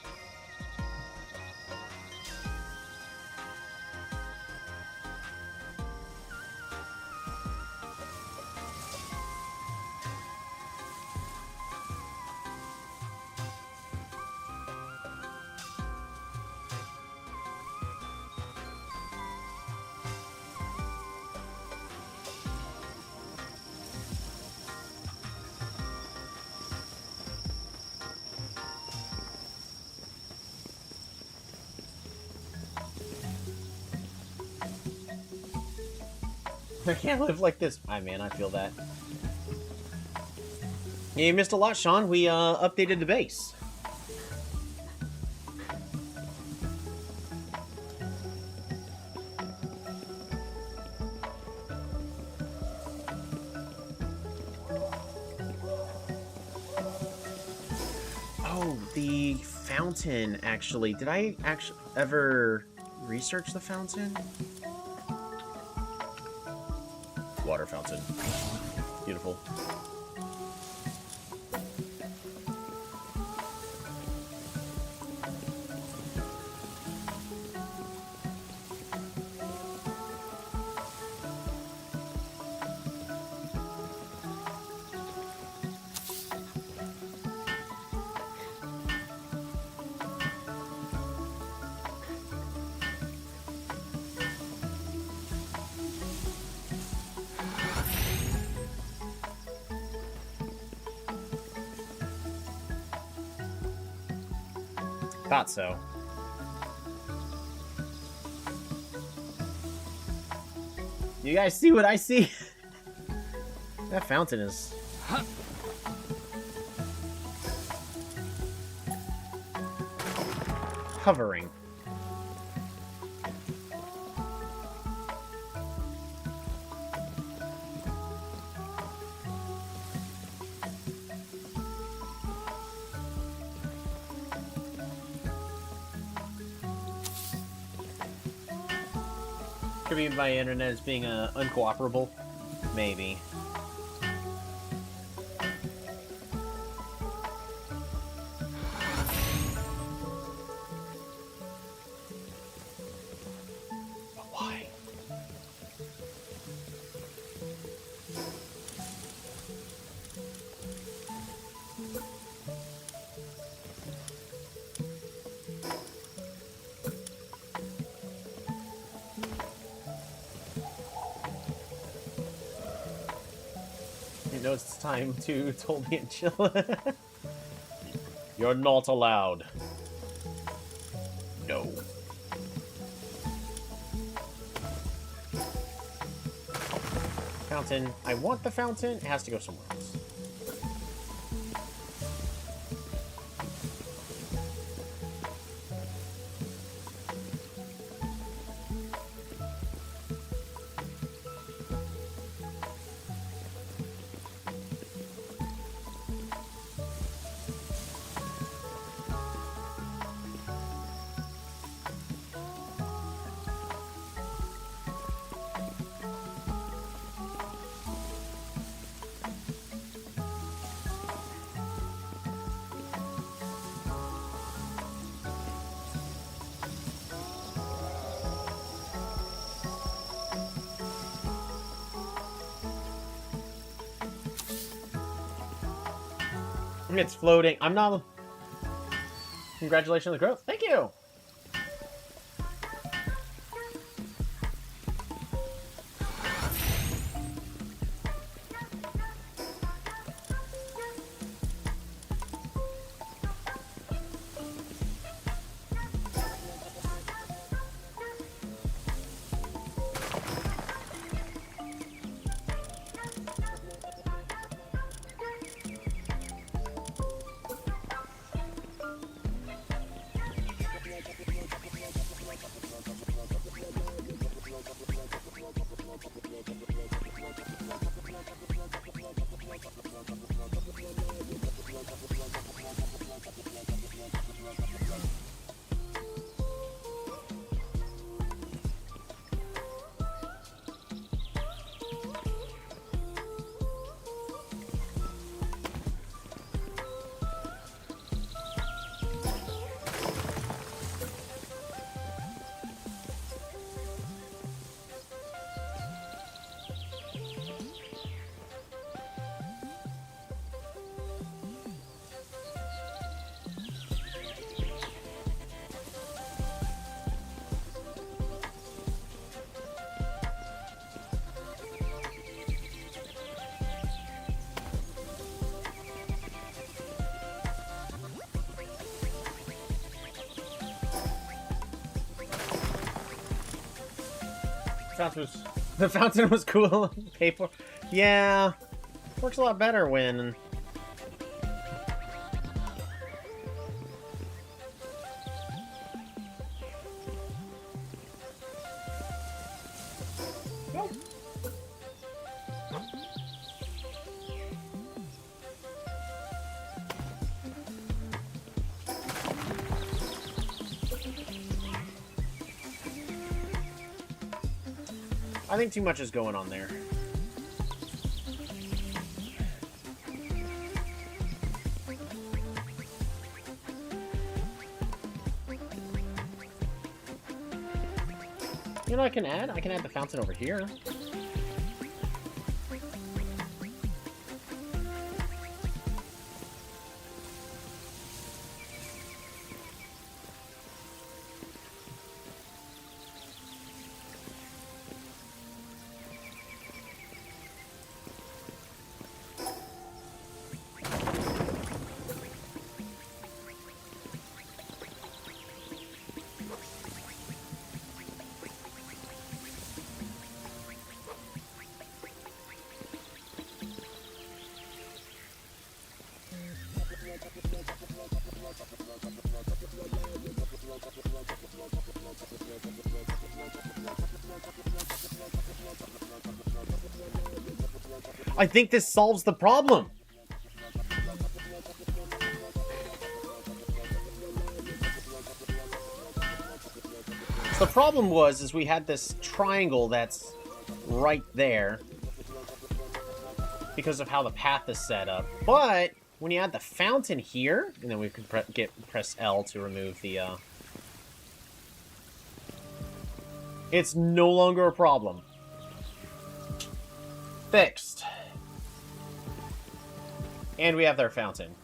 I can't live like this. Hi, man, I feel that. Yeah, you missed a lot, Sean. We updated the base. Oh, the fountain, actually. Did I actually ever research the fountain? Water fountain. Beautiful. Thought so. You guys see what I see? That fountain is... hovering. Could be my internet as being uncooperable. Maybe. But why? You know it's time to told me and chill. You're not allowed. No. Fountain. I want the fountain. It has to go somewhere else. It's floating. I'm not... Congratulations on the growth. Thank you! Sounds The fountain was cool. Pay for. Yeah, works a lot better when. I think too much is going on there. You know what I can add? I can add the fountain over here. I think this solves the problem. The problem was we had this triangle that's right there because of how the path is set up. But when you add the fountain here, and then we can press L to remove the. It's no longer a problem. Fixed. And we have their fountain.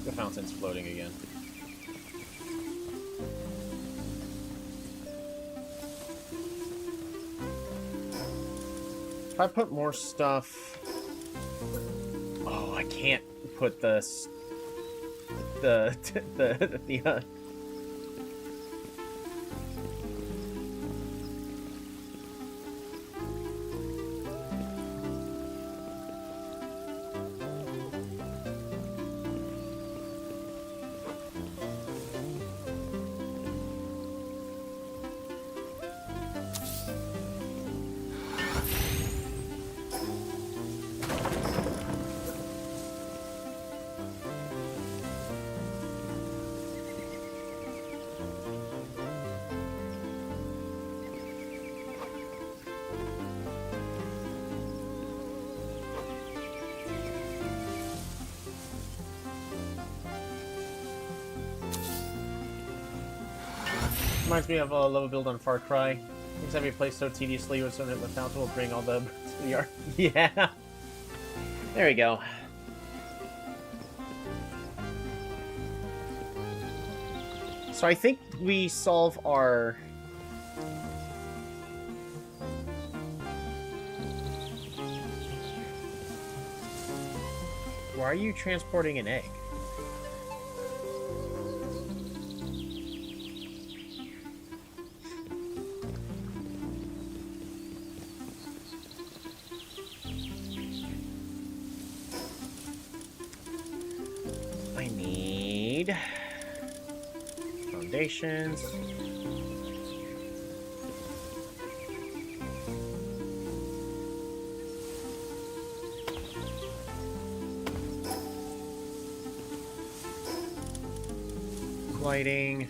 The fountain's floating again. If I put more stuff... Oh, I can't put the Reminds me of a level build on Far Cry. Things have you play so tediously with something that the fountain will bring all the to the yard. Yeah. There we go. So I think we solve our... Why are you transporting an egg? I need foundations. Lighting.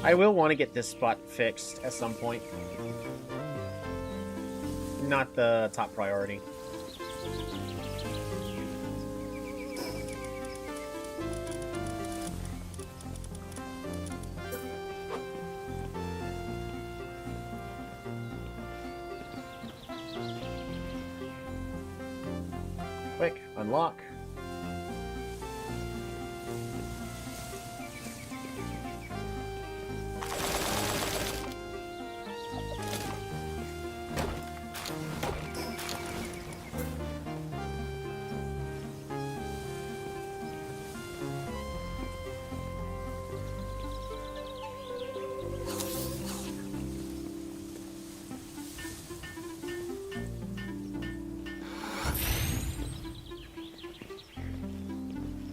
I will want to get this spot fixed at some point. Not the top priority. Quick, unlock.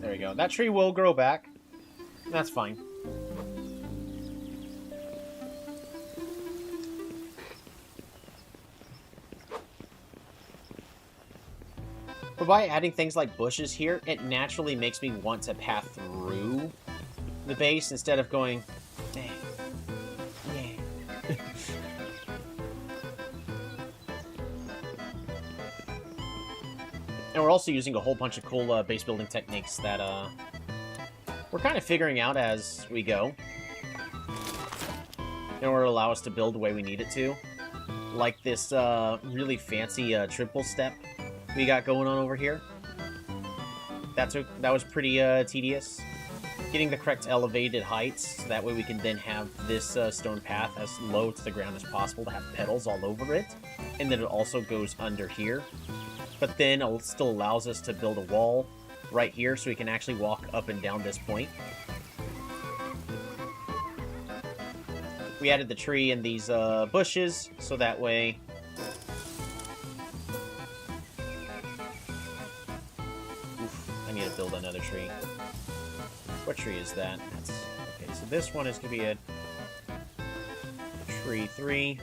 There we go. That tree will grow back. That's fine. But by adding things like bushes here, it naturally makes me want to path through the base instead of going, eh, yeah. And we're also using a whole bunch of cool base building techniques that we're kind of figuring out as we go. In order to allow us to build the way we need it to. Like this really fancy triple step we got going on over here. That was pretty tedious. Getting the correct elevated heights, so that way we can then have this stone path as low to the ground as possible to have petals all over it. And then it also goes under here. But then it still allows us to build a wall right here so we can actually walk up and down this point. We added the tree and these bushes, so that way... Oof, I need to build another tree. What tree is that? That's... Okay, so this one is going to be a tree 3.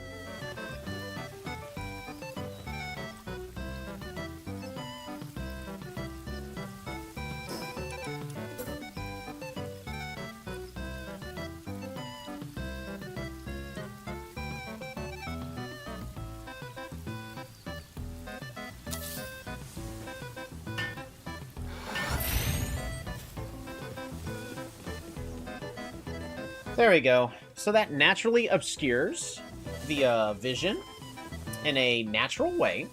There we go. So that naturally obscures the vision in a natural way.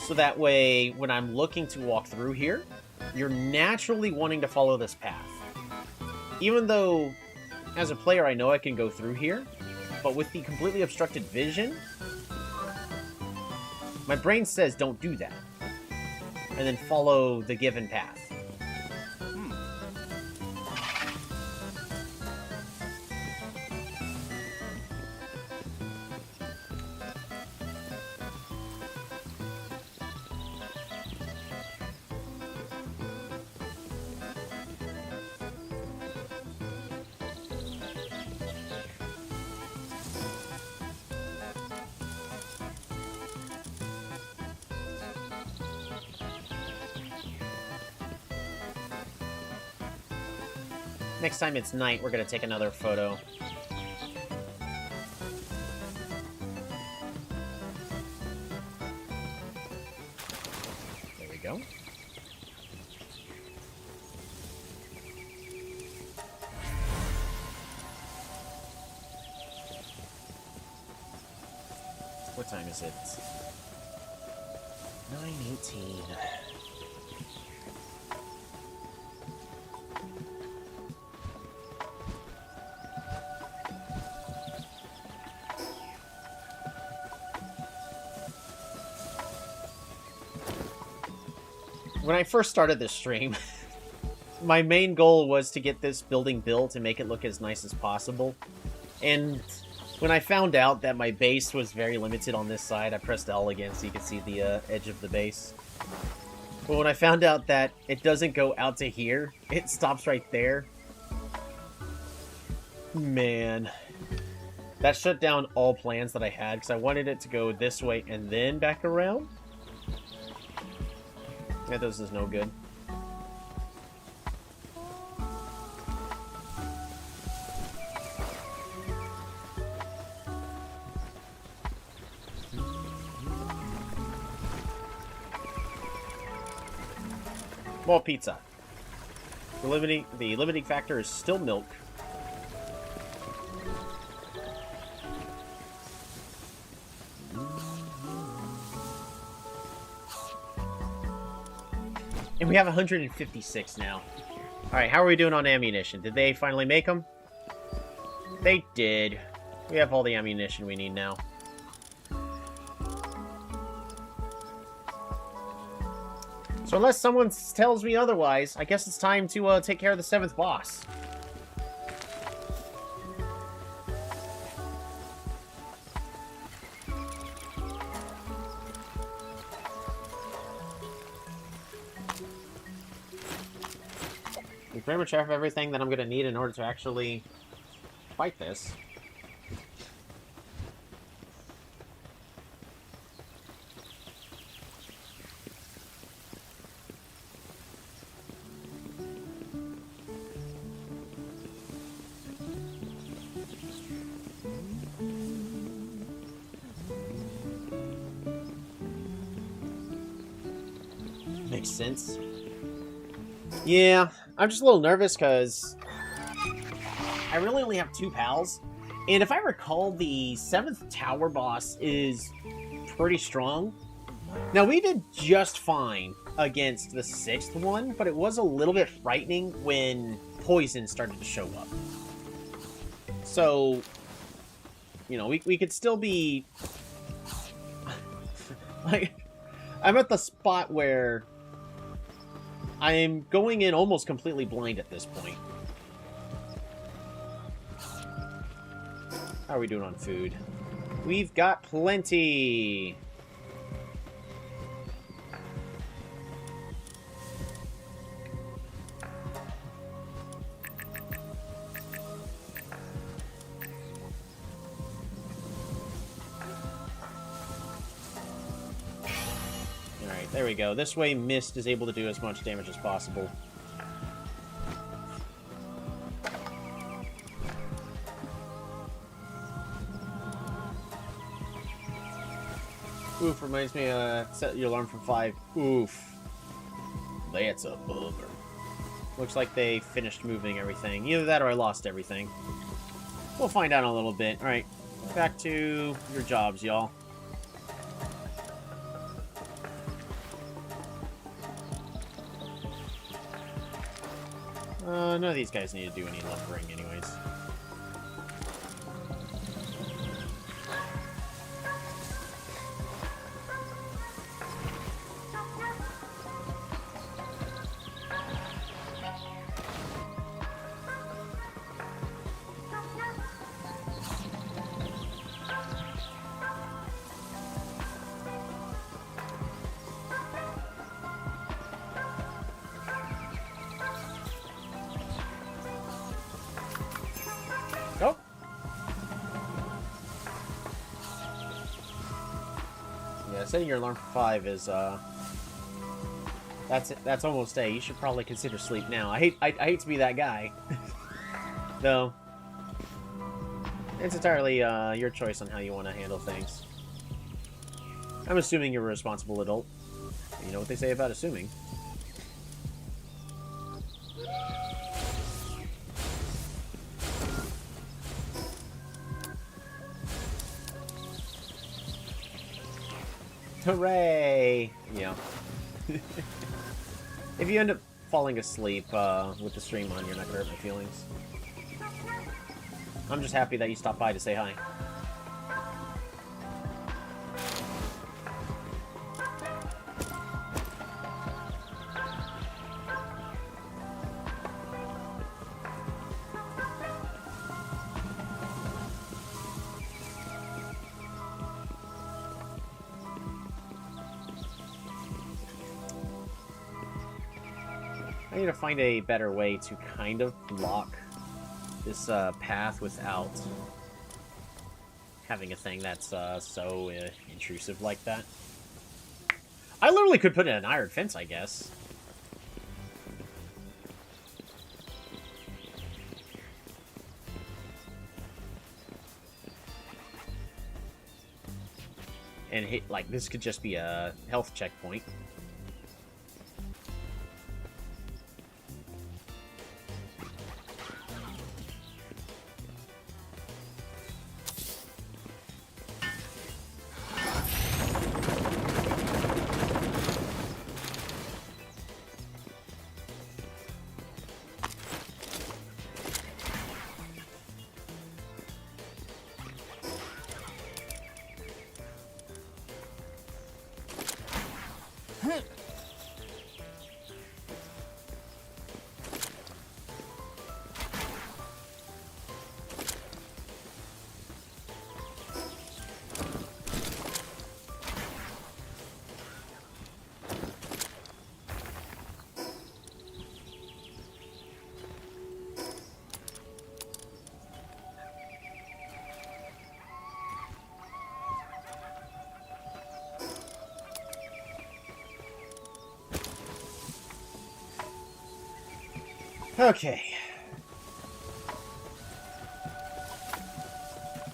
So that way, when I'm looking to walk through here, you're naturally wanting to follow this path. Even though, as a player, I know I can go through here, but with the completely obstructed vision, my brain says don't do that. And then follow the given path. Next time it's night, we're going to take another photo. There we go. What time is it? 9:18. When I first started this stream, my main goal was to get this building built and make it look as nice as possible. And when I found out that my base was very limited on this side, I pressed L again so you can see the edge of the base. But when I found out that it doesn't go out to here, it stops right there. Man. That shut down all plans that I had, because I wanted it to go this way and then back around. Yeah, this is no good. Well, pizza. The limiting factor is still milk. And we have 156 now. Alright, how are we doing on ammunition? Did they finally make them? They did. We have all the ammunition we need now. So unless someone tells me otherwise, I guess it's time to take care of the 7th boss. We pretty much have everything that I'm going to need in order to actually fight this. Makes sense. Yeah, I'm just a little nervous because I really only have 2 pals. And if I recall, the 7th tower boss is pretty strong. Now, we did just fine against the 6th one, but it was a little bit frightening when poison started to show up. So, you know, we could still be... like, I'm at the spot where I'm going in almost completely blind at this point. How are we doing on food? We've got plenty! Alright, there we go. This way Mist is able to do as much damage as possible. Oof, reminds me, set your alarm for 5. Oof. That's a bummer. Looks like they finished moving everything. Either that or I lost everything. We'll find out in a little bit. Alright, back to your jobs, y'all. None of these guys need to do any lumbering anyways. Oh. Yeah, setting your alarm for 5 is that's almost A. You should probably consider sleep now. I hate to be that guy. Though it's entirely your choice on how you want to handle things. I'm assuming you're a responsible adult. You know what they say about assuming. Hooray! Yeah. If you end up falling asleep with the stream on, you're not gonna hurt my feelings. I'm just happy that you stopped by to say hi. I need to find a better way to kind of block this path without having a thing that's so intrusive like that. I literally could put in an iron fence, I guess. And hit, like, this could just be a health checkpoint. Okay.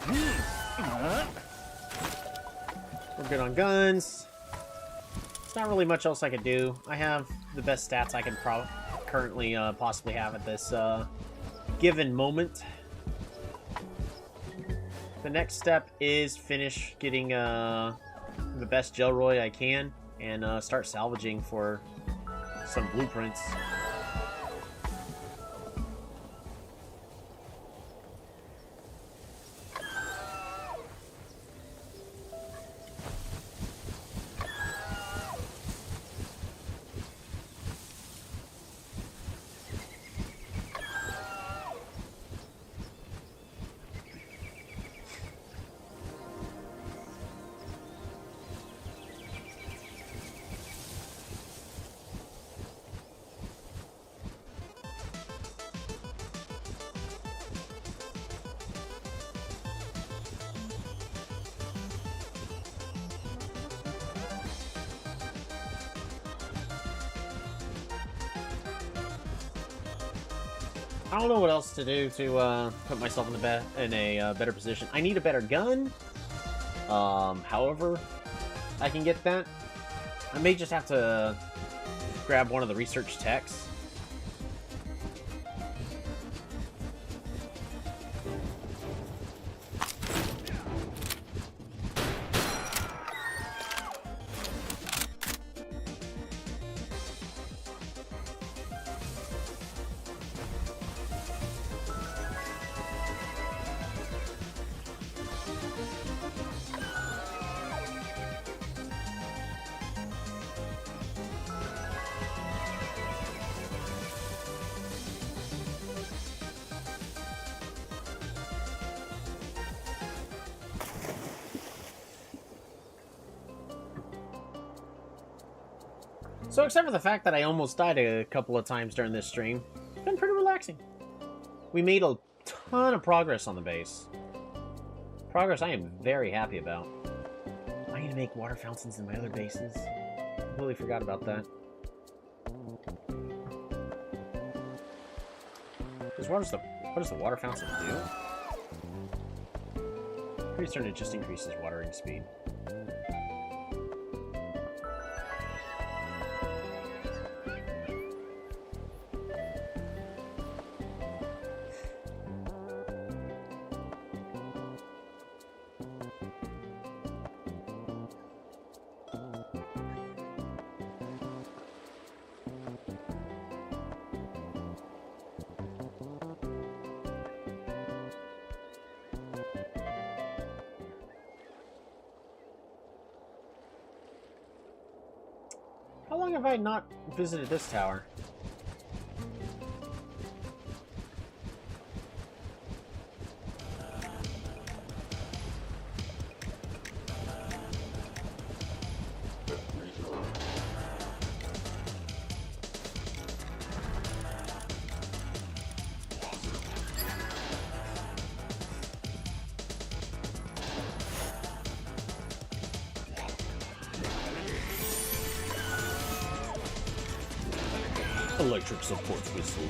We're good on guns. There's not really much else I could do. I have the best stats I can currently possibly have at this given moment. The next step is finish getting the best Jelroy I can and start salvaging for some blueprints. I don't know what else to do to put myself in a better position. I need a better gun. However, I can get that. I may just have to grab one of the research techs. So except for the fact that I almost died a couple of times during this stream, it's been pretty relaxing. We made a ton of progress on the base. Progress I am very happy about. I need to make water fountains in my other bases. Completely forgot about that. What does the water fountain do? Pretty certain it just increases watering speed. How long have I not visited this tower? Electric supports whistle.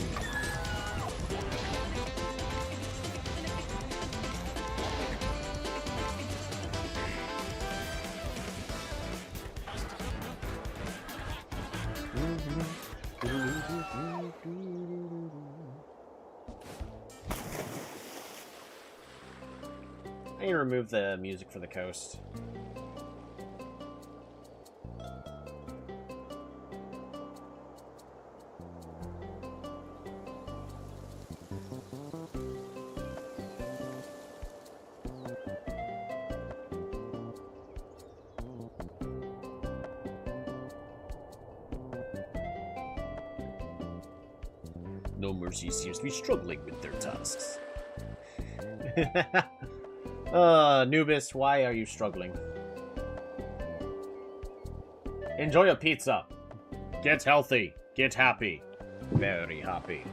I need to remove the music for the coast. No Mercy seems to be struggling with their tasks. Nubis, why are you struggling? Enjoy a pizza. Get healthy. Get happy. Very happy.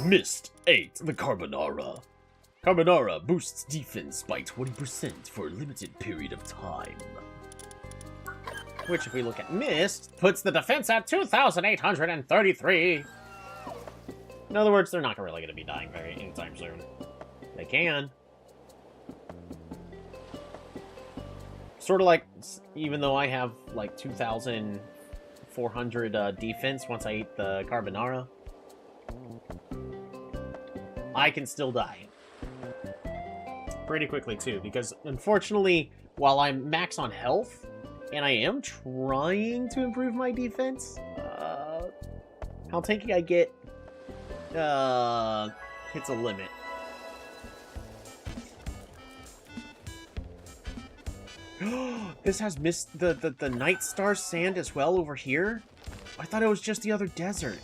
Missed 8, the Carbonara. Carbonara boosts defense by 20% for a limited period of time. Which, if we look at Mist, puts the defense at 2,833. In other words, they're not really going to be dying anytime soon. They can. Sort of like, even though I have like 2,400 defense once I eat the Carbonara, I can still die. Pretty quickly, too, because unfortunately, while I'm max on health, and I am trying to improve my defense, how tanky I get hits a limit. This has missed the Night Star sand as well over here? I thought it was just the other desert.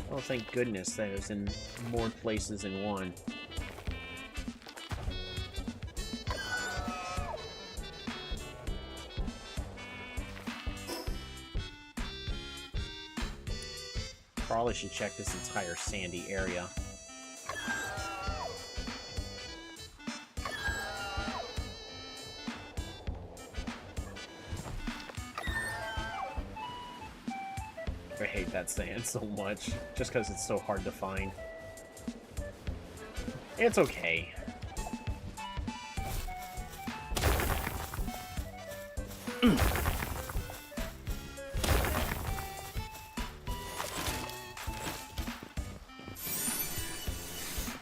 Oh, thank goodness that it was in more places than one. Probably should check this entire sandy area. I hate that sand so much, just because it's so hard to find. It's okay.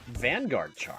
Vanguard Charm.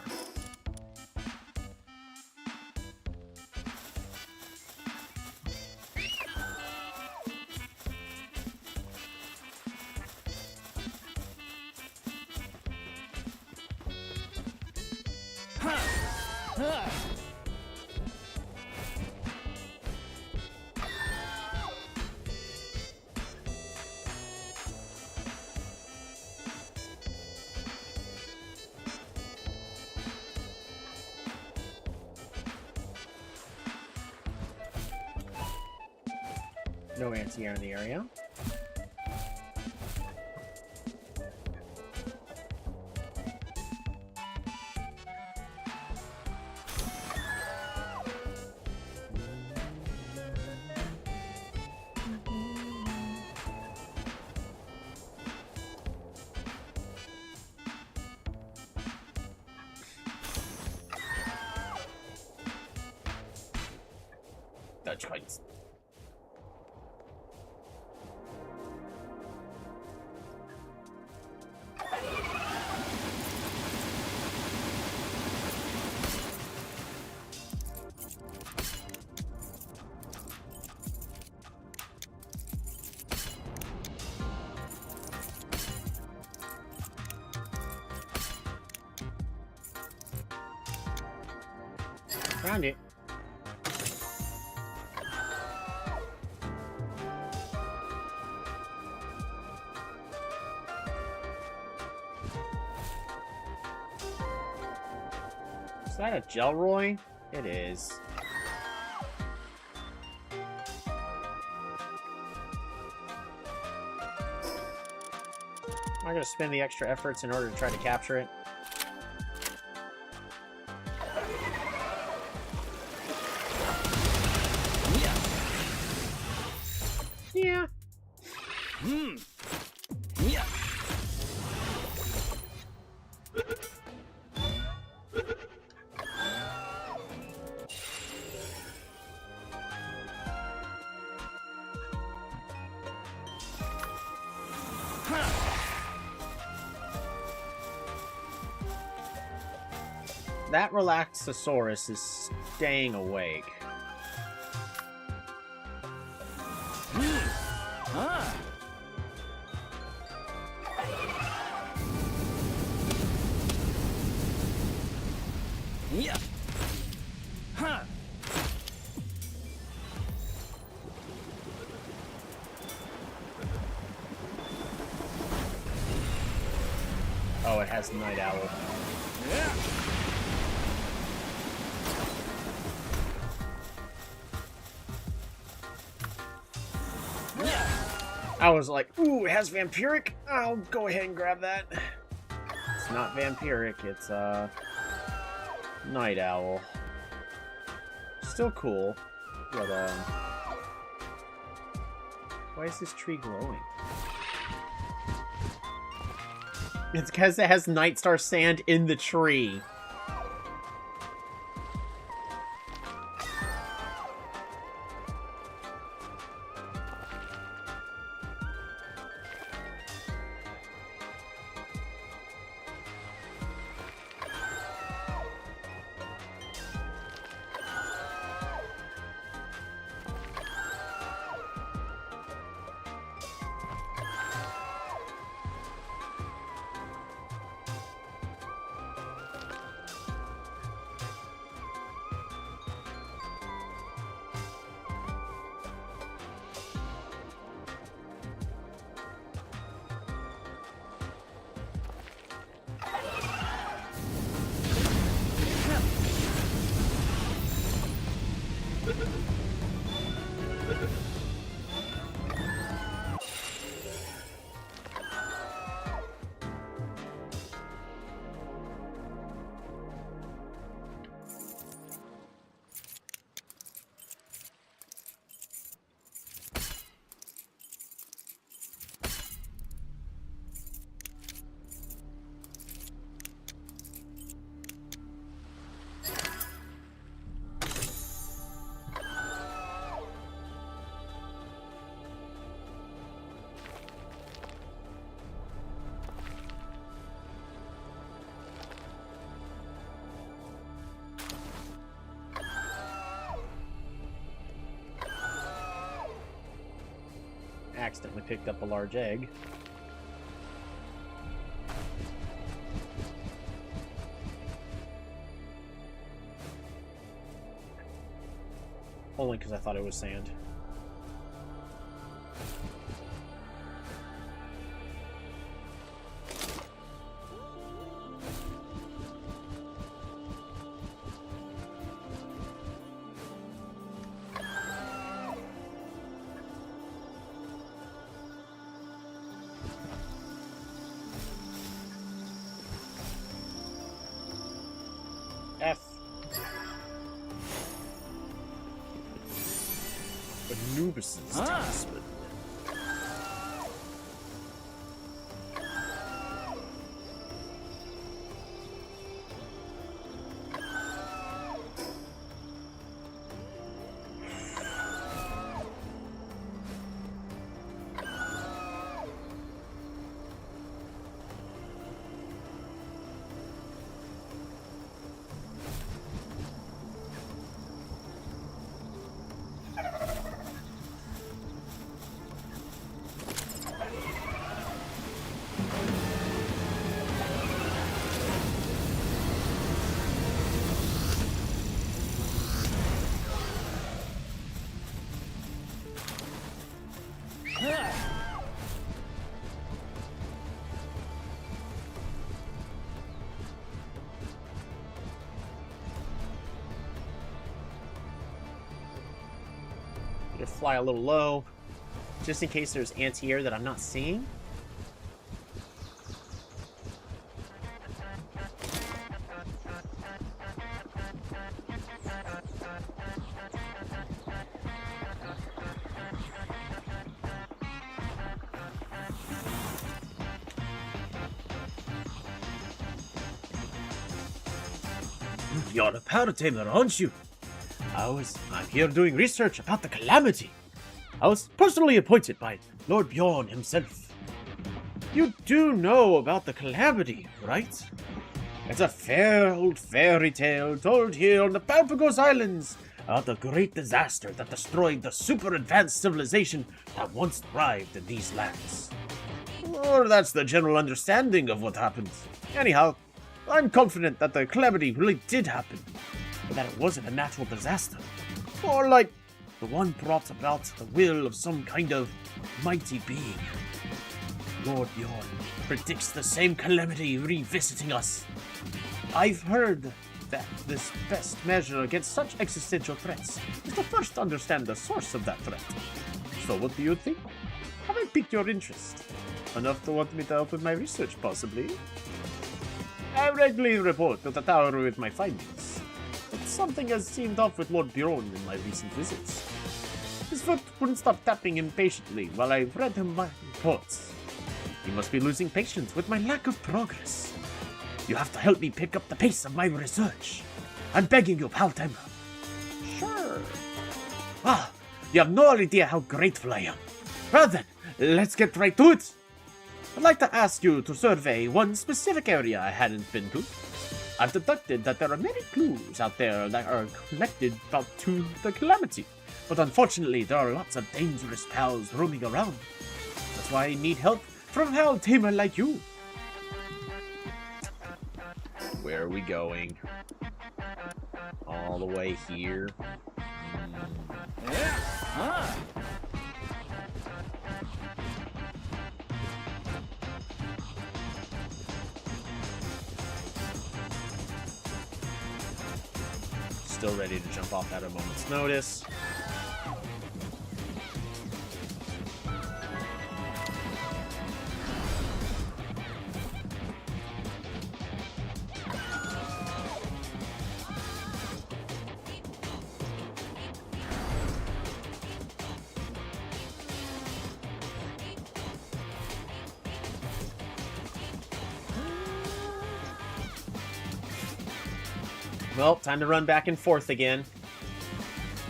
No anti-air in the area. Dutch kites. Found it. Is that a Jelroy? It is. Am I gonna spend the extra efforts in order to try to capture it? Yeah. Yeah. That Relaxosaurus is staying awake. Yeah. Huh. Oh, it has Night Owl. Yeah. I was like, ooh, it has Vampiric? I'll go ahead and grab that. It's not Vampiric, it's, Night Owl. Still cool, but, why is this tree glowing? It's because it has Nightstar Sand in the tree. Accidentally picked up a large egg. Only because I thought it was sand. F. Anubis's talisman. fly a little low, just in case there's anti-air that I'm not seeing. You're a paratamer, aren't you? I'm here doing research about the Calamity. I was personally appointed by Lord Bjorn himself. You do know about the Calamity, right? It's a fair old fairy tale told here on the Palpagos Islands about the great disaster that destroyed the super advanced civilization that once thrived in these lands. Or that's the general understanding of what happened. Anyhow, I'm confident that the calamity really did happen, but that it wasn't a natural disaster. Or like the one brought about the will of some kind of mighty being. Lord Bjorn predicts the same calamity revisiting us. I've heard that this best measure against such existential threats is to first understand the source of that threat. So what do you think? Have I piqued your interest? Enough to want me to help with my research, possibly? I regularly report to the tower with my findings, but something has seemed off with Lord Bjorn in my recent visits. His foot wouldn't stop tapping impatiently while I read him my reports. He must be losing patience with my lack of progress. You have to help me pick up the pace of my research. I'm begging you, Paltimer. Sure. Ah, you have no idea how grateful I am. Well then, let's get right to it. I'd like to ask you to survey one specific area I hadn't been to. I've deducted that there are many clues out there that are connected to the calamity, but unfortunately there are lots of dangerous pals roaming around. That's why I need help from a pal tamer like you. Where are we going? All the way here. Still ready to jump off at a moment's notice. Well, time to run back and forth again.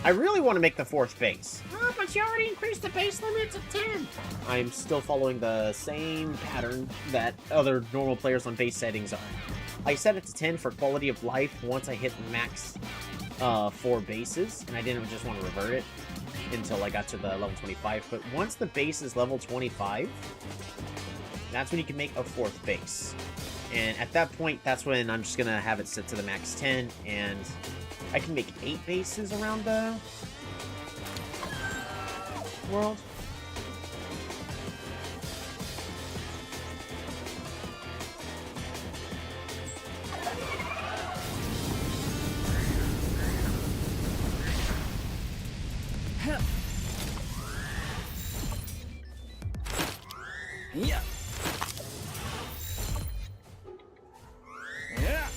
I really want to make the 4th base. Oh, but you already increased the base limit to 10. I'm still following the same pattern that other normal players on base settings are. I set it to 10 for quality of life once I hit max 4 bases, and I didn't just want to revert it until I got to the level 25. But once the base is level 25, that's when you can make a 4th base. And at that point, that's when I'm just going to have it set to the max 10, and I can make 8 bases around the world. Yeah. Yeah. Yeah.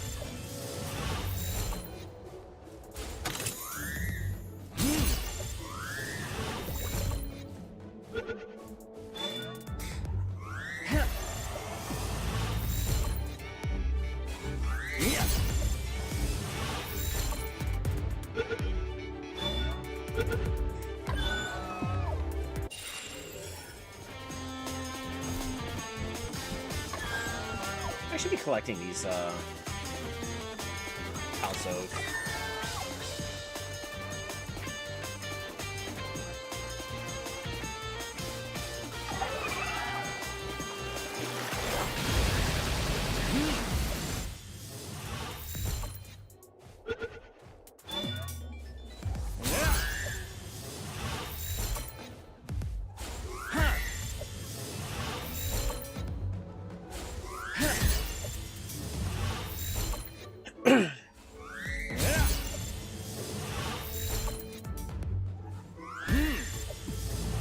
I should be collecting these, also.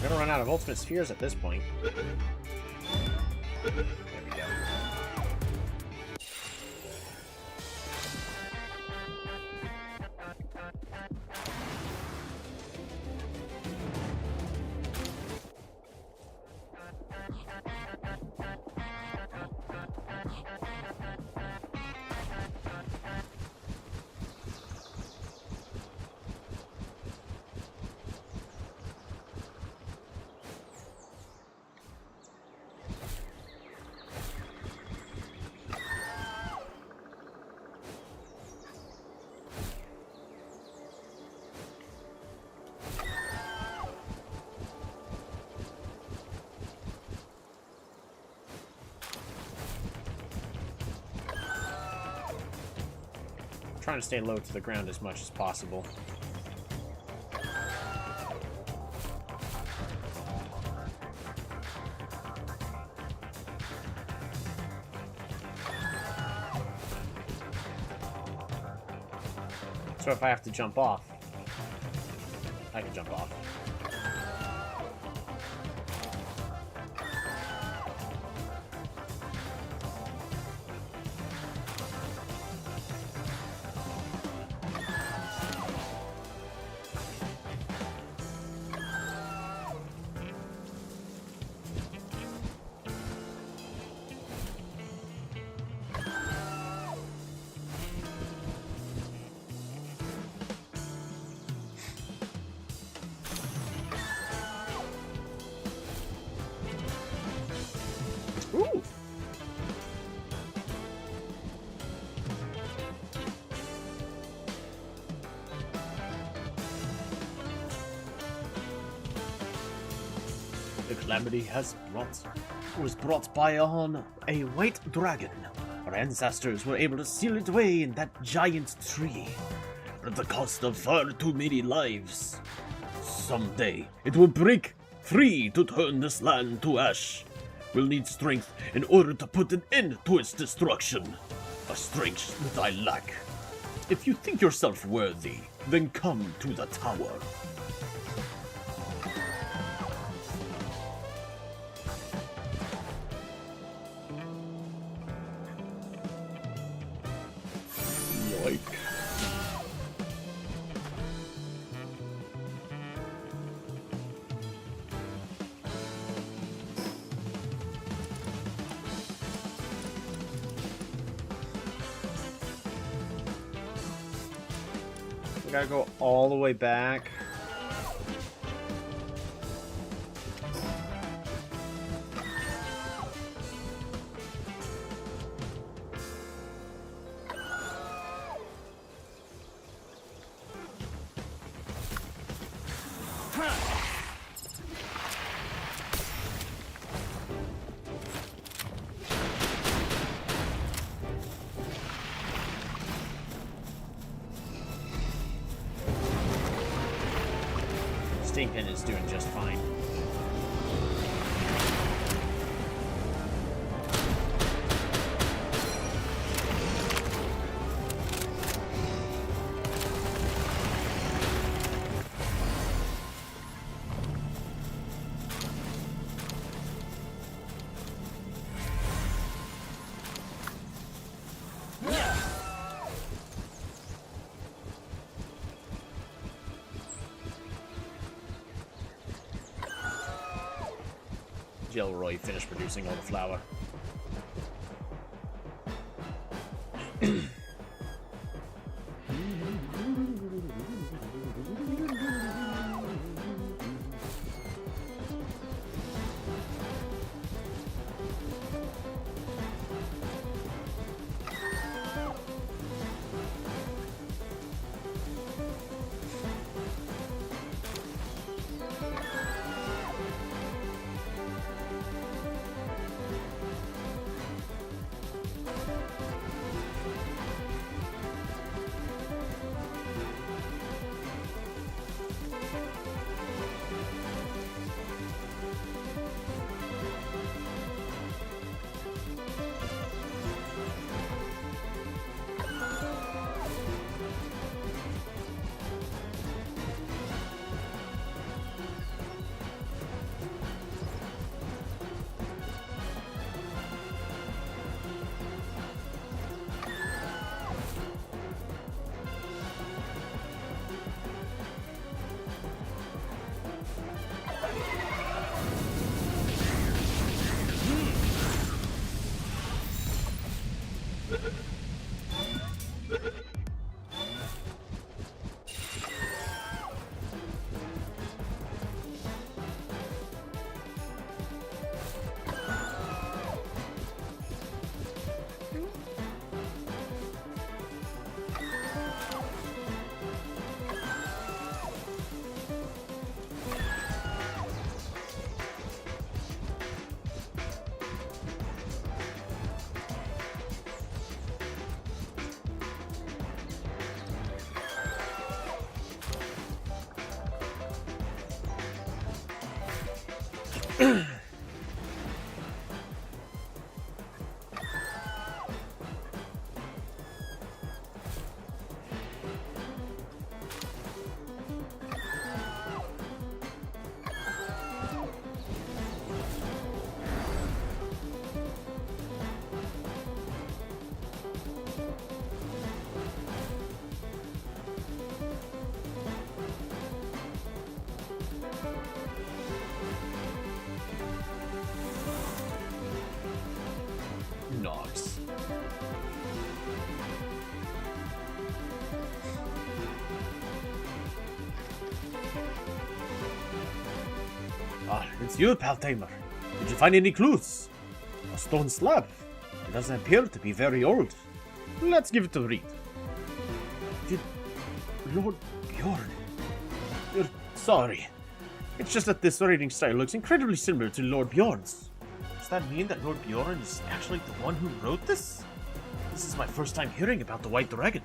We're gonna run out of ultimate spheres at this point. There we go. Trying to stay low to the ground as much as possible. So if I have to jump off, I can jump off. Ooh! The calamity was brought by on a white dragon. Our ancestors were able to seal it away in that giant tree, but at the cost of far too many lives. Someday it will break free to turn this land to ash. We'll need strength in order to put an end to its destruction. A strength that I lack. If you think yourself worthy, then come to the tower. Yoink. We gotta go all the way back. Stingpin is doing just fine. Jelroy finished producing all the flour. Nox. Ah, it's you, Paltamer. Did you find any clues? A stone slab. It doesn't appear to be very old. Let's give it a read. Did Lord Bjorn? Sorry. It's just that this writing style looks incredibly similar to Lord Bjorn's. Does that mean that Lord Bjorn is actually the one who wrote this? This is my first time hearing about the White Dragon.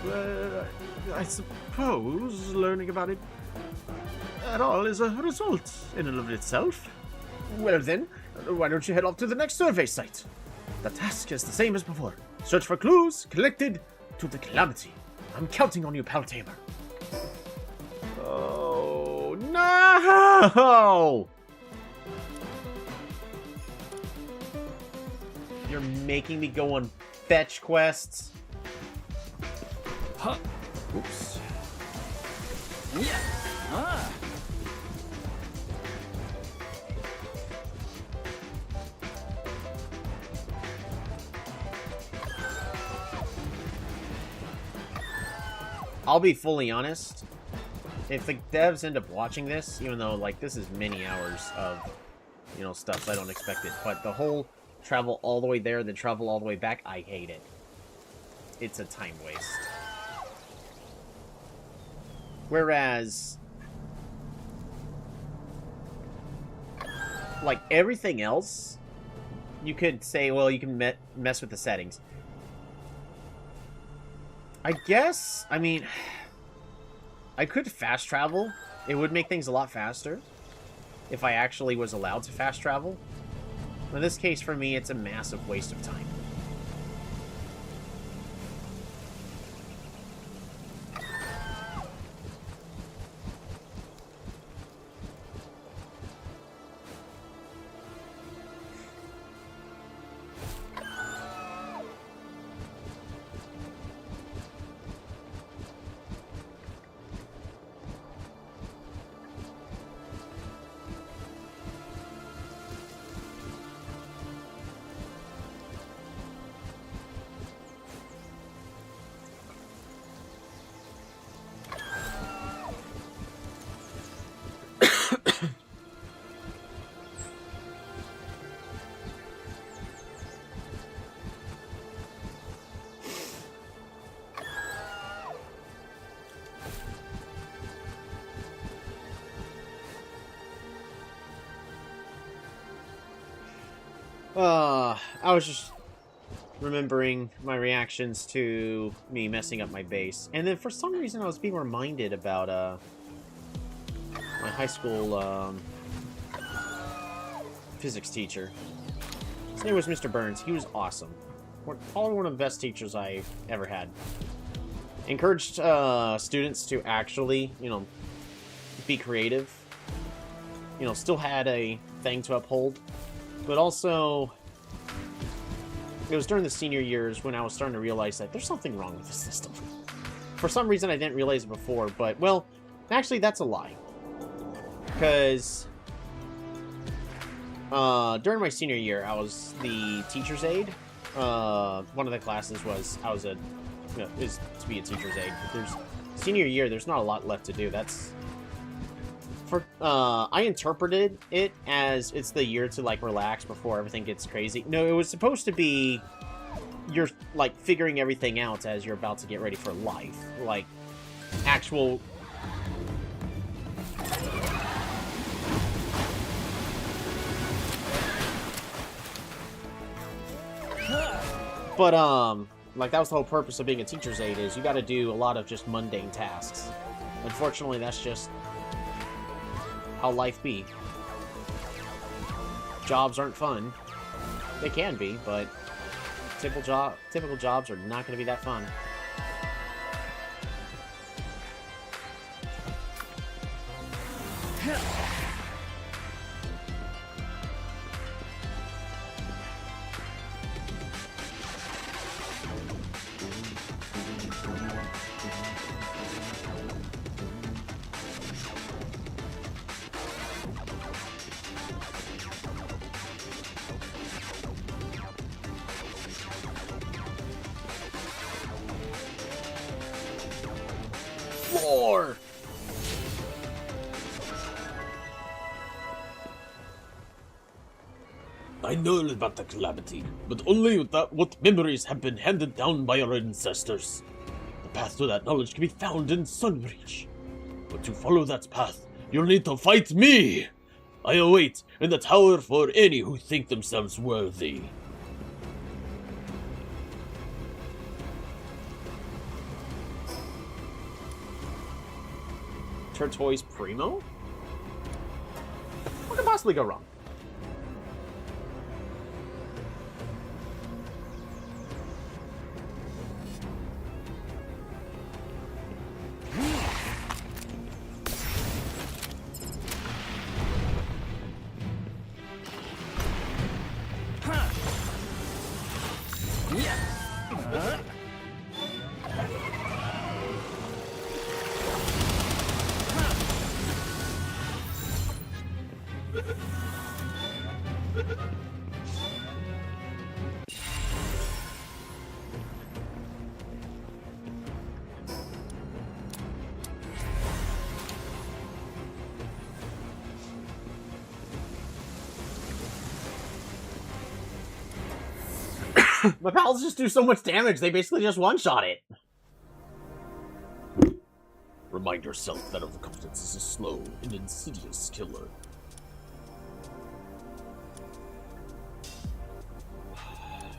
I suppose learning about it at all is a result in and of itself. Well then, why don't you head off to the next survey site? The task is the same as before. Search for clues connected to the calamity. I'm counting on you, Paltamer. Oh no! You're making me go on fetch quests. Huh. Oops. Yeah. Ah. I'll be fully honest. If the devs end up watching this, even though, like, this is many hours of, you know, stuff, so I don't expect it. But the whole travel all the way there, then travel all the way back, I hate it. It's a time waste. Whereas, like, everything else, you could say, well, you can mess with the settings. I guess, I mean, I could fast travel. It would make things a lot faster if I actually was allowed to fast travel. In this case, for me, it's a massive waste of time. I was just remembering my reactions to me messing up my base. And then for some reason I was being reminded about, my high school, physics teacher. His name was Mr. Burns. He was awesome. Probably one of the best teachers I ever had. Encouraged, students to actually, you know, be creative. You know, still had a thing to uphold. But also, it was during the senior years when I was starting to realize that there's something wrong with the system. For some reason, I didn't realize it before, but, well, actually, that's a lie. Because, during my senior year, I was the teacher's aide. One of the classes was, is to be a teacher's aide. But there's, senior year, there's not a lot left to do. That's... I interpreted it as it's the year to, like, relax before everything gets crazy. No, it was supposed to be you're, like, figuring everything out as you're about to get ready for life. Like, actual... But, like, that was the whole purpose of being a teacher's aide, is you gotta do a lot of just mundane tasks. Unfortunately, that's just how life be. jobs aren't fun. They can be, but typical jobs are not going to be that fun. Floor! I know about the calamity, but only what memories have been handed down by our ancestors. The path to that knowledge can be found in Sunreach. But to follow that path, you'll need to fight me! I await in the tower for any who think themselves worthy. Turtoise Primo? What could possibly go wrong? My pals just do so much damage, they basically just one-shot it. Remind yourself that overconfidence is a slow and insidious killer.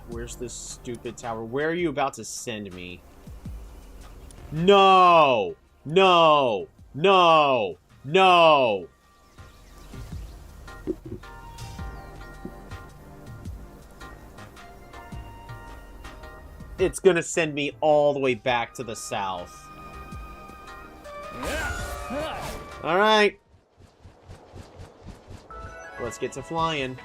Where's this stupid tower? Where are you about to send me? No! No! No! No! It's gonna send me all the way back to the south. Alright. Let's get to flying.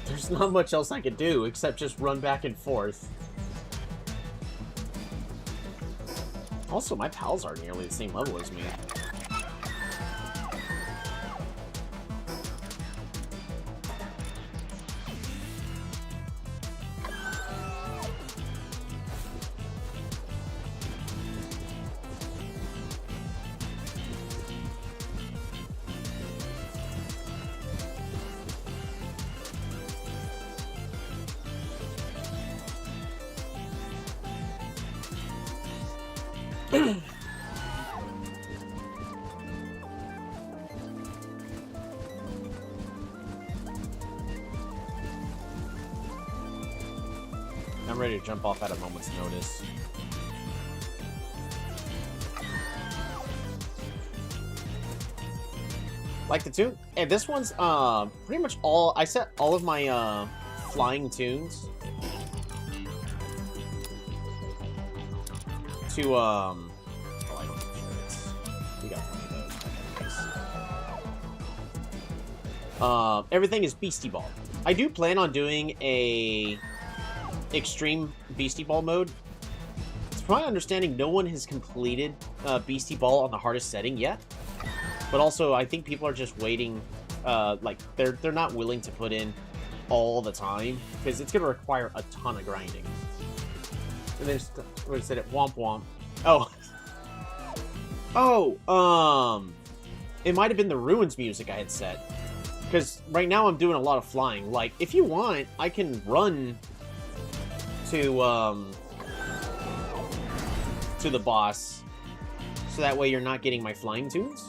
There's not much else I could do except just run back and forth. Also, my pals are nearly the same level as me. I'm ready to jump off at a moment's notice. Like the tune? And this one's pretty much all I set all of my flying tunes to oh, I don't think it's, we got plenty of those. Everything is Beastie Ball. I do plan on doing a extreme Beastie Ball mode. It's my understanding no one has completed Beastie Ball on the hardest setting yet. But also, I think people are just waiting, like, they're not willing to put in all the time, because it's going to require a ton of grinding. And there's, what is it, Womp Womp. Oh. Oh, it might have been the Ruins music I had set. Because right now I'm doing a lot of flying. Like, if you want, I can run to the boss, so that way you're not getting my flying tunes.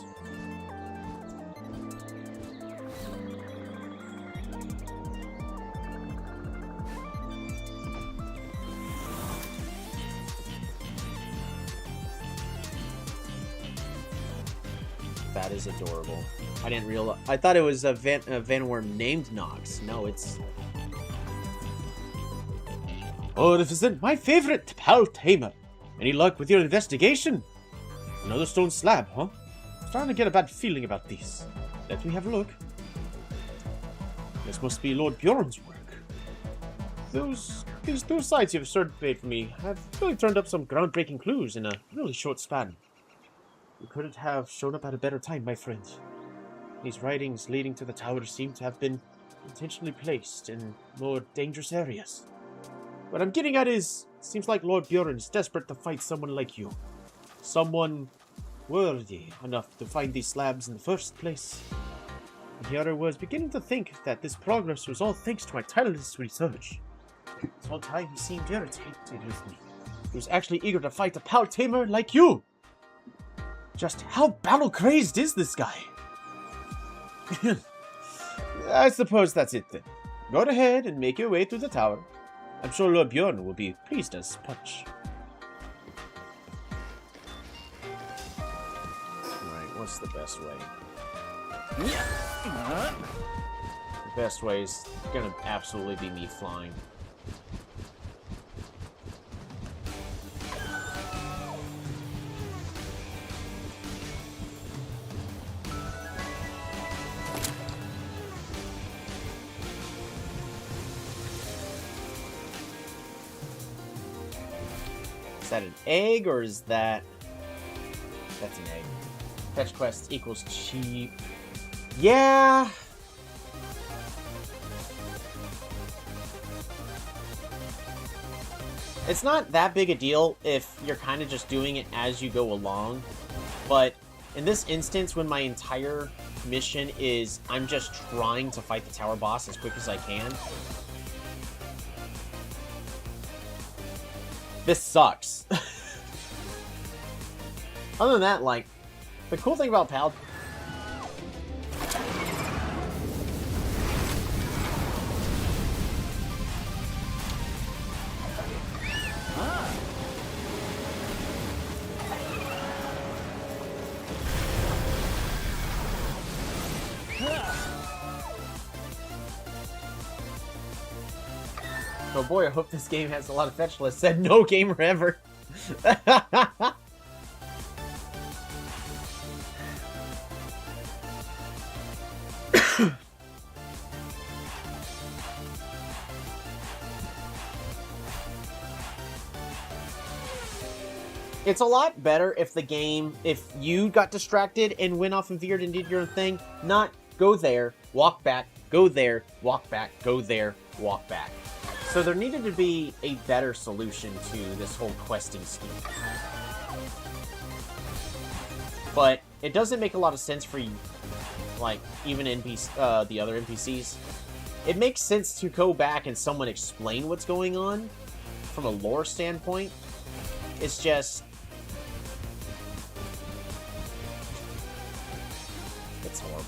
That is adorable. I didn't realize. I thought it was a Vanworm named Nox. No, it's. Oh, this isn't my favorite pal tamer. Any luck with your investigation? Another stone slab, huh? Starting to get a bad feeling about these. Let me have a look. This must be Lord Bjorn's work. These two sites you've surveyed for me have really turned up some groundbreaking clues in a really short span. You couldn't have shown up at a better time, my friend. These writings leading to the tower seem to have been intentionally placed in more dangerous areas. What I'm getting at is, it seems like Lord Bjorn is desperate to fight someone like you. Someone worthy enough to find these slabs in the first place. And here I was beginning to think that this progress was all thanks to my tireless research. This whole time he seemed irritated with me. He was actually eager to fight a pal tamer like you. Just how battle-crazed is this guy? I suppose that's it then. Go ahead and make your way through the tower. I'm sure Lord Bjorn will be pleased as punch. Alright, what's the best way? The best way is gonna absolutely be me flying. Is that an egg, or is that... That's an egg. Fetch quest equals cheap. Yeah! It's not that big a deal if you're kind of just doing it as you go along. But in this instance, when my entire mission is I'm just trying to fight the tower boss as quick as I can, this sucks. Other than that, like, the cool thing about Pal... Oh boy, I hope this game has a lot of fetch lists. Said no gamer ever. It's a lot better if the game, if you got distracted and went off and veered and did your own thing, not go there, walk back, go there, walk back, go there, walk back. So there needed to be a better solution to this whole questing scheme. But it doesn't make a lot of sense for you, like, even the other NPCs. It makes sense to go back and someone explain what's going on from a lore standpoint. It's just... it's horrible.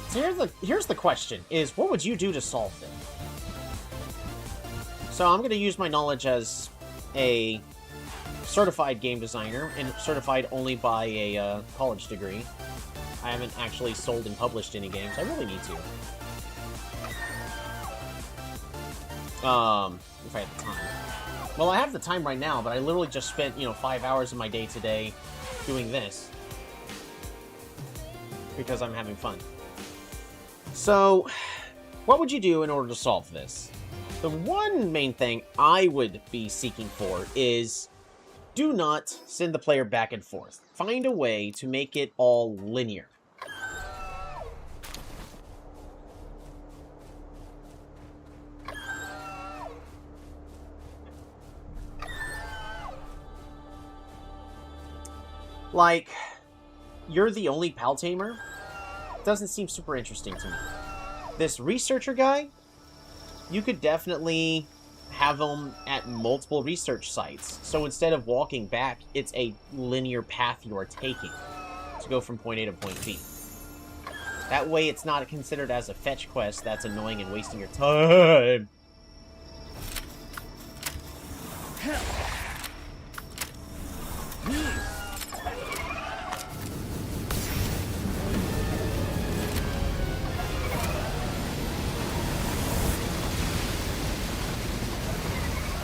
So here's the question, is what would you do to solve it? So I'm going to use my knowledge as a certified game designer, and certified only by a college degree. I haven't actually sold and published any games. I really need to. If I had the time. Well, I have the time right now, but I literally just spent, 5 hours of my day today doing this. Because I'm having fun. So, what would you do in order to solve this? The one main thing I would be seeking for is do not send the player back and forth. Find a way to make it all linear. Like, you're the only pal tamer? Doesn't seem super interesting to me. This researcher guy, you could definitely have him at multiple research sites. So instead of walking back, it's a linear path you are taking to go from point A to point B. That way it's not considered as a fetch quest that's annoying and wasting your time.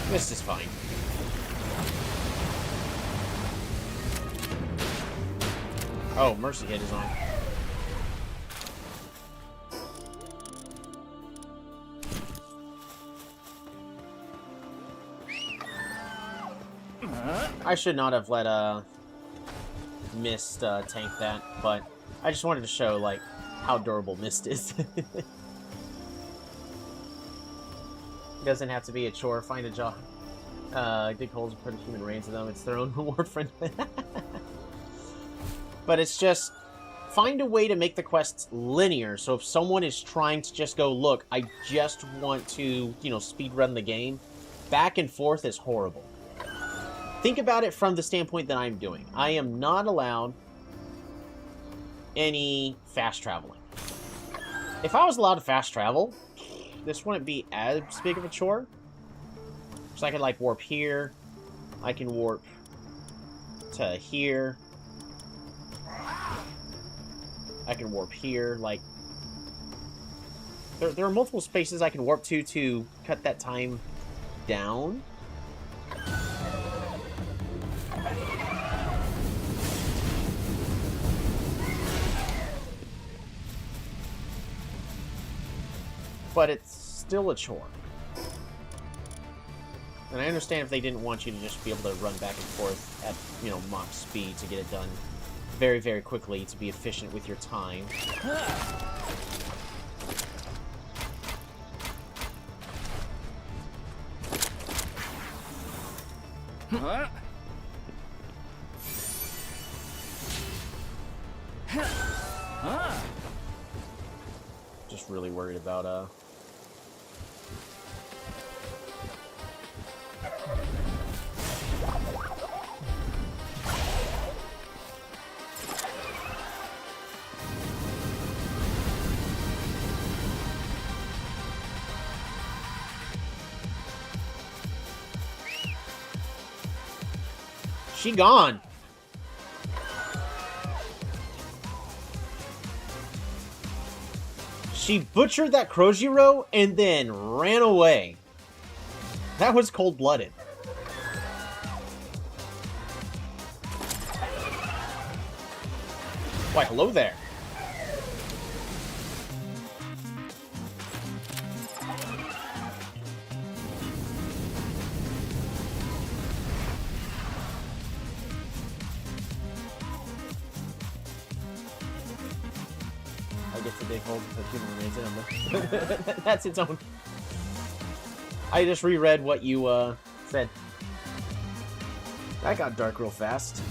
This is fine. Oh, Mercy Hit is on. I should not have let Mist tank that, but I just wanted to show like how durable Mist is. Doesn't have to be a chore. Find a job. Dig holes and put a human reins in them. It's their own reward for But it's just find a way to make the quests linear. So if someone is trying to just go, look, I just want to, you know, speed run the game, back and forth is horrible. Think about it from the standpoint that I'm doing. I am not allowed any fast traveling. If I was allowed to fast travel, this wouldn't be as big of a chore. So I could, like, warp here. I can warp to here. I can warp here. Like, there are multiple spaces I can warp to cut that time down. But it's still a chore. And I understand if they didn't want you to just be able to run back and forth at, you know, Mach speed to get it done very, very quickly to be efficient with your time. Just really worried about, She gone. She butchered that Krojiro and then ran away. That was cold-blooded. Why, hello there. I get to dig holes and put human remains in them. That's its own. I just reread what you said. That got dark real fast.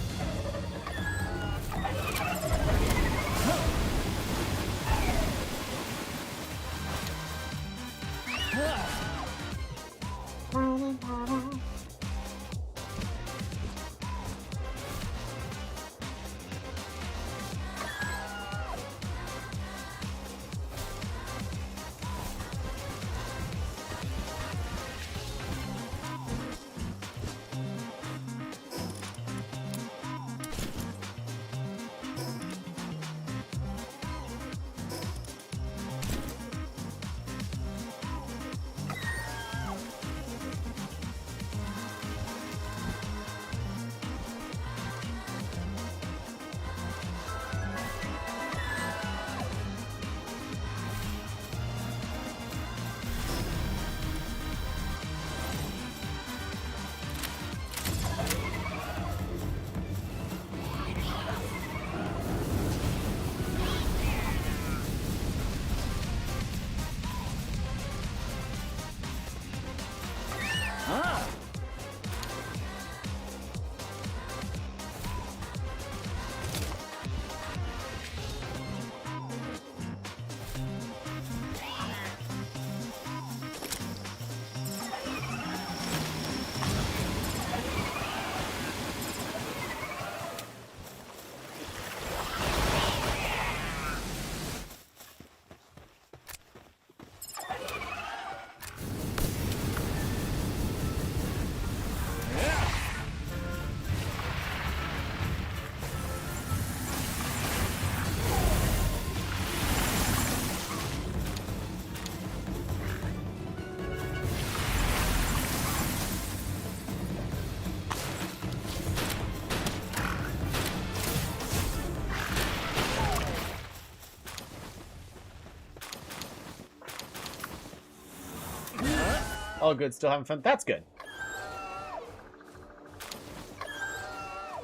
All good, still having fun? That's good.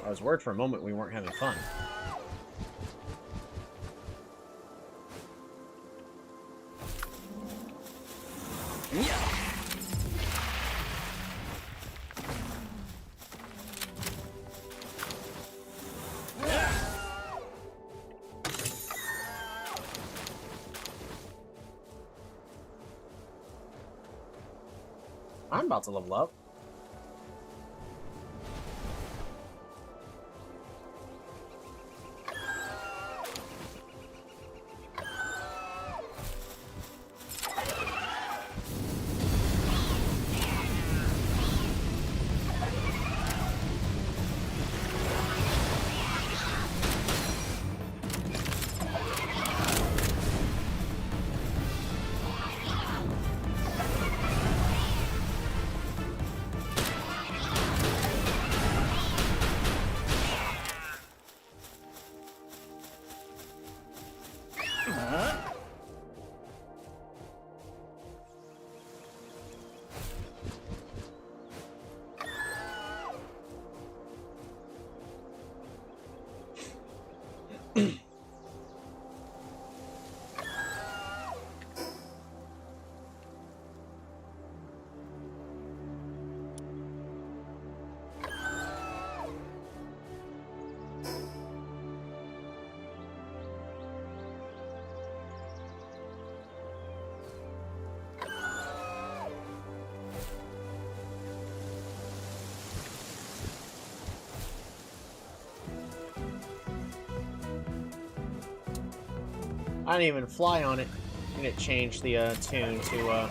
I was worried for a moment we weren't having fun. I'm about to level up. I didn't even fly on it, and it changed the tune to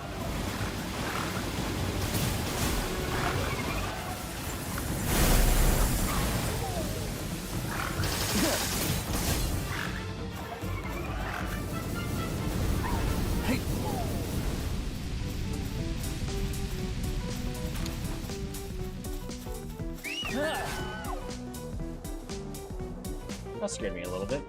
that scared me a little bit.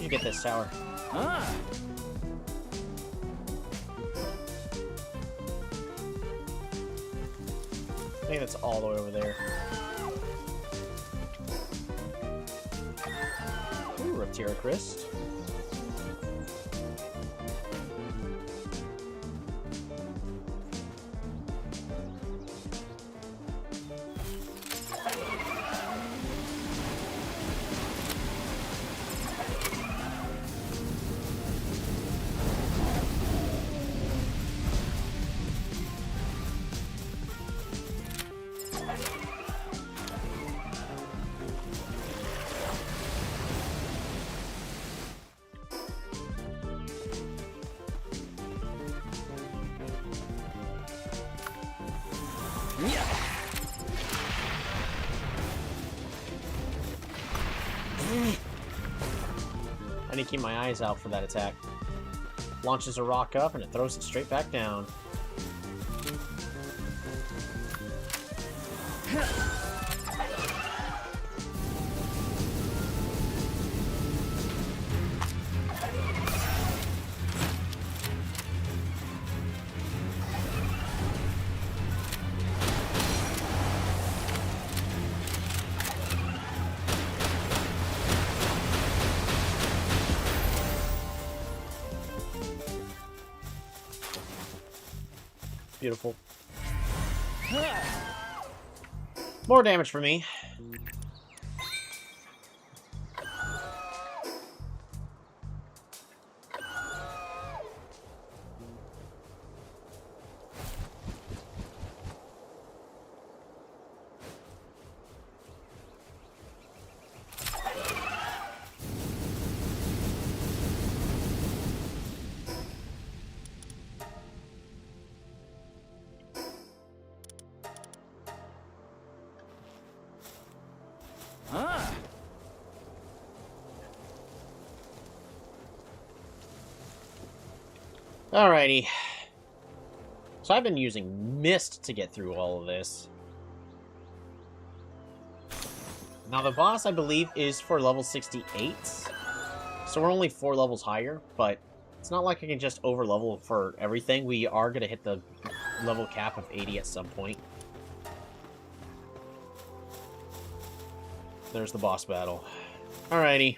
You get this tower. Ah. I think that's all the way over there. Ooh, Reptira Crest. I need to keep my eyes out for that attack. Launches a rock up and it throws it straight back down. Beautiful. More damage for me. Ah. Alrighty. So I've been using Mist to get through all of this. Now the boss, I believe, is for level 68. So we're only 4 levels higher, but it's not like I can just over-level for everything. We are going to hit the level cap of 80 at some point. There's the boss battle. Alrighty.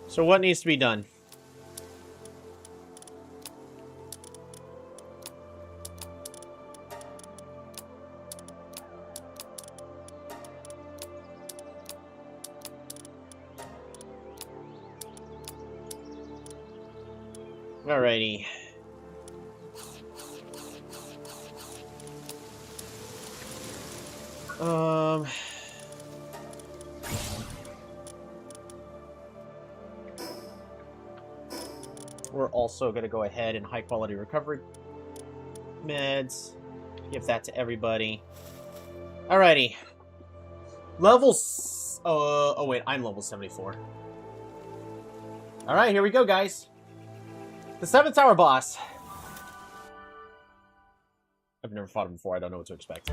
So what needs to be done? Alrighty. We're also going to go ahead and high quality recovery meds. Give that to everybody. Alrighty. Levels. Oh wait, I'm level 74. Alright, here we go, guys. The 7th tower boss. I've never fought him before, I don't know what to expect.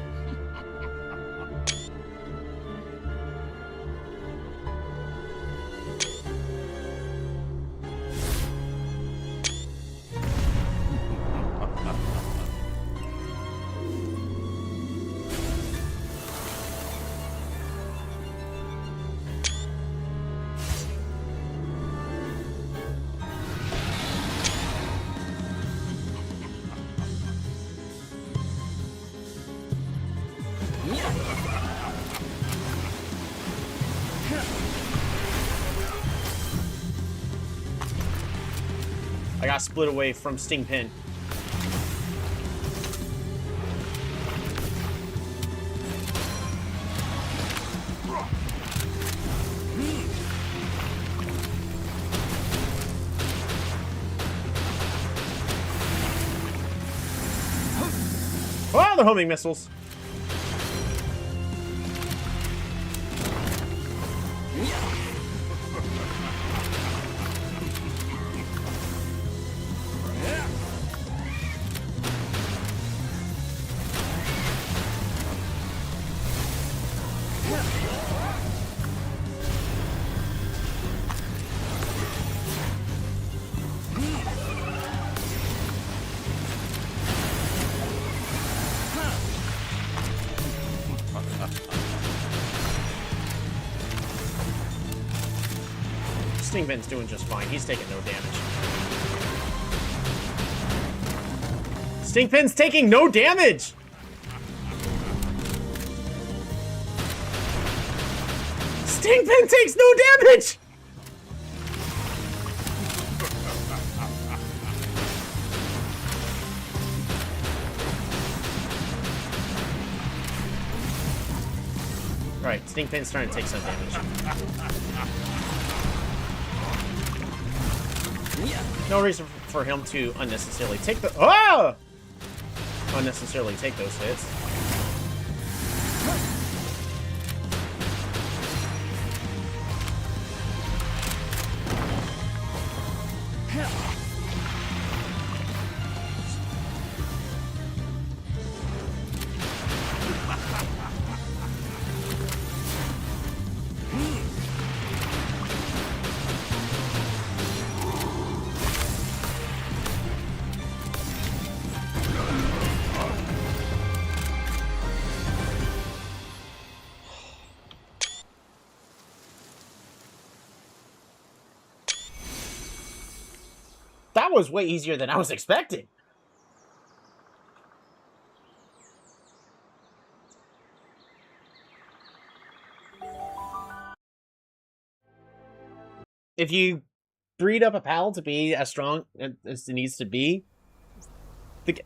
I got split away from Stingpin. Oh, they're homing missiles. Stingpin's doing just fine. He's taking no damage. Stingpin's taking no damage! Stingpin takes no damage! Alright, Stingpin's starting to take some damage. No reason for him to unnecessarily take the unnecessarily take those hits. That was way easier than I was expecting. If you breed up a pal to be as strong as it needs to be, the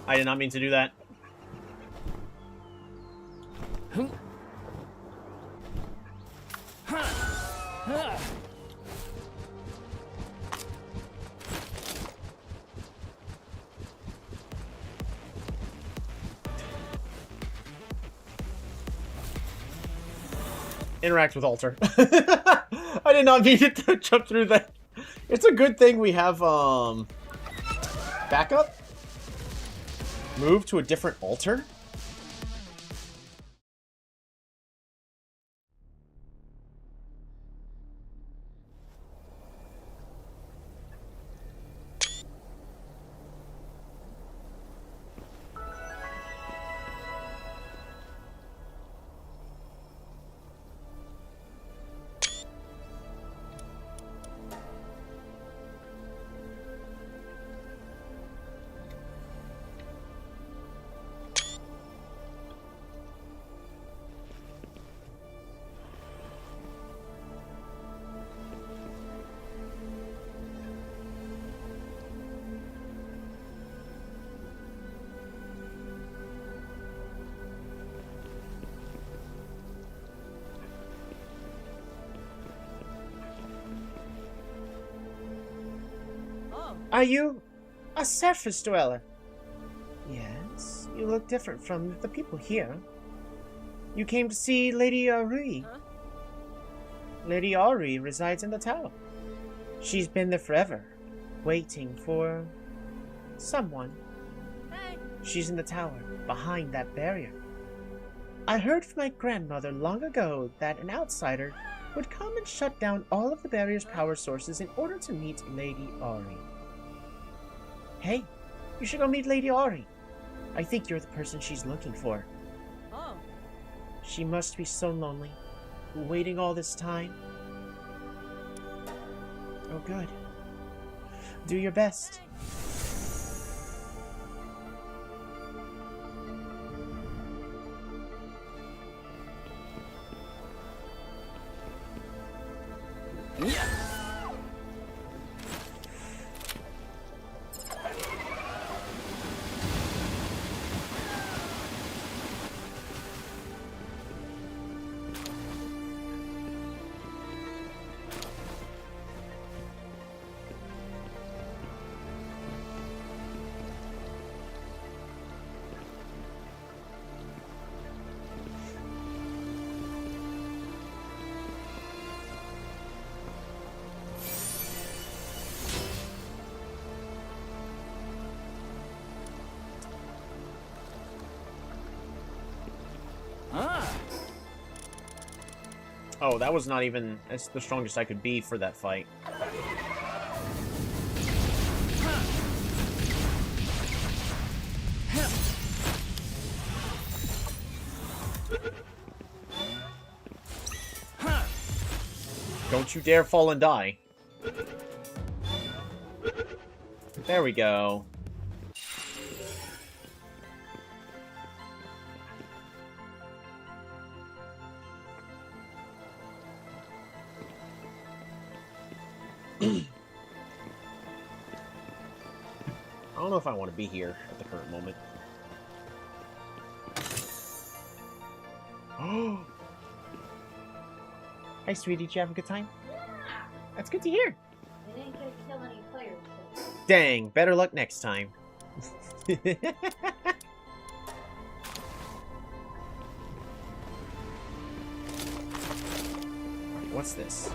I did not mean to do that. Interact with Alter. I did not mean to jump through that. It's a good thing we have backup. Move to a different altar? Are you a surface dweller? Yes, you look different from the people here. You came to see Lady Ari. Huh? Lady Ari resides in the tower. She's been there forever, waiting for someone. Hey. She's in the tower, behind that barrier. I heard from my grandmother long ago that an outsider would come and shut down all of the barrier's power sources in order to meet Lady Ari. Hey, you should go meet Lady Ari. I think you're the person she's looking for. Oh. She must be so lonely, waiting all this time. Oh, good. Do your best. Oh, that was not even... That's the strongest I could be for that fight. Don't you dare fall and die. There we go. don't know if I want to be here at the current moment. Oh! Hi, sweetie. Did you have a good time? That's good to hear. It ain't gonna kill any players. Dang, better luck next time. What's this?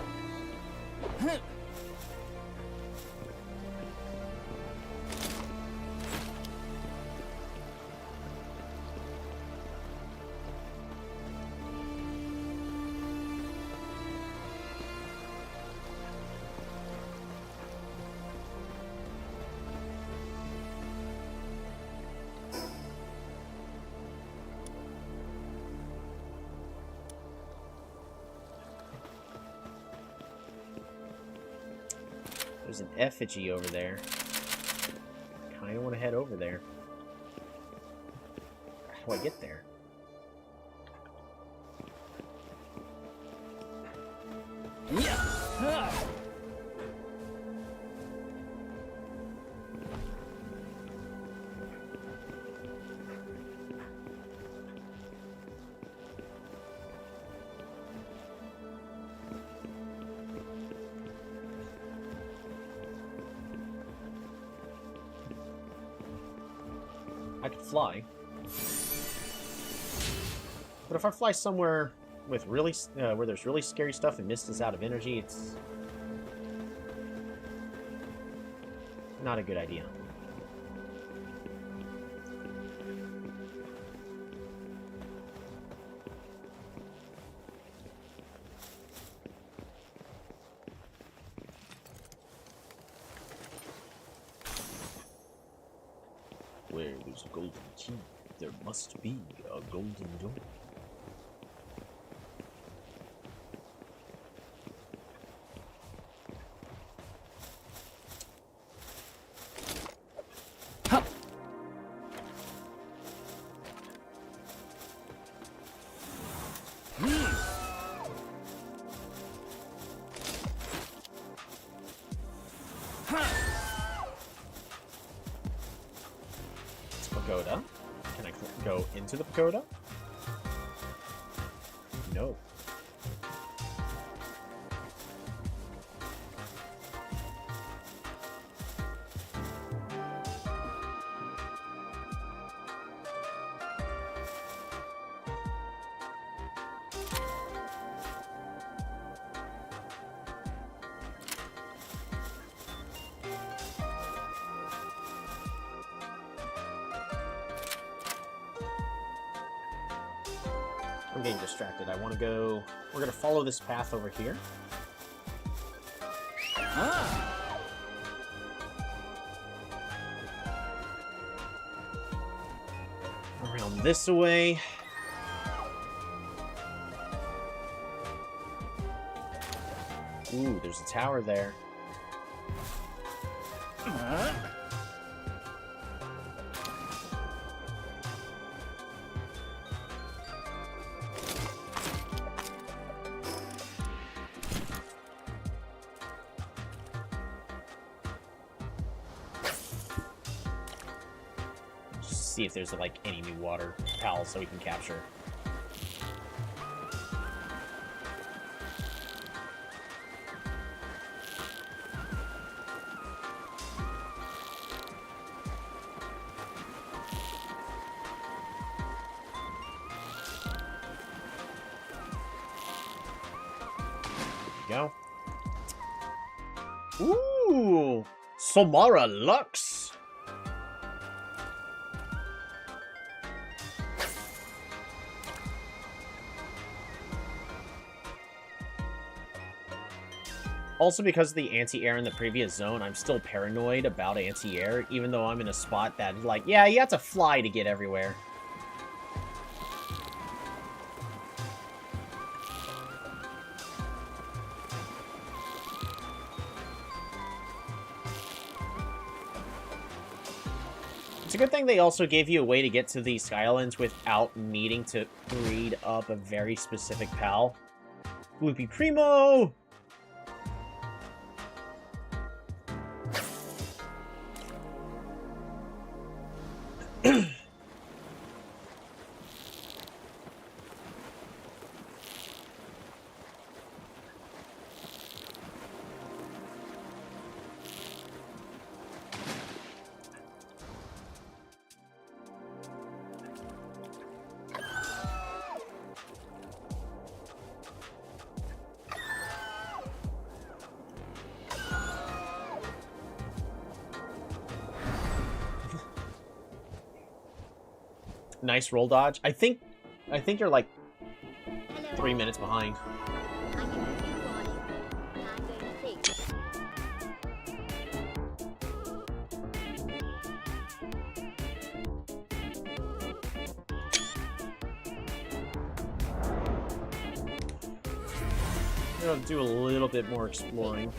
There's an effigy over there. Kinda want to head over there. How do I get there? I could fly. But if I fly somewhere with really, where there's really scary stuff and mist is out of energy, it's not a good idea. Where there's a golden key, there must be a golden door. Pagoda. Can I go into the pagoda? No. I'm getting distracted. I want to go... We're going to follow this path over here. Around this way. Ooh, there's a tower there. See if there's like any new water pals so we can capture. There we go. Ooh, Samara Lux. Also, because of the anti-air in the previous zone, I'm still paranoid about anti-air, even though I'm in a spot that, like, yeah, you have to fly to get everywhere. It's a good thing they also gave you a way to get to these Skylands without needing to breed up a very specific pal. Bloopy Primo! Nice roll dodge. I think you're like Hello. 3 minutes behind. I give you due warning. Time going to take. I'm gonna do a little bit more exploring. Due warning.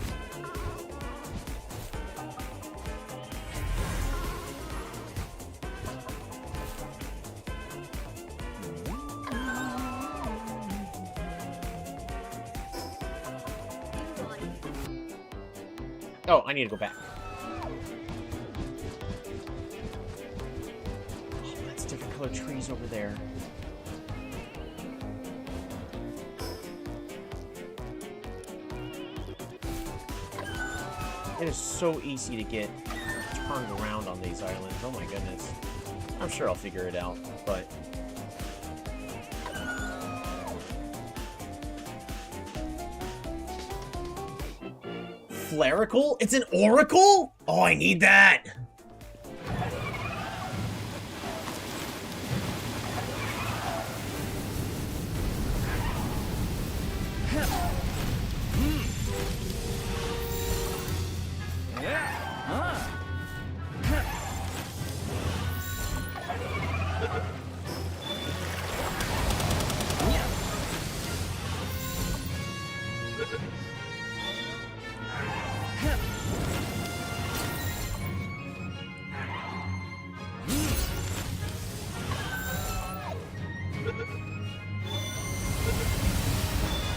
Oh, I need to go back. Oh, that's different color trees over there. It is so easy to get turned around on these islands. Oh my goodness. I'm sure I'll figure it out, but... Flarical? It's an oracle? Oh, I need that!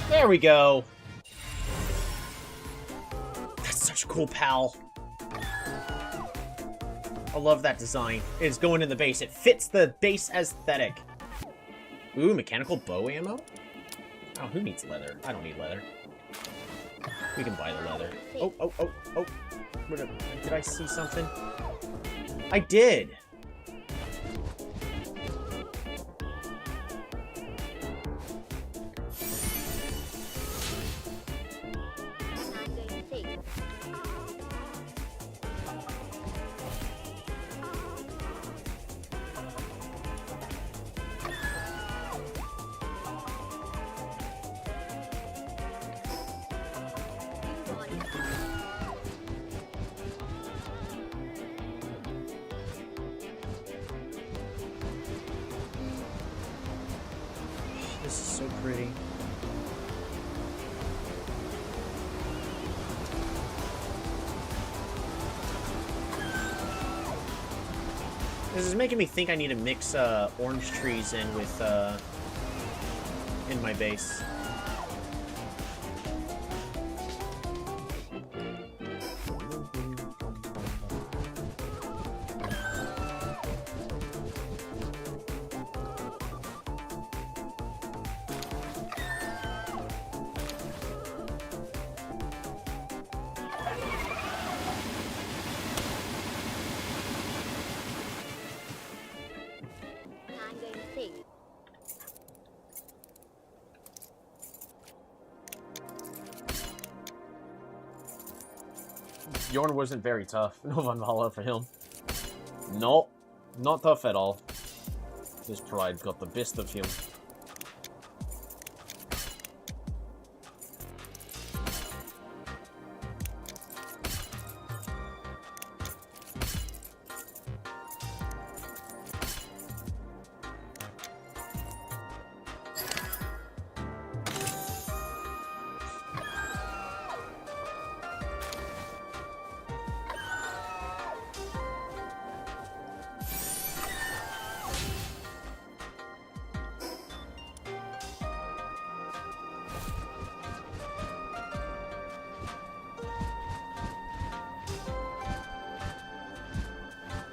There we go. That's such a cool pal. I love that design. It's going in the base. It fits the base aesthetic. Ooh, mechanical bow ammo? Oh, who needs leather? I don't need leather. We can buy the leather. Oh, oh, oh, oh. Did I see something? I did. Time going to take. Due warning. This is so pretty. This is making me think I need to mix orange trees in with in my base. Time going to take. Yorn wasn't very tough. No Valhalla for him. Nope. Not tough at all. His pride got the best of him.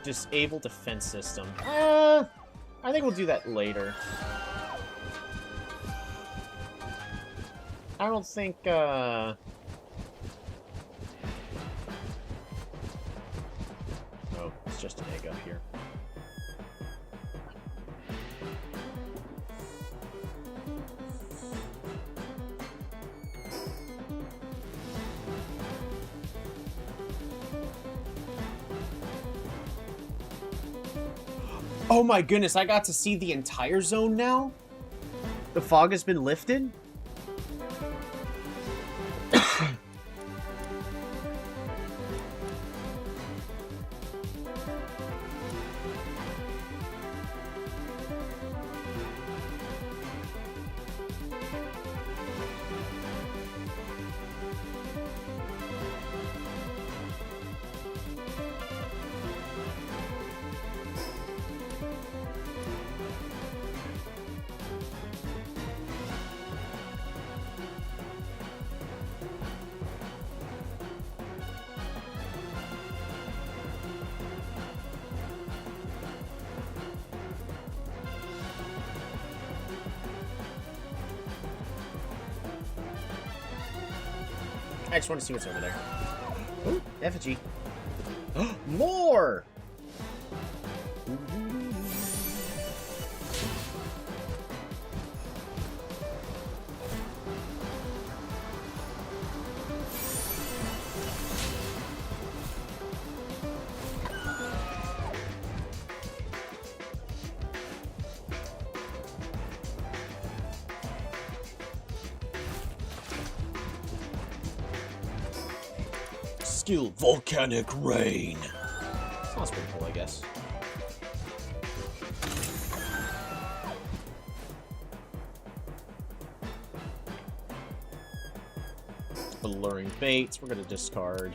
Disable defense system. I think we'll do that later. I don't think, Oh, it's just an egg up here. Oh my goodness, I got to see the entire zone now? The fog has been lifted? I just want to see what's over there. Ooh, effigy. More! Skill volcanic rain. Sounds pretty cool, I guess. Alluring baits, we're gonna discard.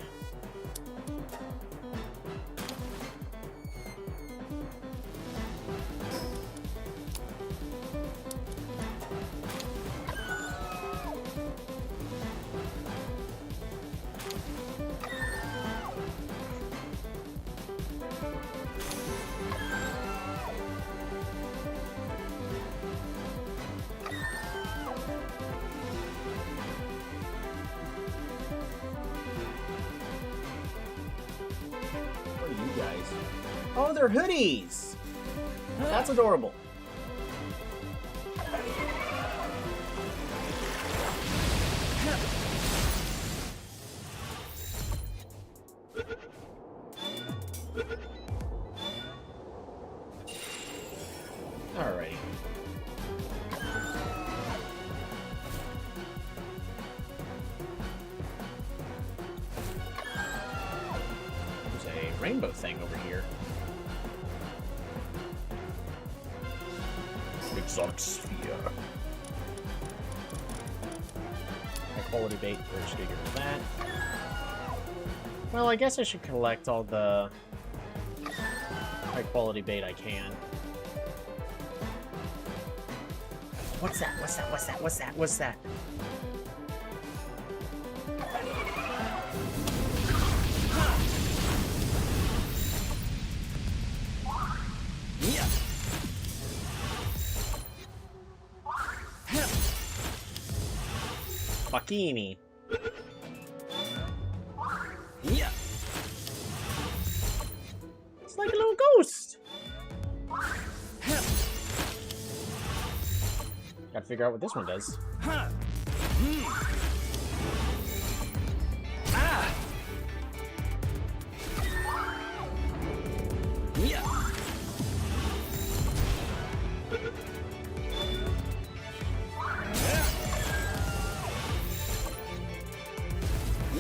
What are you guys? Oh, they're hoodies! That's adorable. Alrighty. There's a rainbow thing over here. Exotic sphere. High quality bait, we're just gonna get rid of that. Well, I guess I should collect all the high quality bait I can. What's that? What's that? What's that? What's that? What's that? Yeah. Bikini. Yeah. It's like a little ghost. Gotta figure out what this one does. Huh. Ah. Yeah.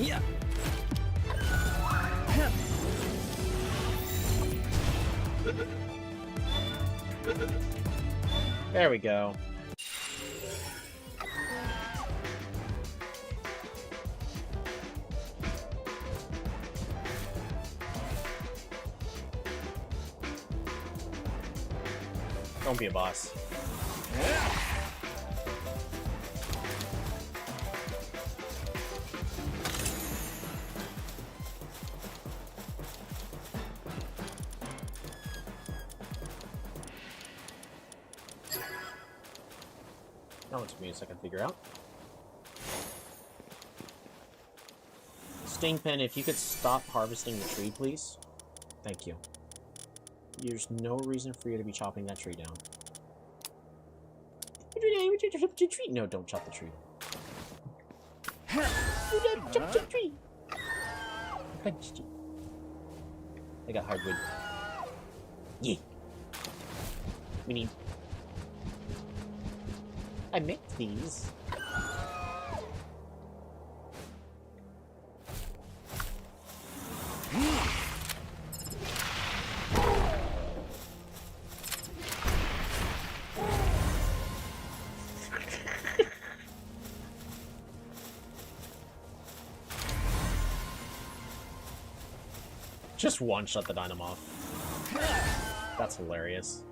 Yeah. There we go. Don't be a boss. That one took me a second to figure out. Stingpen, if you could stop harvesting the tree, please. Thank you. There's no reason for you to be chopping that tree down. No, don't chop the tree. Chop the tree. Punched you. I got hardwood. Yeah. We need... I make these. Just one-shot the Dynamo. That's hilarious.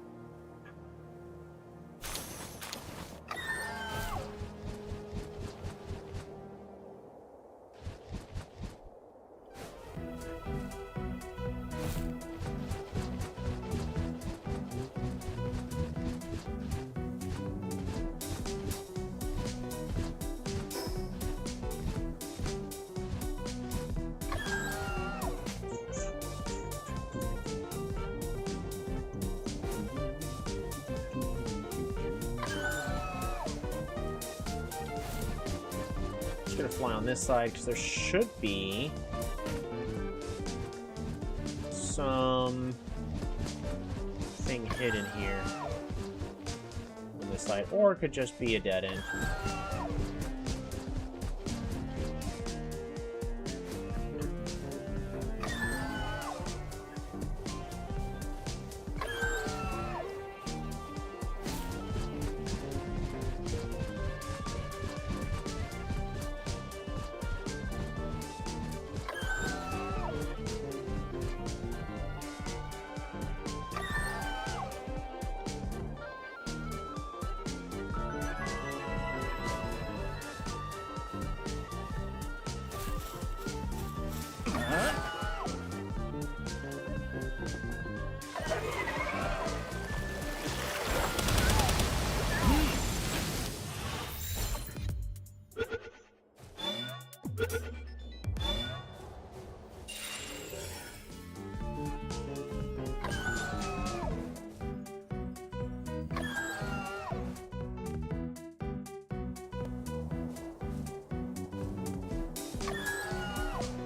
Gonna fly on this side because there should be some thing hidden here on this side, or it could just be a dead end.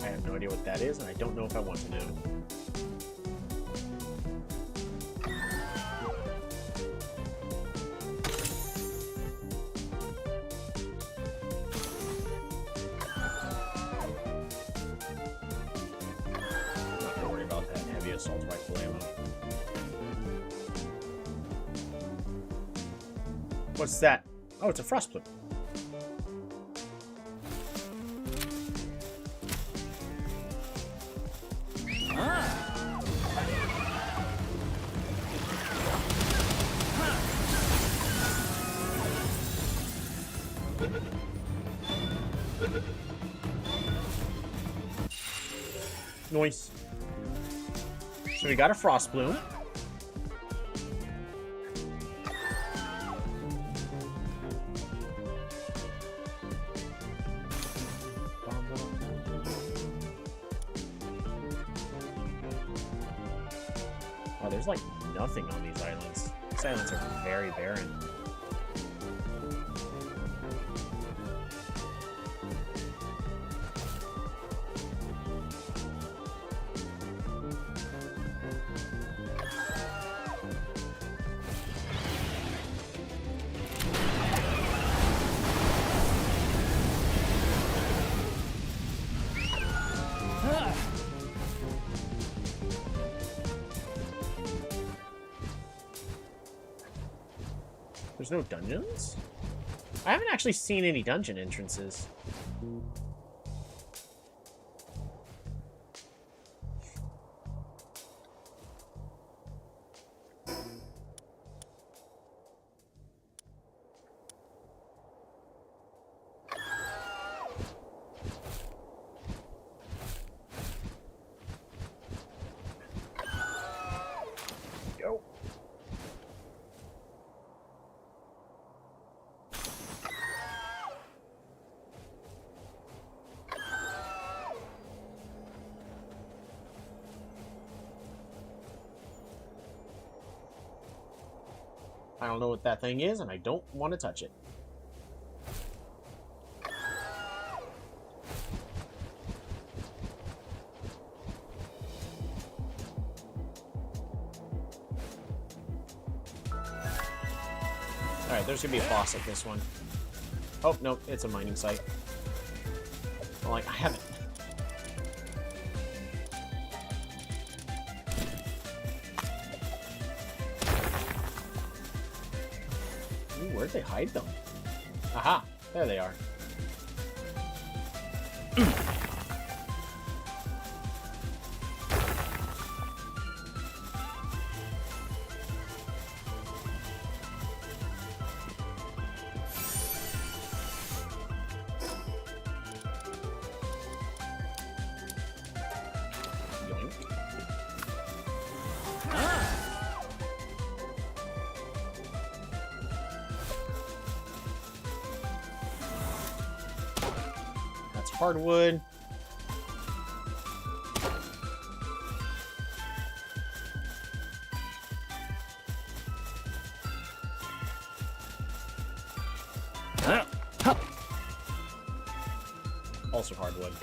I have no idea what that is, and I don't know if I want to know. Not gonna worry about that heavy assault rifle ammo. What's that? Oh, it's a frost plume. Nice. So we got a frost bloom. Oh, there's like nothing on these islands. These islands are very barren. There's no dungeons? I haven't actually seen any dungeon entrances. Go. I don't know what that thing is, and I don't want to touch it. Alright, there's gonna be a boss at this one. Oh, no, it's a mining site. Well, like, I haven't... Ooh, where'd they hide them? Aha! There they are. Yoink. That's hardwood. Also hardwood.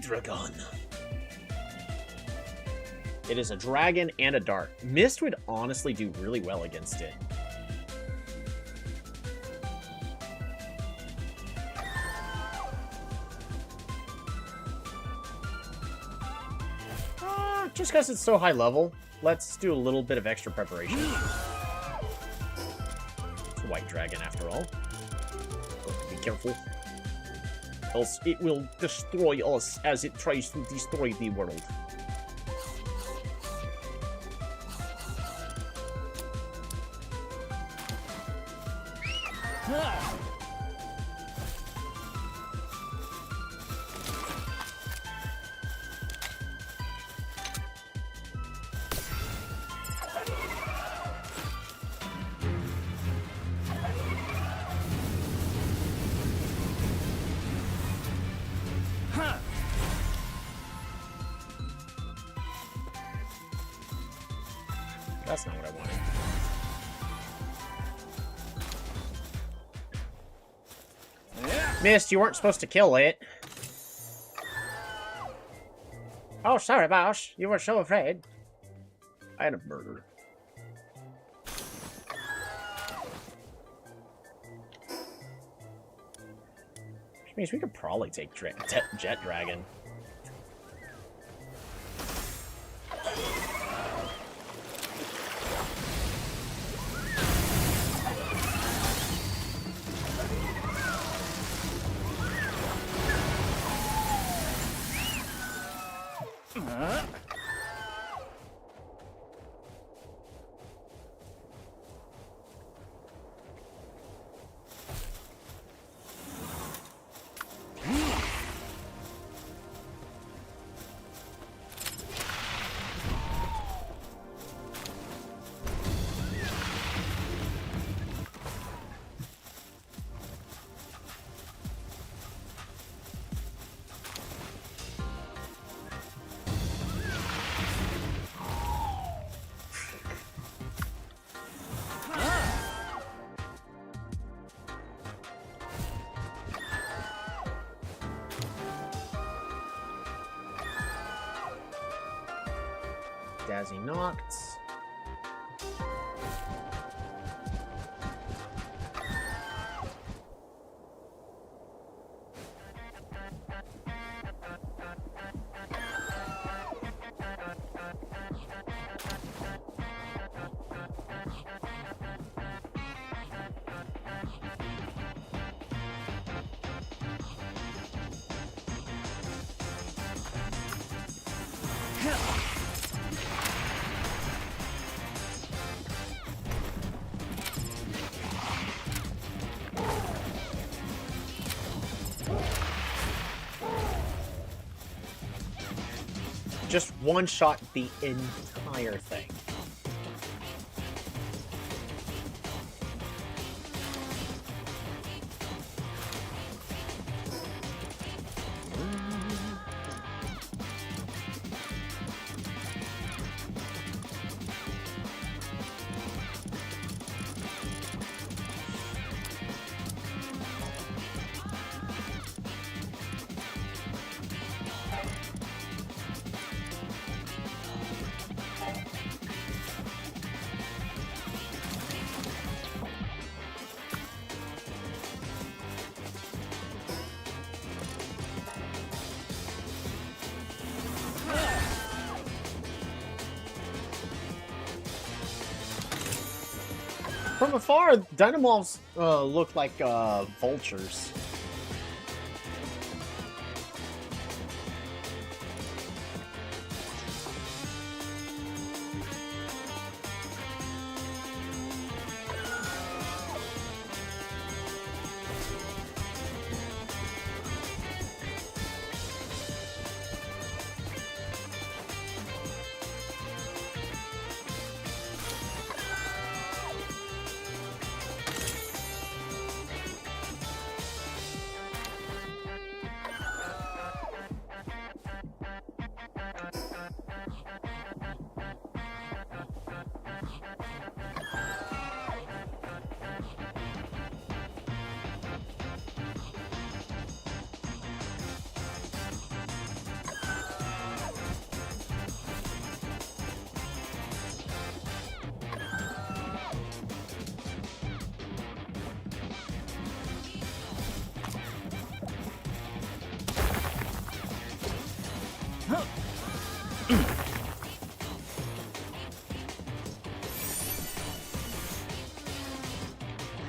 Dragon. It is a dragon and a dart. Mist would honestly do really well against it. Just because it's so high level, let's do a little bit of extra preparation. It's a white dragon after all. Be careful. Else it will destroy us as it tries to destroy the world. That's not what I wanted. Mist, you weren't supposed to kill it. Oh, sorry, boss. You were so afraid. I had a burger. Which means we could probably take Jet Dragon. Dazzy knocked. Just one-shot the entire thing. From afar, Dynamorphs look like vultures.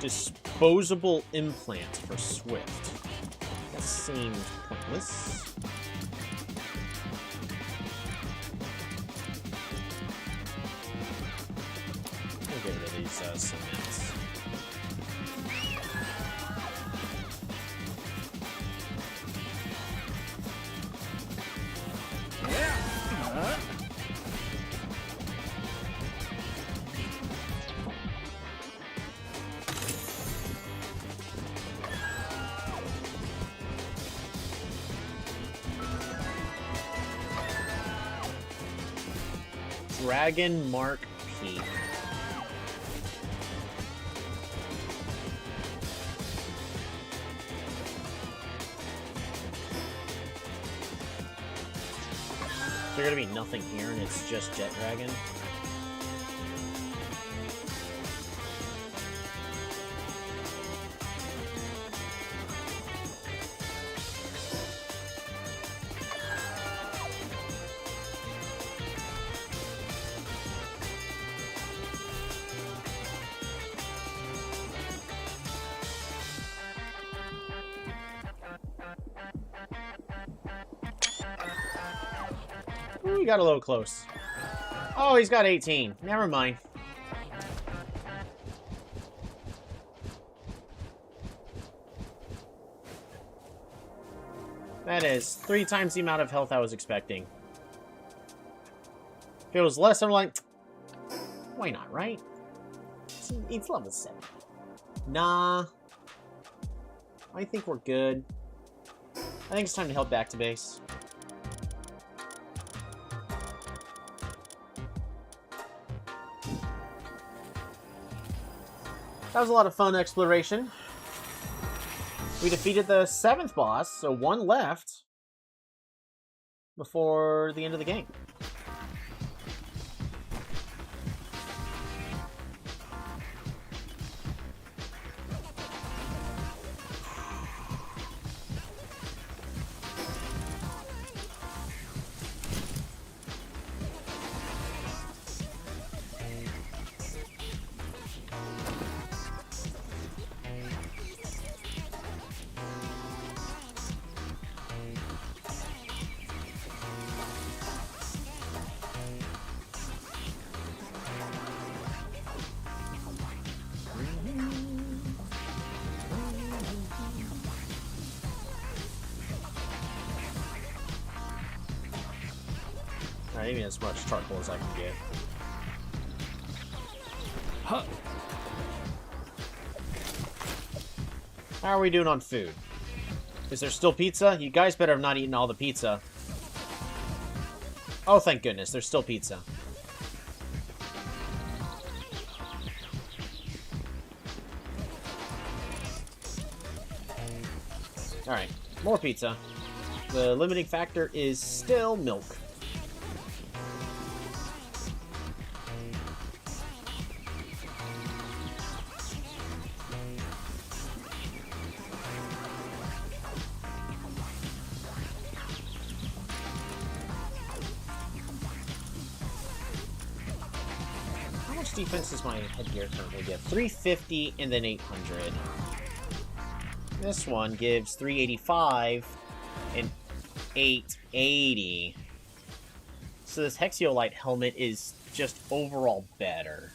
Disposable implant for Swift. That seemed pointless. We'll get rid of these cements. Dragon Mark P. Is there gonna be nothing here and it's just Jet Dragon? Ooh, we got a little close. Oh, he's got 18. Never mind. That is 3 times the amount of health I was expecting. If it was less, I'm like, why not, right? It's level 7. Nah. I think we're good. I think it's time to head back to base. That was a lot of fun exploration. We defeated the 7th boss, so 1 left before the end of the game. Alright, even as much charcoal as I can get. Huh. How are we doing on food? Is there still pizza? You guys better have not eaten all the pizza. Oh, thank goodness, there's still pizza. Alright, more pizza. The limiting factor is still milk. defense does my headgear currently give? 350 and then 800. This one gives 385 and 880. So this Hexiolite helmet is just overall better.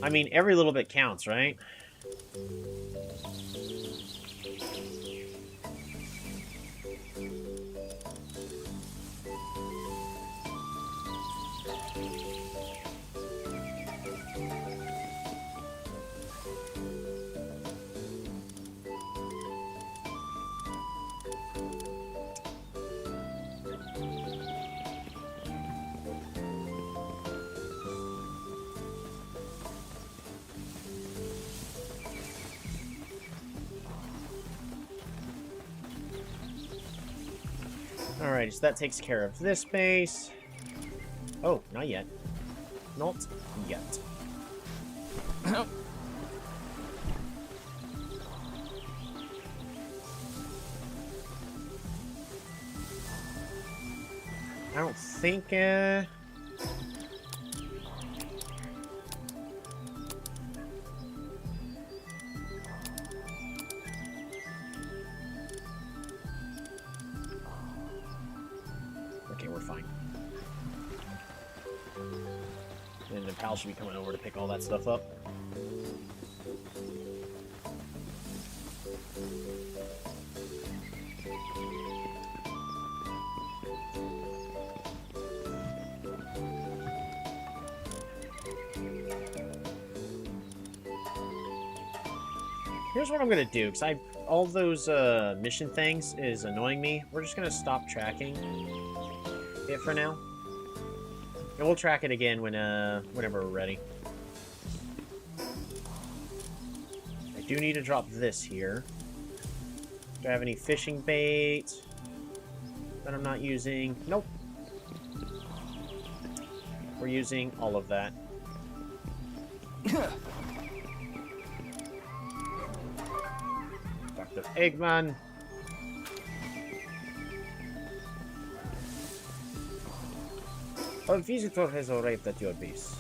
I mean, every little bit counts, right? Alright, so that takes care of this base. Oh, not yet. Not yet. I don't think, okay, we're fine. And then Pal should be coming over to pick all that stuff up. Here's what I'm gonna do, because all those mission things is annoying me. We're just gonna stop tracking it for now. And we'll track it again when whenever we're ready. I do need to drop this here. Do I have any fishing bait that I'm not using? Nope. We're using all of that. Dr. Eggman. A visitor has arrived at your base.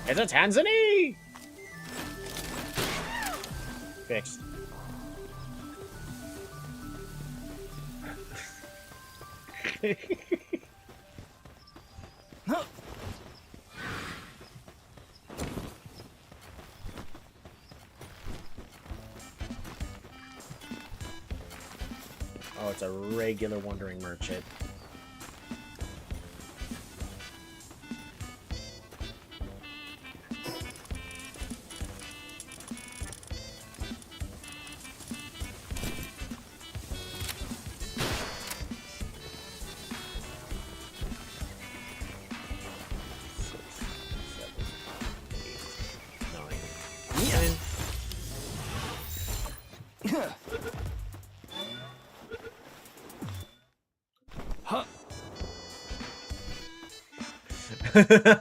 It's a Tanzania! Fixed. Oh, it's a regular wandering merchant.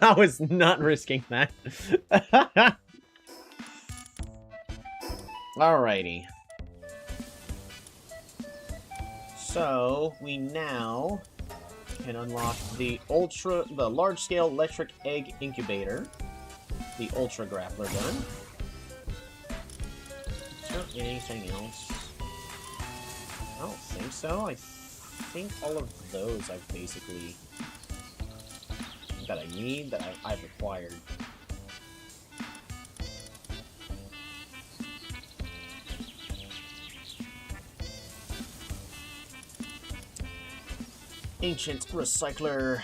I was not risking that. Alrighty. So we now can unlock the large-scale electric egg incubator, the ultra grappler gun. Is there anything else? I don't think so. I think all of those I've basically that I need, that I've acquired. Ancient recycler.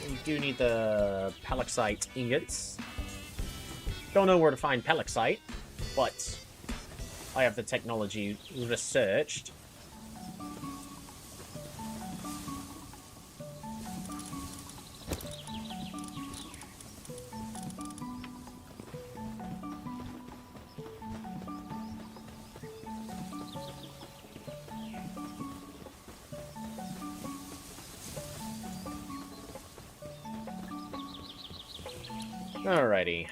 We do need the palaxite ingots. Don't know where to find palaxite, but I have the technology researched. Alrighty.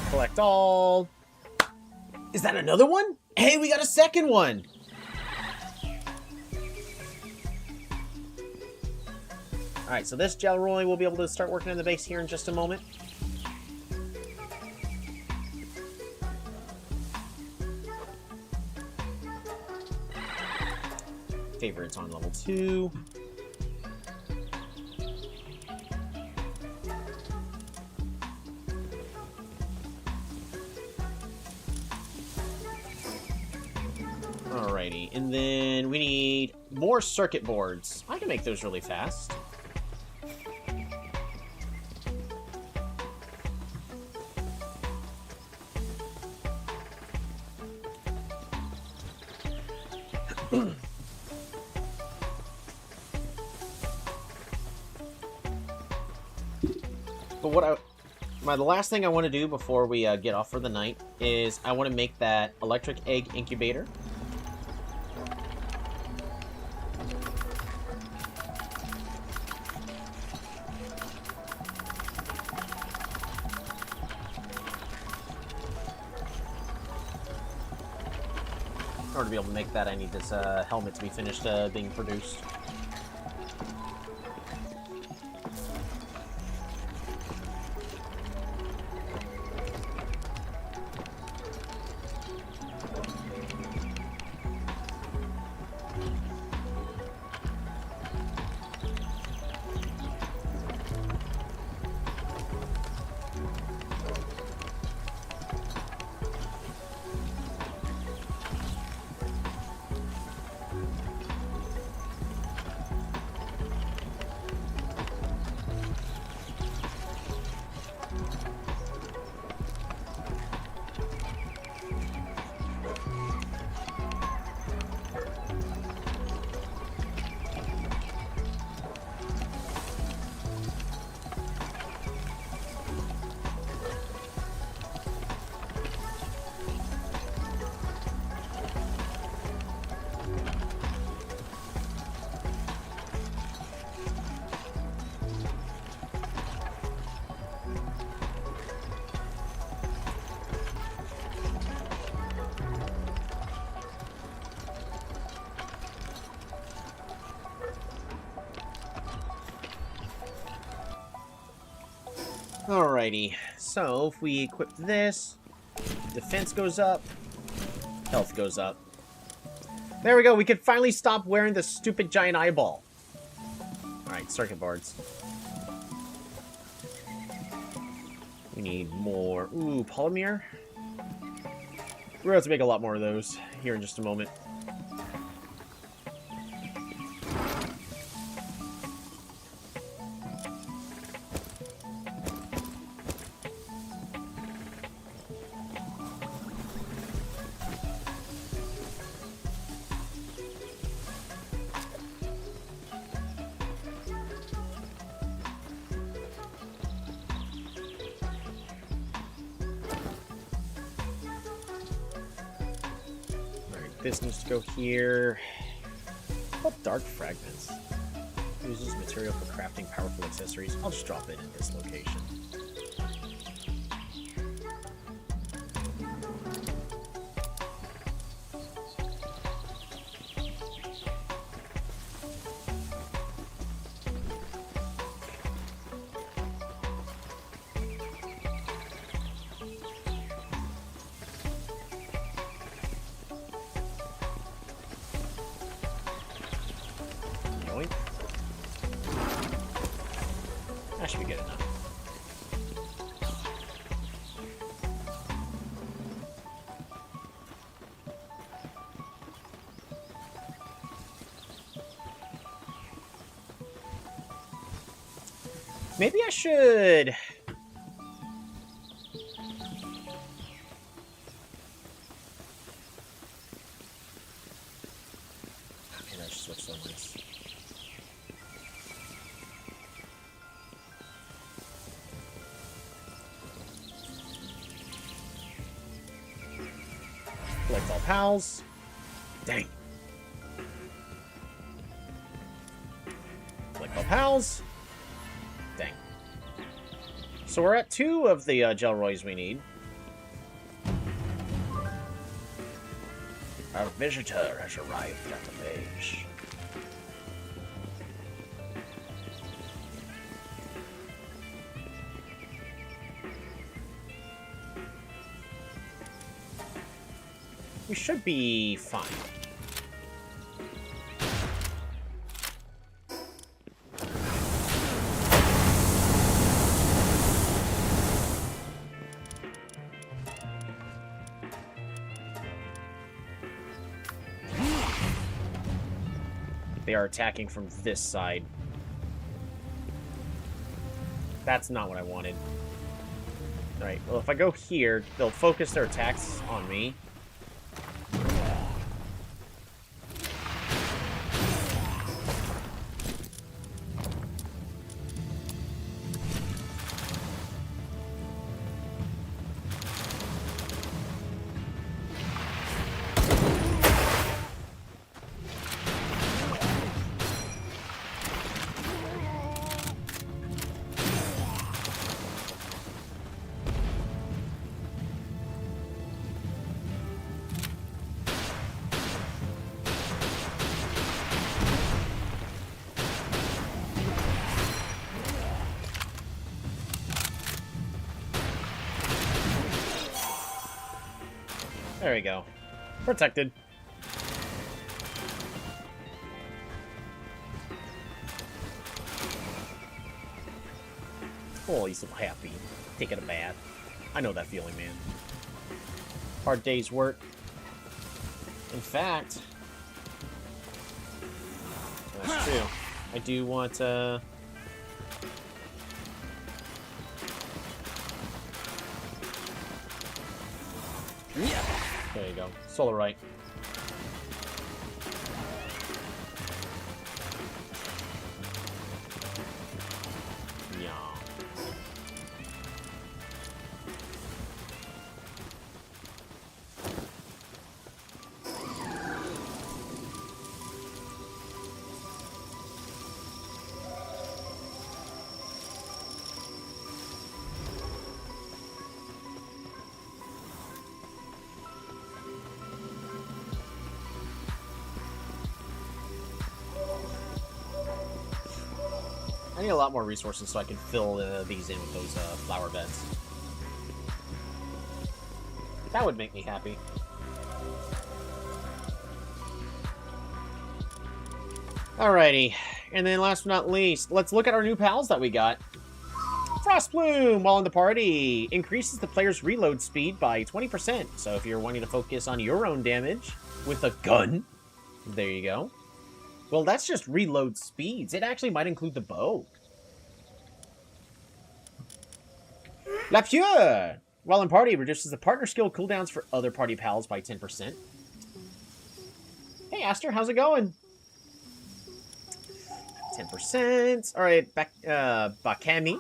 Collect all. Is that another one? Hey, we got a second one! Alright, so this Jelroy will be able to start working on the base here in just a moment. Favorites on level 2. Alrighty, and then we need more circuit boards. I can make those really fast. But the last thing I want to do before we get off for the night is I want to make that electric egg incubator. In order to be able to make that, I need this helmet to be finished being produced. Alrighty, so if we equip this, defense goes up, health goes up. There we go, we can finally stop wearing the stupid giant eyeball. Alright, circuit boards. We need more. Ooh, polymer. We're going to have to make a lot more of those here in just a moment. This needs to go here. What dark fragments? Uses material for crafting powerful accessories. I'll just drop it in this location. That should be good enough. Maybe I should... Okay, that just looks so nice. Collect all pals. Dang. Collect all pals. Dang. So we're at 2 of the Jelroys we need. Our visitor has arrived at the base. we should be fine. They are attacking from this side. That's not what I wanted. Alright, well, if I go here, they'll focus their attacks on me. There we go. Protected. Oh, he's so happy. Taking a bath. I know that feeling, man. Hard day's work. In fact... That's true. I do want, Yeah. There you go. Solar right. Yeah. I need a lot more resources so I can fill these in with those flower beds. That would make me happy. Alrighty, and then last but not least, let's look at our new pals that we got. Frostplume, while in the party, increases the player's reload speed by 20%. So if you're wanting to focus on your own damage with a gun, there you go. Well, that's just reload speeds. It actually might include the bow. La Pure! While in party, reduces the partner skill cooldowns for other party pals by 10%. Hey, Aster, how's it going? 10%. Alright, Bakami.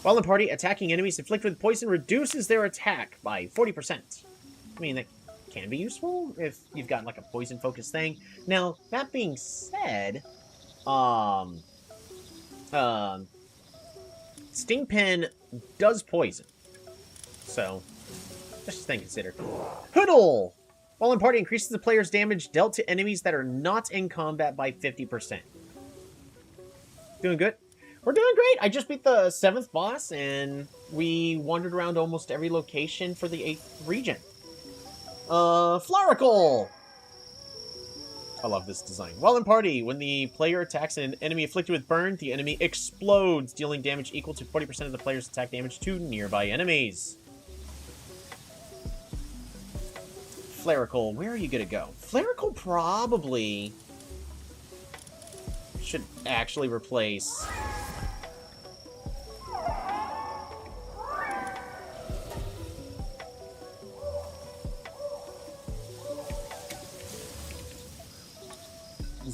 While in party, attacking enemies inflicted with poison reduces their attack by 40%. I mean, that can be useful if you've got like a poison focused thing. Now, that being said, Sting Pen does poison. So, just a thing to consider. Hoodle! While in party, increases the player's damage dealt to enemies that are not in combat by 50%. Doing good? We're doing great! I just beat the 7th boss, and we wandered around almost every location for the 8th region. Floricle! I love this design. While in party, when the player attacks an enemy afflicted with burn, the enemy explodes, dealing damage equal to 40% of the player's attack damage to nearby enemies. Floricle, where are you gonna go? Floricle probably should actually replace...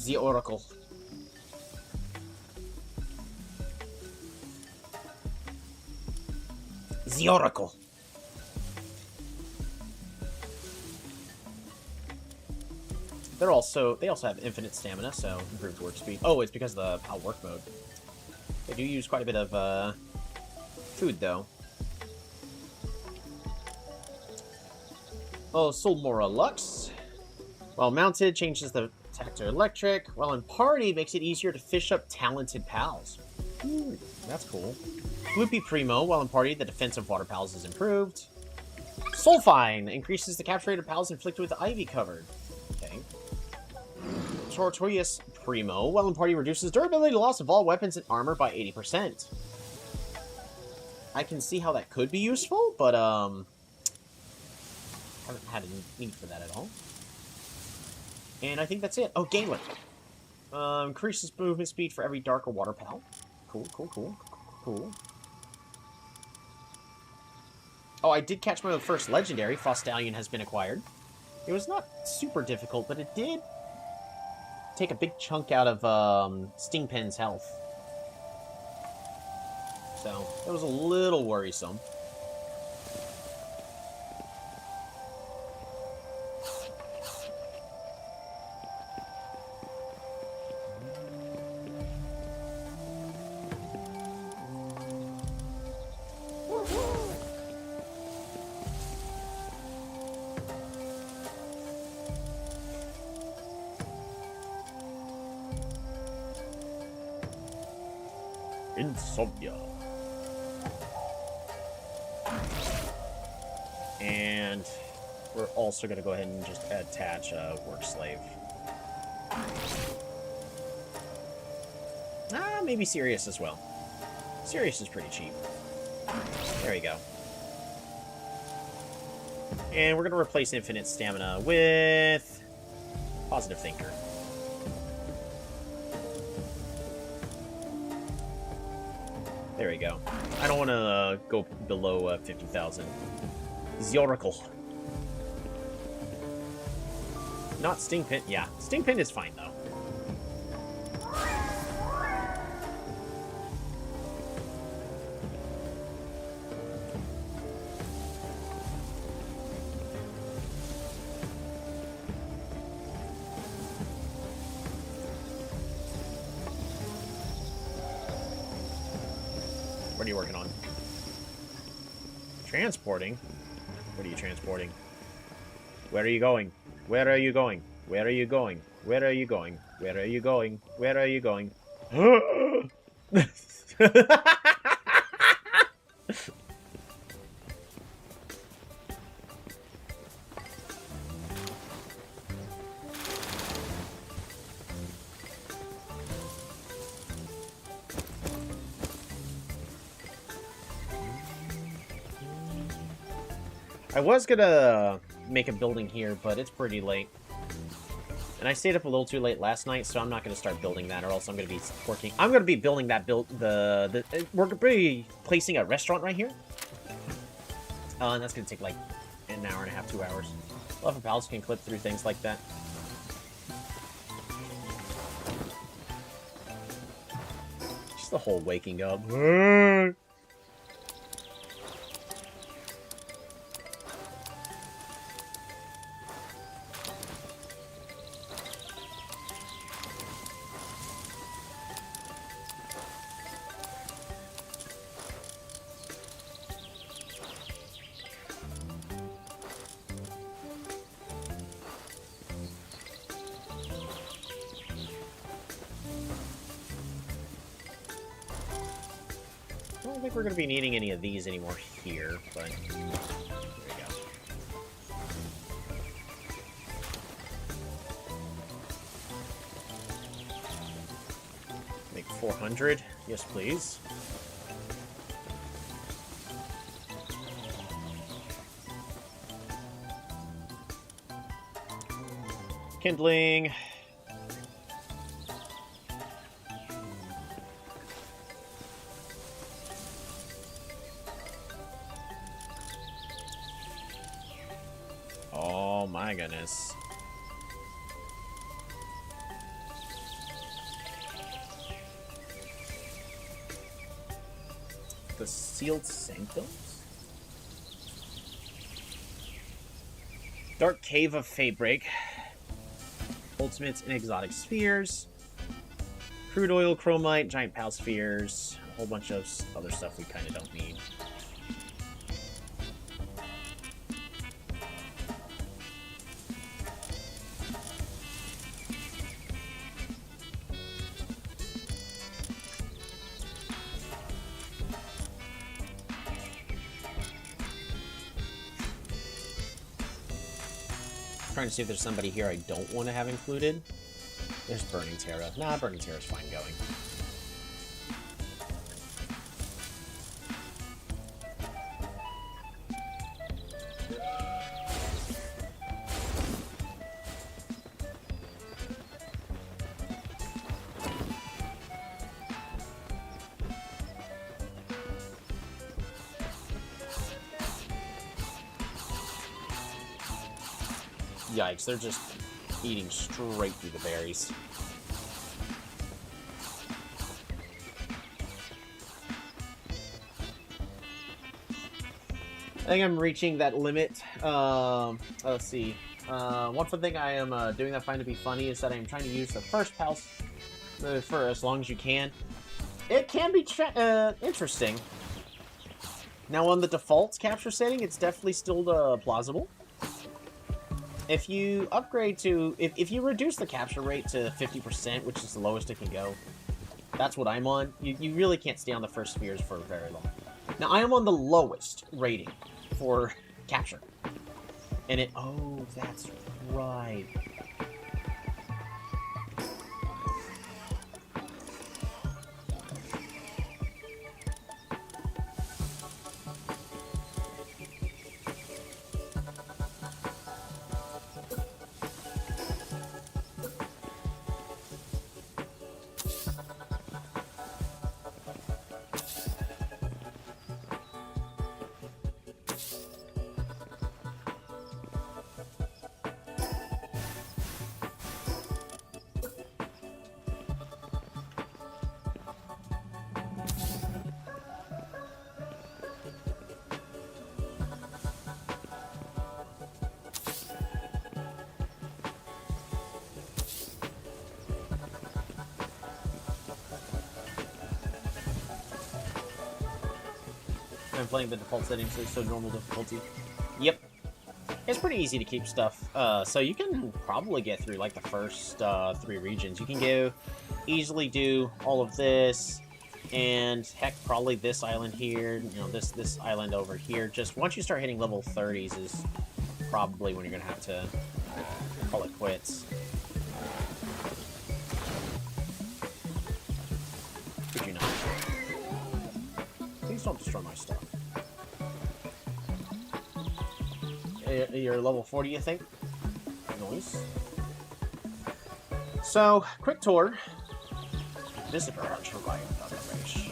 the Oracle. The Oracle. They also have infinite stamina, so improved work speed. Oh, it's because of the work mode. They do use quite a bit of food, though. Oh, Soulmora Lux. While mounted, changes the attack to electric. While in party, makes it easier to fish up talented pals. That's cool. Loopy Primo, while in party, the defense of water pals is improved. Soulfine increases the capture rate of pals inflicted with ivy covered. Okay. Tortorius Primo. While in party reduces durability loss of all weapons and armor by 80%. I can see how that could be useful, but haven't had a need for that at all. And I think that's it. Oh, Gainway. Increases movement speed for every dark or water pal. Cool, cool, cool, cool. Oh, I did catch my first legendary. Frostallion has been acquired. It was not super difficult, but it did take a big chunk out of Stingpen's health. So, it was a little worrisome. Insomnia. And we're also going to go ahead and just attach a work slave. Maybe Sirius as well. Sirius is pretty cheap. There we go. And we're going to replace Infinite Stamina with Positive Thinker. There we go. I don't want to go below 50,000. Zioracle. Not Stingpin. Yeah, Stingpin is fine, though. What are you working on? Transporting? What are you transporting? Where are you going? Where are you going? Where are you going? Where are you going? Where are you going? Where are you going? I was gonna make a building here, but it's pretty late. And I stayed up a little too late last night, so I'm not gonna start building that, or else I'm gonna be working. I'm gonna be building that we're gonna be placing a restaurant right here. And that's gonna take like an hour and a half, 2 hours. Love if pals can clip through things like that. Just the whole waking up. I don't think we're going to be needing any of these anymore here, but there we go. Make 400. Yes, please. Kindling. Oh my goodness. The Sealed Sanctums? Dark Cave of Fatebreak. Ultimates and Exotic Spheres. Crude Oil, Chromite, Giant Pal Spheres. A whole bunch of other stuff we kind of don't need. trying to see if there's somebody here I don't want to have included. There's Burning Terra. Nah, Burning Terra's fine going. Yikes, they're just eating straight through the berries. I think I'm reaching that limit. Let's see. One fun thing I am doing that I find to be funny is that I'm trying to use the first pulse for as long as you can. It can be interesting. Now on the default capture setting, it's definitely still plausible. If you upgrade to... If you reduce the capture rate to 50%, which is the lowest it can go, that's what I'm on. You really can't stay on the first spheres for very long. Now, I am on the lowest rating for capture. And it... Oh, that's right. I'm playing the default settings, so normal difficulty. Yep. It's pretty easy to keep stuff. So you can probably get through, like, the first 3 regions. You can go easily do all of this, and heck, probably this island here, you know, this island over here. Just once you start hitting level 30s is probably when you're going to have to call it quits. Could you not? Please don't destroy my stuff. You're level 40, you think? Nice. So, quick tour. Visitor arrived on the base.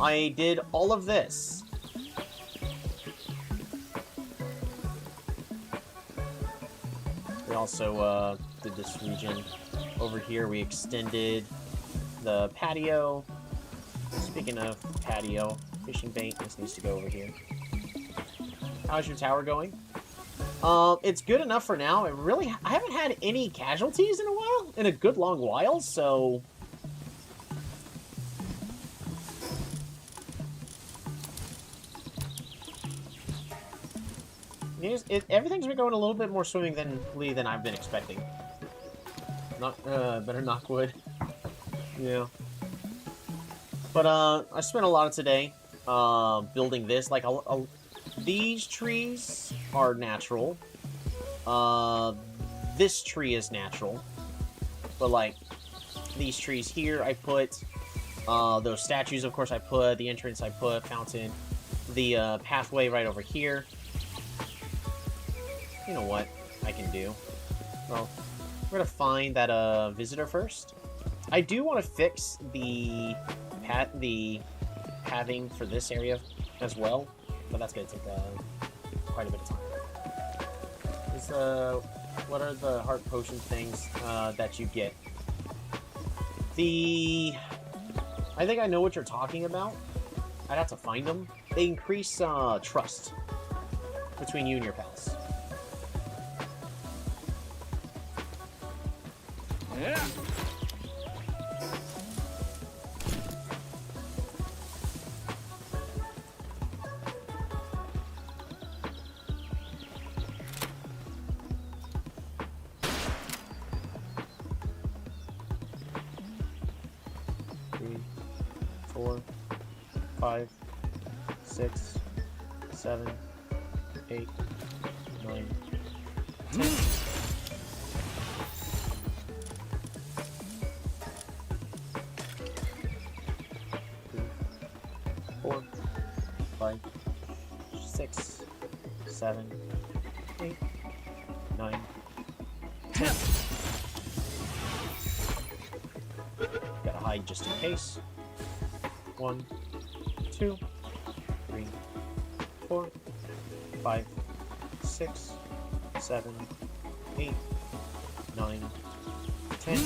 I did all of this. We also did this region. Over here, we extended the patio. Speaking of patio, fishing bait, this needs to go over here. How's your tower going? It's good enough for now. I haven't had any casualties in a while, in a good long while, so... Everything's been going a little bit more swimmingly than I've been expecting. Better knock wood. Yeah. But, I spent a lot of today, building this. Like, these trees are natural. This tree is natural. But, like, these trees here, I put, those statues, of course, I put, the entrance I put, fountain, the, pathway right over here. You know what I can do? Well, we're gonna find that, visitor first. I do want to fix the pathing for this area as well, but that's gonna take quite a bit of time. What are the heart potion things that you get? I think I know what you're talking about. I'd have to find them. They increase trust between you and your pals. Yeah. Three, 4, 5, 6, 7, 8, 9, 10. 4, 5, 6, 7, 8, 9, 10. Gotta hide just in case. 1, 2, 3, 4, 5, 6, 7, 8, 9, 10.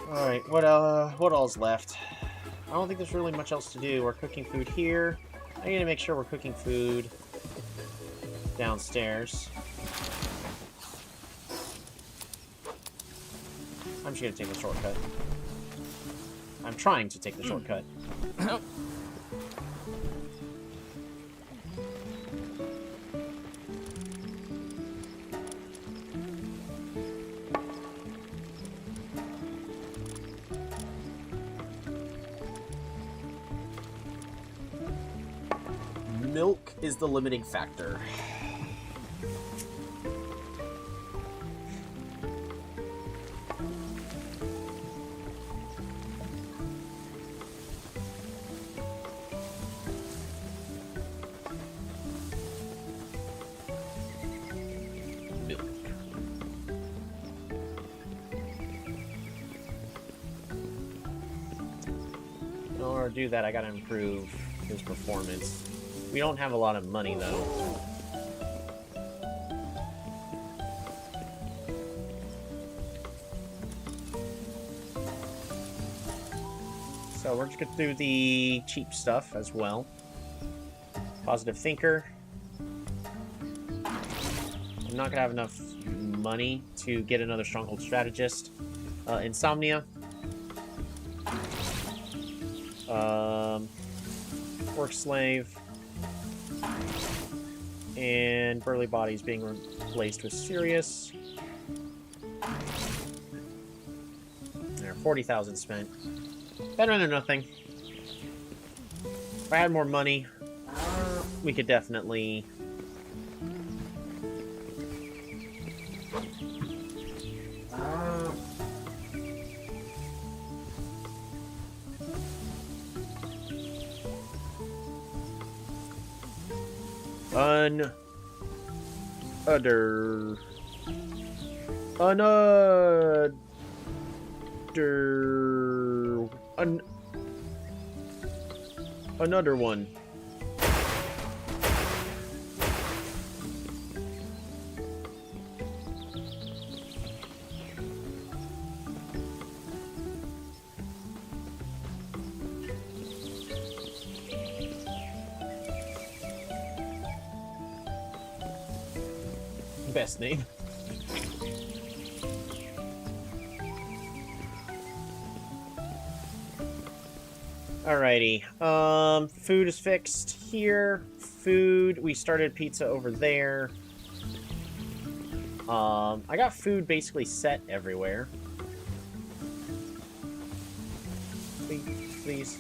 Alright, what all's left? I don't think there's really much else to do. We're cooking food here. I need to make sure we're cooking food downstairs. I'm just gonna take the shortcut. I'm trying to take the shortcut. Milk is the limiting factor. Milk. In order to do that, I gotta improve his performance. We don't have a lot of money, though. So we're just going to do the cheap stuff as well. Positive Thinker. I'm not going to have enough money to get another Stronghold Strategist. Insomnia. Work Slave. And Burly Bodies being replaced with Sirius. There, 40,000 spent. Better than nothing. If I had more money, we could definitely... Another one. Best name. Alrighty. Food is fixed here. Food. We started pizza over there. I got food basically set everywhere. Please, please.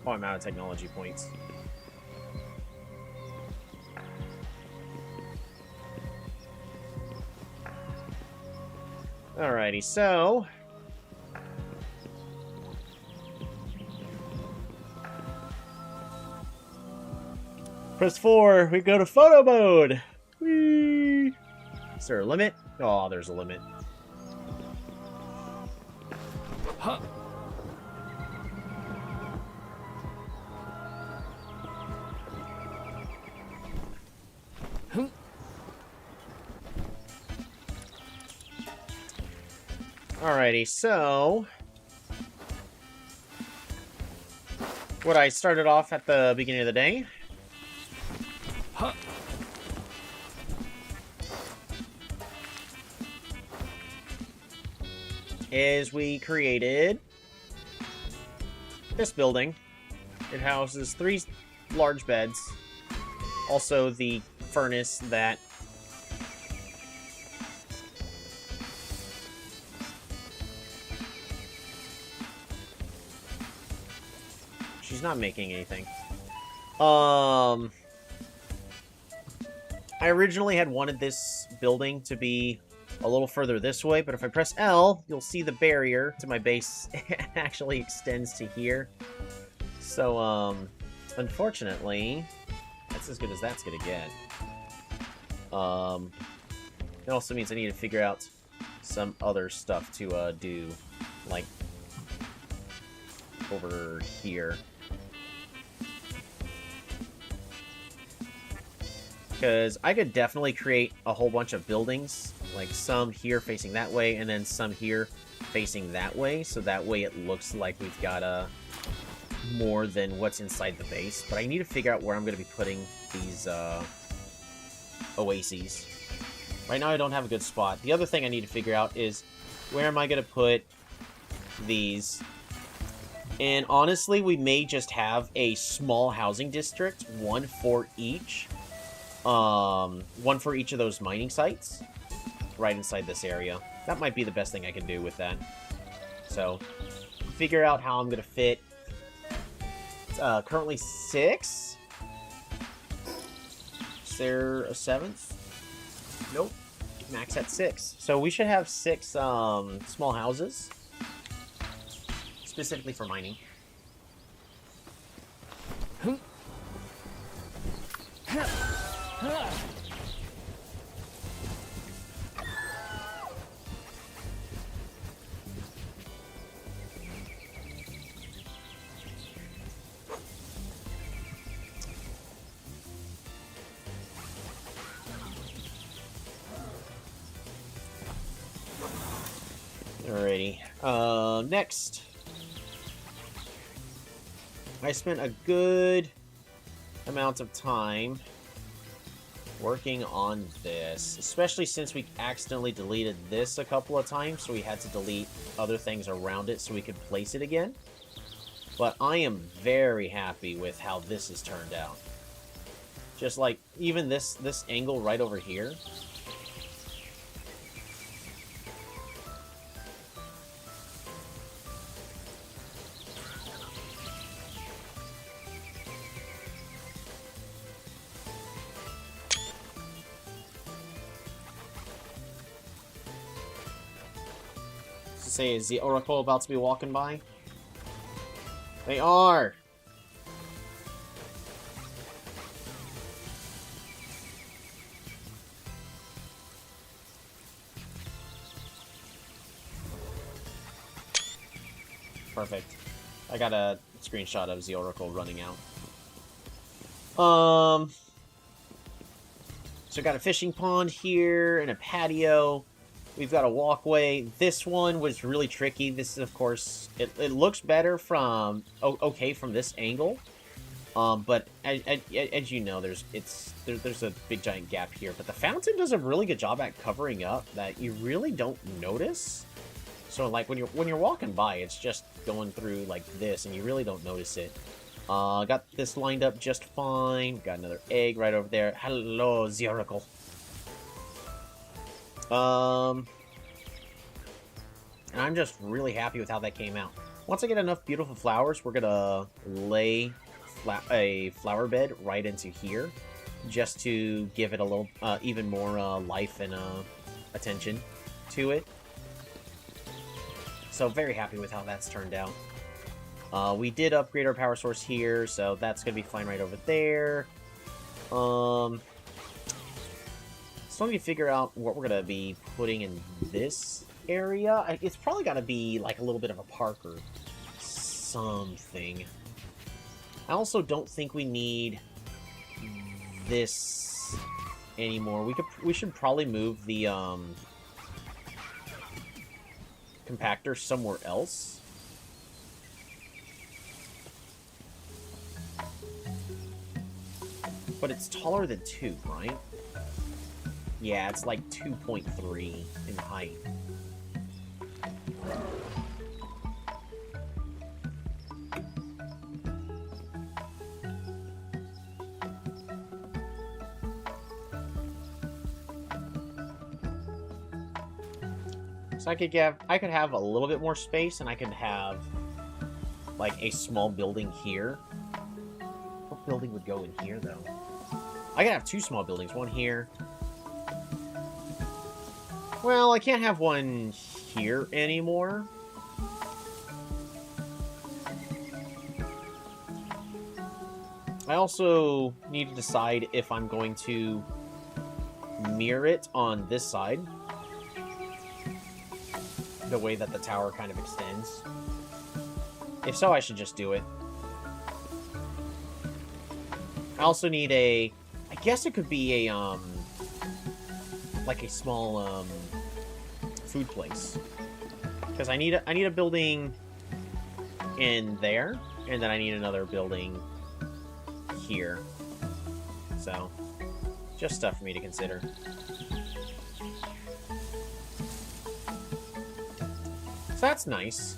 Oh, I'm out of technology points. Alrighty, so... Press 4, we go to photo mode! Whee! Is there a limit? Oh, there's a limit. Huh. Alrighty, so what I started off at the beginning of the day. Huh. Is we created this building. It houses 3 large beds. Also the furnace that she's not making anything. I originally had wanted this building to be a little further this way, but if I press L, you'll see the barrier to my base actually extends to here. So, unfortunately, that's as good as that's gonna get. It also means I need to figure out some other stuff to, do, like, over here. Because I could definitely create a whole bunch of buildings, like some here facing that way, and then some here facing that way, so that way it looks like we've got more than what's inside the base. But I need to figure out where I'm going to be putting these oases. Right now I don't have a good spot. The other thing I need to figure out is where am I going to put these. And honestly, we may just have a small housing district, one for each of those mining sites, right inside this area. That might be the best thing I can do with that. So, figure out how I'm gonna fit. Currently 6. Is there a 7th? Nope. Max at 6. So we should have 6 small houses, specifically for mining. Alrighty. Next. I spent a good amount of time working on this, especially since we accidentally deleted this a couple of times, so we had to delete other things around it so we could place it again. But I am very happy with how this has turned out. Just like, even this angle right over here. Say, is the Oracle about to be walking by? They are! Perfect. I got a screenshot of the Oracle running out. So I got a fishing pond here and a patio. We've got a walkway. This one was really tricky. This is, of course, it looks better from, okay, from this angle. But as you know, there's a big giant gap here. But the fountain does a really good job at covering up that you really don't notice. So like when you're walking by, it's just going through like this, and you really don't notice it. Got this lined up just fine. Got another egg right over there. Hello, Zioracle. And I'm just really happy with how that came out. Once I get enough beautiful flowers, we're gonna lay a flower bed right into here, just to give it a little, even more life and attention to it. So very happy with how that's turned out. We did upgrade our power source here, so that's gonna be fine right over there. So let me figure out what we're going to be putting in this area. It's probably got to be like a little bit of a park or something. I also don't think we need this anymore. We should probably move the compactor somewhere else. But it's taller than 2, right? Yeah, it's like 2.3 in height. So I could have a little bit more space, and I could have like a small building here. What building would go in here though? I could have 2 small buildings, one here. Well, I can't have one here anymore. I also need to decide if I'm going to mirror it on this side, the way that the tower kind of extends. If so, I should just do it. I also need a... I guess it could be a, like a small, food place. Because I need a building in there, and then I need another building here. So, just stuff for me to consider. So that's nice.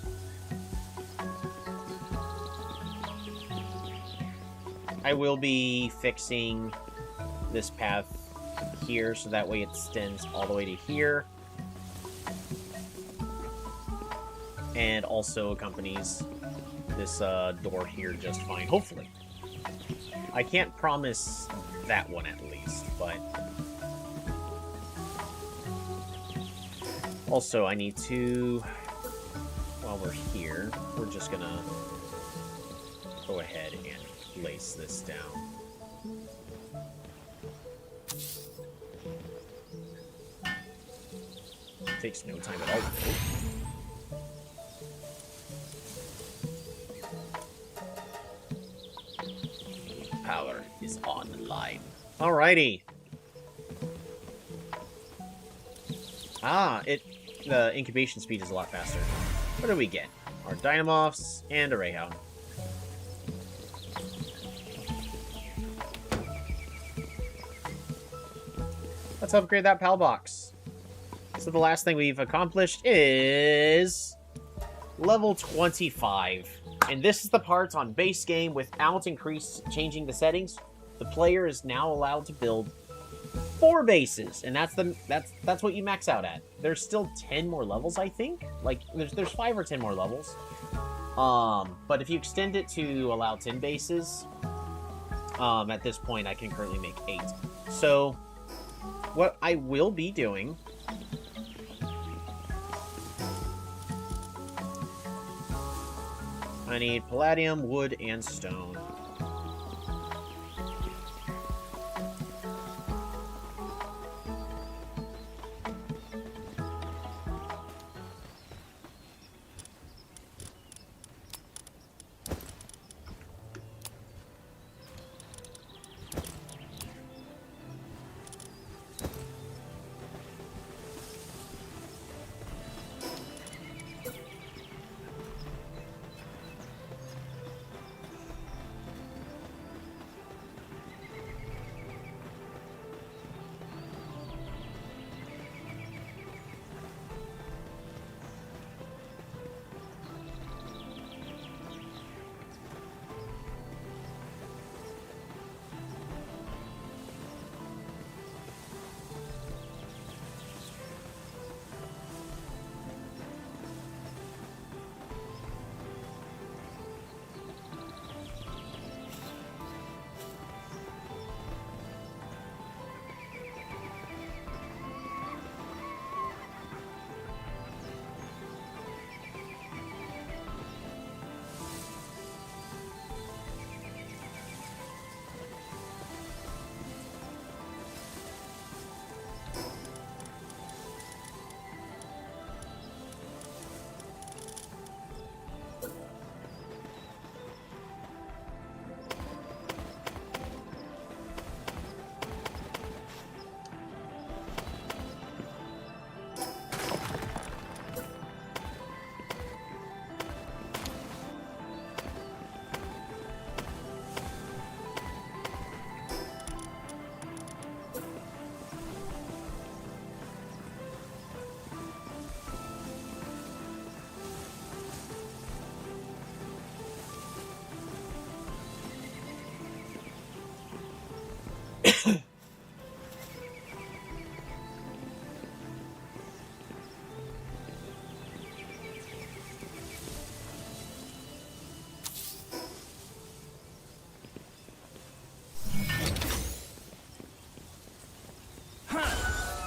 I will be fixing this path here, so that way it extends all the way to here. And also accompanies this door here just fine, hopefully. I can't promise that one at least, but... Also, I need to... While we're here, we're just gonna go ahead and place this down. Takes no time at all to build. Power is online. Alrighty. The incubation speed is a lot faster. What do we get? Our Dynamoths and a Rayhound. Let's upgrade that PAL box. So the last thing we've accomplished is level 25. And this is the part on base game without changing the settings. The player is now allowed to build 4 bases, and that's what you max out at. There's still 10 more levels, I think. Like there's 5 or 10 more levels. But if you extend it to allow 10 bases, at this point I can currently make 8. So what I will be doing I need palladium, wood, and stone.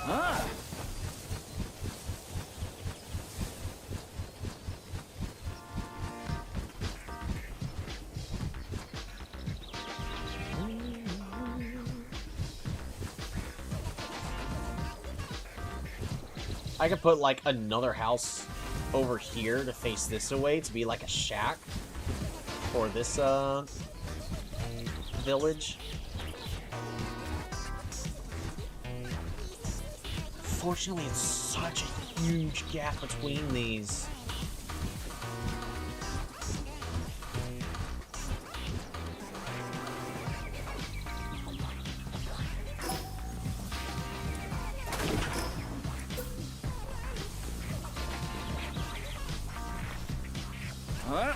Huh? I could put, like, another house over here to face this away to be, like, a shack for this, village. Fortunately, it's such a huge gap between these. Huh?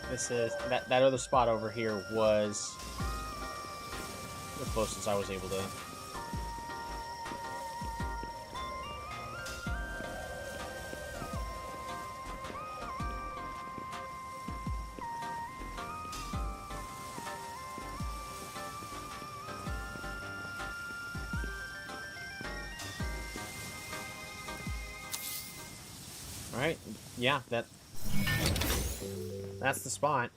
This is that other spot over here was the closest I was able to. All right, yeah, that's the spot.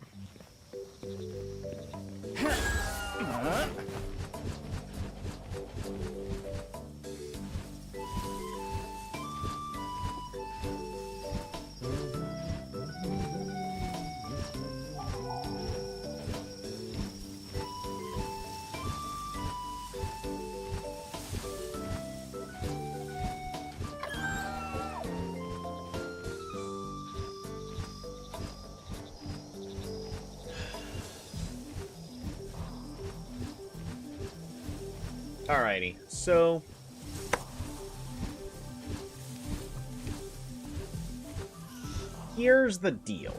Alrighty, so here's the deal.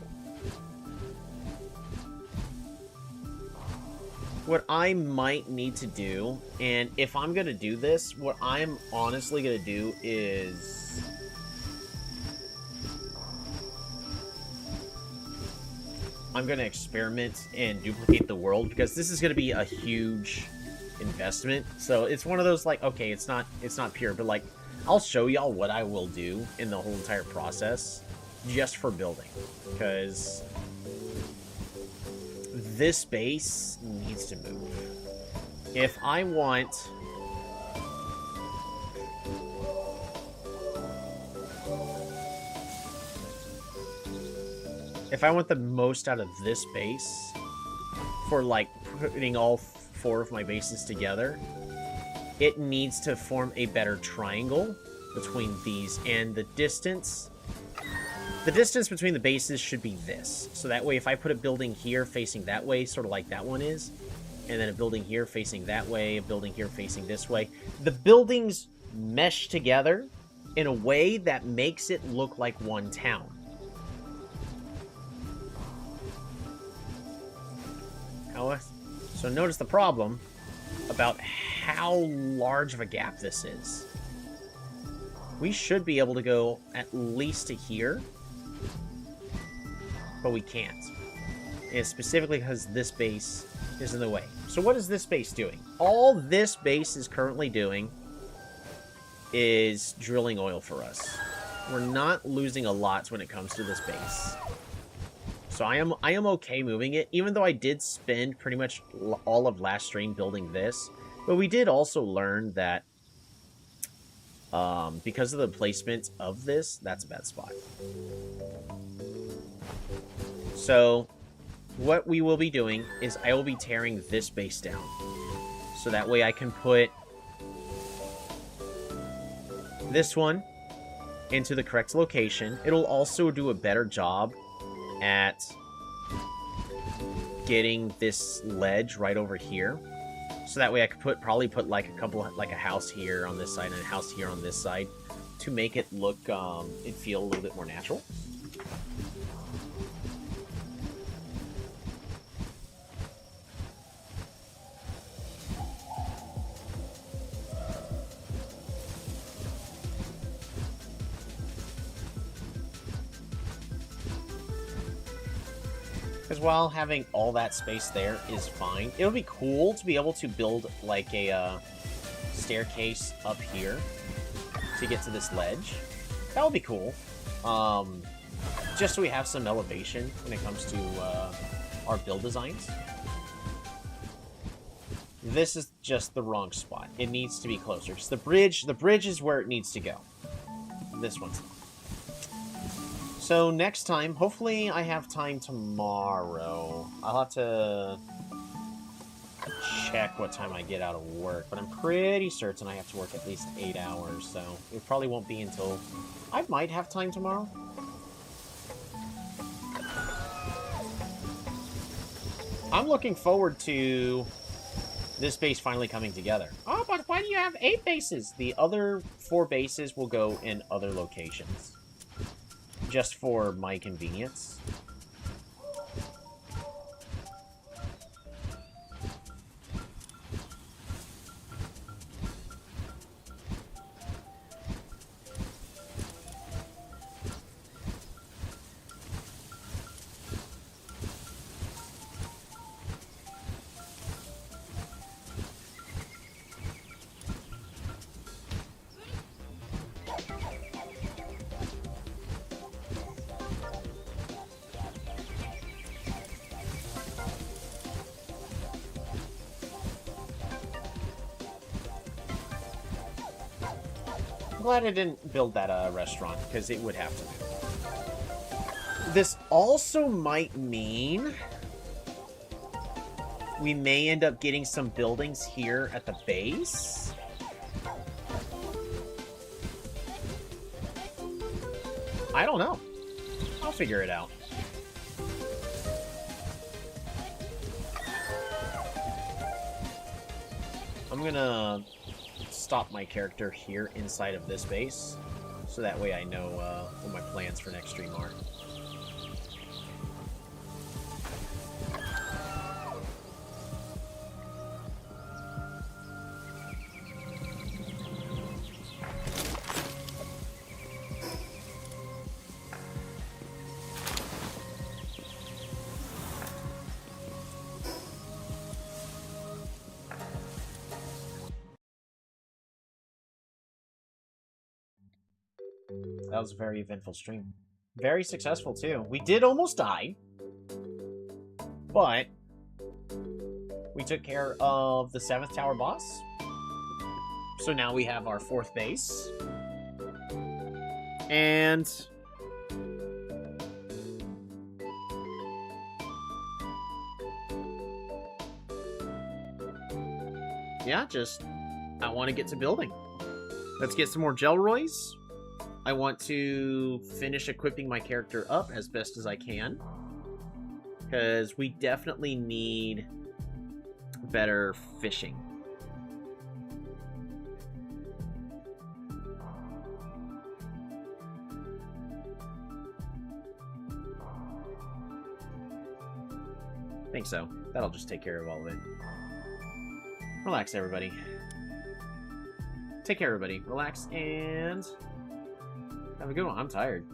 What I might need to do, and if I'm going to do this, what I'm honestly going to do is... I'm going to experiment and duplicate the world, because this is going to be a huge investment. So it's one of those, like, okay, it's not pure, but, like, I'll show y'all what I will do in the whole entire process just for building, because this base needs to move. If I want... If I want the most out of this base, for, like, putting all 4 of my bases together, it needs to form a better triangle between these, and the distance between the bases should be this. So that way, if I put a building here facing that way, sort of like that one is, and then a building here facing that way, a building here facing this way, the buildings mesh together in a way that makes it look like one town. So notice the problem about how large of a gap this is. We should be able to go at least to here, but we can't. And it's specifically because this base is in the way. So what is this base doing? All this base is currently doing is drilling oil for us. We're not losing a lot when it comes to this base. So I am okay moving it, even though I did spend pretty much all of last stream building this. But we did also learn that because of the placement of this, that's a bad spot. So what we will be doing is I will be tearing this base down. So that way I can put this one into the correct location. It'll also do a better job at getting this ledge right over here. So that way I could probably put like a house here on this side and a house here on this side to make it look and feel a little bit more natural. Because while having all that space there is fine, it'll be cool to be able to build like a staircase up here to get to this ledge. That would be cool. Just so we have some elevation when it comes to our build designs. This is just the wrong spot. It needs to be closer. Because the bridge is where it needs to go. This one's not. So next time, hopefully I have time tomorrow. I'll have to check what time I get out of work, but I'm pretty certain I have to work at least 8 hours, so it probably won't be until... I might have time tomorrow. I'm looking forward to this base finally coming together. Oh, but why do you have 8 bases? The other 4 bases will go in other locations. Just for my convenience. I'm glad I didn't build that restaurant, because it would have to move. This also might mean we may end up getting some buildings here at the base. I don't know. I'll figure it out. I'm gonna stop my character here inside of this base, so that way I know what my plans for next stream are. That was a very eventful stream. Very successful, too. We did almost die. But we took care of the 7th tower boss. So now we have our 4th base. And yeah, just I want to get to building. Let's get some more Jelroys. I want to finish equipping my character up as best as I can. Because we definitely need better fishing. I think so. That'll just take care of all of it. Relax, everybody. Take care, everybody. Relax and have a good one. I'm tired.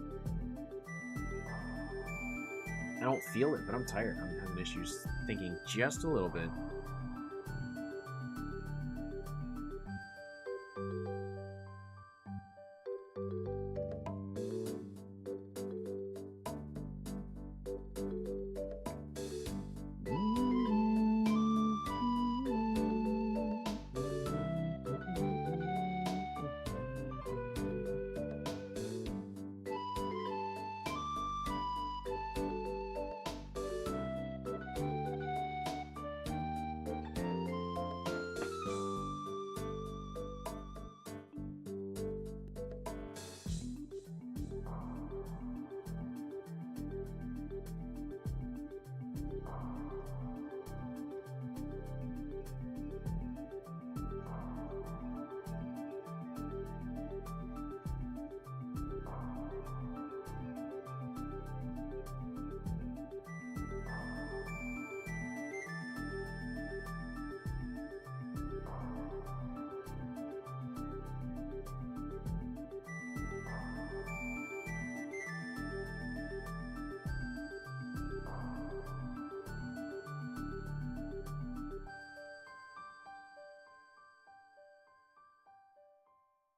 I don't feel it, but I'm tired. I'm having issues thinking just a little bit.